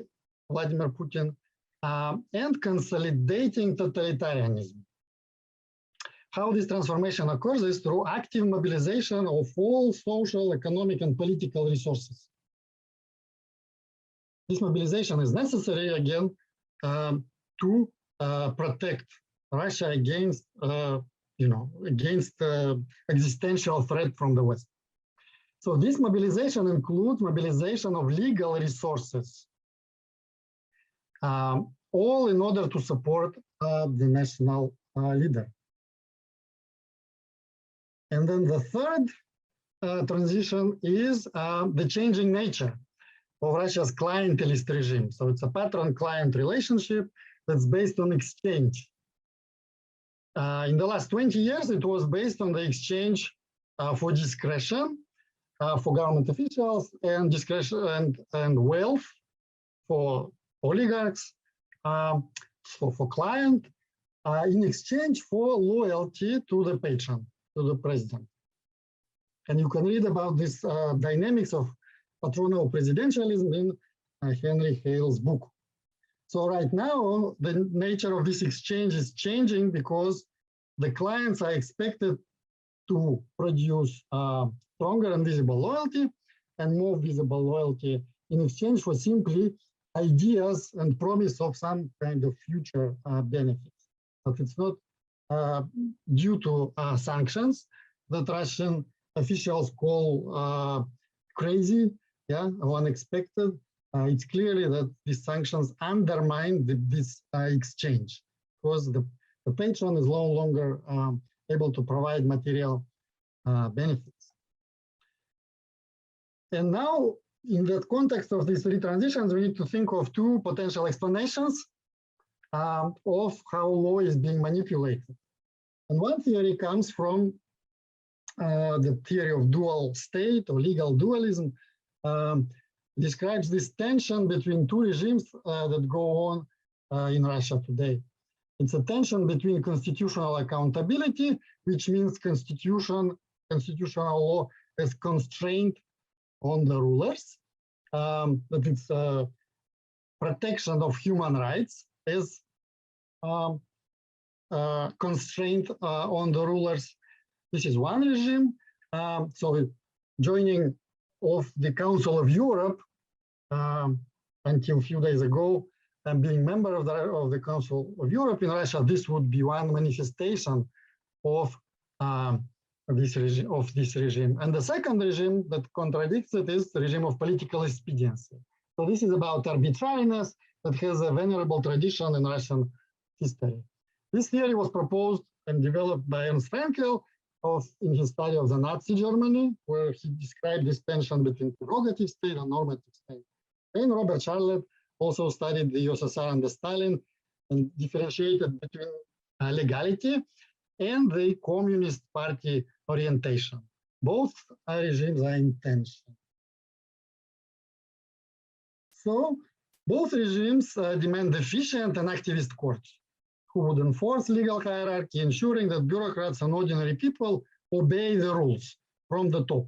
Vladimir Putin and consolidating totalitarianism. How this transformation occurs is through active mobilization of all social, economic, and political resources. This mobilization is necessary, again, to protect Russia against, against existential threat from the West. So this mobilization includes mobilization of legal resources, all in order to support the national leader. And then the third transition is the changing nature of Russia's clientelist regime. So it's a patron-client relationship that's based on exchange. In the last 20 years, it was based on the exchange for discretion for government officials and discretion and wealth for oligarchs, for client, in exchange for loyalty to the patron, to the president. And you can read about this dynamics of patronal presidentialism in Henry Hale's book. So right now, the nature of this exchange is changing because the clients are expected to produce stronger and visible loyalty and more visible loyalty in exchange for simply ideas and promise of some kind of future benefits. But it's not due to sanctions that Russian officials call crazy, or unexpected. It's clearly that these sanctions undermine this exchange because the patron is no longer able to provide material benefits. And now, in the context of these three transitions, we need to think of two potential explanations of how law is being manipulated. And one theory comes from the theory of dual state or legal dualism, describes this tension between two regimes that go on in Russia today. It's a tension between constitutional accountability, which means constitutional law as constraint on the rulers, that it's protection of human rights as constraint on the rulers. This is one regime. So joining of the Council of Europe until a few days ago, and being member of the Council of Europe in Russia, this would be one manifestation of this regime. And the second regime that contradicts it is the regime of political expediency. So this is about arbitrariness that has a venerable tradition in Russian history. This theory was proposed and developed by Ernst Fraenkel in his study of the Nazi Germany, where he described this tension between prerogative state and normative state. And Robert Charlotte also studied the USSR under Stalin and differentiated between legality and the Communist Party orientation. Both regimes are in tension. So both regimes demand efficient and activist courts who would enforce legal hierarchy, ensuring that bureaucrats and ordinary people obey the rules from the top.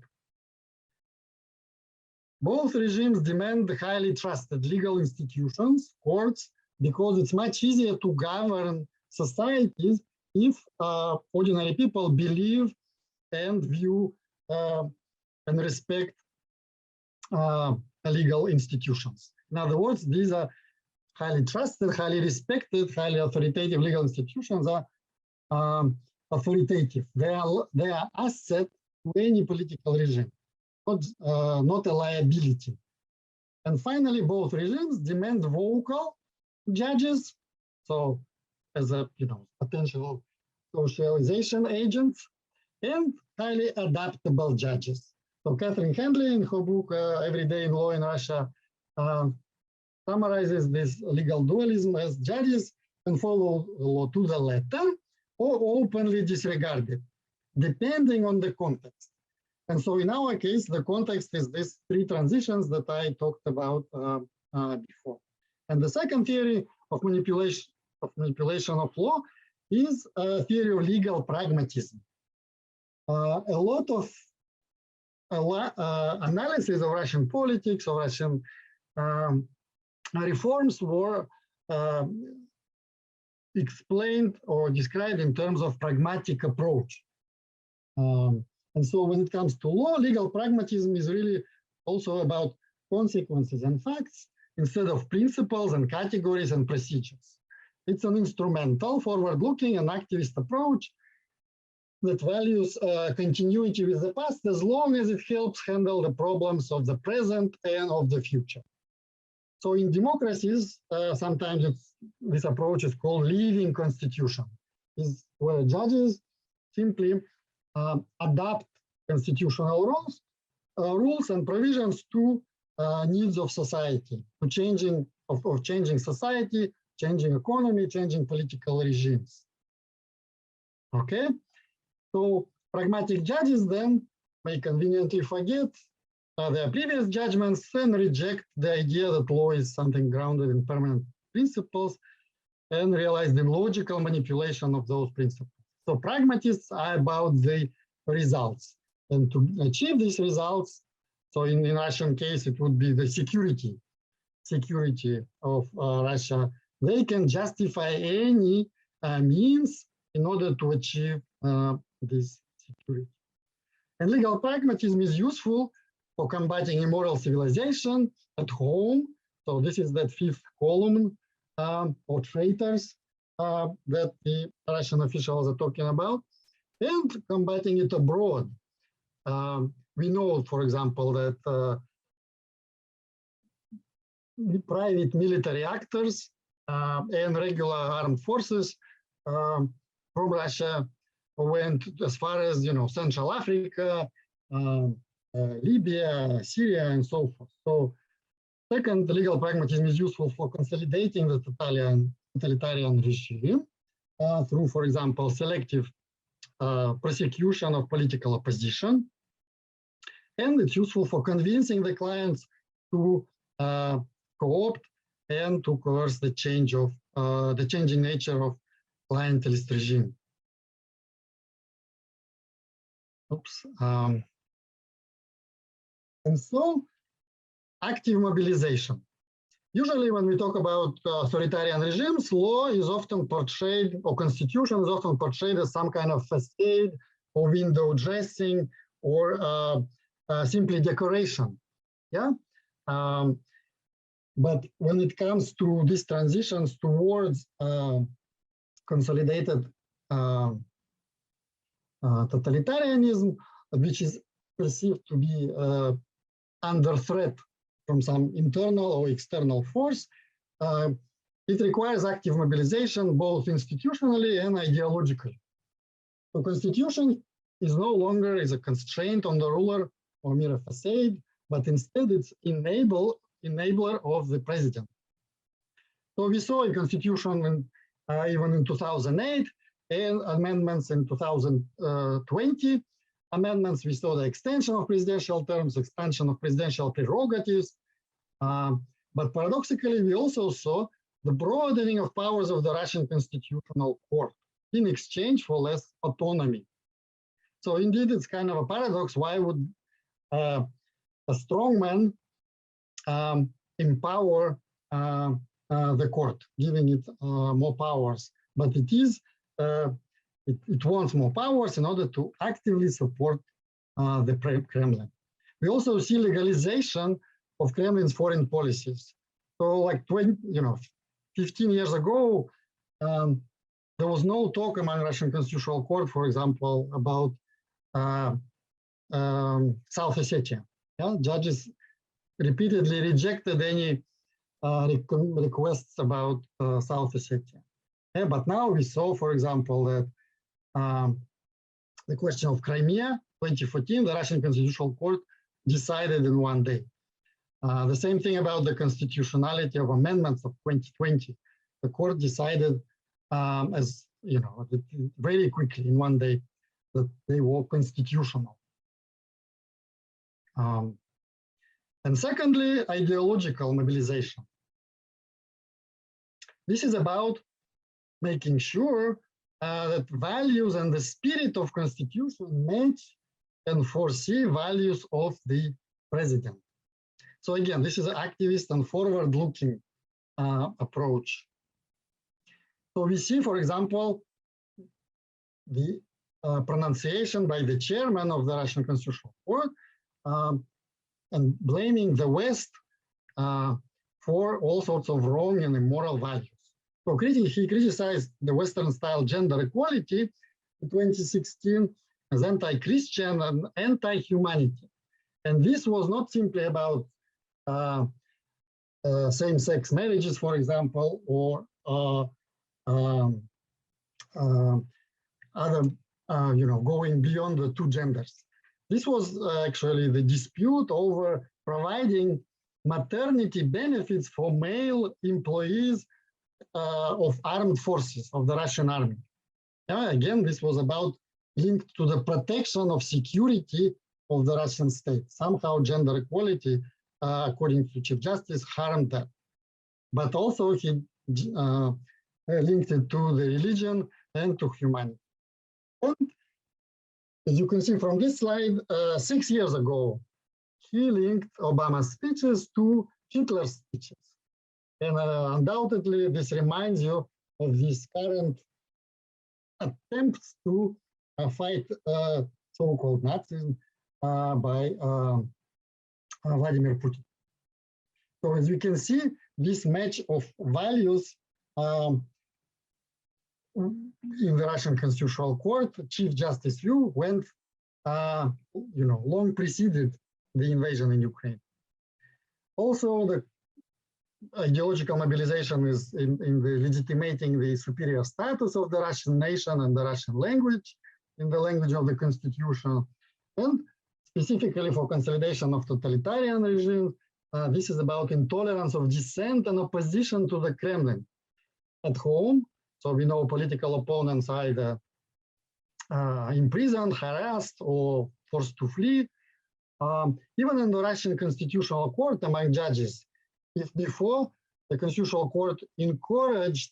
Both regimes demand highly trusted legal institutions, courts, because it's much easier to govern societies if ordinary people believe and view and respect legal institutions. In other words, these are highly trusted, highly respected, highly authoritative legal institutions are authoritative. They are asset to any political regime, not a liability. And finally, both regimes demand vocal judges, so as a potential socialization agents, and highly adaptable judges. So Catherine Handley, in her book Everyday in Law in Russia, summarizes this legal dualism as judges can follow the law to the letter or openly disregard it, depending on the context. And so in our case, the context is these three transitions that I talked about before. And the second theory of manipulation of law is a theory of legal pragmatism. A lot of analysis of Russian politics, of Russian reforms were explained or described in terms of pragmatic approach. And so when it comes to law, legal pragmatism is really also about consequences and facts instead of principles and categories and procedures. It's an instrumental, forward-looking and activist approach that values continuity with the past as long as it helps handle the problems of the present and of the future. So in democracies, sometimes this approach is called living constitution, where judges simply adapt constitutional rules and provisions to needs of society, to changing society, changing economy, changing political regimes. Okay, so pragmatic judges then may conveniently forget their previous judgments and reject the idea that law is something grounded in permanent principles and realize the logical manipulation of those principles. So pragmatists are about the results. And to achieve these results, so in Russian case, it would be the security of Russia. They can justify any means in order to achieve this security. And legal pragmatism is useful for combating immoral civilization at home. So this is that fifth column of traitors that the Russian officials are talking about, and combating it abroad. We know, for example, that private military actors and regular armed forces from Russia went as far as, Central Africa, Libya, Syria, and so forth. So second, the legal pragmatism is useful for consolidating the totalitarian regime through, for example, selective prosecution of political opposition. And it's useful for convincing the clients to co-opt and to coerce the changing nature of clientelist regime. Oops. And so, active mobilization. Usually when we talk about authoritarian regimes, law is often portrayed, or constitution is often portrayed as some kind of facade or window dressing or simply decoration. Yeah. But when it comes to these transitions towards consolidated totalitarianism, which is perceived to be under threat from some internal or external force, it requires active mobilization both institutionally and ideologically. The constitution is no longer a constraint on the ruler or mere facade, but instead it's enabler of the president. So we saw a constitution even in 2008 and amendments in 2020. Amendments, we saw the extension of presidential terms, expansion of presidential prerogatives. But paradoxically, we also saw the broadening of powers of the Russian Constitutional Court in exchange for less autonomy. So indeed, it's kind of a paradox. Why would a strongman empower the court, giving it more powers? But it is it wants more powers in order to actively support the Kremlin. We also see legalization of Kremlin's foreign policies. So like 15 years ago, there was no talk among Russian Constitutional Court, for example, about South Ossetia. Yeah? Judges repeatedly rejected any requests about South Ossetia. Yeah, but now we saw, for example, that the question of Crimea, 2014, the Russian Constitutional Court decided in one day. The same thing about the constitutionality of amendments of 2020. The court decided, as very quickly in one day, that they were constitutional. And secondly, ideological mobilization. This is about making sure that values and the spirit of constitution match and foresee values of the president. So again, this is an activist and forward-looking approach. So we see, for example, the pronunciation by the chairman of the Russian Constitutional Court and blaming the West for all sorts of wrong and immoral values. So he criticized the Western-style gender equality in 2016 as anti-Christian and anti-humanity. And this was not simply about same-sex marriages, for example, or other, going beyond the two genders. This was actually the dispute over providing maternity benefits for male employees of armed forces of the Russian army. Again, this was about linked to the protection of security of the Russian state. Somehow gender equality, according to Chief Justice, harmed that. But also he linked it to the religion and to humanity. And As you can see from this slide, 6 years ago, he linked Obama's speeches to Hitler's speeches. And undoubtedly, this reminds you of these current attempts to fight so-called Nazism by Vladimir Putin. So as you can see, this match of values in the Russian Constitutional Court, Chief Justice Liu went, long preceded the invasion in Ukraine. Also, the ideological mobilization is in the legitimating the superior status of the Russian nation and the Russian language in the language of the constitution, and specifically for consolidation of totalitarian regime. This is about intolerance of dissent and opposition to the Kremlin at home. So we know political opponents either imprisoned, harassed, or forced to flee. Even in the Russian Constitutional Court among judges, if before the Constitutional Court encouraged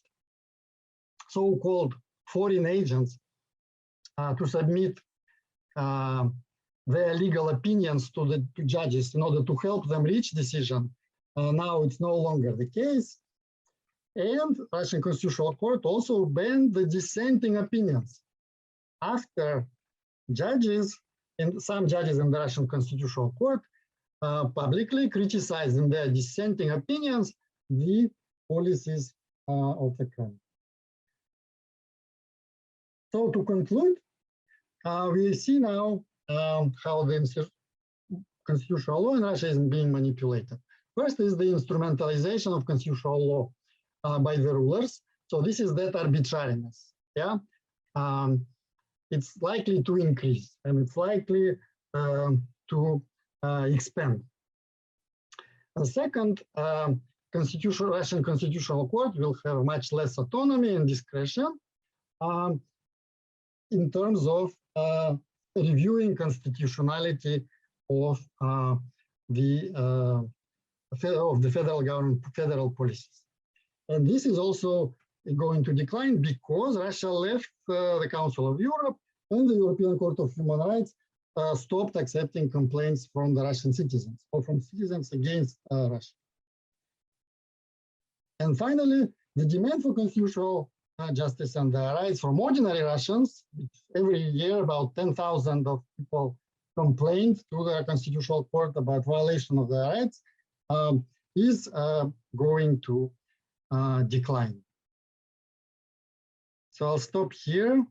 so-called foreign agents to submit their legal opinions to judges in order to help them reach decision, now it's no longer the case. And Russian Constitutional Court also banned the dissenting opinions after judges, and some judges in the Russian Constitutional Court publicly criticized in their dissenting opinions the policies of the Kremlin. So to conclude, we see now how the constitutional law in Russia is being manipulated. First is the instrumentalization of constitutional law by the rulers. So this is that arbitrariness. Yeah, it's likely to increase and it's likely to expand. And second, Russian Constitutional Court will have much less autonomy and discretion in terms of reviewing constitutionality of the federal government, federal policies. And this is also going to decline because Russia left the Council of Europe and the European Court of Human Rights stopped accepting complaints from the Russian citizens or from citizens against Russia. And finally, the demand for constitutional justice and rights from ordinary Russians, every year about 10,000 of people complained to the Constitutional Court about violation of their rights, is going to decline. So I'll stop here.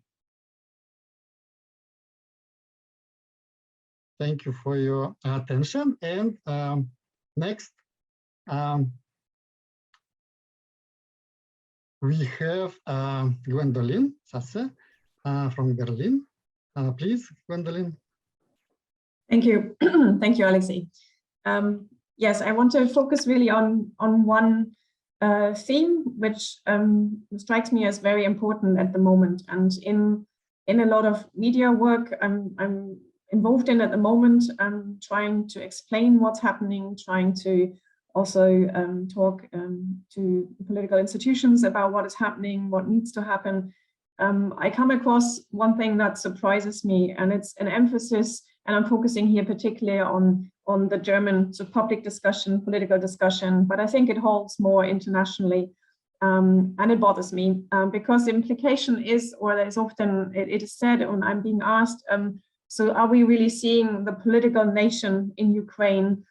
Thank you for your attention. And next, we have Gwendolyn Sasse from Berlin. Please, Gwendolyn. Thank you. Thank you, Alexei. Yes, I want to focus really on one theme, which strikes me as very important at the moment. And in a lot of media work I'm involved in at the moment, I'm trying to explain what's happening, trying to also talk to political institutions about what is happening, what needs to happen. I come across one thing that surprises me, and it's an emphasis, and I'm focusing here particularly on the German public discussion, political discussion, but I think it holds more internationally. And it bothers me because the implication is, or there is often, it is said, and I'm being asked, so are we really seeing the political nation in Ukraine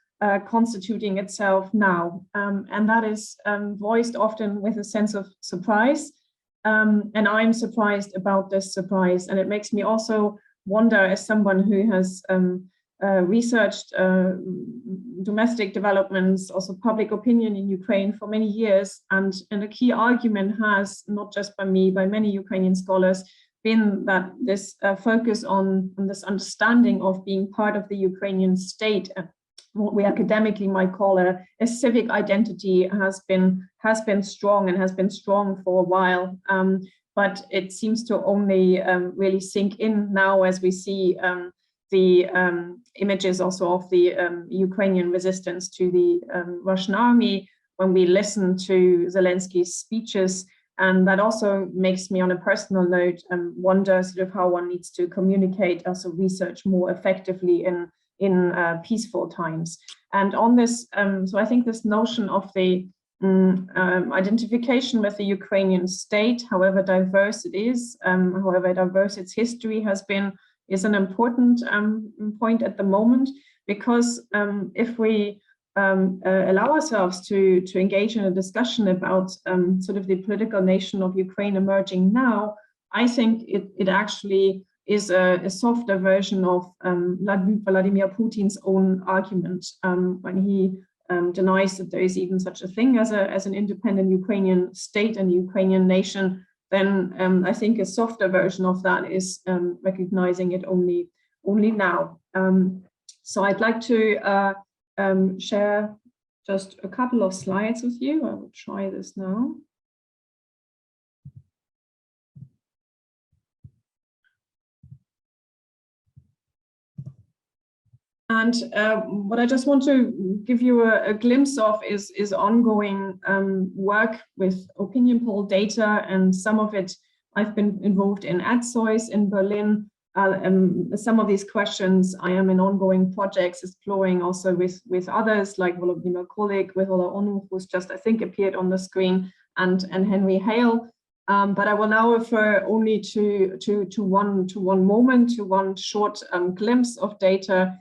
constituting itself now? And that is voiced often with a sense of surprise. And I'm surprised about this surprise. And it makes me also wonder, as someone who has researched domestic developments, also public opinion in Ukraine for many years, and a key argument has, not just by me, by many Ukrainian scholars, been that this focus on this understanding of being part of the Ukrainian state, what we academically might call a civic identity, has been strong and has been strong for a while. But it seems to only really sink in now as we see the images also of the Ukrainian resistance to the Russian army. When we listen to Zelensky's speeches, And that also makes me, on a personal note, wonder sort of how one needs to communicate also research more effectively in peaceful times. And on this, so I think this notion of the identification with the Ukrainian state, however diverse it is, however diverse its history has been, is an important point at the moment, because if we allow ourselves to engage in a discussion about sort of the political nation of Ukraine emerging now, I think it actually is a softer version of Vladimir Putin's own argument when he denies that there is even such a thing as an independent Ukrainian state and Ukrainian nation. Then I think a softer version of that is recognizing it only now. So I'd like to share just a couple of slides with you. I will try this now. And what I just want to give you a glimpse of is ongoing work with opinion poll data, and some of it I've been involved in at SOIS in Berlin. Some of these questions I am in ongoing projects exploring also with others like Volodymyr Kolik, with Ola Onu, who's just, I think, appeared on the screen, and Henry Hale. But I will now refer only to one moment, to one short glimpse of data.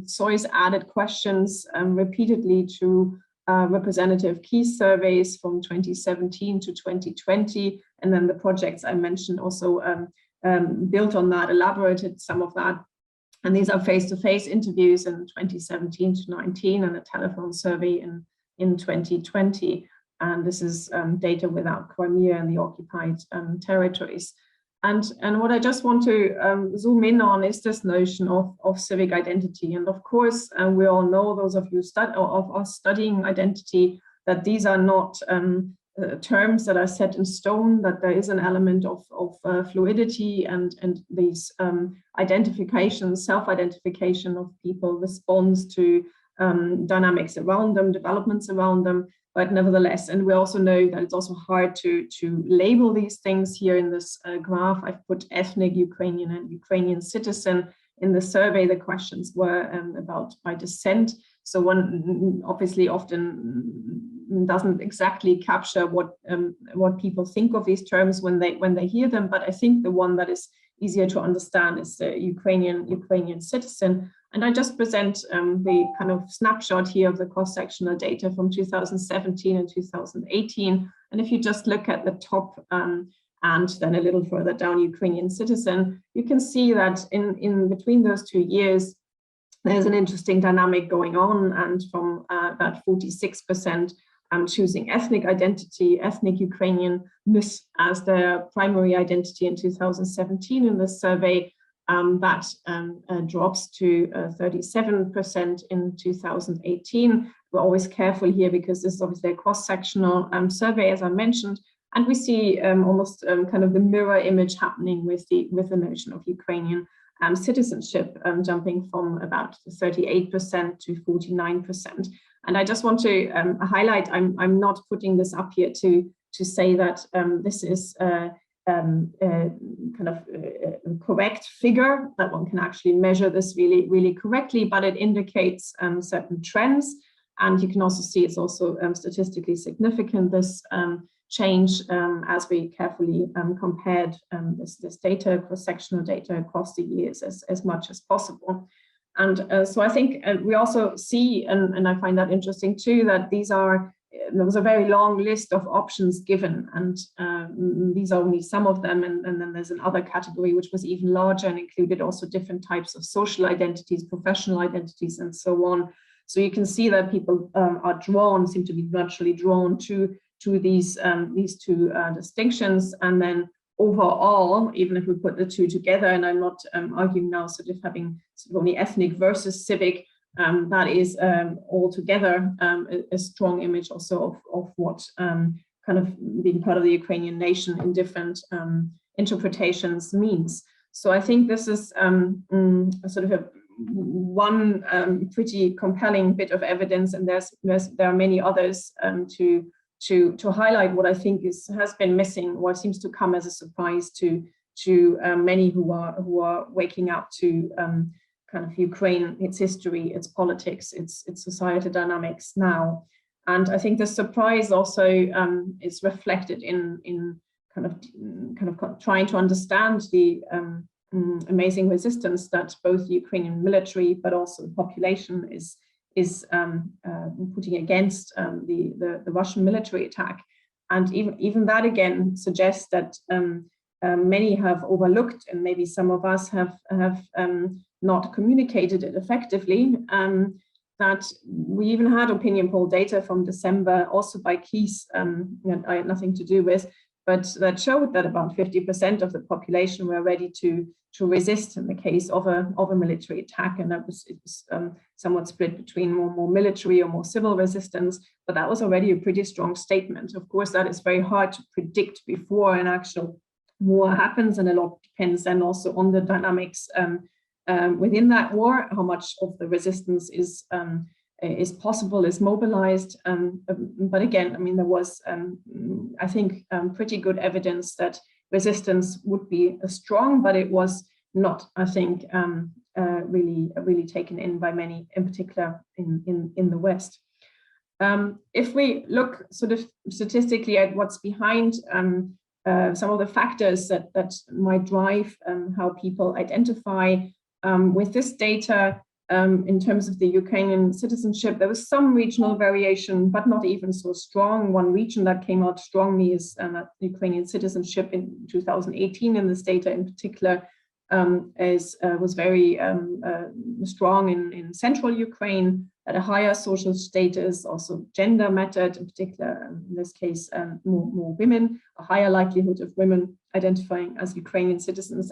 SOIS added questions repeatedly to representative key surveys from 2017 to 2020, and then the projects I mentioned also built on that, elaborated some of that. And these are face-to-face interviews in 2017 to 19 and a telephone survey in 2020. And this is data without Crimea and the occupied territories. And what I just want to zoom in on is this notion of civic identity. And of course, we all know, those of you of us studying identity, that these are not terms that are set in stone, that there is an element of fluidity, and these identifications, self-identification of people responds to dynamics around them, developments around them. But nevertheless, and we also know that it's also hard to label these things. Here in this graph, I've put ethnic Ukrainian and Ukrainian citizen. In the survey, the questions were about by descent. So one obviously often doesn't exactly capture what people think of these terms when they hear them. But I think the one that is easier to understand is the Ukrainian citizen. And I just present the kind of snapshot here of the cross-sectional data from 2017 and 2018. And if you just look at the top and then a little further down, Ukrainian citizen, you can see that in between those 2 years, there's an interesting dynamic going on. And from about 46% choosing ethnic identity, ethnic Ukrainian as their primary identity in 2017 in the survey, that drops to 37% in 2018. We're always careful here because this is obviously a cross-sectional survey, as I mentioned, and we see almost kind of the mirror image happening with the notion of Ukrainian citizenship, jumping from about 38% to 49%. And I just want to highlight, I'm not putting this up here to say that this is kind of a correct figure, that one can actually measure this really correctly, but it indicates certain trends. And you can also see it's also statistically significant, this change, as we carefully compared this data, cross-sectional data across the years as much as possible. And so I think we also see, and I find that interesting too, that there was a very long list of options given, and these are only some of them, and then there's another category which was even larger and included also different types of social identities, professional identities, and so on. So you can see that people seem to be naturally drawn to these two distinctions, and then overall, even if we put the two together, and I'm not arguing now sort of having sort of only ethnic versus civic, that is altogether a strong image also of what kind of being part of the Ukrainian nation in different interpretations means. So I think this is sort of one pretty compelling bit of evidence, and there are many others to highlight what I think has been missing, what seems to come as a surprise to many who are waking up to kind of Ukraine, its history, its politics, its societal dynamics now. And I think the surprise also is reflected in kind of trying to understand the amazing resistance that both the Ukrainian military but also the population is putting against the Russian military attack. And even that again suggests that many have overlooked, and maybe some of us have not communicated it effectively, that we even had opinion poll data from December, also by Keys, that I had nothing to do with, but that showed that about 50% of the population were ready to resist in the case of a military attack, and it was somewhat split between more military or more civil resistance, but that was already a pretty strong statement. Of course, that is very hard to predict before an actual war happens, and a lot depends then also on the dynamics within that war, how much of the resistance is possible, is mobilized. But again, I mean, there was, I think, pretty good evidence that resistance would be strong, but it was not, I think, really taken in by many, in particular in the West. If we look sort of statistically at what's behind some of the factors that might drive how people identify with this data, in terms of the Ukrainian citizenship, there was some regional variation, but not even so strong. One region that came out strongly is Ukrainian citizenship in 2018, and this data in particular was very strong in central Ukraine, at a higher social status. Also gender mattered, in particular, in this case, more women, a higher likelihood of women identifying as Ukrainian citizens.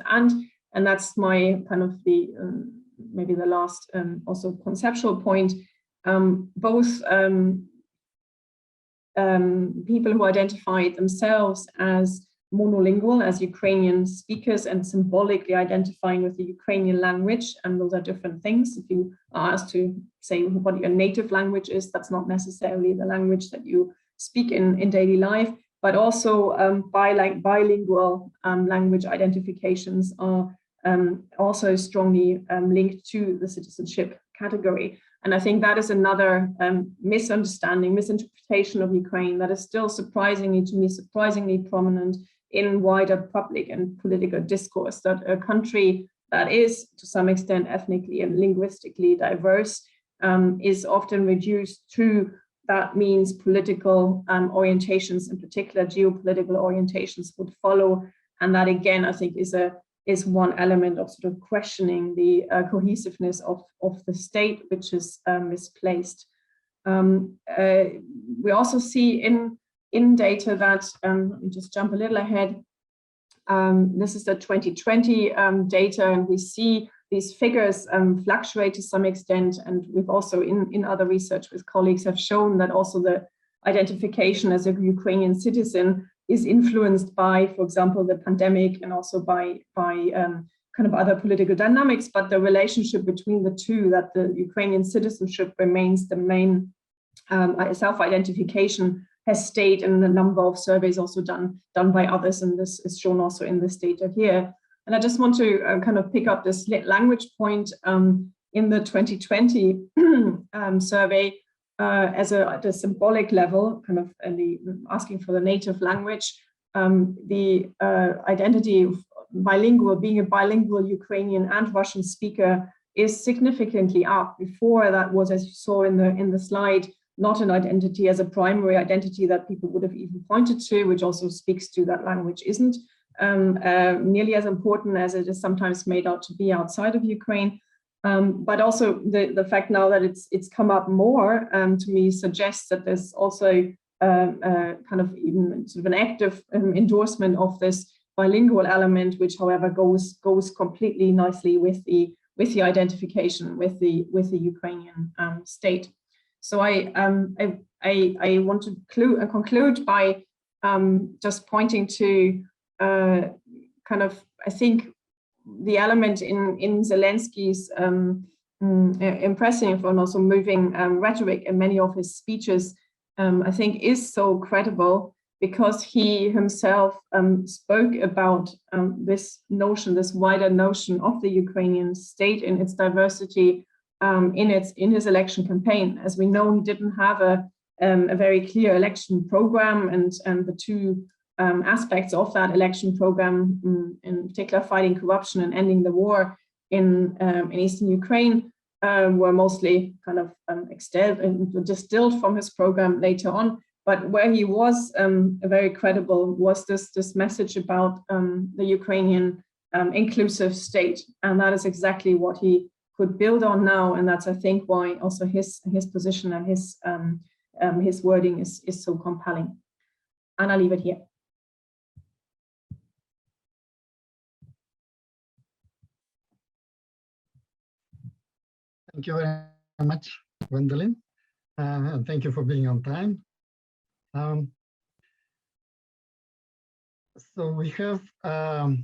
And that's my kind of maybe the last also conceptual point. Both people who identify themselves as monolingual, as Ukrainian speakers, and symbolically identifying with the Ukrainian language, and those are different things. If you are asked to say what your native language is, that's not necessarily the language that you speak in daily life, but also bilingual language identifications are also strongly linked to the citizenship category. And I think that is another misinterpretation of Ukraine that is still surprisingly prominent in wider public and political discourse, that a country that is to some extent ethnically and linguistically diverse is often reduced to that means political orientations, in particular geopolitical orientations, would follow. And that again, I think is one element of sort of questioning the cohesiveness of the state, which is misplaced. We also see in data that, let me just jump a little ahead. This is the 2020 data, and we see these figures fluctuate to some extent. And we've also in other research with colleagues have shown that also the identification as a Ukrainian citizen is influenced by, for example, the pandemic, and also by kind of other political dynamics, but the relationship between the two, that the Ukrainian citizenship remains the main self-identification, has stayed in a number of surveys also done by others, and this is shown also in this data here. And I just want to kind of pick up this language point in the 2020 survey. At a symbolic level, kind of asking for the native language, the identity of being a bilingual Ukrainian and Russian speaker is significantly up. Before, that was, as you saw in the slide, not an identity as a primary identity that people would have even pointed to, which also speaks to that language isn't nearly as important as it is sometimes made out to be outside of Ukraine. But also the fact now that it's come up more, to me suggests that there's also kind of even sort of an active endorsement of this bilingual element, which, however, goes completely nicely with the identification with the Ukrainian state. So I want to conclude by just pointing to kind of, I think, the element in Zelensky's impressive and also moving rhetoric in many of his speeches I think is so credible because he himself spoke about this notion, this wider notion of the Ukrainian state in its diversity in his election campaign. As we know, he didn't have a very clear election program, and the two aspects of that election program, in particular fighting corruption and ending the war in eastern Ukraine, were mostly kind of distilled from his program later on. But where he was very credible was this message about the Ukrainian inclusive state, and that is exactly what he could build on now, and that's, I think, why also his position and his wording is so compelling. And I'll leave it here. Thank you very much, Gwendolyn, and thank you for being on time. So we have the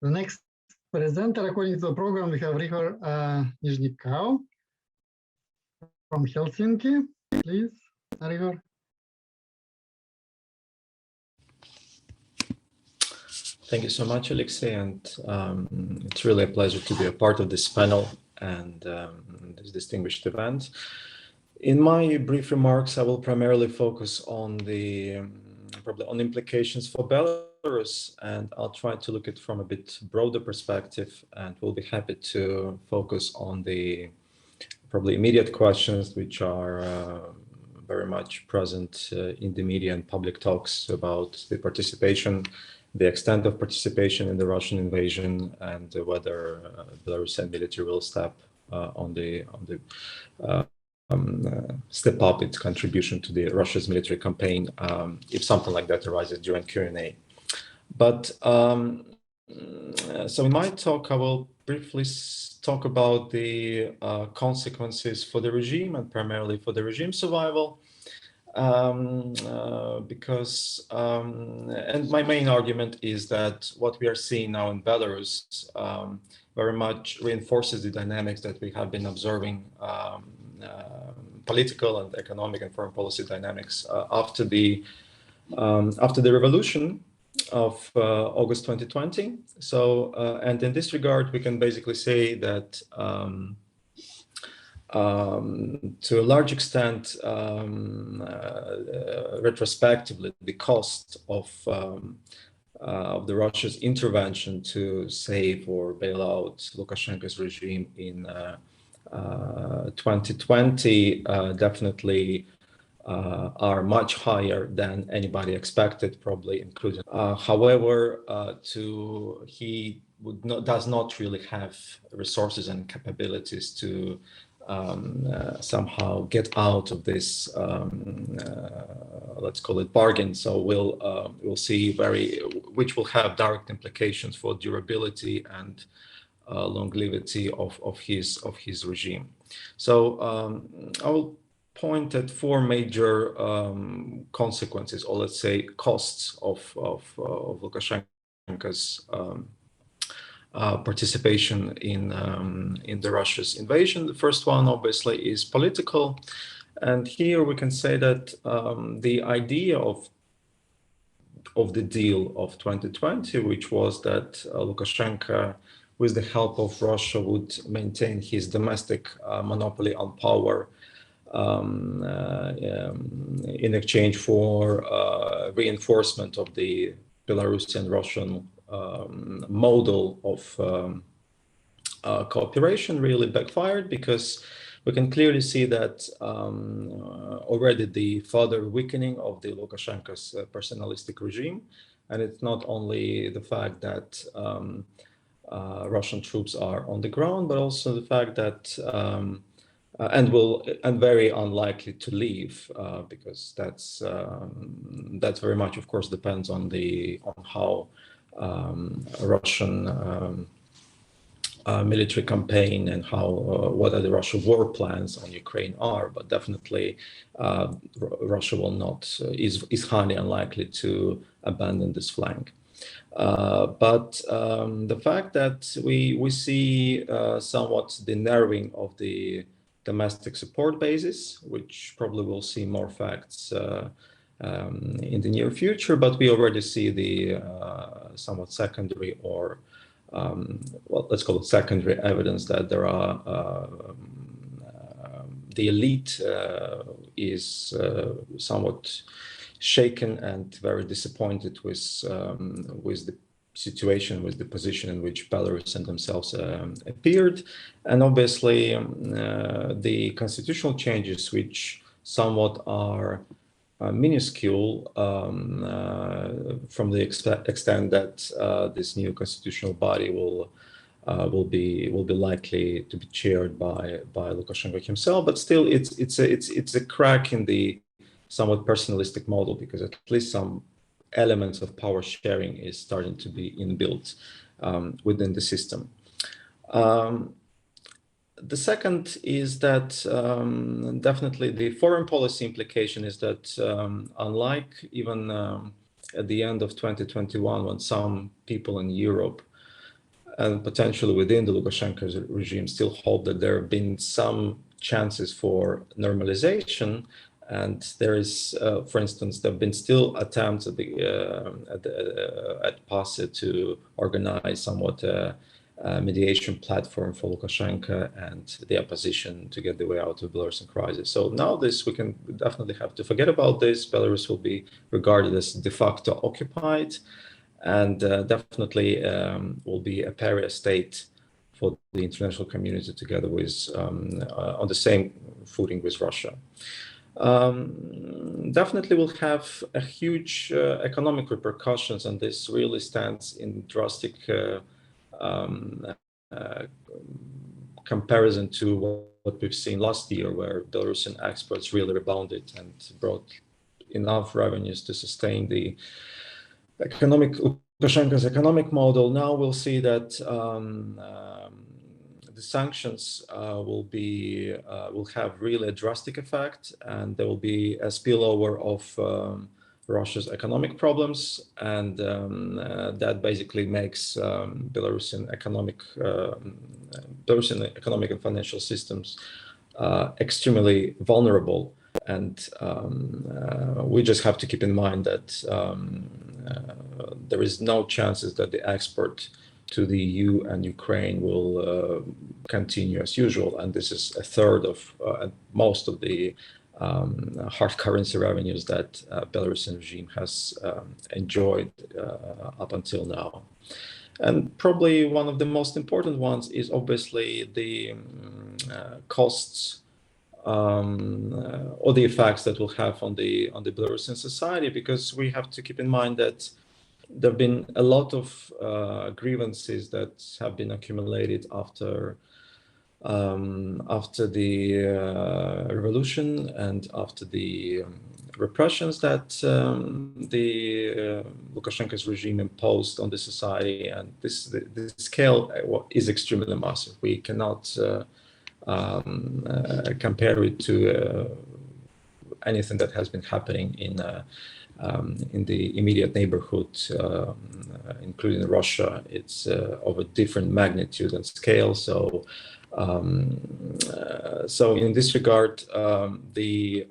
next presenter. According to the program, we have Ryhor Nizhnikau from Helsinki. Please, Ryhor. Thank you so much, Alexei, and it's really a pleasure to be a part of this panel and this distinguished event. In my brief remarks, I will primarily focus on the probably on implications for Belarus, and I'll try to look at it from a bit broader perspective, and we'll be happy to focus on the probably immediate questions which are very much present in the media and public talks about the participation, the extent of participation in the Russian invasion, and whether Belarusian military will step step up its contribution to the Russia's military campaign if something like that arises during Q&A. But so in my talk, I will briefly talk about the consequences for the regime and primarily for the regime survival. Because and my main argument is that what we are seeing now in Belarus very much reinforces the dynamics that we have been observing, political and economic and foreign policy dynamics after the revolution of August 2020. So, and in this regard, we can basically say that to a large extent, retrospectively, the cost of the Russia's intervention to save or bail out Lukashenko's regime in 2020 definitely are much higher than anybody expected, probably including. However, he does not really have resources and capabilities to somehow get out of this, let's call it bargain. So we'll see which will have direct implications for durability and longevity of his regime. So I will point at four major consequences, or let's say costs of Lukashenko's participation in the Russia's invasion. The first one, obviously, is political, and here we can say that the idea of the deal of 2020, which was that Lukashenko, with the help of Russia, would maintain his domestic monopoly on power in exchange for reinforcement of the Belarusian-Russian model of cooperation, really backfired, because we can clearly see that already the further weakening of the Lukashenko's personalistic regime, and it's not only the fact that Russian troops are on the ground, but also the fact that and very unlikely to leave, because that's very much, of course, depends on how Russian military campaign and what are the Russian war plans on Ukraine are, but definitely Russia will not is highly unlikely to abandon this flank. But the fact that we see somewhat the narrowing of the domestic support basis, which probably will see more facts in the near future, but we already see the somewhat secondary or well, let's call it secondary evidence that there are the elite is somewhat shaken and very disappointed with the situation, with the position in which Belarus and themselves appeared. And obviously the constitutional changes, which somewhat are minuscule from the extent that this new constitutional body will be likely to be chaired by Lukashenko himself, but still it's a crack in the somewhat personalistic model, because at least some elements of power sharing is starting to be inbuilt within the system. The second is that definitely the foreign policy implication is that unlike even at the end of 2021, when some people in Europe and potentially within the Lukashenko regime still hope that there have been some chances for normalization, and there is, for instance, there have been still attempts at PASE to organize somewhat mediation platform for Lukashenko and the opposition to get the way out of the Belarusian crisis. So now we can definitely have to forget about this. Belarus will be regarded as de facto occupied, and definitely will be a pariah state for the international community, together with on the same footing with Russia. Definitely will have a huge economic repercussions, and this really stands in drastic comparison to what we've seen last year, where Belarusian exports really rebounded and brought enough revenues to sustain the Lukashenko's economic model. Now we'll see that the sanctions will have really a drastic effect, and there will be a spillover of Russia's economic problems, and that basically makes Belarusian economic and financial systems extremely vulnerable. And we just have to keep in mind that there is no chances that the export to the EU and Ukraine will continue as usual. And this is a third of most of the hard currency revenues that Belarusian regime has enjoyed up until now. And probably one of the most important ones is obviously the costs or the effects that will have on the Belarusian society, because we have to keep in mind that there have been a lot of grievances that have been accumulated after the revolution and after the repressions that the Lukashenko's regime imposed on the society, and the scale is extremely massive. We cannot compare it to anything that has been happening in the immediate neighborhood, including Russia. It's of a different magnitude and scale. So in this regard, the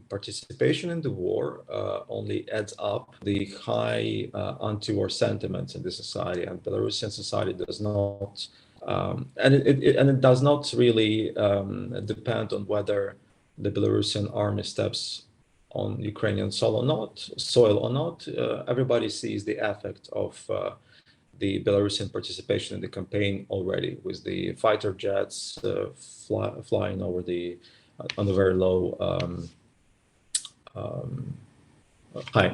participation in the war only adds up the high anti-war sentiments in the society, and Belarusian society does not, and it does not really depend on whether the Belarusian army steps on Ukrainian soil or not. Everybody sees the effect of the Belarusian participation in the campaign already, with the fighter jets flying over on the very low,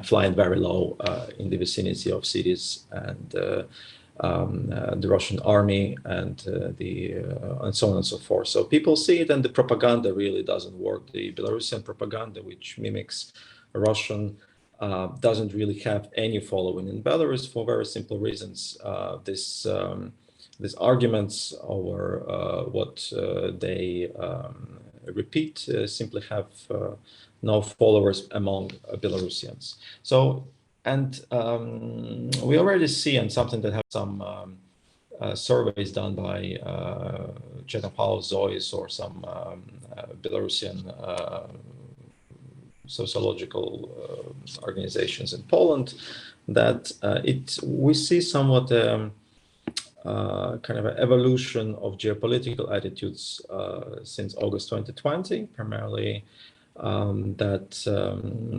flying very low in the vicinity of cities, and the Russian army and so on and so forth. So people see it, and the propaganda really doesn't work. The Belarusian propaganda, which mimics Russian, doesn't really have any following in Belarus for very simple reasons. These arguments over what they repeat simply have no followers among Belarusians. So, and we already see, and something that has some surveys done by Chernobyl, Zois, or some Belarusian sociological organizations in Poland, that we see somewhat kind of an evolution of geopolitical attitudes since August 2020, primarily that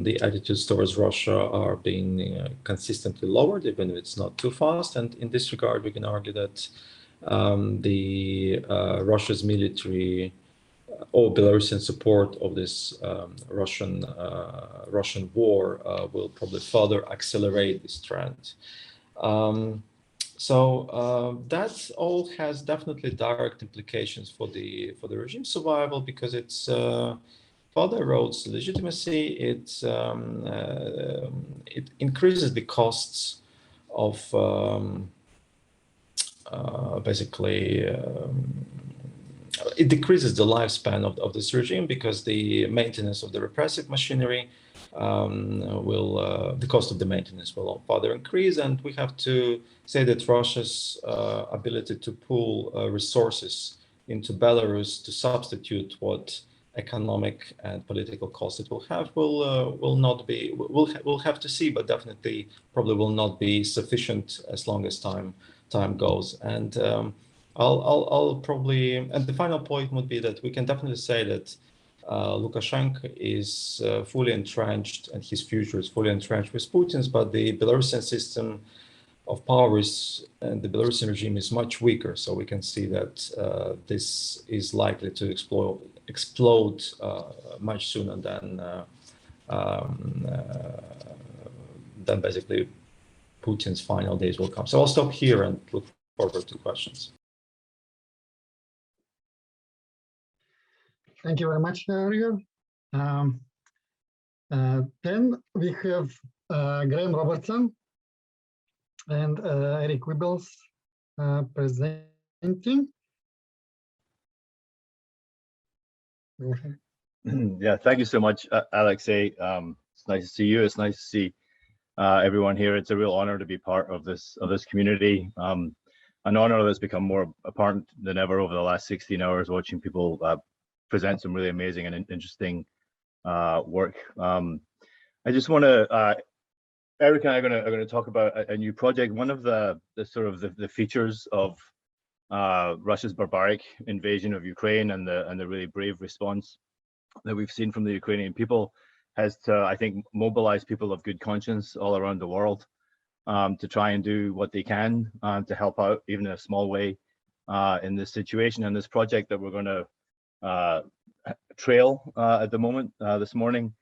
the attitudes towards Russia are being consistently lowered, even if it's not too fast. And in this regard, we can argue that Russia's military or Belarusian support of this Russian war will probably further accelerate this trend. That all has definitely direct implications for the regime's survival, because it's further erodes legitimacy. It increases the costs of it decreases the lifespan of this regime, because the maintenance of the repressive machinery the cost of the maintenance will further increase. And we have to say that Russia's ability to pool resources into Belarus to substitute what economic and political costs it will have will not be, we'll have to see, but definitely probably will not be sufficient as long as time goes. And I'll probably, and the final point would be that we can definitely say that Lukashenko is fully entrenched, and his future is fully entrenched with Putin's, but the Belarusian system of power and the Belarusian regime is much weaker. So we can see that this is likely to explode much sooner than basically Putin's final days will come. So I'll stop here and look forward to questions. Thank you very much, Rio. Then we have Graham Robertson and Eric Wibbles presenting. Go ahead. Yeah, thank you so much, Alexei. It's nice to see you. It's nice to see everyone here. It's a real honor to be part of this community. An honor that's become more apparent than ever over the last 16 hours, watching people present some really amazing and interesting work. I just want to, Eric and I are going to talk about a new project. One of the features of Russia's barbaric invasion of Ukraine and the really brave response that we've seen from the Ukrainian people has to, I think, mobilize people of good conscience all around the world to try and do what they can to help out, even in a small way, in this situation. And this project that we're going to trail at the moment this morning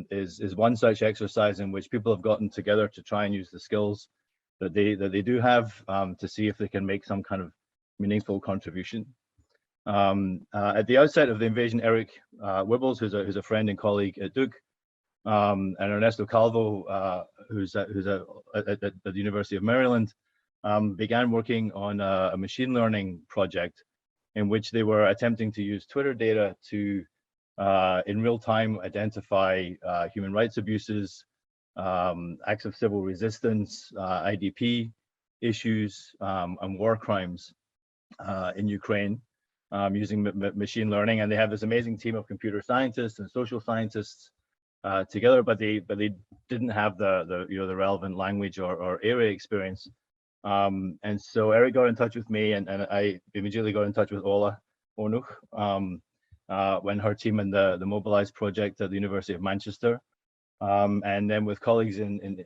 is one such exercise in which people have gotten together to try and use the skills that they do have to see if they can make some kind of meaningful contribution. At the outset of the invasion, Eric Wibbles, who's a friend and colleague at Duke, and Ernesto Calvo, who's at the University of Maryland, began working on a machine learning project in which they were attempting to use Twitter data to, in real time, identify human rights abuses, acts of civil resistance, IDP issues, and war crimes in Ukraine using machine learning. And they have this amazing team of computer scientists and social scientists together, but they didn't have the relevant language or area experience. And so Eric got in touch with me, and I immediately got in touch with Ola Onuch when her team in the Mobilize project at the University of Manchester, and then with colleagues in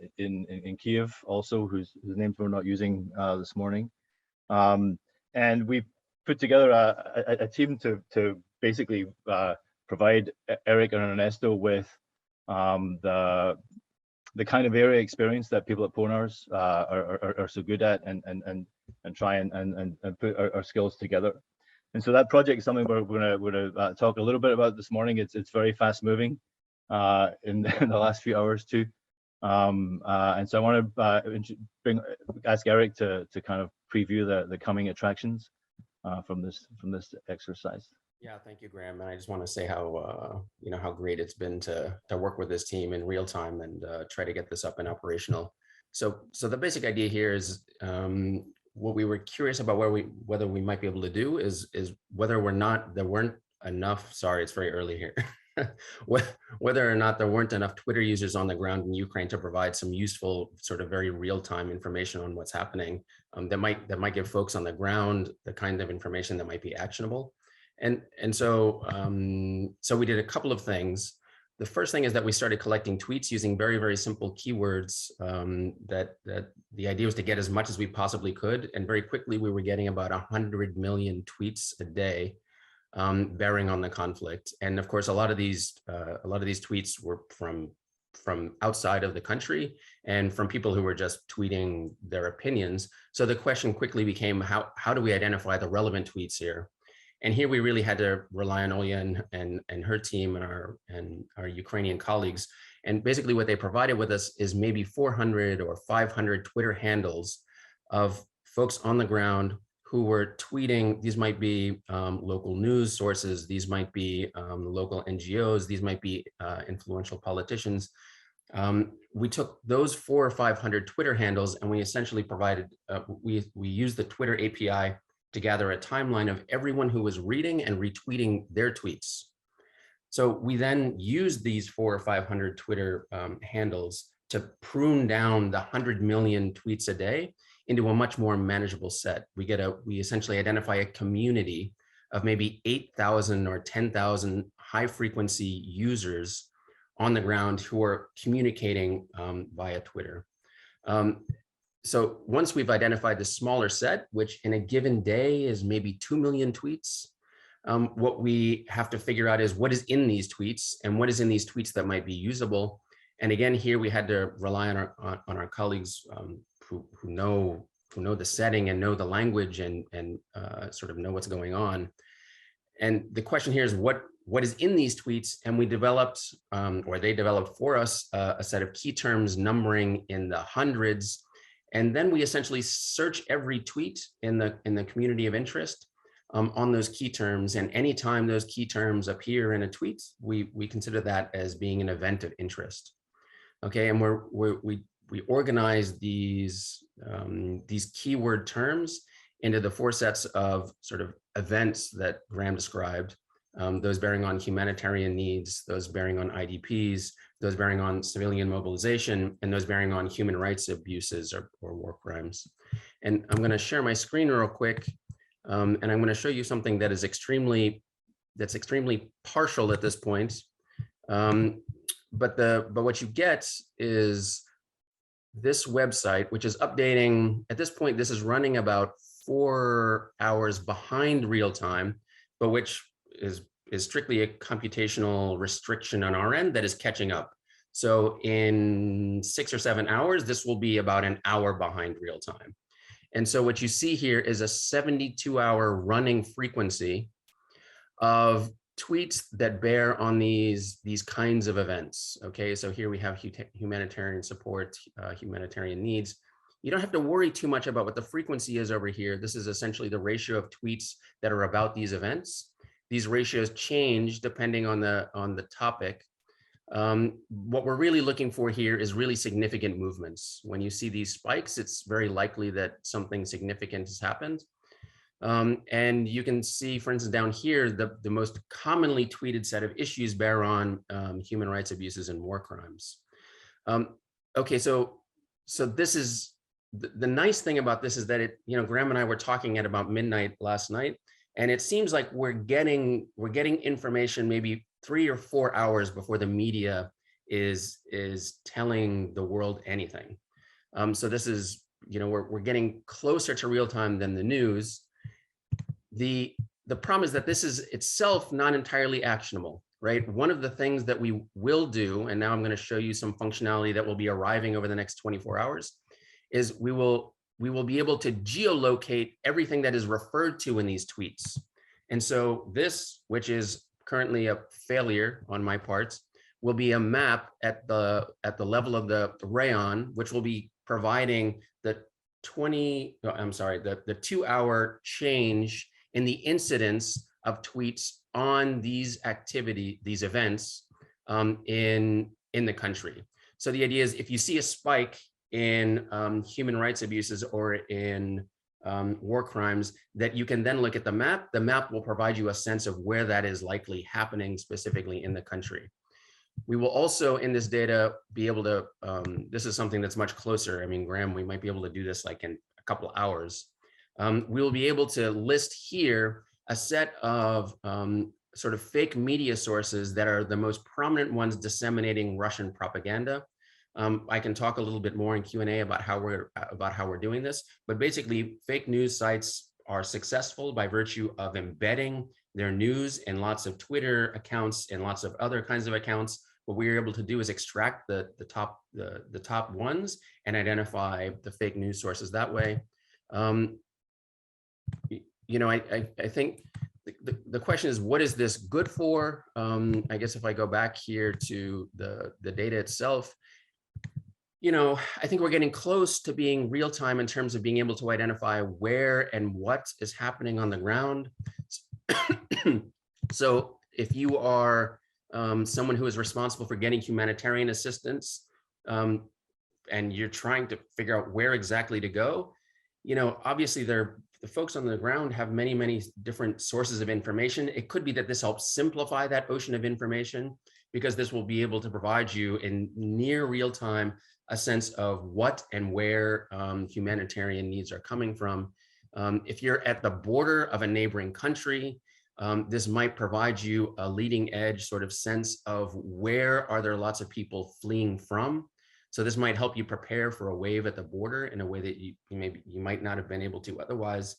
Kiev also, whose names we're not using this morning. And we put together a team to basically provide Eric and Ernesto with the kind of area experience that people at Ponars are so good at, and try and put our skills together. And so that project is something we're going to talk a little bit about this morning. It's very fast moving in the last few hours too. And so I want to ask Eric to kind of preview the coming attractions from this exercise. Yeah, thank you, Graham. And I just want to say how how great it's been to work with this team in real time and try to get this up and operational. So the basic idea here is what we were curious about whether we might be able to do is whether or not there weren't enough, sorry, it's very early here, whether or not there weren't enough Twitter users on the ground in Ukraine to provide some useful sort of very real-time information on what's happening that might give folks on the ground the kind of information that might be actionable. And so we did a couple of things. The first thing is that we started collecting tweets using very, very simple keywords that the idea was to get as much as we possibly could. And very quickly, we were getting about 100 million tweets a day bearing on the conflict. And of course, a lot of these tweets were from outside of the country and from people who were just tweeting their opinions. So the question quickly became, how do we identify the relevant tweets here? And here we really had to rely on Olya and her team and our Ukrainian colleagues. And basically what they provided with us is maybe 400 or 500 Twitter handles of folks on the ground who were tweeting. These might be local news sources, these might be local NGOs, these might be influential politicians. We took those 400 or 500 Twitter handles and we essentially provided, we used the Twitter API to gather a timeline of everyone who was reading and retweeting their tweets. So we then used these 400 or 500 Twitter handles to prune down the 100 million tweets a day into a much more manageable set. We essentially identify a community of maybe 8,000 or 10,000 high frequency users on the ground who are communicating via Twitter. So once we've identified the smaller set, which in a given day is maybe 2 million tweets, what we have to figure out is what is in these tweets and what is in these tweets that might be usable. And again, here we had to rely on our colleagues who know the setting and know the language and sort of know what's going on. And the question here is what is in these tweets? And we developed, or they developed for us, a set of key terms numbering in the hundreds. And then we essentially search every tweet in the community of interest on those key terms. And anytime those key terms appear in a tweet, we consider that as being an event of interest. Okay, and we organize these keyword terms into the 4 sets of sort of events that Graham described. Those bearing on humanitarian needs, those bearing on IDPs, those bearing on civilian mobilization, and those bearing on human rights abuses or war crimes. And I'm going to share my screen real quick, and I'm going to show you something that is extremely partial at this point. But what you get is this website, which is updating at this point. This is running about 4 hours behind real time, but which is strictly a computational restriction on our end that is catching up. So in 6 or 7 hours, this will be about an hour behind real time. And so what you see here is a 72-hour running frequency of tweets that bear on these kinds of events. Okay, so here we have humanitarian support, humanitarian needs. You don't have to worry too much about what the frequency is over here. This is essentially the ratio of tweets that are about these events. These ratios change depending on the topic. What we're really looking for here is really significant movements. When you see these spikes, it's very likely that something significant has happened. And you can see, for instance, down here, the most commonly tweeted set of issues bear on human rights abuses and war crimes. Okay, so this is the nice thing about this is that Graham and I were talking at about midnight last night, and it seems like we're getting information maybe 3 or 4 hours before the media is telling the world anything. So this is, we're getting closer to real time than the news. The problem is that this is itself not entirely actionable, right? One of the things that we will do, and now I'm going to show you some functionality that will be arriving over the next 24 hours, is we will be able to geolocate everything that is referred to in these tweets. And so this, which is currently a failure on my part, will be a map at the level of the rayon, which will be providing the 2-hour change in the incidence of tweets on these events in the country. So the idea is if you see a spike in human rights abuses or in war crimes that you can then look at the map. The map will provide you a sense of where that is likely happening specifically in the country. We will also in this data be able to, this is something that's much closer. I mean, Graham, we might be able to do this like in a couple of hours. We will be able to list here a set of sort of fake media sources that are the most prominent ones disseminating Russian propaganda. I can talk a little bit more in Q&A about how we're doing this, but basically fake news sites are successful by virtue of embedding their news in lots of Twitter accounts and lots of other kinds of accounts. What we're able to do is extract the top ones and identify the fake news sources that way. You know, I think the question is, what is this good for? I guess if I go back here to the data itself, you know, I think we're getting close to being real time in terms of being able to identify where and what is happening on the ground. So if you are someone who is responsible for getting humanitarian assistance and you're trying to figure out where exactly to go, you know, obviously the folks on the ground have many, many different sources of information. It could be that this helps simplify that ocean of information, because this will be able to provide you in near real time a sense of what and where humanitarian needs are coming from. If you're at the border of a neighboring country, this might provide you a leading edge sort of sense of where are there lots of people fleeing from. So this might help you prepare for a wave at the border in a way that you might not have been able to otherwise.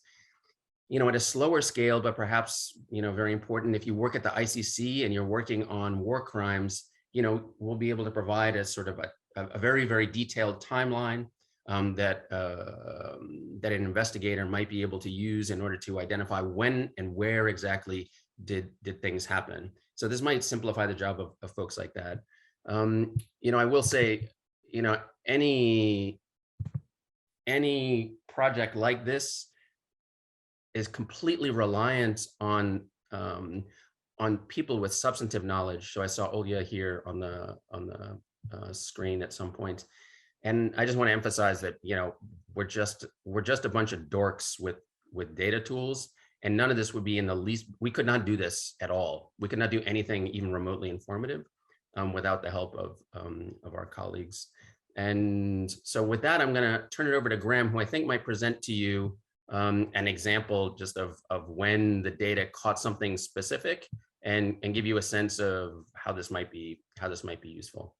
You know, at a slower scale, but perhaps, you know, very important, if you work at the ICC and you're working on war crimes, you know, we'll be able to provide a sort of a very, very detailed timeline that an investigator might be able to use in order to identify when and where exactly did things happen. So this might simplify the job of folks like that. You know, I will say, you know, any project like this is completely reliant on people with substantive knowledge. So I saw Olya here on the screen at some point, and I just want to emphasize that, you know, we're just a bunch of dorks with data tools, and none of this would be in the least. We could not do this at all. We could not do anything even remotely informative without the help of our colleagues. And so with that, I'm going to turn it over to Graham, who I think might present to you an example just of when the data caught something specific, and give you a sense of how this might be useful.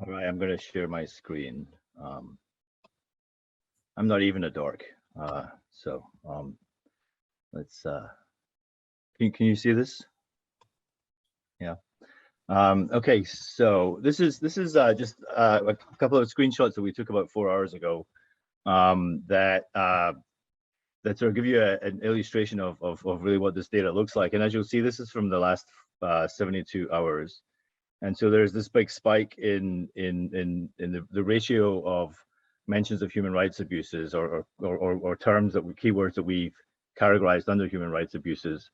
All right, I'm going to share my screen. I'm not even a dork, so let's. Can you see this? Yeah. Okay, so this is just a couple of screenshots that we took about 4 hours ago that sort of give you an illustration of really what this data looks like. And as you'll see, this is from the last 72 hours. And so there's this big spike in the ratio of mentions of human rights abuses or terms keywords that we've categorized under human rights abuses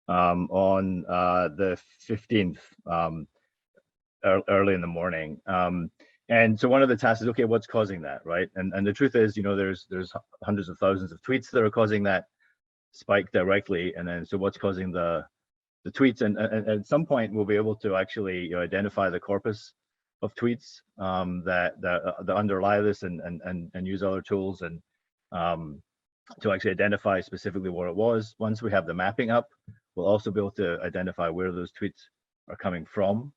on the 15th, early in the morning. And so one of the tasks is, okay, what's causing that, right? And the truth is, you know, there's hundreds of thousands of tweets that are causing that spike directly. And then so what's causing the tweets? And at some point we'll be able to actually, you know, identify the corpus of tweets that underlie this and use other tools and to actually identify specifically what it was. Once we have the mapping up, we'll also be able to identify where those tweets are coming from.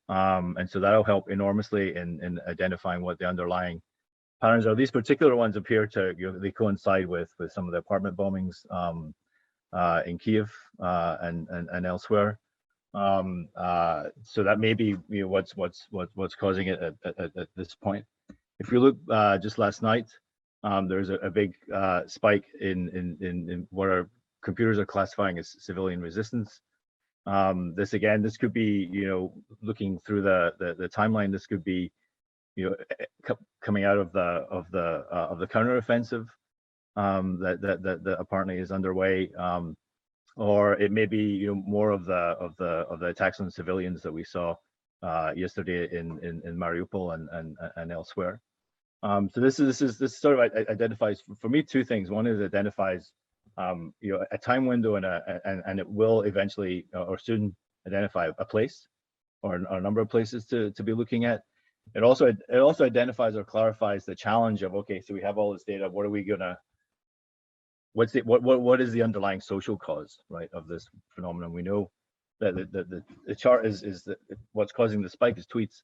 And so that'll help enormously in identifying what the underlying patterns are. These particular ones appear to, you know, they coincide with some of the apartment bombings in Kiev and elsewhere. So that may be, you know, what's causing it at this point. If you look just last night, there's a big spike in what our computers are classifying as civilian resistance. This could be, you know, looking through the timeline, this could be, you know, coming out of the counteroffensive that apparently is underway, or it may be, you know, more of the attacks on civilians that we saw yesterday in Mariupol and elsewhere. So this sort of identifies for me two things. One is it identifies a time window and it will eventually or soon identify a place or a number of places to be looking at. It also identifies or clarifies the challenge of, okay, so we have all this data. What are we gonna? What is the underlying social cause, right, of this phenomenon? We know that the chart is that what's causing the spike is tweets,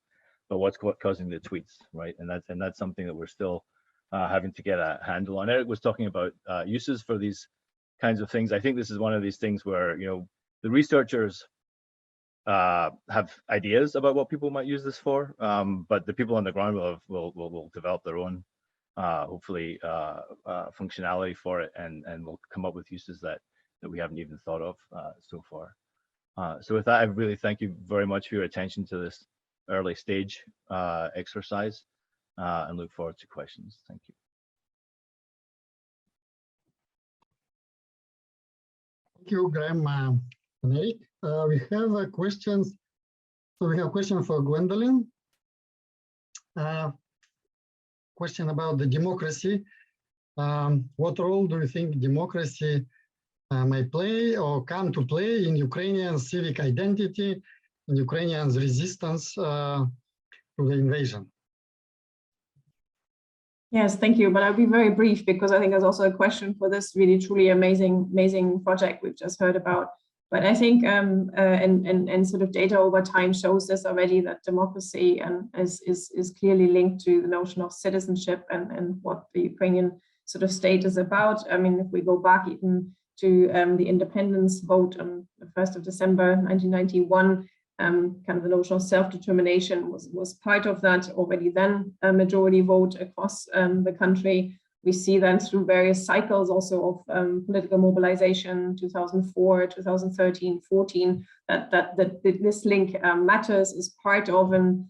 but what's causing the tweets, right? And that's something that we're still having to get a handle on. Eric was talking about uses for these kinds of things. I think this is one of these things where the researchers have ideas about what people might use this for, but the people on the ground will develop their own hopefully functionality for it, and we'll come up with uses that we haven't even thought of so far. So with that, I really thank you very much for your attention to this early stage exercise, and look forward to questions. Thank you. Thank you, Graham and Eric. We have questions. So we have a question for Gwendolyn. Question about the democracy. What role do you think democracy may play or come to play in Ukrainian civic identity, in Ukrainians' resistance to the invasion? Yes, thank you. But I'll be very brief because I think there's also a question for this really truly amazing project we've just heard about. But I think and sort of data over time shows this already, that democracy is clearly linked to the notion of citizenship and what the Ukrainian sort of state is about. I mean, if we go back even to the independence vote on the 1st of December 1991, kind of the notion of self-determination was part of that already then, a majority vote across the country. We see then through various cycles also of political mobilization, 2004, 2013, 14, that this link matters, is part of an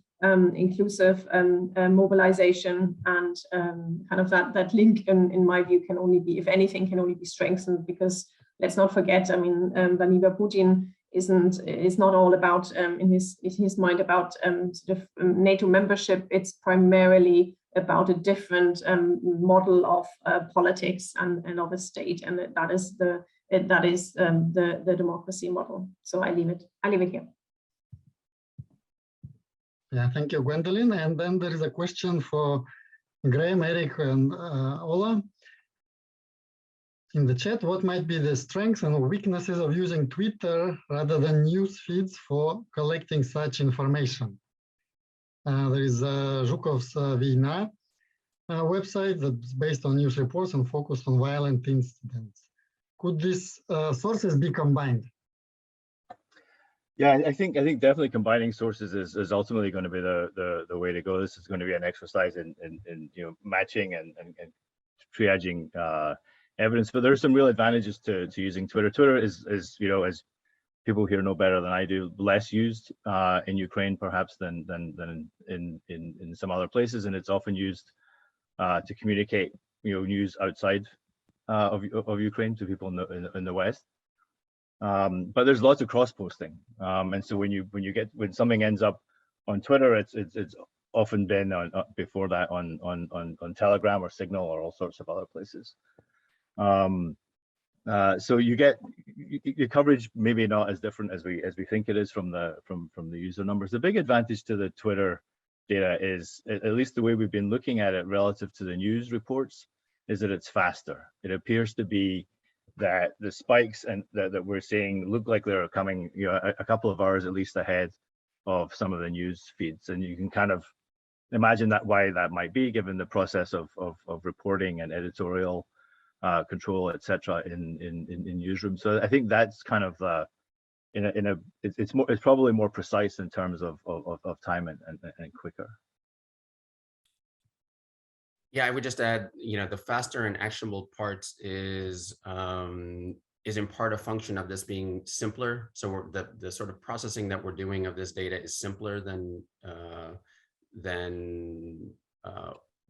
inclusive mobilization, and kind of that link, in my view, can only be, if anything, can only be strengthened, because let's not forget, I mean, Vladimir Putin is not all about, in his mind, about sort of NATO membership. It's primarily about a different model of politics and of a state, and that is the democracy model. So I leave it here. Yeah, thank you, Gwendolyn. And then there is a question for Graham, Eric, and Ola. In the chat, what might be the strengths and weaknesses of using Twitter rather than news feeds for collecting such information? There is Zhukov's Vina website that's based on news reports and focused on violent incidents. Could these sources be combined? Yeah, I think definitely combining sources is ultimately going to be the way to go. This is going to be an exercise in matching and triaging evidence, but there are some real advantages to using Twitter. Twitter is as people here know better than I do, less used in Ukraine perhaps than in some other places, and it's often used to communicate news outside of Ukraine to people in the West. But there's lots of cross-posting, and so when something ends up on Twitter, it's often been before that on Telegram or Signal or all sorts of other places. So you get your coverage maybe not as different as we think it is from the user numbers. The big advantage to the Twitter data is, at least the way we've been looking at it relative to the news reports, is that it's faster. It appears to be that the spikes and that we're seeing look like they're coming a couple of hours at least ahead of some of the news feeds, and you can kind of imagine why that might be, given the process of reporting and editorial control, etc. in newsrooms. So I think that's kind of it's probably more precise in terms of time and quicker. Yeah, I would just add, the faster and actionable parts is in part a function of this being simpler. So the sort of processing that we're doing of this data is simpler than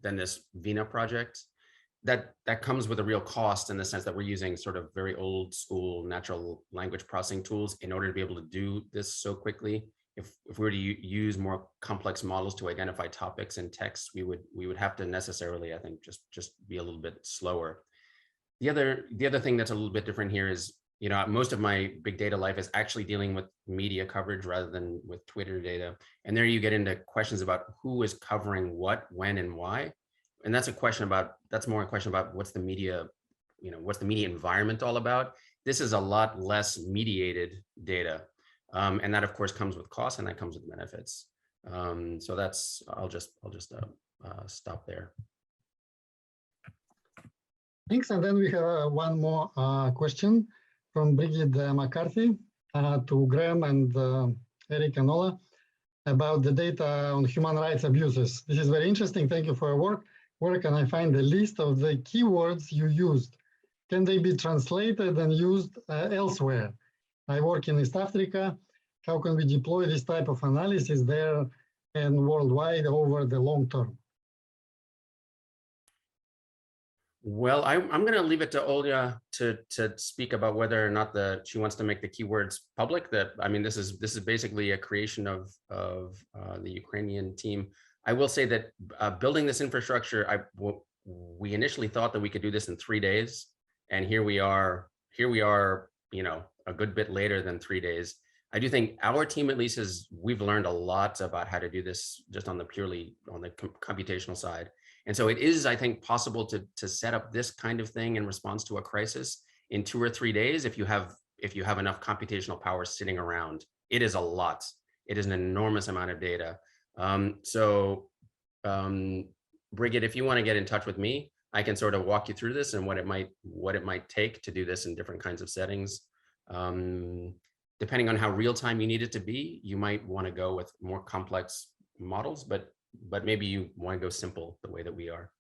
this Vina project. That comes with a real cost, in the sense that we're using sort of very old school natural language processing tools in order to be able to do this so quickly. if we were to use more complex models to identify topics in text, we would have to necessarily, I think, just be a little bit slower. The other thing that's a little bit different here is, you know, most of my big data life is actually dealing with media coverage rather than with Twitter data. And there you get into questions about who is covering what, when, and why. And that's more a question about what's the media, you know, what's the media environment all about. This is a lot less mediated data. And that of course comes with costs, and that comes with benefits. So that's, I'll just stop there. Thanks. And then we have one more question from Brigitte McCarthy to Graham and Eric and Ola about the data on human rights abuses. This is very interesting. Thank you for your work. Where can I find the list of the keywords you used? Can they be translated and used elsewhere? I work in East Africa. How can we deploy this type of analysis there and worldwide over the long term? Well, I'm going to leave it to Olya to speak about whether or not she wants to make the keywords public. I mean, this is basically a creation of the Ukrainian team. I will say that building this infrastructure, we initially thought that we could do this in 3 days, and here we are, you know, a good bit later than 3 days. I do think our team, at least, we've learned a lot about how to do this just on the computational side. And so it is, I think, possible to set up this kind of thing in response to a crisis in 2 or 3 days if you have enough computational power sitting around. It is a lot. It is an enormous amount of data. Brigitte, if you want to get in touch with me, I can sort of walk you through this and what it might take to do this in different kinds of settings. Depending on how real time you need it to be, you might want to go with more complex models, but maybe you want to go simple the way that we are.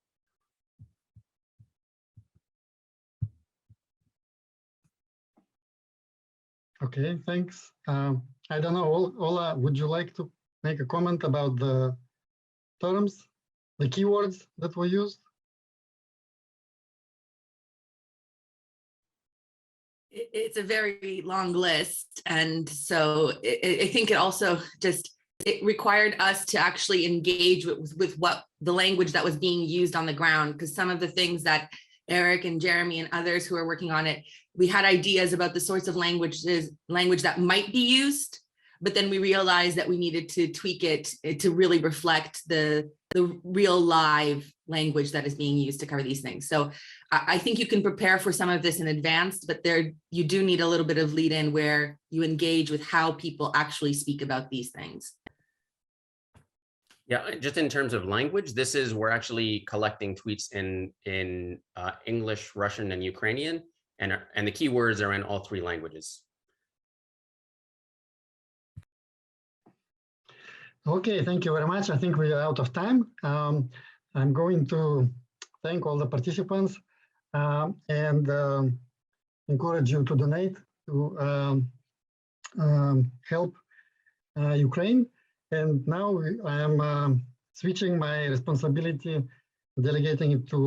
Okay, thanks. I don't know, Ola, would you like to make a comment about the terms, the keywords that were used? It's a very long list. And so I think it also it required us to actually engage with what the language that was being used on the ground, because some of the things that Eric and Jeremy and others who are working on it, we had ideas about the sorts of language that might be used, but then we realized that we needed to tweak it to really reflect the real live language that is being used to cover these things. So I think you can prepare for some of this in advance, but you do need a little bit of lead in where you engage with how people actually speak about these things. Yeah, just in terms of language, we're actually collecting tweets in English, Russian, and Ukrainian, and the keywords are in all 3 languages. Okay, thank you very much. I think we are out of time. I'm going to thank all the participants and encourage you to donate to help Ukraine. And now I am switching my responsibility, delegating it to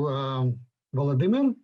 Volodymyr.